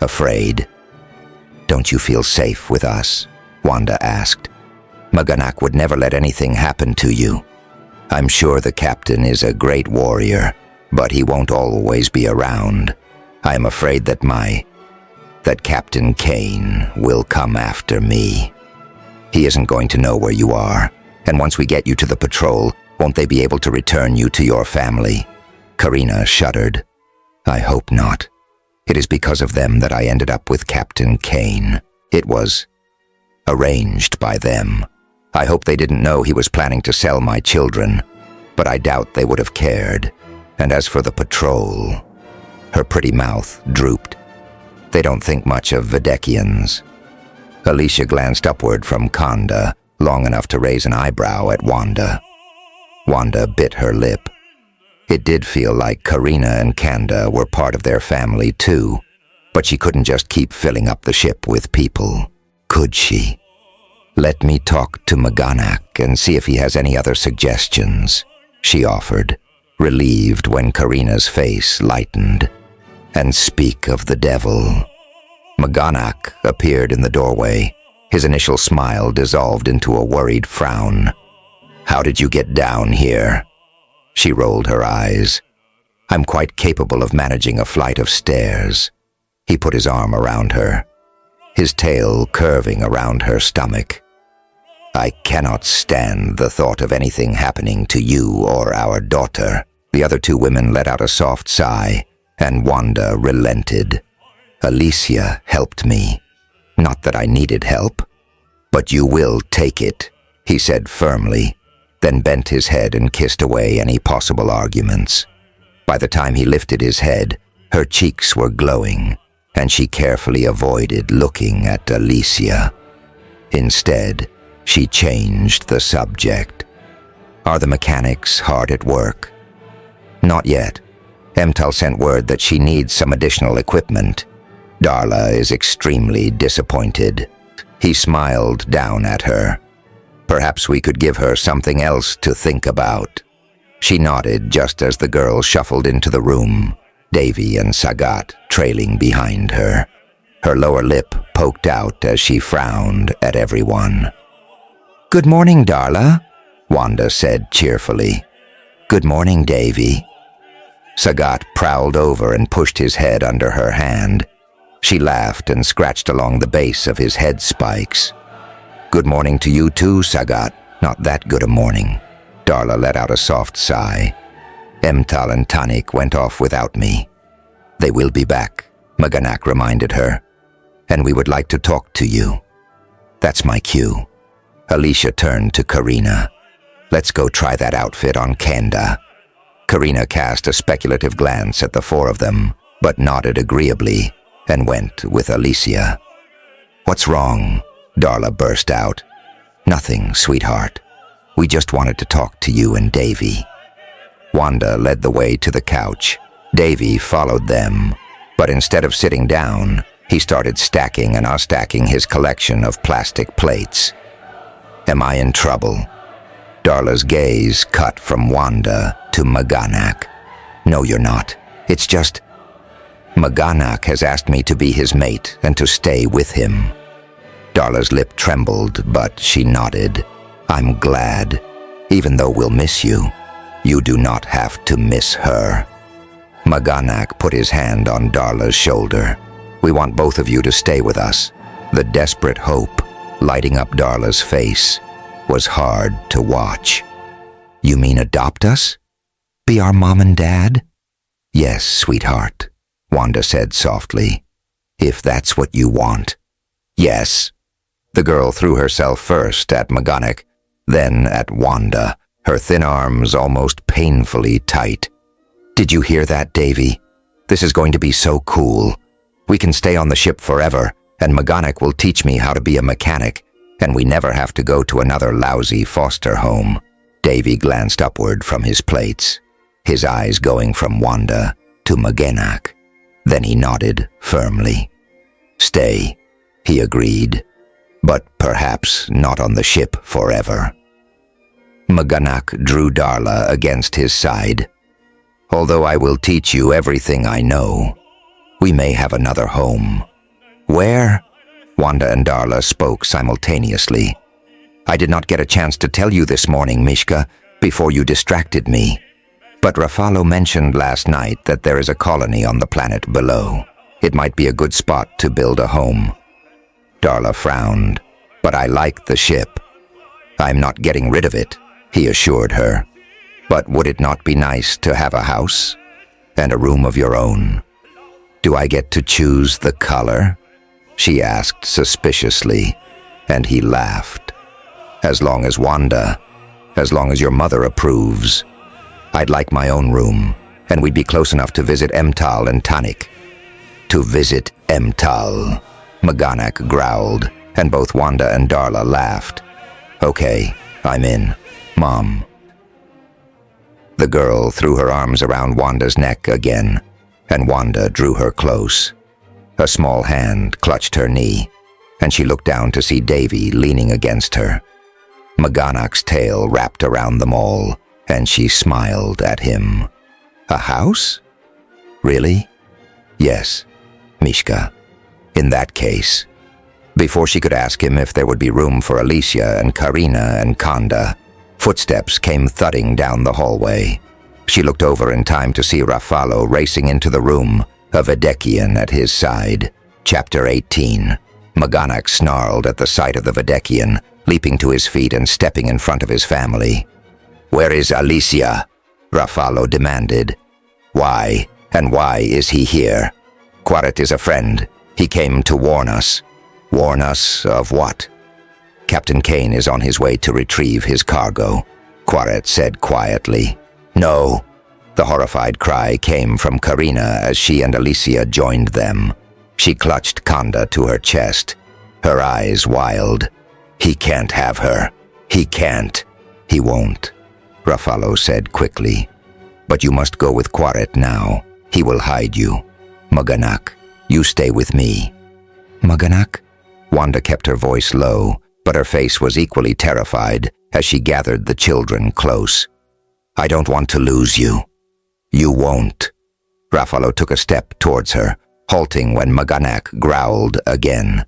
afraid. Don't you feel safe with us? Wanda asked. Maganak would never let anything happen to you. I'm sure the captain is a great warrior, but he won't always be around. I'm afraid that Captain Kane will come after me. He isn't going to know where you are, and once we get you to the patrol, won't they be able to return you to your family? Karina shuddered. I hope not. It is because of them that I ended up with Captain Kane. It was arranged by them. I hope they didn't know he was planning to sell my children, but I doubt they would have cared. And as for the patrol, her pretty mouth drooped. They don't think much of Videkians. Alicia glanced upward from Kanda, long enough to raise an eyebrow at Wanda. Wanda bit her lip. It did feel like Karina and Kanda were part of their family too, but she couldn't just keep filling up the ship with people, could she? Let me talk to Maganak and see if he has any other suggestions, she offered, relieved when Karina's face lightened. And speak of the devil. Maganak appeared in the doorway. His initial smile dissolved into a worried frown. How did you get down here? She rolled her eyes. I'm quite capable of managing a flight of stairs. He put his arm around her, his tail curving around her stomach. I cannot stand the thought of anything happening to you or our daughter. The other two women let out a soft sigh, and Wanda relented. Alicia helped me. Not that I needed help. But you will take it, he said firmly, then bent his head and kissed away any possible arguments. By the time he lifted his head, her cheeks were glowing, and she carefully avoided looking at Alicia. Instead, she changed the subject. Are the mechanics hard at work? Not yet. Emtal sent word that she needs some additional equipment. Darla is extremely disappointed. He smiled down at her. Perhaps we could give her something else to think about. She nodded just as the girl shuffled into the room, Davy and Sagat trailing behind her. Her lower lip poked out as she frowned at everyone. Good morning, Darla, Wanda said cheerfully. Good morning, Davy. Sagat prowled over and pushed his head under her hand. She laughed and scratched along the base of his head spikes. Good morning to you too, Sagat. Not that good a morning. Darla let out a soft sigh. Emtal and Tanik went off without me. They will be back, Maganak reminded her. And we would like to talk to you. That's my cue. Alicia turned to Karina. Let's go try that outfit on Kenda. Karina cast a speculative glance at the four of them, but nodded agreeably and went with Alicia. What's wrong? Darla burst out. Nothing, sweetheart. We just wanted to talk to you and Davy. Wanda led the way to the couch. Davy followed them, but instead of sitting down, he started stacking and unstacking his collection of plastic plates. Am I in trouble? Darla's gaze cut from Wanda to Maganak. No, you're not. It's just... Maganak has asked me to be his mate and to stay with him. Darla's lip trembled, but she nodded. I'm glad. Even though we'll miss you, you do not have to miss her. Maganak put his hand on Darla's shoulder. We want both of you to stay with us. The desperate hope lighting up Darla's face was hard to watch. You mean adopt us? Be our mom and dad? Yes, sweetheart, Wanda said softly. If that's what you want. Yes. The girl threw herself first at Maganak, then at Wanda, her thin arms almost painfully tight. Did you hear that, Davy? This is going to be so cool. We can stay on the ship forever, and Maganak will teach me how to be a mechanic, and we never have to go to another lousy foster home. Davy glanced upward from his plates, his eyes going from Wanda to Maganak. Then he nodded firmly. Stay, he agreed, but perhaps not on the ship forever. Maganak drew Darla against his side. Although I will teach you everything I know, we may have another home. Where? Wanda and Darla spoke simultaneously. I did not get a chance to tell you this morning, Mishka, before you distracted me. But Rafalo mentioned last night that there is a colony on the planet below. It might be a good spot to build a home. Darla frowned. But I like the ship. I'm not getting rid of it, he assured her. But would it not be nice to have a house? And a room of your own? Do I get to choose the color? She asked suspiciously, and he laughed. As long as your mother approves. I'd like my own room, and we'd be close enough to visit Emtal and Tanik. To visit Emtal, Maganak growled, and both Wanda and Darla laughed. Okay, I'm in, Mom. The girl threw her arms around Wanda's neck again, and Wanda drew her close. A small hand clutched her knee, and she looked down to see Davy leaning against her. Maganak's tail wrapped around them all, and she smiled at him. A house? Really? Yes, Mishka. In that case. Before she could ask him if there would be room for Alicia and Karina and Kanda, footsteps came thudding down the hallway. She looked over in time to see Rafalo racing into the room, a Vedekian at his side. Chapter 18. Maganak snarled at the sight of the Vedekian, leaping to his feet and stepping in front of his family. Where is Alicia? Rafalo demanded. Why, and why is he here? Quaret is a friend. He came to warn us. Warn us of what? Captain Kane is on his way to retrieve his cargo, Quaret said quietly. No. The horrified cry came from Karina as she and Alicia joined them. She clutched Kanda to her chest, her eyes wild. He can't have her. He can't. He won't, Rafalo said quickly. But you must go with Quaret now. He will hide you. Maganak, you stay with me. Maganak? Wanda kept her voice low, but her face was equally terrified as she gathered the children close. I don't want to lose you. You won't. Rafalo took a step towards her, halting when Maganak growled again.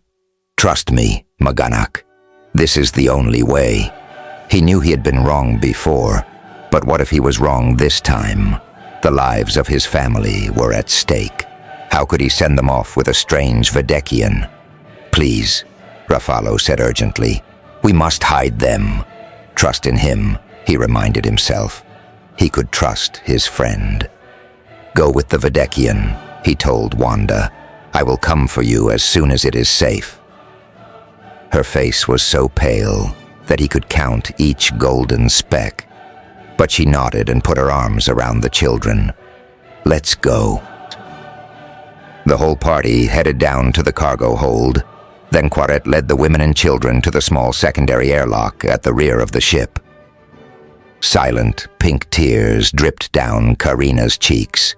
Trust me, Maganak. This is the only way. He knew he had been wrong before, but what if he was wrong this time? The lives of his family were at stake. How could he send them off with a strange Vedekian? Please, Rafalo said urgently. We must hide them. Trust in him, he reminded himself. He could trust his friend. Go with the Vedekian, he told Wanda. I will come for you as soon as it is safe. Her face was so pale that he could count each golden speck, but she nodded and put her arms around the children. Let's go. The whole party headed down to the cargo hold. Then Quaret led the women and children to the small secondary airlock at the rear of the ship. Silent, pink tears dripped down Karina's cheeks,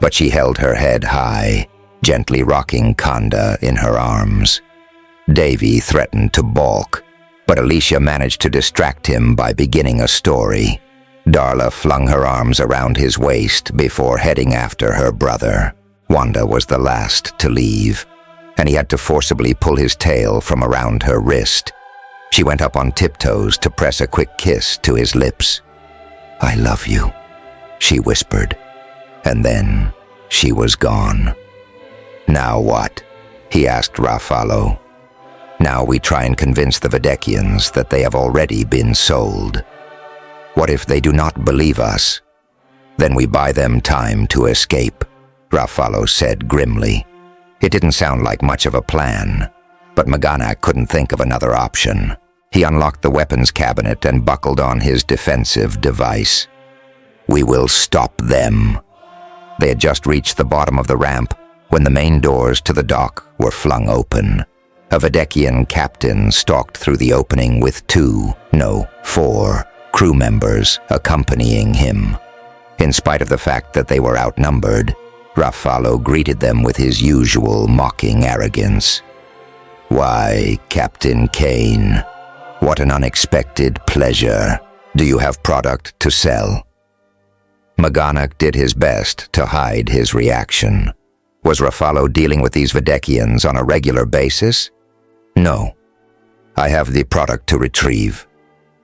but she held her head high, gently rocking Kanda in her arms. Davy threatened to balk, but Alicia managed to distract him by beginning a story. Darla flung her arms around his waist before heading after her brother. Wanda was the last to leave, and he had to forcibly pull his tail from around her wrist. She went up on tiptoes to press a quick kiss to his lips. "I love you," she whispered, and then she was gone. "Now what?" he asked Raffalo. "Now we try and convince the Videkians that they have already been sold. What if they do not believe us? Then we buy them time to escape," Raffalo said grimly. It didn't sound like much of a plan, but Maganak couldn't think of another option. He unlocked the weapons cabinet and buckled on his defensive device. "We will stop them." They had just reached the bottom of the ramp when the main doors to the dock were flung open. A Videkian captain stalked through the opening with 4 crew members accompanying him. In spite of the fact that they were outnumbered, Raffalo greeted them with his usual mocking arrogance. "Why, Captain Kane, what an unexpected pleasure. Do you have product to sell?" Maganak did his best to hide his reaction. Was Raffalo dealing with these Videkians on a regular basis? "No. I have the product to retrieve."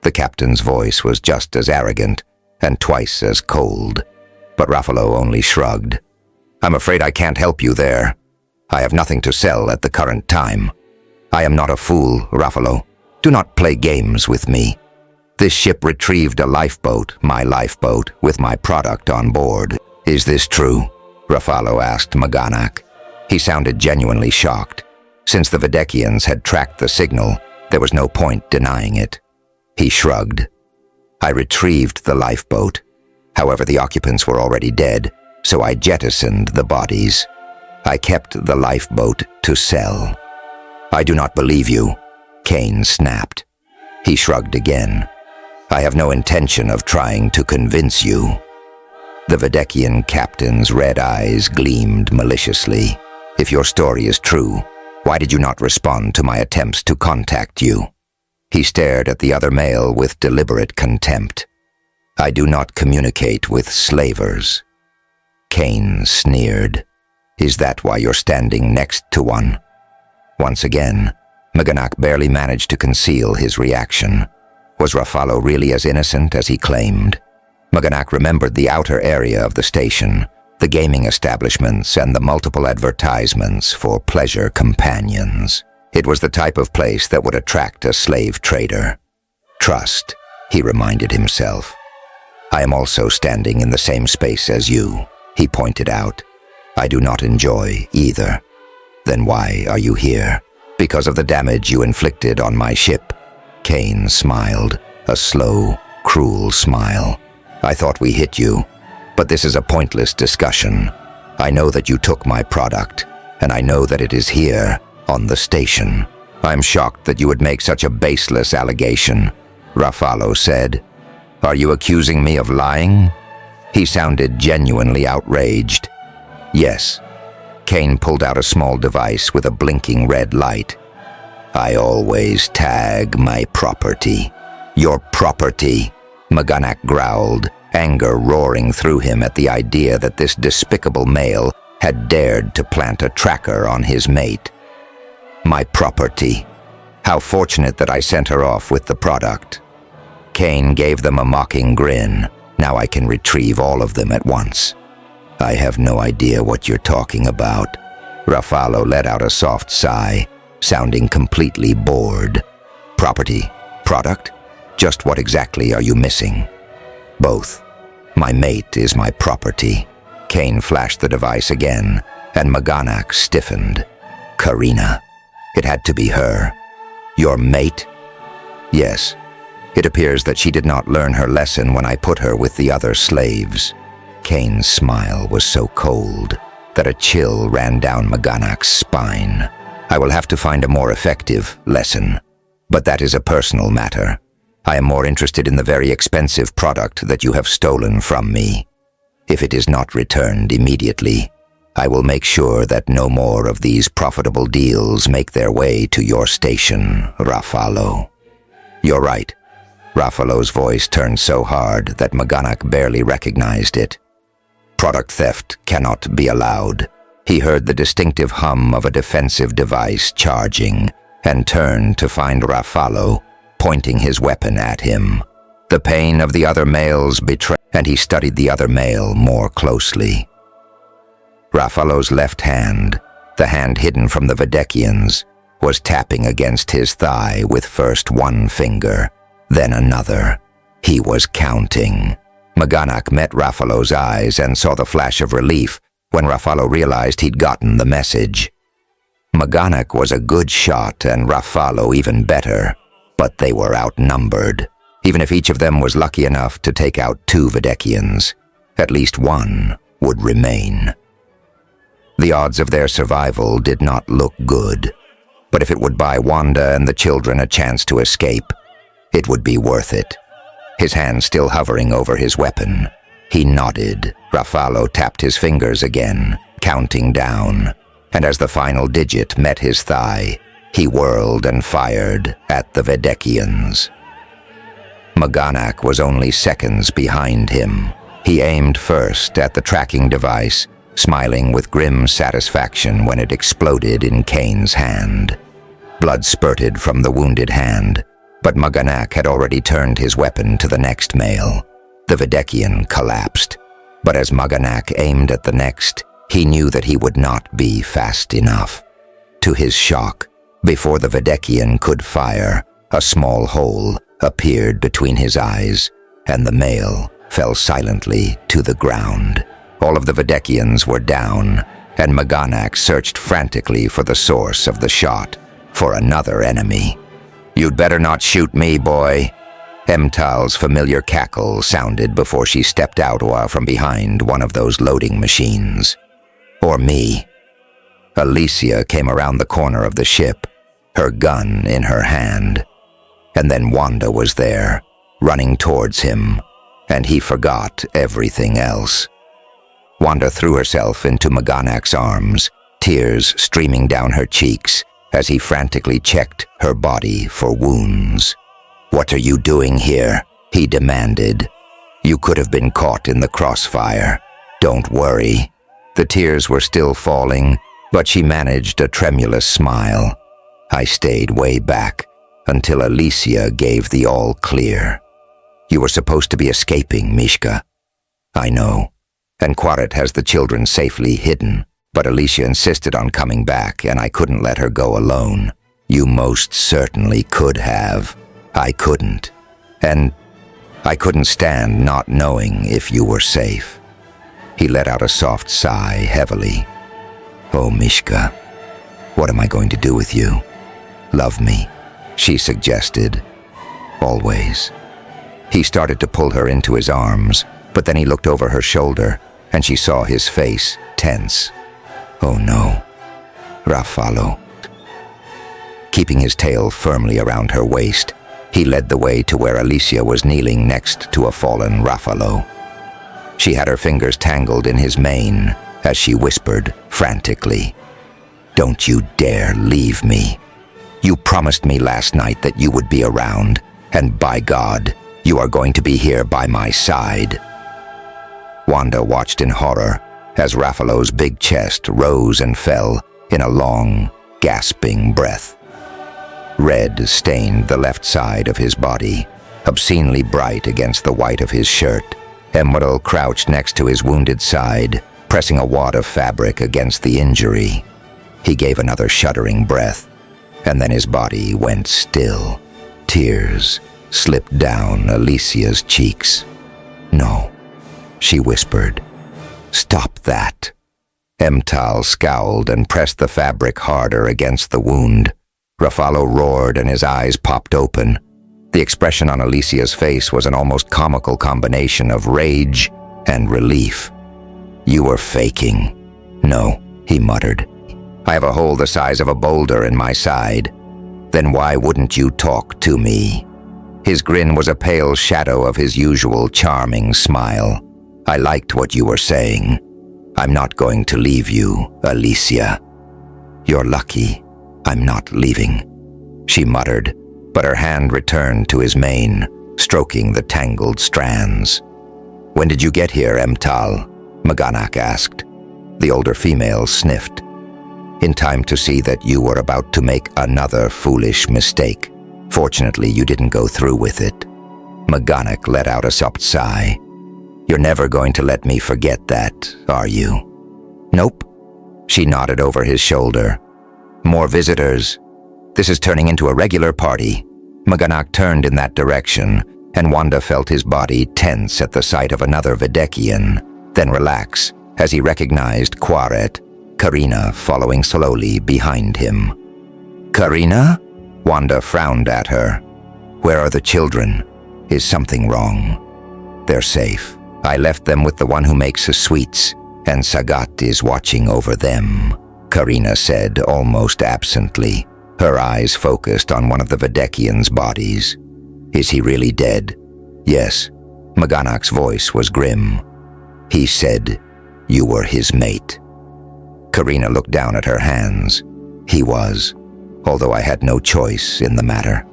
The captain's voice was just as arrogant and twice as cold, but Raffalo only shrugged. "I'm afraid I can't help you there. I have nothing to sell at the current time. I am not a fool, Raffalo. Do not play games with me. This ship retrieved a lifeboat, my lifeboat, with my product on board. Is this true?" Raffalo asked Maganak. He sounded genuinely shocked. Since the Videkians had tracked the signal, there was no point denying it. He shrugged. "I retrieved the lifeboat. However, the occupants were already dead, so I jettisoned the bodies. I kept the lifeboat to sell." "I do not believe you," Kane snapped. He shrugged again. "I have no intention of trying to convince you." The Videkian captain's red eyes gleamed maliciously. "If your story is true, why did you not respond to my attempts to contact you?" He stared at the other male with deliberate contempt. "I do not communicate with slavers." Kane sneered. "Is that why you're standing next to one?" Once again, Maganak barely managed to conceal his reaction. Was Raffalo really as innocent as he claimed? Maganak remembered the outer area of the station, the gaming establishments, and the multiple advertisements for pleasure companions. It was the type of place that would attract a slave trader. "Trust," he reminded himself. "I am also standing in the same space as you," he pointed out. "I do not enjoy either." "Then why are you here?" "Because of the damage you inflicted on my ship." Kane smiled, a slow, cruel smile. "I thought we hit you, but this is a pointless discussion. I know that you took my product, and I know that it is here, on the station." "I'm shocked that you would make such a baseless allegation," Raffalo said. "Are you accusing me of lying?" He sounded genuinely outraged. "Yes." Kane pulled out a small device with a blinking red light. "I always tag my property." "Your property?" Maganak growled, anger roaring through him at the idea that this despicable male had dared to plant a tracker on his mate. "My property. How fortunate that I sent her off with the product." Kane gave them a mocking grin. "Now I can retrieve all of them at once." "I have no idea what you're talking about." Raffalo let out a soft sigh, sounding completely bored. "Property? Product? Just what exactly are you missing?" "Both. My mate is my property." Kane flashed the device again, and Maganak stiffened. "Karina. It had to be her." "Your mate?" "Yes. It appears that she did not learn her lesson when I put her with the other slaves." Kane's smile was so cold that a chill ran down Maganak's spine. "I will have to find a more effective lesson, but that is a personal matter. I am more interested in the very expensive product that you have stolen from me. If it is not returned immediately, I will make sure that no more of these profitable deals make their way to your station, Rafalo." "You're right." Rafalo's voice turned so hard that Maganak barely recognized it. "Product theft cannot be allowed." He heard the distinctive hum of a defensive device charging and turned to find Rafalo pointing his weapon at him. The pain of the other males betrayed, and he studied the other male more closely. Rafalo's left hand, the hand hidden from the Vedekians, was tapping against his thigh with first one finger, then another. He was counting. Maganak met Rafalo's eyes and saw the flash of relief when Rafalo realized he'd gotten the message. Maganak was a good shot and Rafalo even better, but they were outnumbered. Even if each of them was lucky enough to take out 2 Vedekians, at least one would remain. The odds of their survival did not look good, but if it would buy Wanda and the children a chance to escape, it would be worth it. His hand still hovering over his weapon, he nodded. Rafalo tapped his fingers again, counting down, and as the final digit met his thigh, he whirled and fired at the Vedekians. Maganak was only seconds behind him. He aimed first at the tracking device, smiling with grim satisfaction when it exploded in Kane's hand. Blood spurted from the wounded hand, but Maganak had already turned his weapon to the next male. The Vedekian collapsed, but as Maganak aimed at the next, he knew that he would not be fast enough. To his shock, before the Vedekian could fire, a small hole appeared between his eyes, and the male fell silently to the ground. All of the Vedekians were down, and Maganak searched frantically for the source of the shot, for another enemy. "You'd better not shoot me, boy." Emtal's familiar cackle sounded before she stepped out from behind one of those loading machines. "Or me." Alicia came around the corner of the ship, her gun in her hand. And then Wanda was there, running towards him, and he forgot everything else. Wanda threw herself into Maganak's arms, tears streaming down her cheeks as he frantically checked her body for wounds. "What are you doing here?" he demanded. "You could have been caught in the crossfire. Don't worry." The tears were still falling, but she managed a tremulous smile. "I stayed way back until Alicia gave the all clear. You were supposed to be escaping, Mishka." "I know, and Quaret has the children safely hidden, but Alicia insisted on coming back and I couldn't let her go alone." "You most certainly could have. I couldn't. And I couldn't stand not knowing if you were safe." He let out a soft sigh heavily. "Oh, Mishka, what am I going to do with you?" "Love me," she suggested. "Always." He started to pull her into his arms, but then he looked over her shoulder, and she saw his face tense. "Oh no, Rafalo." Keeping his tail firmly around her waist, he led the way to where Alicia was kneeling next to a fallen Rafalo. She had her fingers tangled in his mane as she whispered frantically, "Don't you dare leave me. You promised me last night that you would be around, and by God, you are going to be here by my side." Wanda watched in horror as Rafalo's big chest rose and fell in a long, gasping breath. Red stained the left side of his body, obscenely bright against the white of his shirt. Emerald crouched next to his wounded side, pressing a wad of fabric against the injury. He gave another shuddering breath, and then his body went still. Tears slipped down Alicia's cheeks. "No," she whispered. "Stop that." Emtal scowled and pressed the fabric harder against the wound. Rafalo roared and his eyes popped open. The expression on Alicia's face was an almost comical combination of rage and relief. "You were faking." "No," he muttered. "I have a hole the size of a boulder in my side." "Then why wouldn't you talk to me?" His grin was a pale shadow of his usual charming smile. "I liked what you were saying. I'm not going to leave you, Alicia." "You're lucky. I'm not leaving," she muttered, but her hand returned to his mane, stroking the tangled strands. "When did you get here, Emtal?" Maganak asked. The older female sniffed. "In time to see that you were about to make another foolish mistake. Fortunately, you didn't go through with it." Maganak let out a soft sigh. "You're never going to let me forget that, are you?" "Nope." She nodded over his shoulder. "More visitors. This is turning into a regular party." Maganak turned in that direction, and Wanda felt his body tense at the sight of another Videkian, then relax as he recognized Quaret, Karina following slowly behind him. "Karina?" Wanda frowned at her. "Where are the children? Is something wrong?" "They're safe. I left them with the one who makes the sweets, and Sagat is watching over them," Karina said almost absently, her eyes focused on one of the Videkians' bodies. "Is he really dead?" "Yes." Maganak's voice was grim. "He said you were his mate." Karina looked down at her hands. "He was, although I had no choice in the matter."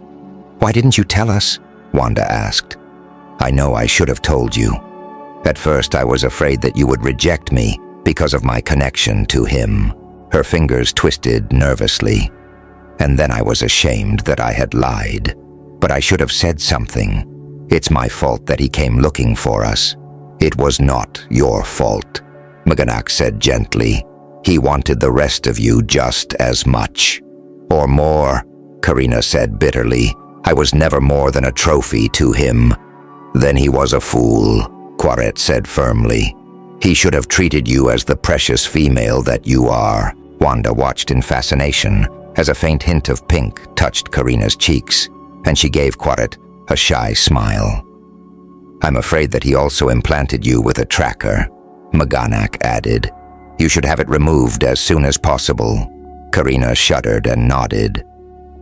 "Why didn't you tell us?" Wanda asked. "I know I should have told you. At first I was afraid that you would reject me because of my connection to him." Her fingers twisted nervously. "And then I was ashamed that I had lied. But I should have said something. It's my fault that he came looking for us." "It was not your fault," Maganak said gently. "He wanted the rest of you just as much. Or more," Karina said bitterly. "I was never more than a trophy to him." "Then he was a fool," Quaret said firmly. "He should have treated you as the precious female that you are." Wanda watched in fascination as a faint hint of pink touched Karina's cheeks, and she gave Quaret a shy smile. "I'm afraid that he also implanted you with a tracker," Maganak added. "You should have it removed as soon as possible." Karina shuddered and nodded.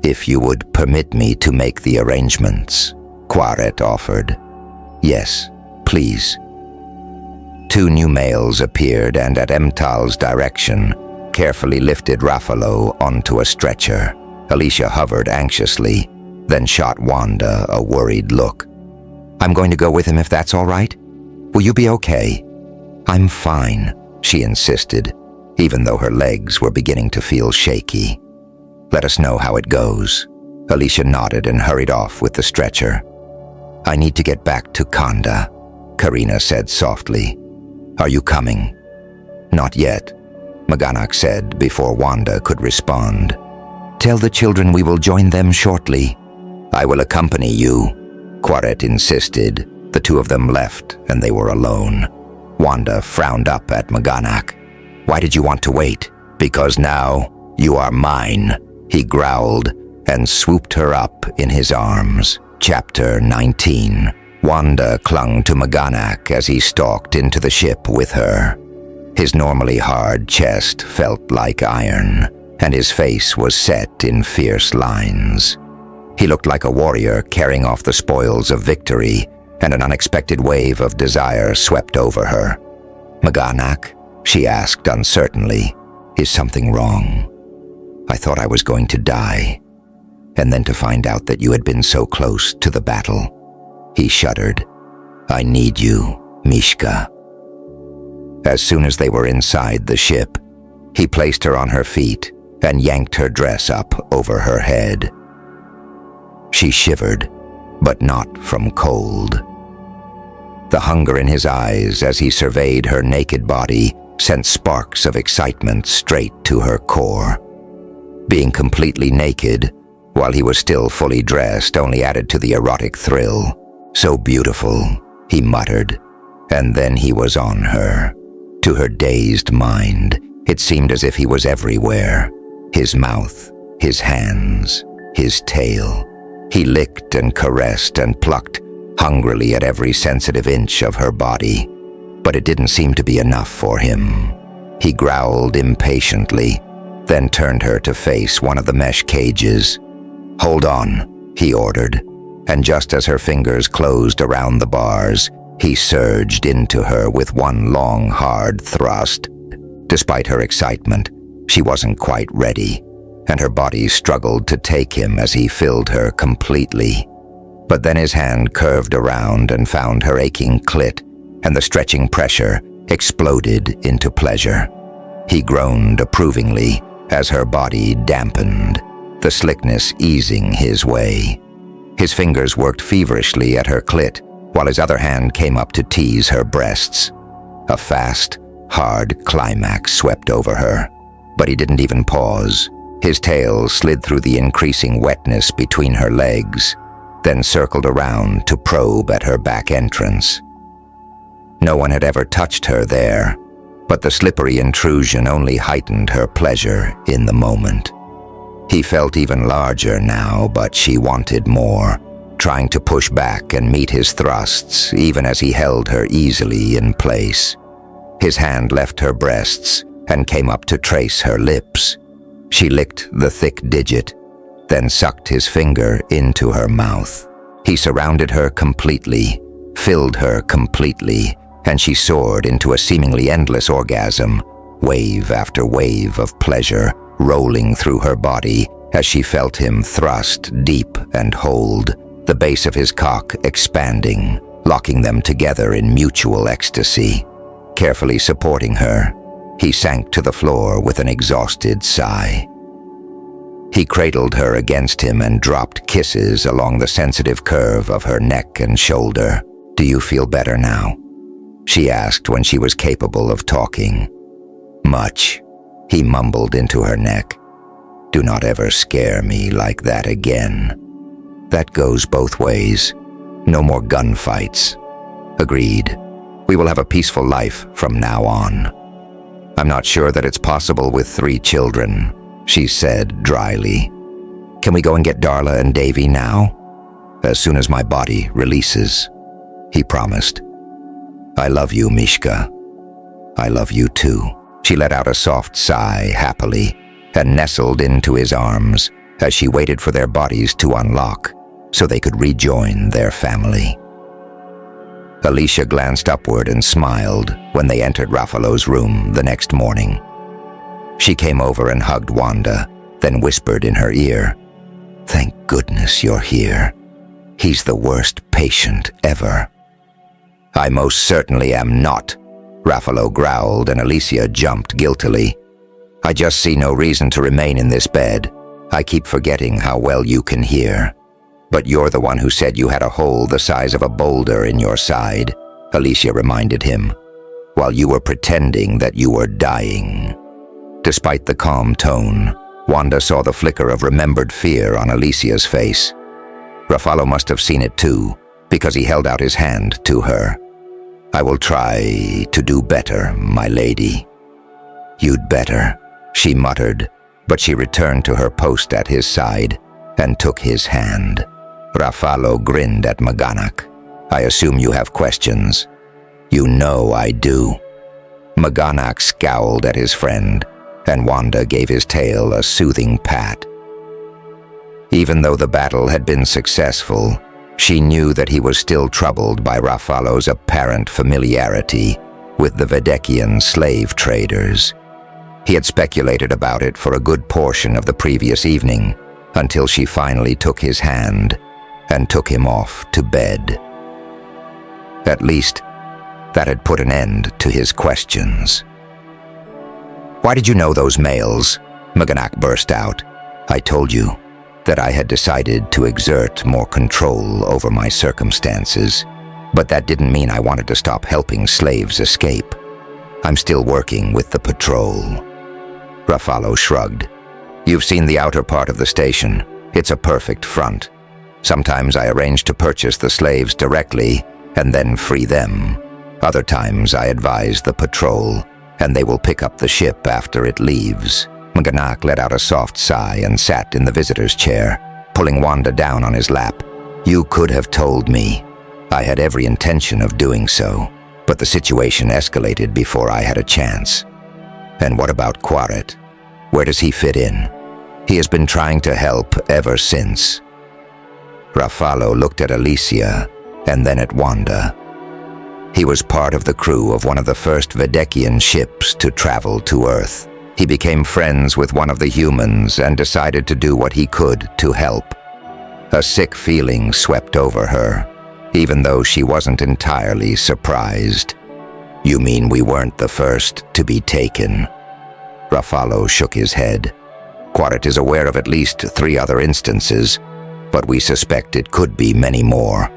"If you would permit me to make the arrangements," Quaret offered. "Yes, please." Two new males appeared and at Emtal's direction, carefully lifted Raffalo onto a stretcher. Alicia hovered anxiously, then shot Wanda a worried look. "I'm going to go with him if that's all right. Will you be okay?" "I'm fine," she insisted, even though her legs were beginning to feel shaky. "Let us know how it goes." Alicia nodded and hurried off with the stretcher. "I need to get back to Kanda," Karina said softly. "Are you coming?" "Not yet," Maganak said before Wanda could respond. "Tell the children we will join them shortly." "I will accompany you," Quaret insisted. The two of them left and they were alone. Wanda frowned up at Maganak. "Why did you want to wait?" "Because now you are mine," he growled and swooped her up in his arms. Chapter 19. Wanda clung to Maganak as he stalked into the ship with her. His normally hard chest felt like iron, and his face was set in fierce lines. He looked like a warrior carrying off the spoils of victory, and an unexpected wave of desire swept over her. "Maganak?" she asked uncertainly. "Is something wrong? I thought I was going to die, and then to find out that you had been so close to the battle." He shuddered. "I need you, Mishka." As soon as they were inside the ship, he placed her on her feet and yanked her dress up over her head. She shivered, but not from cold. The hunger in his eyes as he surveyed her naked body sent sparks of excitement straight to her core. Being completely naked, while he was still fully dressed, only added to the erotic thrill. "So beautiful," he muttered, and then he was on her. To her dazed mind, it seemed as if he was everywhere. His mouth, his hands, his tail. He licked and caressed and plucked hungrily at every sensitive inch of her body. But it didn't seem to be enough for him. He growled impatiently, then turned her to face one of the mesh cages. "Hold on," he ordered. and just as her fingers closed around the bars, he surged into her with one long, hard thrust. Despite her excitement, she wasn't quite ready, and her body struggled to take him as he filled her completely. But then his hand curved around and found her aching clit, and the stretching pressure exploded into pleasure. He groaned approvingly as her body dampened, the slickness easing his way. His fingers worked feverishly at her clit, while his other hand came up to tease her breasts. A fast, hard climax swept over her, but he didn't even pause. His tail slid through the increasing wetness between her legs, then circled around to probe at her back entrance. No one had ever touched her there, but the slippery intrusion only heightened her pleasure in the moment. He felt even larger now, but she wanted more, trying to push back and meet his thrusts even as he held her easily in place. His hand left her breasts and came up to trace her lips. She licked the thick digit, then sucked his finger into her mouth. He surrounded her completely, filled her completely, and she soared into a seemingly endless orgasm, wave after wave of pleasure rolling through her body as she felt him thrust deep and hold, the base of his cock expanding, locking them together in mutual ecstasy. Carefully supporting her, he sank to the floor with an exhausted sigh. He cradled her against him and dropped kisses along the sensitive curve of her neck and shoulder. "Do you feel better now?" she asked when she was capable of talking. "Much," he mumbled into her neck. "Do not ever scare me like that again." "That goes both ways. No more gunfights." "Agreed. We will have a peaceful life from now on." "I'm not sure that it's possible with 3 children," she said dryly. "Can we go and get Darla and Davy now?" "As soon as my body releases," he promised. "I love you, Mishka. I love you too." She let out a soft sigh happily and nestled into his arms as she waited for their bodies to unlock so they could rejoin their family. Alicia glanced upward and smiled when they entered Raffalo's room the next morning. She came over and hugged Wanda, then whispered in her ear, "Thank goodness you're here. He's the worst patient ever." "I most certainly am not," Raffalo growled, and Alicia jumped guiltily. "I just see no reason to remain in this bed. I keep forgetting how well you can hear." "But you're the one who said you had a hole the size of a boulder in your side," Alicia reminded him, "while you were pretending that you were dying." Despite the calm tone, Wanda saw the flicker of remembered fear on Alicia's face. Raffalo must have seen it too, because he held out his hand to her. "I will try to do better, my lady." "You'd better," she muttered, but she returned to her post at his side and took his hand. Raffalo grinned at Maganak. "I assume you have questions." "You know I do." Maganak scowled at his friend, and Wanda gave his tail a soothing pat. Even though the battle had been successful, she knew that he was still troubled by Raffalo's apparent familiarity with the Vedekian slave traders. He had speculated about it for a good portion of the previous evening, until she finally took his hand and took him off to bed. At least, that had put an end to his questions. "Why did you know those males?" Maganak burst out. "I told you that I had decided to exert more control over my circumstances, but that didn't mean I wanted to stop helping slaves escape. I'm still working with the patrol." Raffalo shrugged. "You've seen the outer part of the station. It's a perfect front. Sometimes I arrange to purchase the slaves directly and then free them. Other times I advise the patrol, and they will pick up the ship after it leaves." Maganak let out a soft sigh and sat in the visitor's chair, pulling Wanda down on his lap. "You could have told me. I had every intention of doing so, but the situation escalated before I had a chance." "And what about Quaret? Where does he fit in?" "He has been trying to help ever since." Ruffalo looked at Alicia and then at Wanda. He was part of the crew of one of the first Vedekian ships to travel to Earth. He became friends with one of the humans and decided to do what he could to help. A sick feeling swept over her, even though she wasn't entirely surprised. "You mean we weren't the first to be taken?" Ruffalo shook his head. "Quarit is aware of at least 3 other instances, but we suspect it could be many more."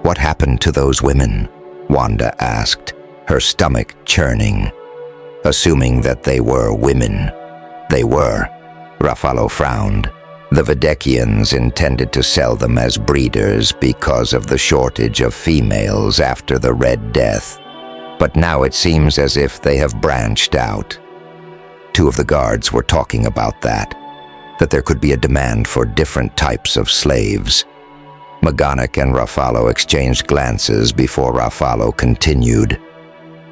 "What happened to those women?" Wanda asked, her stomach churning. "Assuming that they were women." "They were." Ruffalo frowned. "The Vedekians intended to sell them as breeders because of the shortage of females after the Red Death. But now it seems as if they have branched out. 2 of the guards were talking about that there could be a demand for different types of slaves." Maganak and Ruffalo exchanged glances before Ruffalo continued.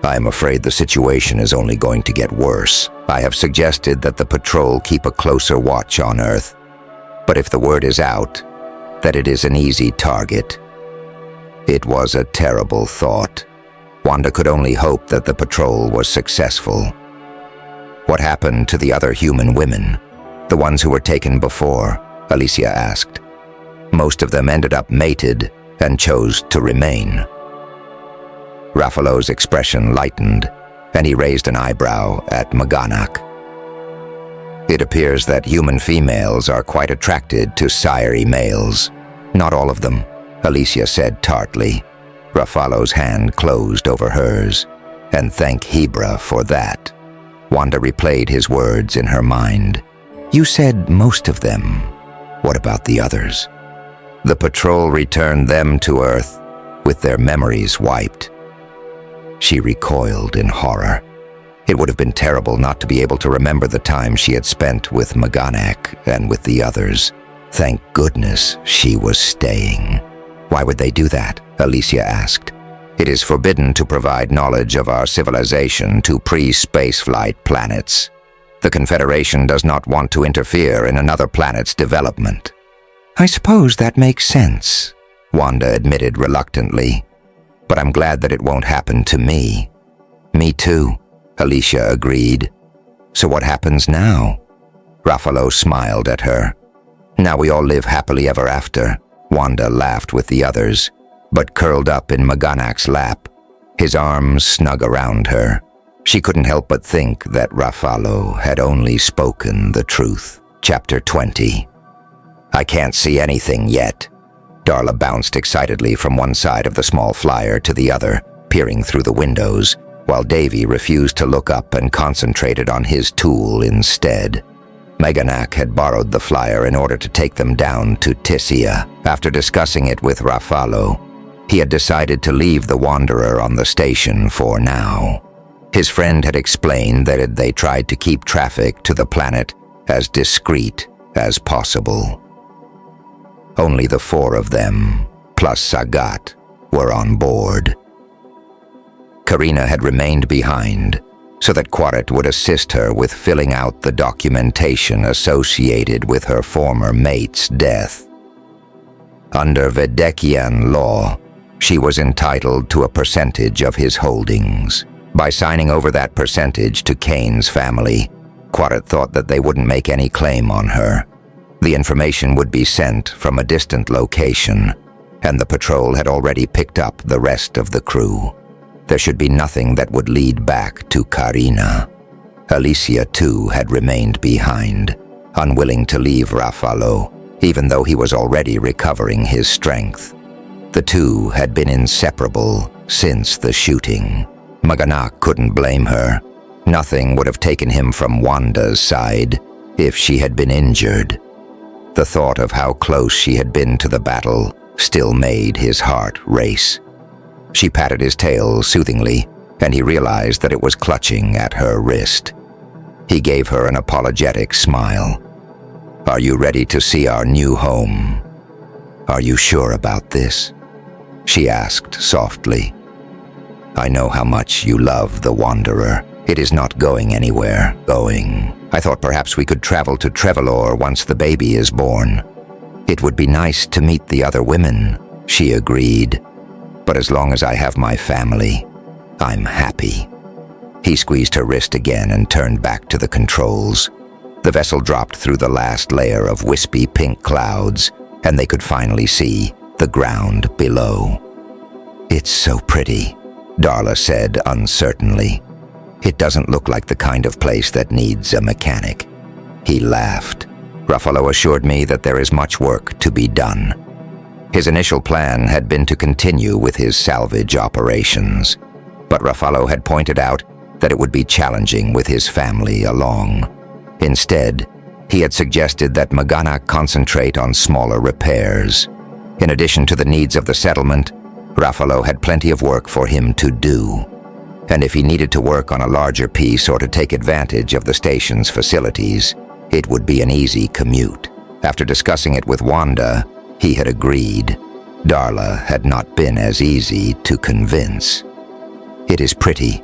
"I am afraid the situation is only going to get worse. I have suggested that the patrol keep a closer watch on Earth. But if the word is out that it is an easy target..." It was a terrible thought. Wanda could only hope that the patrol was successful. "What happened to the other human women? The ones who were taken before?" Alicia asked. "Most of them ended up mated and chose to remain." Ruffalo's expression lightened, and he raised an eyebrow at Maganak. "It appears that human females are quite attracted to sirey males." "Not all of them," Alicia said tartly. Ruffalo's hand closed over hers. "And thank Hebra for that." Wanda replayed his words in her mind. "You said most of them. What about the others?" "The patrol returned them to Earth with their memories wiped." She recoiled in horror. It would have been terrible not to be able to remember the time she had spent with Maganak and with the others. Thank goodness she was staying. "Why would they do that?" Alicia asked. "It is forbidden to provide knowledge of our civilization to pre-spaceflight planets. The Confederation does not want to interfere in another planet's development." "I suppose that makes sense," Wanda admitted reluctantly. "But I'm glad that it won't happen to me." "Me too," Alicia agreed. "So what happens now?" Ruffalo smiled at her. "Now we all live happily ever after." Wanda laughed with the others, but curled up in Maganak's lap, his arms snug around her. She couldn't help but think that Ruffalo had only spoken the truth. Chapter 20. "I can't see anything yet." Darla bounced excitedly from one side of the small flyer to the other, peering through the windows, while Davy refused to look up and concentrated on his tool instead. Maganak had borrowed the flyer in order to take them down to Tissia. After discussing it with Ruffalo, he had decided to leave the Wanderer on the station for now. His friend had explained that they tried to keep traffic to the planet as discreet as possible. Only the 4 of them, plus Sagat, were on board. Karina had remained behind, so that Quarit would assist her with filling out the documentation associated with her former mate's death. Under Vedekian law, she was entitled to a percentage of his holdings. By signing over that percentage to Kane's family, Quarit thought that they wouldn't make any claim on her. The information would be sent from a distant location, and the patrol had already picked up the rest of the crew. There should be nothing that would lead back to Karina. Alicia, too, had remained behind, unwilling to leave Ruffalo, even though he was already recovering his strength. The 2 had been inseparable since the shooting. Maganak couldn't blame her. Nothing would have taken him from Wanda's side if she had been injured. The thought of how close she had been to the battle still made his heart race. She patted his tail soothingly, and he realized that it was clutching at her wrist. He gave her an apologetic smile. "Are you ready to see our new home?" "Are you sure about this?" she asked softly. "I know how much you love the Wanderer. It is not going anywhere. I thought perhaps we could travel to Trevelor once the baby is born." "It would be nice to meet the other women," she agreed. "But as long as I have my family, I'm happy." He squeezed her wrist again and turned back to the controls. The vessel dropped through the last layer of wispy pink clouds, and they could finally see the ground below. "It's so pretty," Darla said uncertainly. "It doesn't look like the kind of place that needs a mechanic." He laughed. "Ruffalo assured me that there is much work to be done." His initial plan had been to continue with his salvage operations, but Ruffalo had pointed out that it would be challenging with his family along. Instead, he had suggested that Maganak concentrate on smaller repairs. In addition to the needs of the settlement, Ruffalo had plenty of work for him to do. And if he needed to work on a larger piece or to take advantage of the station's facilities, it would be an easy commute. After discussing it with Wanda, he had agreed. Darla had not been as easy to convince. "It is pretty,"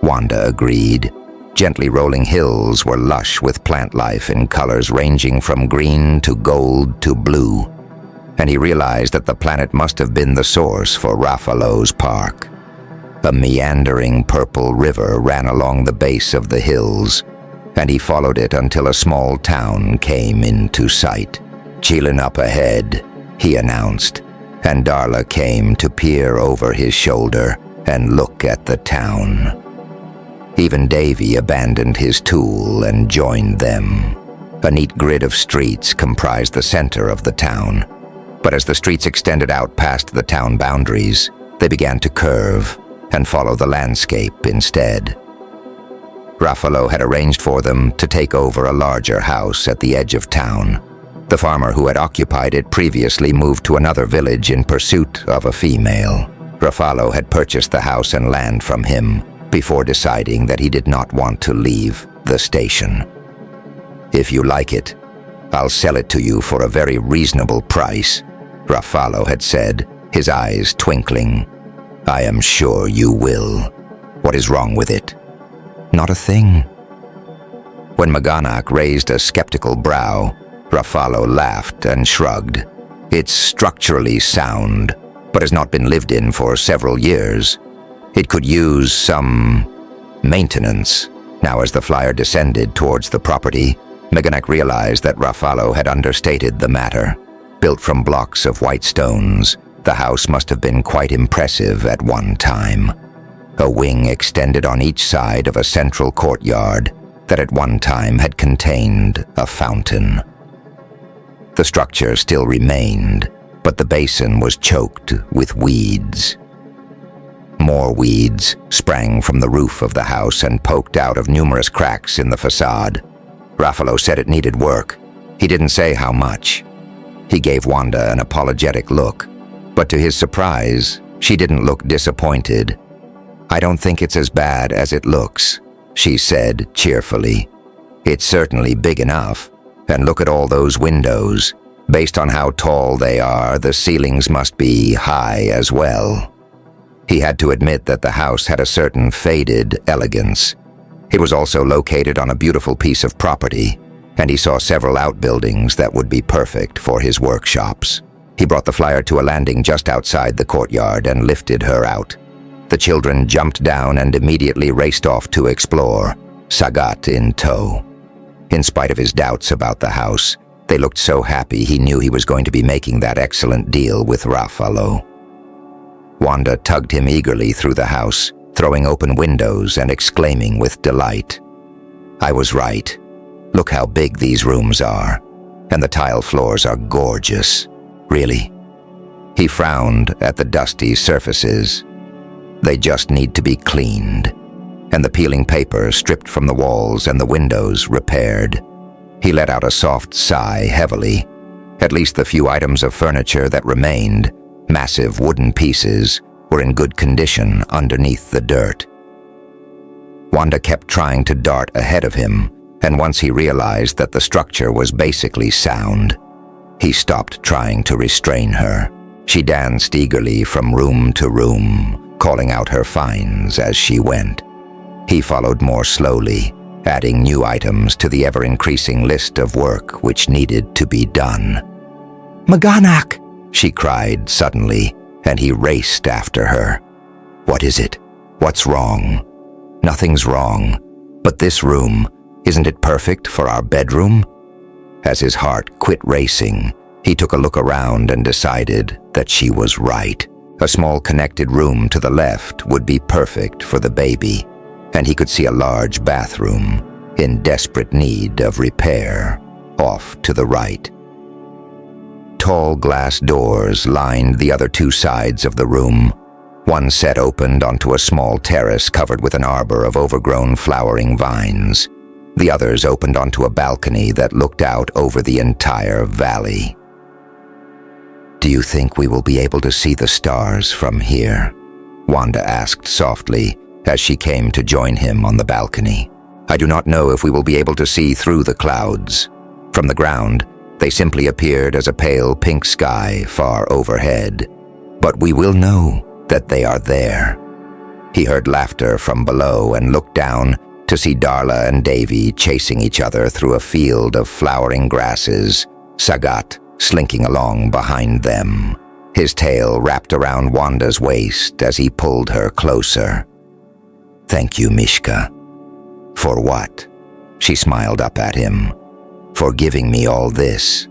Wanda agreed. Gently rolling hills were lush with plant life in colors ranging from green to gold to blue, and he realized that the planet must have been the source for Ruffalo's park. A meandering purple river ran along the base of the hills, and he followed it until a small town came into sight. "Chillin' up ahead," he announced, and Darla came to peer over his shoulder and look at the town. Even Davy abandoned his tool and joined them. A neat grid of streets comprised the center of the town, but as the streets extended out past the town boundaries, they began to curve and follow the landscape instead. Ruffalo had arranged for them to take over a larger house at the edge of town. The farmer who had occupied it previously moved to another village in pursuit of a female. Ruffalo had purchased the house and land from him before deciding that he did not want to leave the station. "If you like it, I'll sell it to you for a very reasonable price," Ruffalo had said, his eyes twinkling. "I am sure you will. What is wrong with it?" "Not a thing." When Maganak raised a skeptical brow, Ruffalo laughed and shrugged. "It's structurally sound, but has not been lived in for several years. It could use some maintenance." Now, as the flyer descended towards the property, Maganak realized that Ruffalo had understated the matter. Built from blocks of white stones, the house must have been quite impressive at one time. A wing extended on each side of a central courtyard that at one time had contained a fountain. The structure still remained, but the basin was choked with weeds. More weeds sprang from the roof of the house and poked out of numerous cracks in the facade. Ruffalo said it needed work. He didn't say how much. He gave Wanda an apologetic look, but to his surprise, she didn't look disappointed. "I don't think it's as bad as it looks," she said cheerfully. "It's certainly big enough, and look at all those windows. Based on how tall they are, the ceilings must be high as well." He had to admit that the house had a certain faded elegance. It was also located on a beautiful piece of property, and he saw several outbuildings that would be perfect for his workshops. He brought the flyer to a landing just outside the courtyard and lifted her out. The children jumped down and immediately raced off to explore, Sagat in tow. In spite of his doubts about the house, they looked so happy he knew he was going to be making that excellent deal with Ruffalo. Wanda tugged him eagerly through the house, throwing open windows and exclaiming with delight. "I was right. Look how big these rooms are, and the tile floors are gorgeous. Really?" He frowned at the dusty surfaces. "They just need to be cleaned, and the peeling paper stripped from the walls and the windows repaired." He let out a soft sigh heavily. At least the few items of furniture that remained, massive wooden pieces, were in good condition underneath the dirt. Wanda kept trying to dart ahead of him, and once he realized that the structure was basically sound, he stopped trying to restrain her. She danced eagerly from room to room, calling out her finds as she went. He followed more slowly, adding new items to the ever-increasing list of work which needed to be done. "Maganak!" she cried suddenly, and he raced after her. "What is it? What's wrong?" "Nothing's wrong. But this room, isn't it perfect for our bedroom?" As his heart quit racing, he took a look around and decided that she was right. A small connected room to the left would be perfect for the baby, and he could see a large bathroom in desperate need of repair off to the right. Tall glass doors lined the other two sides of the room. One set opened onto a small terrace covered with an arbor of overgrown flowering vines. The others opened onto a balcony that looked out over the entire valley. "Do you think we will be able to see the stars from here?" Wanda asked softly as she came to join him on the balcony. "I do not know if we will be able to see through the clouds. From the ground, they simply appeared as a pale pink sky far overhead. But we will know that they are there." He heard laughter from below and looked down to see Darla and Davy chasing each other through a field of flowering grasses, Sagat slinking along behind them, his tail wrapped around Wanda's waist as he pulled her closer. "Thank you, Mishka." "For what?" She smiled up at him. "For giving me all this.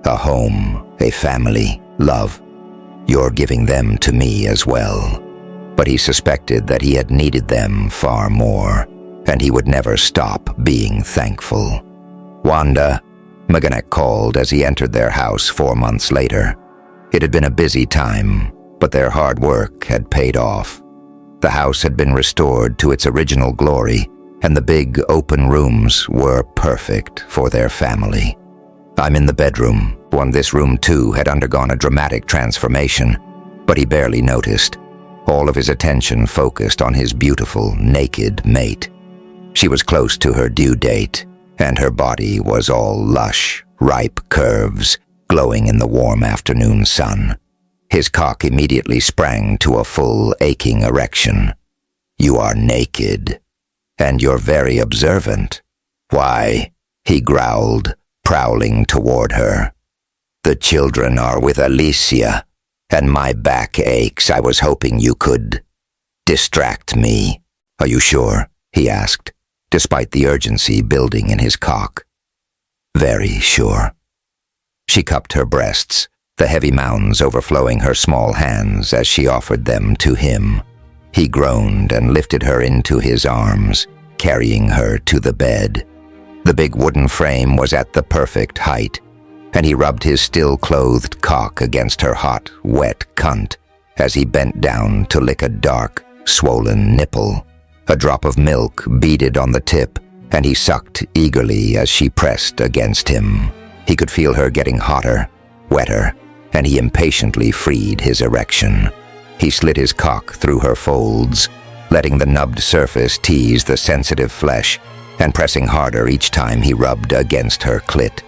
A home, a family, love. You're giving them to me as well." But he suspected that he had needed them far more, and he would never stop being thankful. "Wanda," Maganek called as he entered their house 4 months later. It had been a busy time, but their hard work had paid off. The house had been restored to its original glory, and the big open rooms were perfect for their family. "I'm in the bedroom." This room too had undergone a dramatic transformation, but he barely noticed. All of his attention focused on his beautiful, naked mate. She was close to her due date, and her body was all lush, ripe curves, glowing in the warm afternoon sun. His cock immediately sprang to a full, aching erection. "You are naked, and you're very observant." "Why?" he growled, prowling toward her. "The children are with Alicia, and my back aches. I was hoping you could distract me." "Are you sure?" he asked, despite the urgency building in his cock. "Very sure." She cupped her breasts, the heavy mounds overflowing her small hands as she offered them to him. He groaned and lifted her into his arms, carrying her to the bed. The big wooden frame was at the perfect height, and he rubbed his still-clothed cock against her hot, wet cunt as he bent down to lick a dark, swollen nipple. A drop of milk beaded on the tip, and he sucked eagerly as she pressed against him. He could feel her getting hotter, wetter, and he impatiently freed his erection. He slid his cock through her folds, letting the nubbed surface tease the sensitive flesh and pressing harder each time he rubbed against her clit.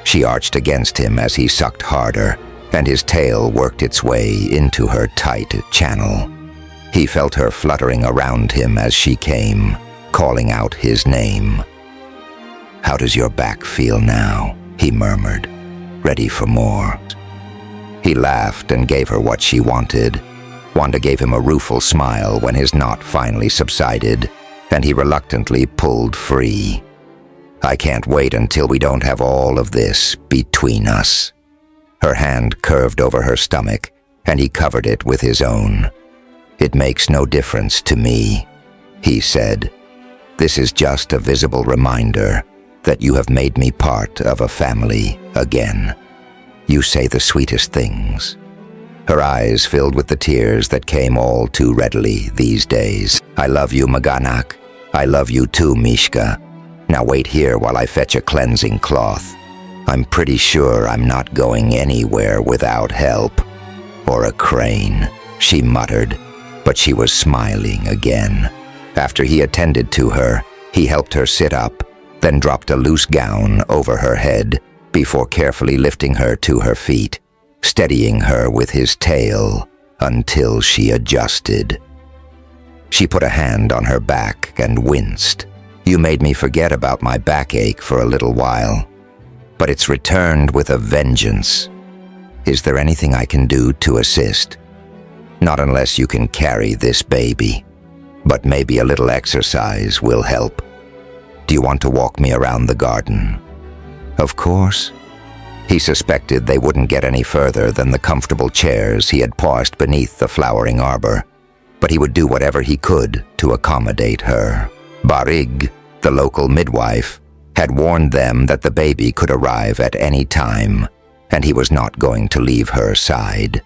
She arched against him as he sucked harder, and his tail worked its way into her tight channel. He felt her fluttering around him as she came, calling out his name. "How does your back feel now?" he murmured, ready for more. He laughed and gave her what she wanted. Wanda gave him a rueful smile when his knot finally subsided, and he reluctantly pulled free. "I can't wait until we don't have all of this between us." Her hand curved over her stomach, and he covered it with his own. "It makes no difference to me," he said. "This is just a visible reminder that you have made me part of a family again. You say the sweetest things." Her eyes filled with the tears that came all too readily these days. "I love you, Maganak. I love you too, Mishka. Now wait here while I fetch a cleansing cloth. I'm pretty sure I'm not going anywhere without help." "Or a crane," she muttered, but she was smiling again. After he attended to her, he helped her sit up, then dropped a loose gown over her head before carefully lifting her to her feet, steadying her with his tail until she adjusted. She put a hand on her back and winced. "You made me forget about my backache for a little while, but it's returned with a vengeance." Is there anything I can do to assist? Not unless you can carry this baby, but maybe a little exercise will help. Do you want to walk me around the garden? Of course. He suspected they wouldn't get any further than the comfortable chairs he had paused beneath the flowering arbor, but he would do whatever he could to accommodate her. Barig, the local midwife, had warned them that the baby could arrive at any time, and he was not going to leave her side.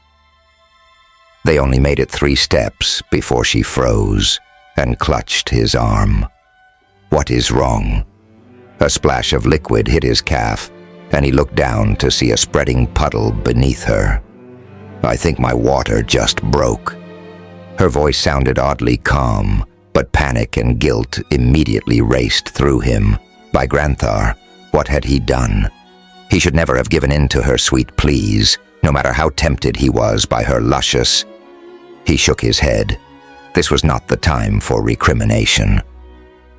They only made it 3 steps before she froze and clutched his arm. What is wrong? A splash of liquid hit his calf, and he looked down to see a spreading puddle beneath her. I think my water just broke. Her voice sounded oddly calm, but panic and guilt immediately raced through him. By Granthar, what had he done? He should never have given in to her sweet pleas, no matter how tempted he was by her luscious. He shook his head. This was not the time for recrimination.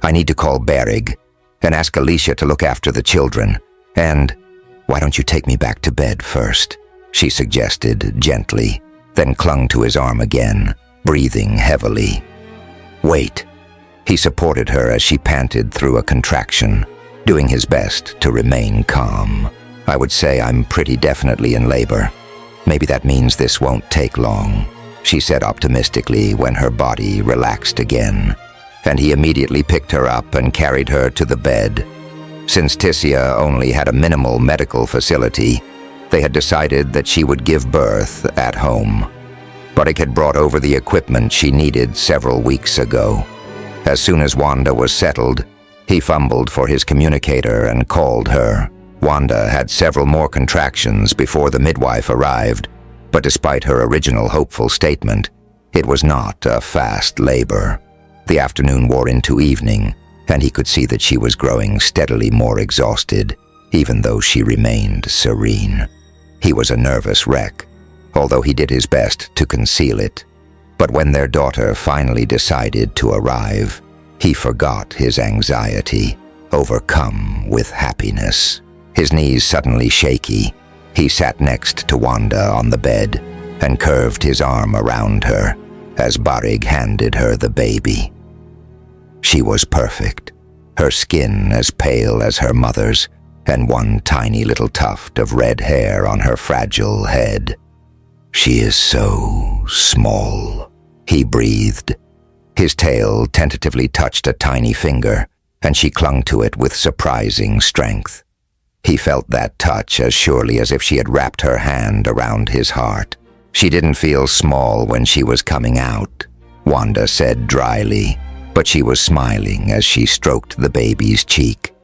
I need to call Barig and ask Alicia to look after the children. And why don't you take me back to bed first? She suggested gently, then clung to his arm again, breathing heavily. Wait. He supported her as she panted through a contraction, doing his best to remain calm. I would say I'm pretty definitely in labor. Maybe that means this won't take long, she said optimistically when her body relaxed again, and he immediately picked her up and carried her to the bed. Since Tissia only had a minimal medical facility, they had decided that she would give birth at home. Barig had brought over the equipment she needed several weeks ago. As soon as Wanda was settled, he fumbled for his communicator and called her. Wanda had several more contractions before the midwife arrived, but despite her original hopeful statement, it was not a fast labor. The afternoon wore into evening, and he could see that she was growing steadily more exhausted, even though she remained serene. He was a nervous wreck, although he did his best to conceal it. But when their daughter finally decided to arrive, he forgot his anxiety, overcome with happiness. His knees suddenly shaky, he sat next to Wanda on the bed and curved his arm around her as Barig handed her the baby. She was perfect, her skin as pale as her mother's, and one tiny little tuft of red hair on her fragile head. She is so small, he breathed. His tail tentatively touched a tiny finger, and she clung to it with surprising strength. He felt that touch as surely as if she had wrapped her hand around his heart. She didn't feel small when she was coming out, Wanda said dryly, but she was smiling as she stroked the baby's cheek.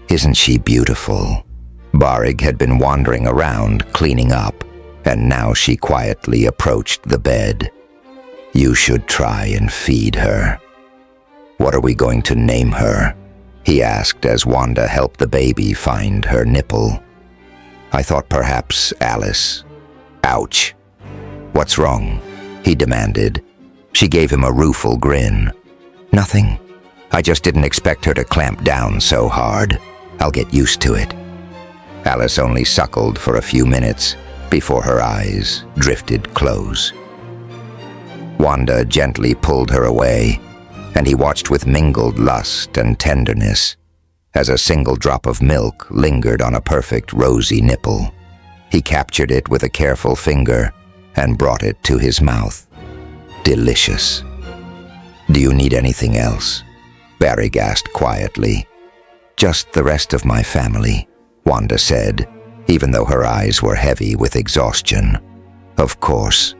Isn't she beautiful? Barig had been wandering around cleaning up, and now she quietly approached the bed. You should try and feed her. What are we going to name her? He asked as Wanda helped the baby find her nipple. I thought perhaps Alice. Ouch. What's wrong? He demanded. She gave him a rueful grin. Nothing. I just didn't expect her to clamp down so hard. I'll get used to it. Alice only suckled for a few minutes before her eyes drifted close. Wanda gently pulled her away, and he watched with mingled lust and tenderness as a single drop of milk lingered on a perfect rosy nipple. He captured it with a careful finger and brought it to his mouth. Delicious. Do you need anything else? Barig asked quietly. Just the rest of my family, Wanda said, even though her eyes were heavy with exhaustion. Of course,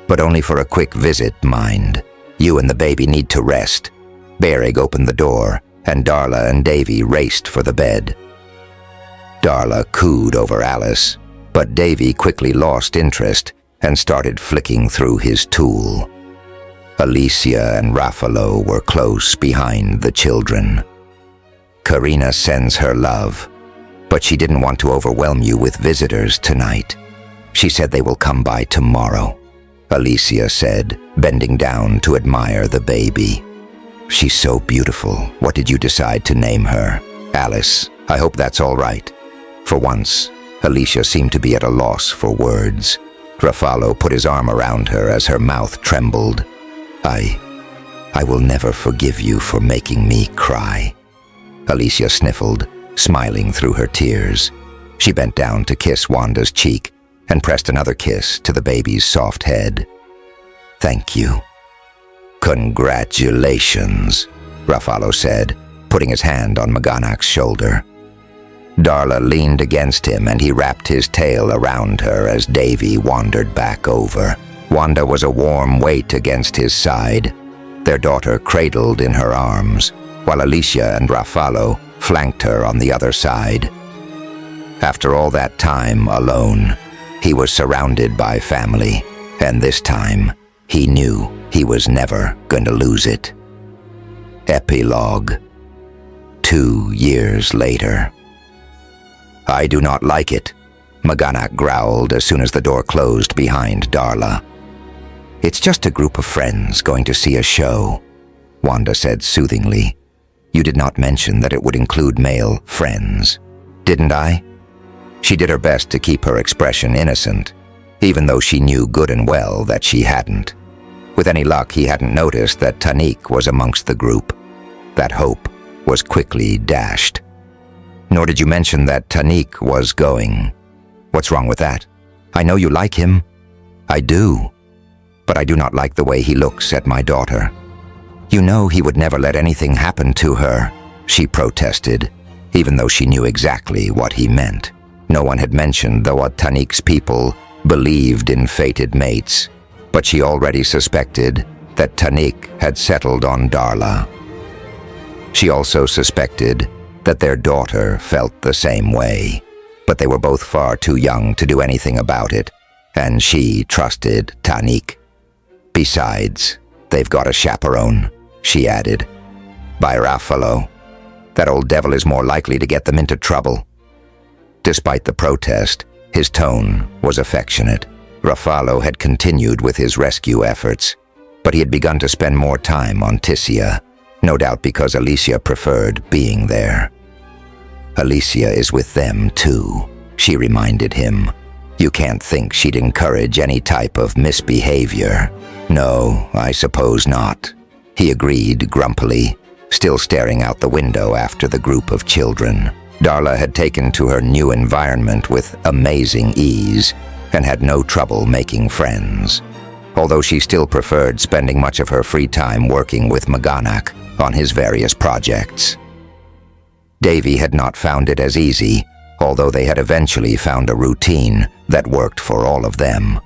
but only for a quick visit, mind. You and the baby need to rest. Barig opened the door, and Darla and Davy raced for the bed. Darla cooed over Alice, but Davy quickly lost interest and started flicking through his tool. Alicia and Raffalo were close behind the children. Karina sends her love, but she didn't want to overwhelm you with visitors tonight. She said they will come by tomorrow, Alicia said, bending down to admire the baby. She's so beautiful. What did you decide to name her? Alice. I hope that's all right. For once, Alicia seemed to be at a loss for words. Ruffalo put his arm around her as her mouth trembled. I will never forgive you for making me cry. Alicia sniffled, smiling through her tears. She bent down to kiss Wanda's cheek and pressed another kiss to the baby's soft head. Thank you. Congratulations, Ruffalo said, putting his hand on Maganak's shoulder. Darla leaned against him and he wrapped his tail around her as Davy wandered back over. Wanda was a warm weight against his side, their daughter cradled in her arms, while Alicia and Ruffalo flanked her on the other side. After all that time alone, he was surrounded by family, and this time he knew he was never going to lose it. Epilogue. 2 years later. I do not like it, Maganak growled as soon as the door closed behind Darla. It's just a group of friends going to see a show, Wanda said soothingly. You did not mention that it would include male friends, didn't I? She did her best to keep her expression innocent, even though she knew good and well that she hadn't. With any luck, he hadn't noticed that Taniq was amongst the group. That hope was quickly dashed. Nor did you mention that Taniq was going. What's wrong with that? I know you like him. I do. But I do not like the way he looks at my daughter. You know he would never let anything happen to her, she protested, even though she knew exactly what he meant. No one had mentioned that Taniq's people believed in fated mates, but she already suspected that Taniq had settled on Darla. She also suspected that their daughter felt the same way, but they were both far too young to do anything about it, and she trusted Taniq. Besides, they've got a chaperone, she added. By Ruffalo, that old devil is more likely to get them into trouble. Despite the protest, his tone was affectionate. Ruffalo had continued with his rescue efforts, but he had begun to spend more time on Tissia, no doubt because Alicia preferred being there. Alicia is with them too, she reminded him. You can't think she'd encourage any type of misbehavior. No, I suppose not, he agreed grumpily, still staring out the window after the group of children. Darla had taken to her new environment with amazing ease and had no trouble making friends, although she still preferred spending much of her free time working with Maganak on his various projects. Davy had not found it as easy, although they had eventually found a routine that worked for all of them.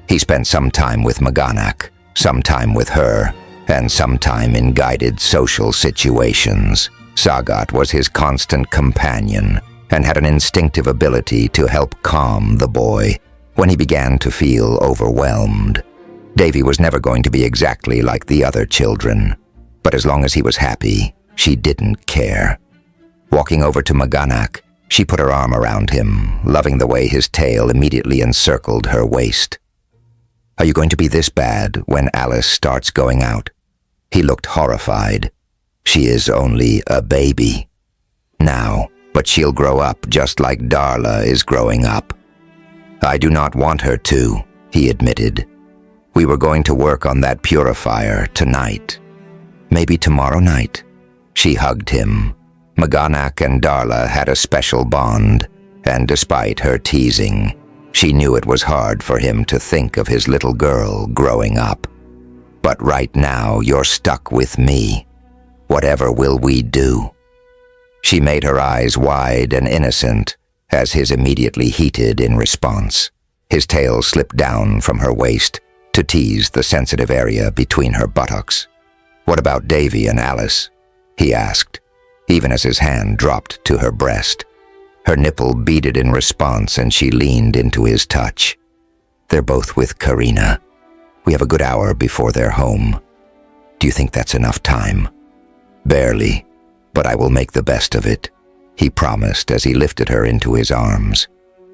He spent some time with Maganak, some time with her, and some time in guided social situations. Sagat was his constant companion and had an instinctive ability to help calm the boy when he began to feel overwhelmed. Davy was never going to be exactly like the other children, but as long as he was happy, she didn't care. Walking over to Maganak, she put her arm around him, loving the way his tail immediately encircled her waist. Are you going to be this bad when Alice starts going out? He looked horrified. She is only a baby now, but she'll grow up just like Darla is growing up. I do not want her to, he admitted. We were going to work on that purifier tonight. Maybe tomorrow night. She hugged him. Maganak and Darla had a special bond, and despite her teasing, she knew it was hard for him to think of his little girl growing up. But right now you're stuck with me. Whatever will we do? She made her eyes wide and innocent as his immediately heated in response. His tail slipped down from her waist to tease the sensitive area between her buttocks. What about Davy and Alice? He asked, even as his hand dropped to her breast. Her nipple beaded in response and she leaned into his touch. They're both with Karina. We have a good hour before they're home. Do you think that's enough time? Barely, but I will make the best of it, he promised as he lifted her into his arms.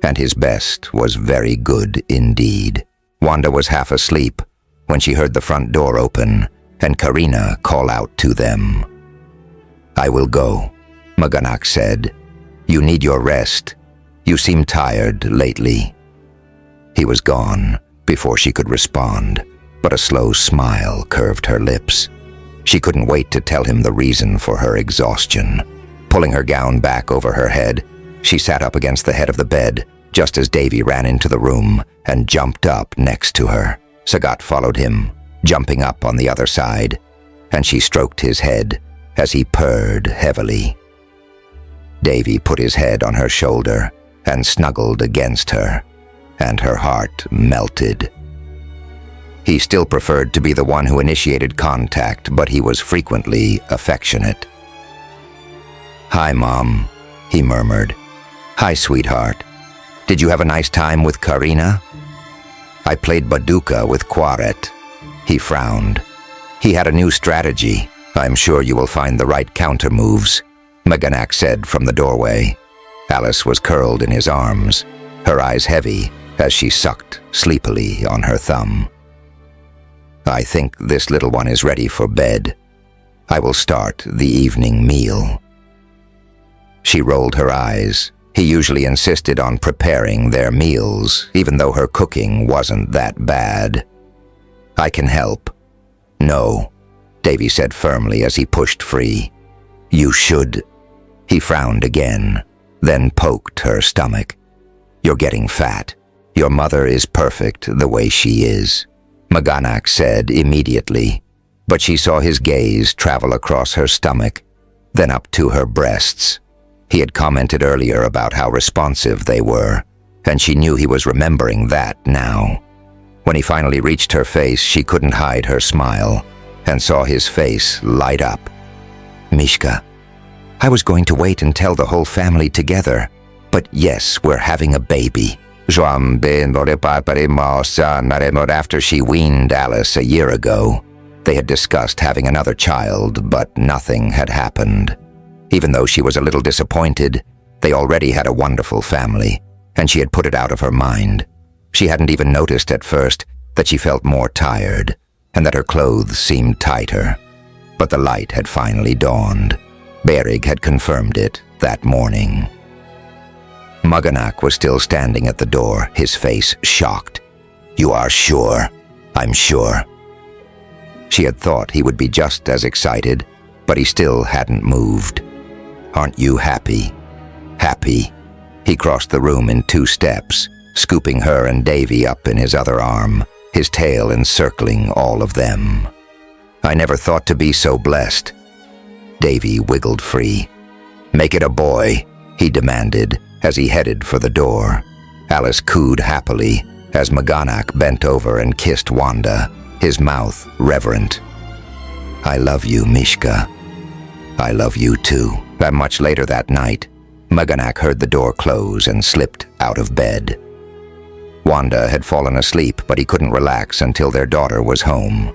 And his best was very good indeed. Wanda was half asleep when she heard the front door open and Karina call out to them. I will go, Maganak said. You need your rest. You seem tired lately." He was gone before she could respond, but a slow smile curved her lips. She couldn't wait to tell him the reason for her exhaustion. Pulling her gown back over her head, she sat up against the head of the bed just as Davy ran into the room and jumped up next to her. Sagat followed him, jumping up on the other side, and she stroked his head as he purred heavily. Davy put his head on her shoulder and snuggled against her, and her heart melted. He still preferred to be the one who initiated contact, but he was frequently affectionate. "Hi, Mom," he murmured. "Hi, sweetheart. Did you have a nice time with Karina?" "I played Baduka with Quaret." He frowned. "He had a new strategy. I'm sure you will find the right counter moves," Maganak said from the doorway. Alice was curled in his arms, her eyes heavy as she sucked sleepily on her thumb. "I think this little one is ready for bed. I will start the evening meal." She rolled her eyes. He usually insisted on preparing their meals, even though her cooking wasn't that bad. "I can help." "No," Davy said firmly as he pushed free. "You should." He frowned again, then poked her stomach. "You're getting fat. Your mother is perfect the way she is," Maganak said immediately, but she saw his gaze travel across her stomach, then up to her breasts. He had commented earlier about how responsive they were, and she knew he was remembering that now. When he finally reached her face, she couldn't hide her smile, and saw his face light up. "Mishka, I was going to wait and tell the whole family together, but yes, we're having a baby." After she weaned Alice a year ago, they had discussed having another child, but nothing had happened. Even though she was a little disappointed, they already had a wonderful family, and she had put it out of her mind. She hadn't even noticed at first that she felt more tired, and that her clothes seemed tighter. But the light had finally dawned. Berig had confirmed it that morning. Maganak was still standing at the door, his face shocked. "You are sure?" "I'm sure." She had thought he would be just as excited, but he still hadn't moved. "Aren't you happy?" "Happy." He crossed the room in 2 steps, scooping her and Davy up in his other arm, his tail encircling all of them. "I never thought to be so blessed." Davy wiggled free. "Make it a boy," he demanded as he headed for the door. Alice cooed happily as Maganak bent over and kissed Wanda, his mouth reverent. "I love you, Mishka." "I love you too." Much later that night, Maganak heard the door close and slipped out of bed. Wanda had fallen asleep, but he couldn't relax until their daughter was home.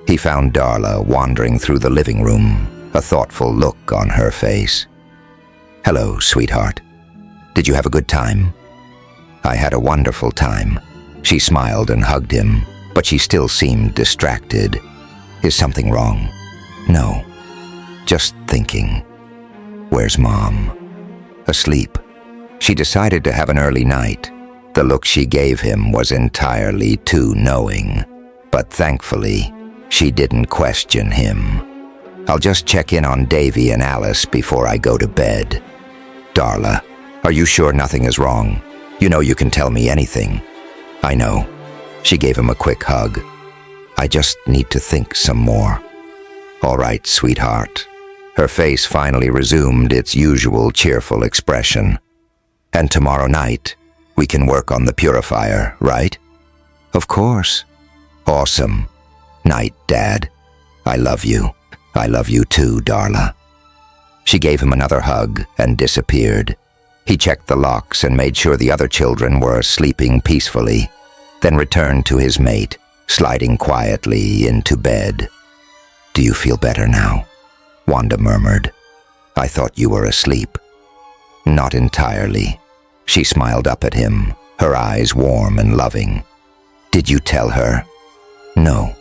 He found Darla wandering through the living room, a thoughtful look on her face. "Hello, sweetheart. Did you have a good time?" "I had a wonderful time." She smiled and hugged him, but she still seemed distracted. "Is something wrong?" "No. Just thinking. Where's Mom?" "Asleep." She decided to have an early night. The look she gave him was entirely too knowing, but thankfully, she didn't question him. "I'll just check in on Davy and Alice before I go to bed." "Darla, are you sure nothing is wrong? You know you can tell me anything." "I know." She gave him a quick hug. "I just need to think some more." "All right, sweetheart." Her face finally resumed its usual cheerful expression. "And tomorrow night, we can work on the purifier, right?" "Of course." "Awesome. Night, Dad. I love you. I love you too, Darla." She gave him another hug and disappeared. He checked the locks and made sure the other children were sleeping peacefully, then returned to his mate, sliding quietly into bed. "Do you feel better now?" Wanda murmured. "I thought you were asleep." "Not entirely." She smiled up at him, her eyes warm and loving. "Did you tell her?" "No.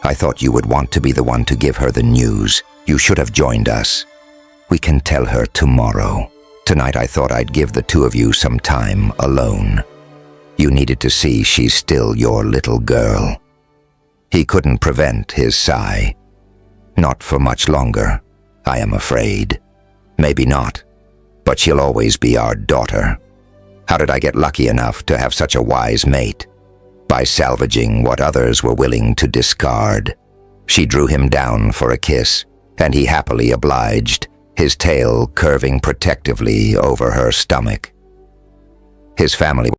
I thought you would want to be the one to give her the news. You should have joined us." "We can tell her tomorrow." Tonight I thought I'd give the two of you some time alone. You needed to see she's still your little girl. He couldn't prevent his sigh. Not for much longer, I am afraid. Maybe not, but she'll always be our daughter. How did I get lucky enough to have such a wise mate? By salvaging what others were willing to discard. She drew him down for a kiss, and he happily obliged, his tail curving protectively over her stomach. His family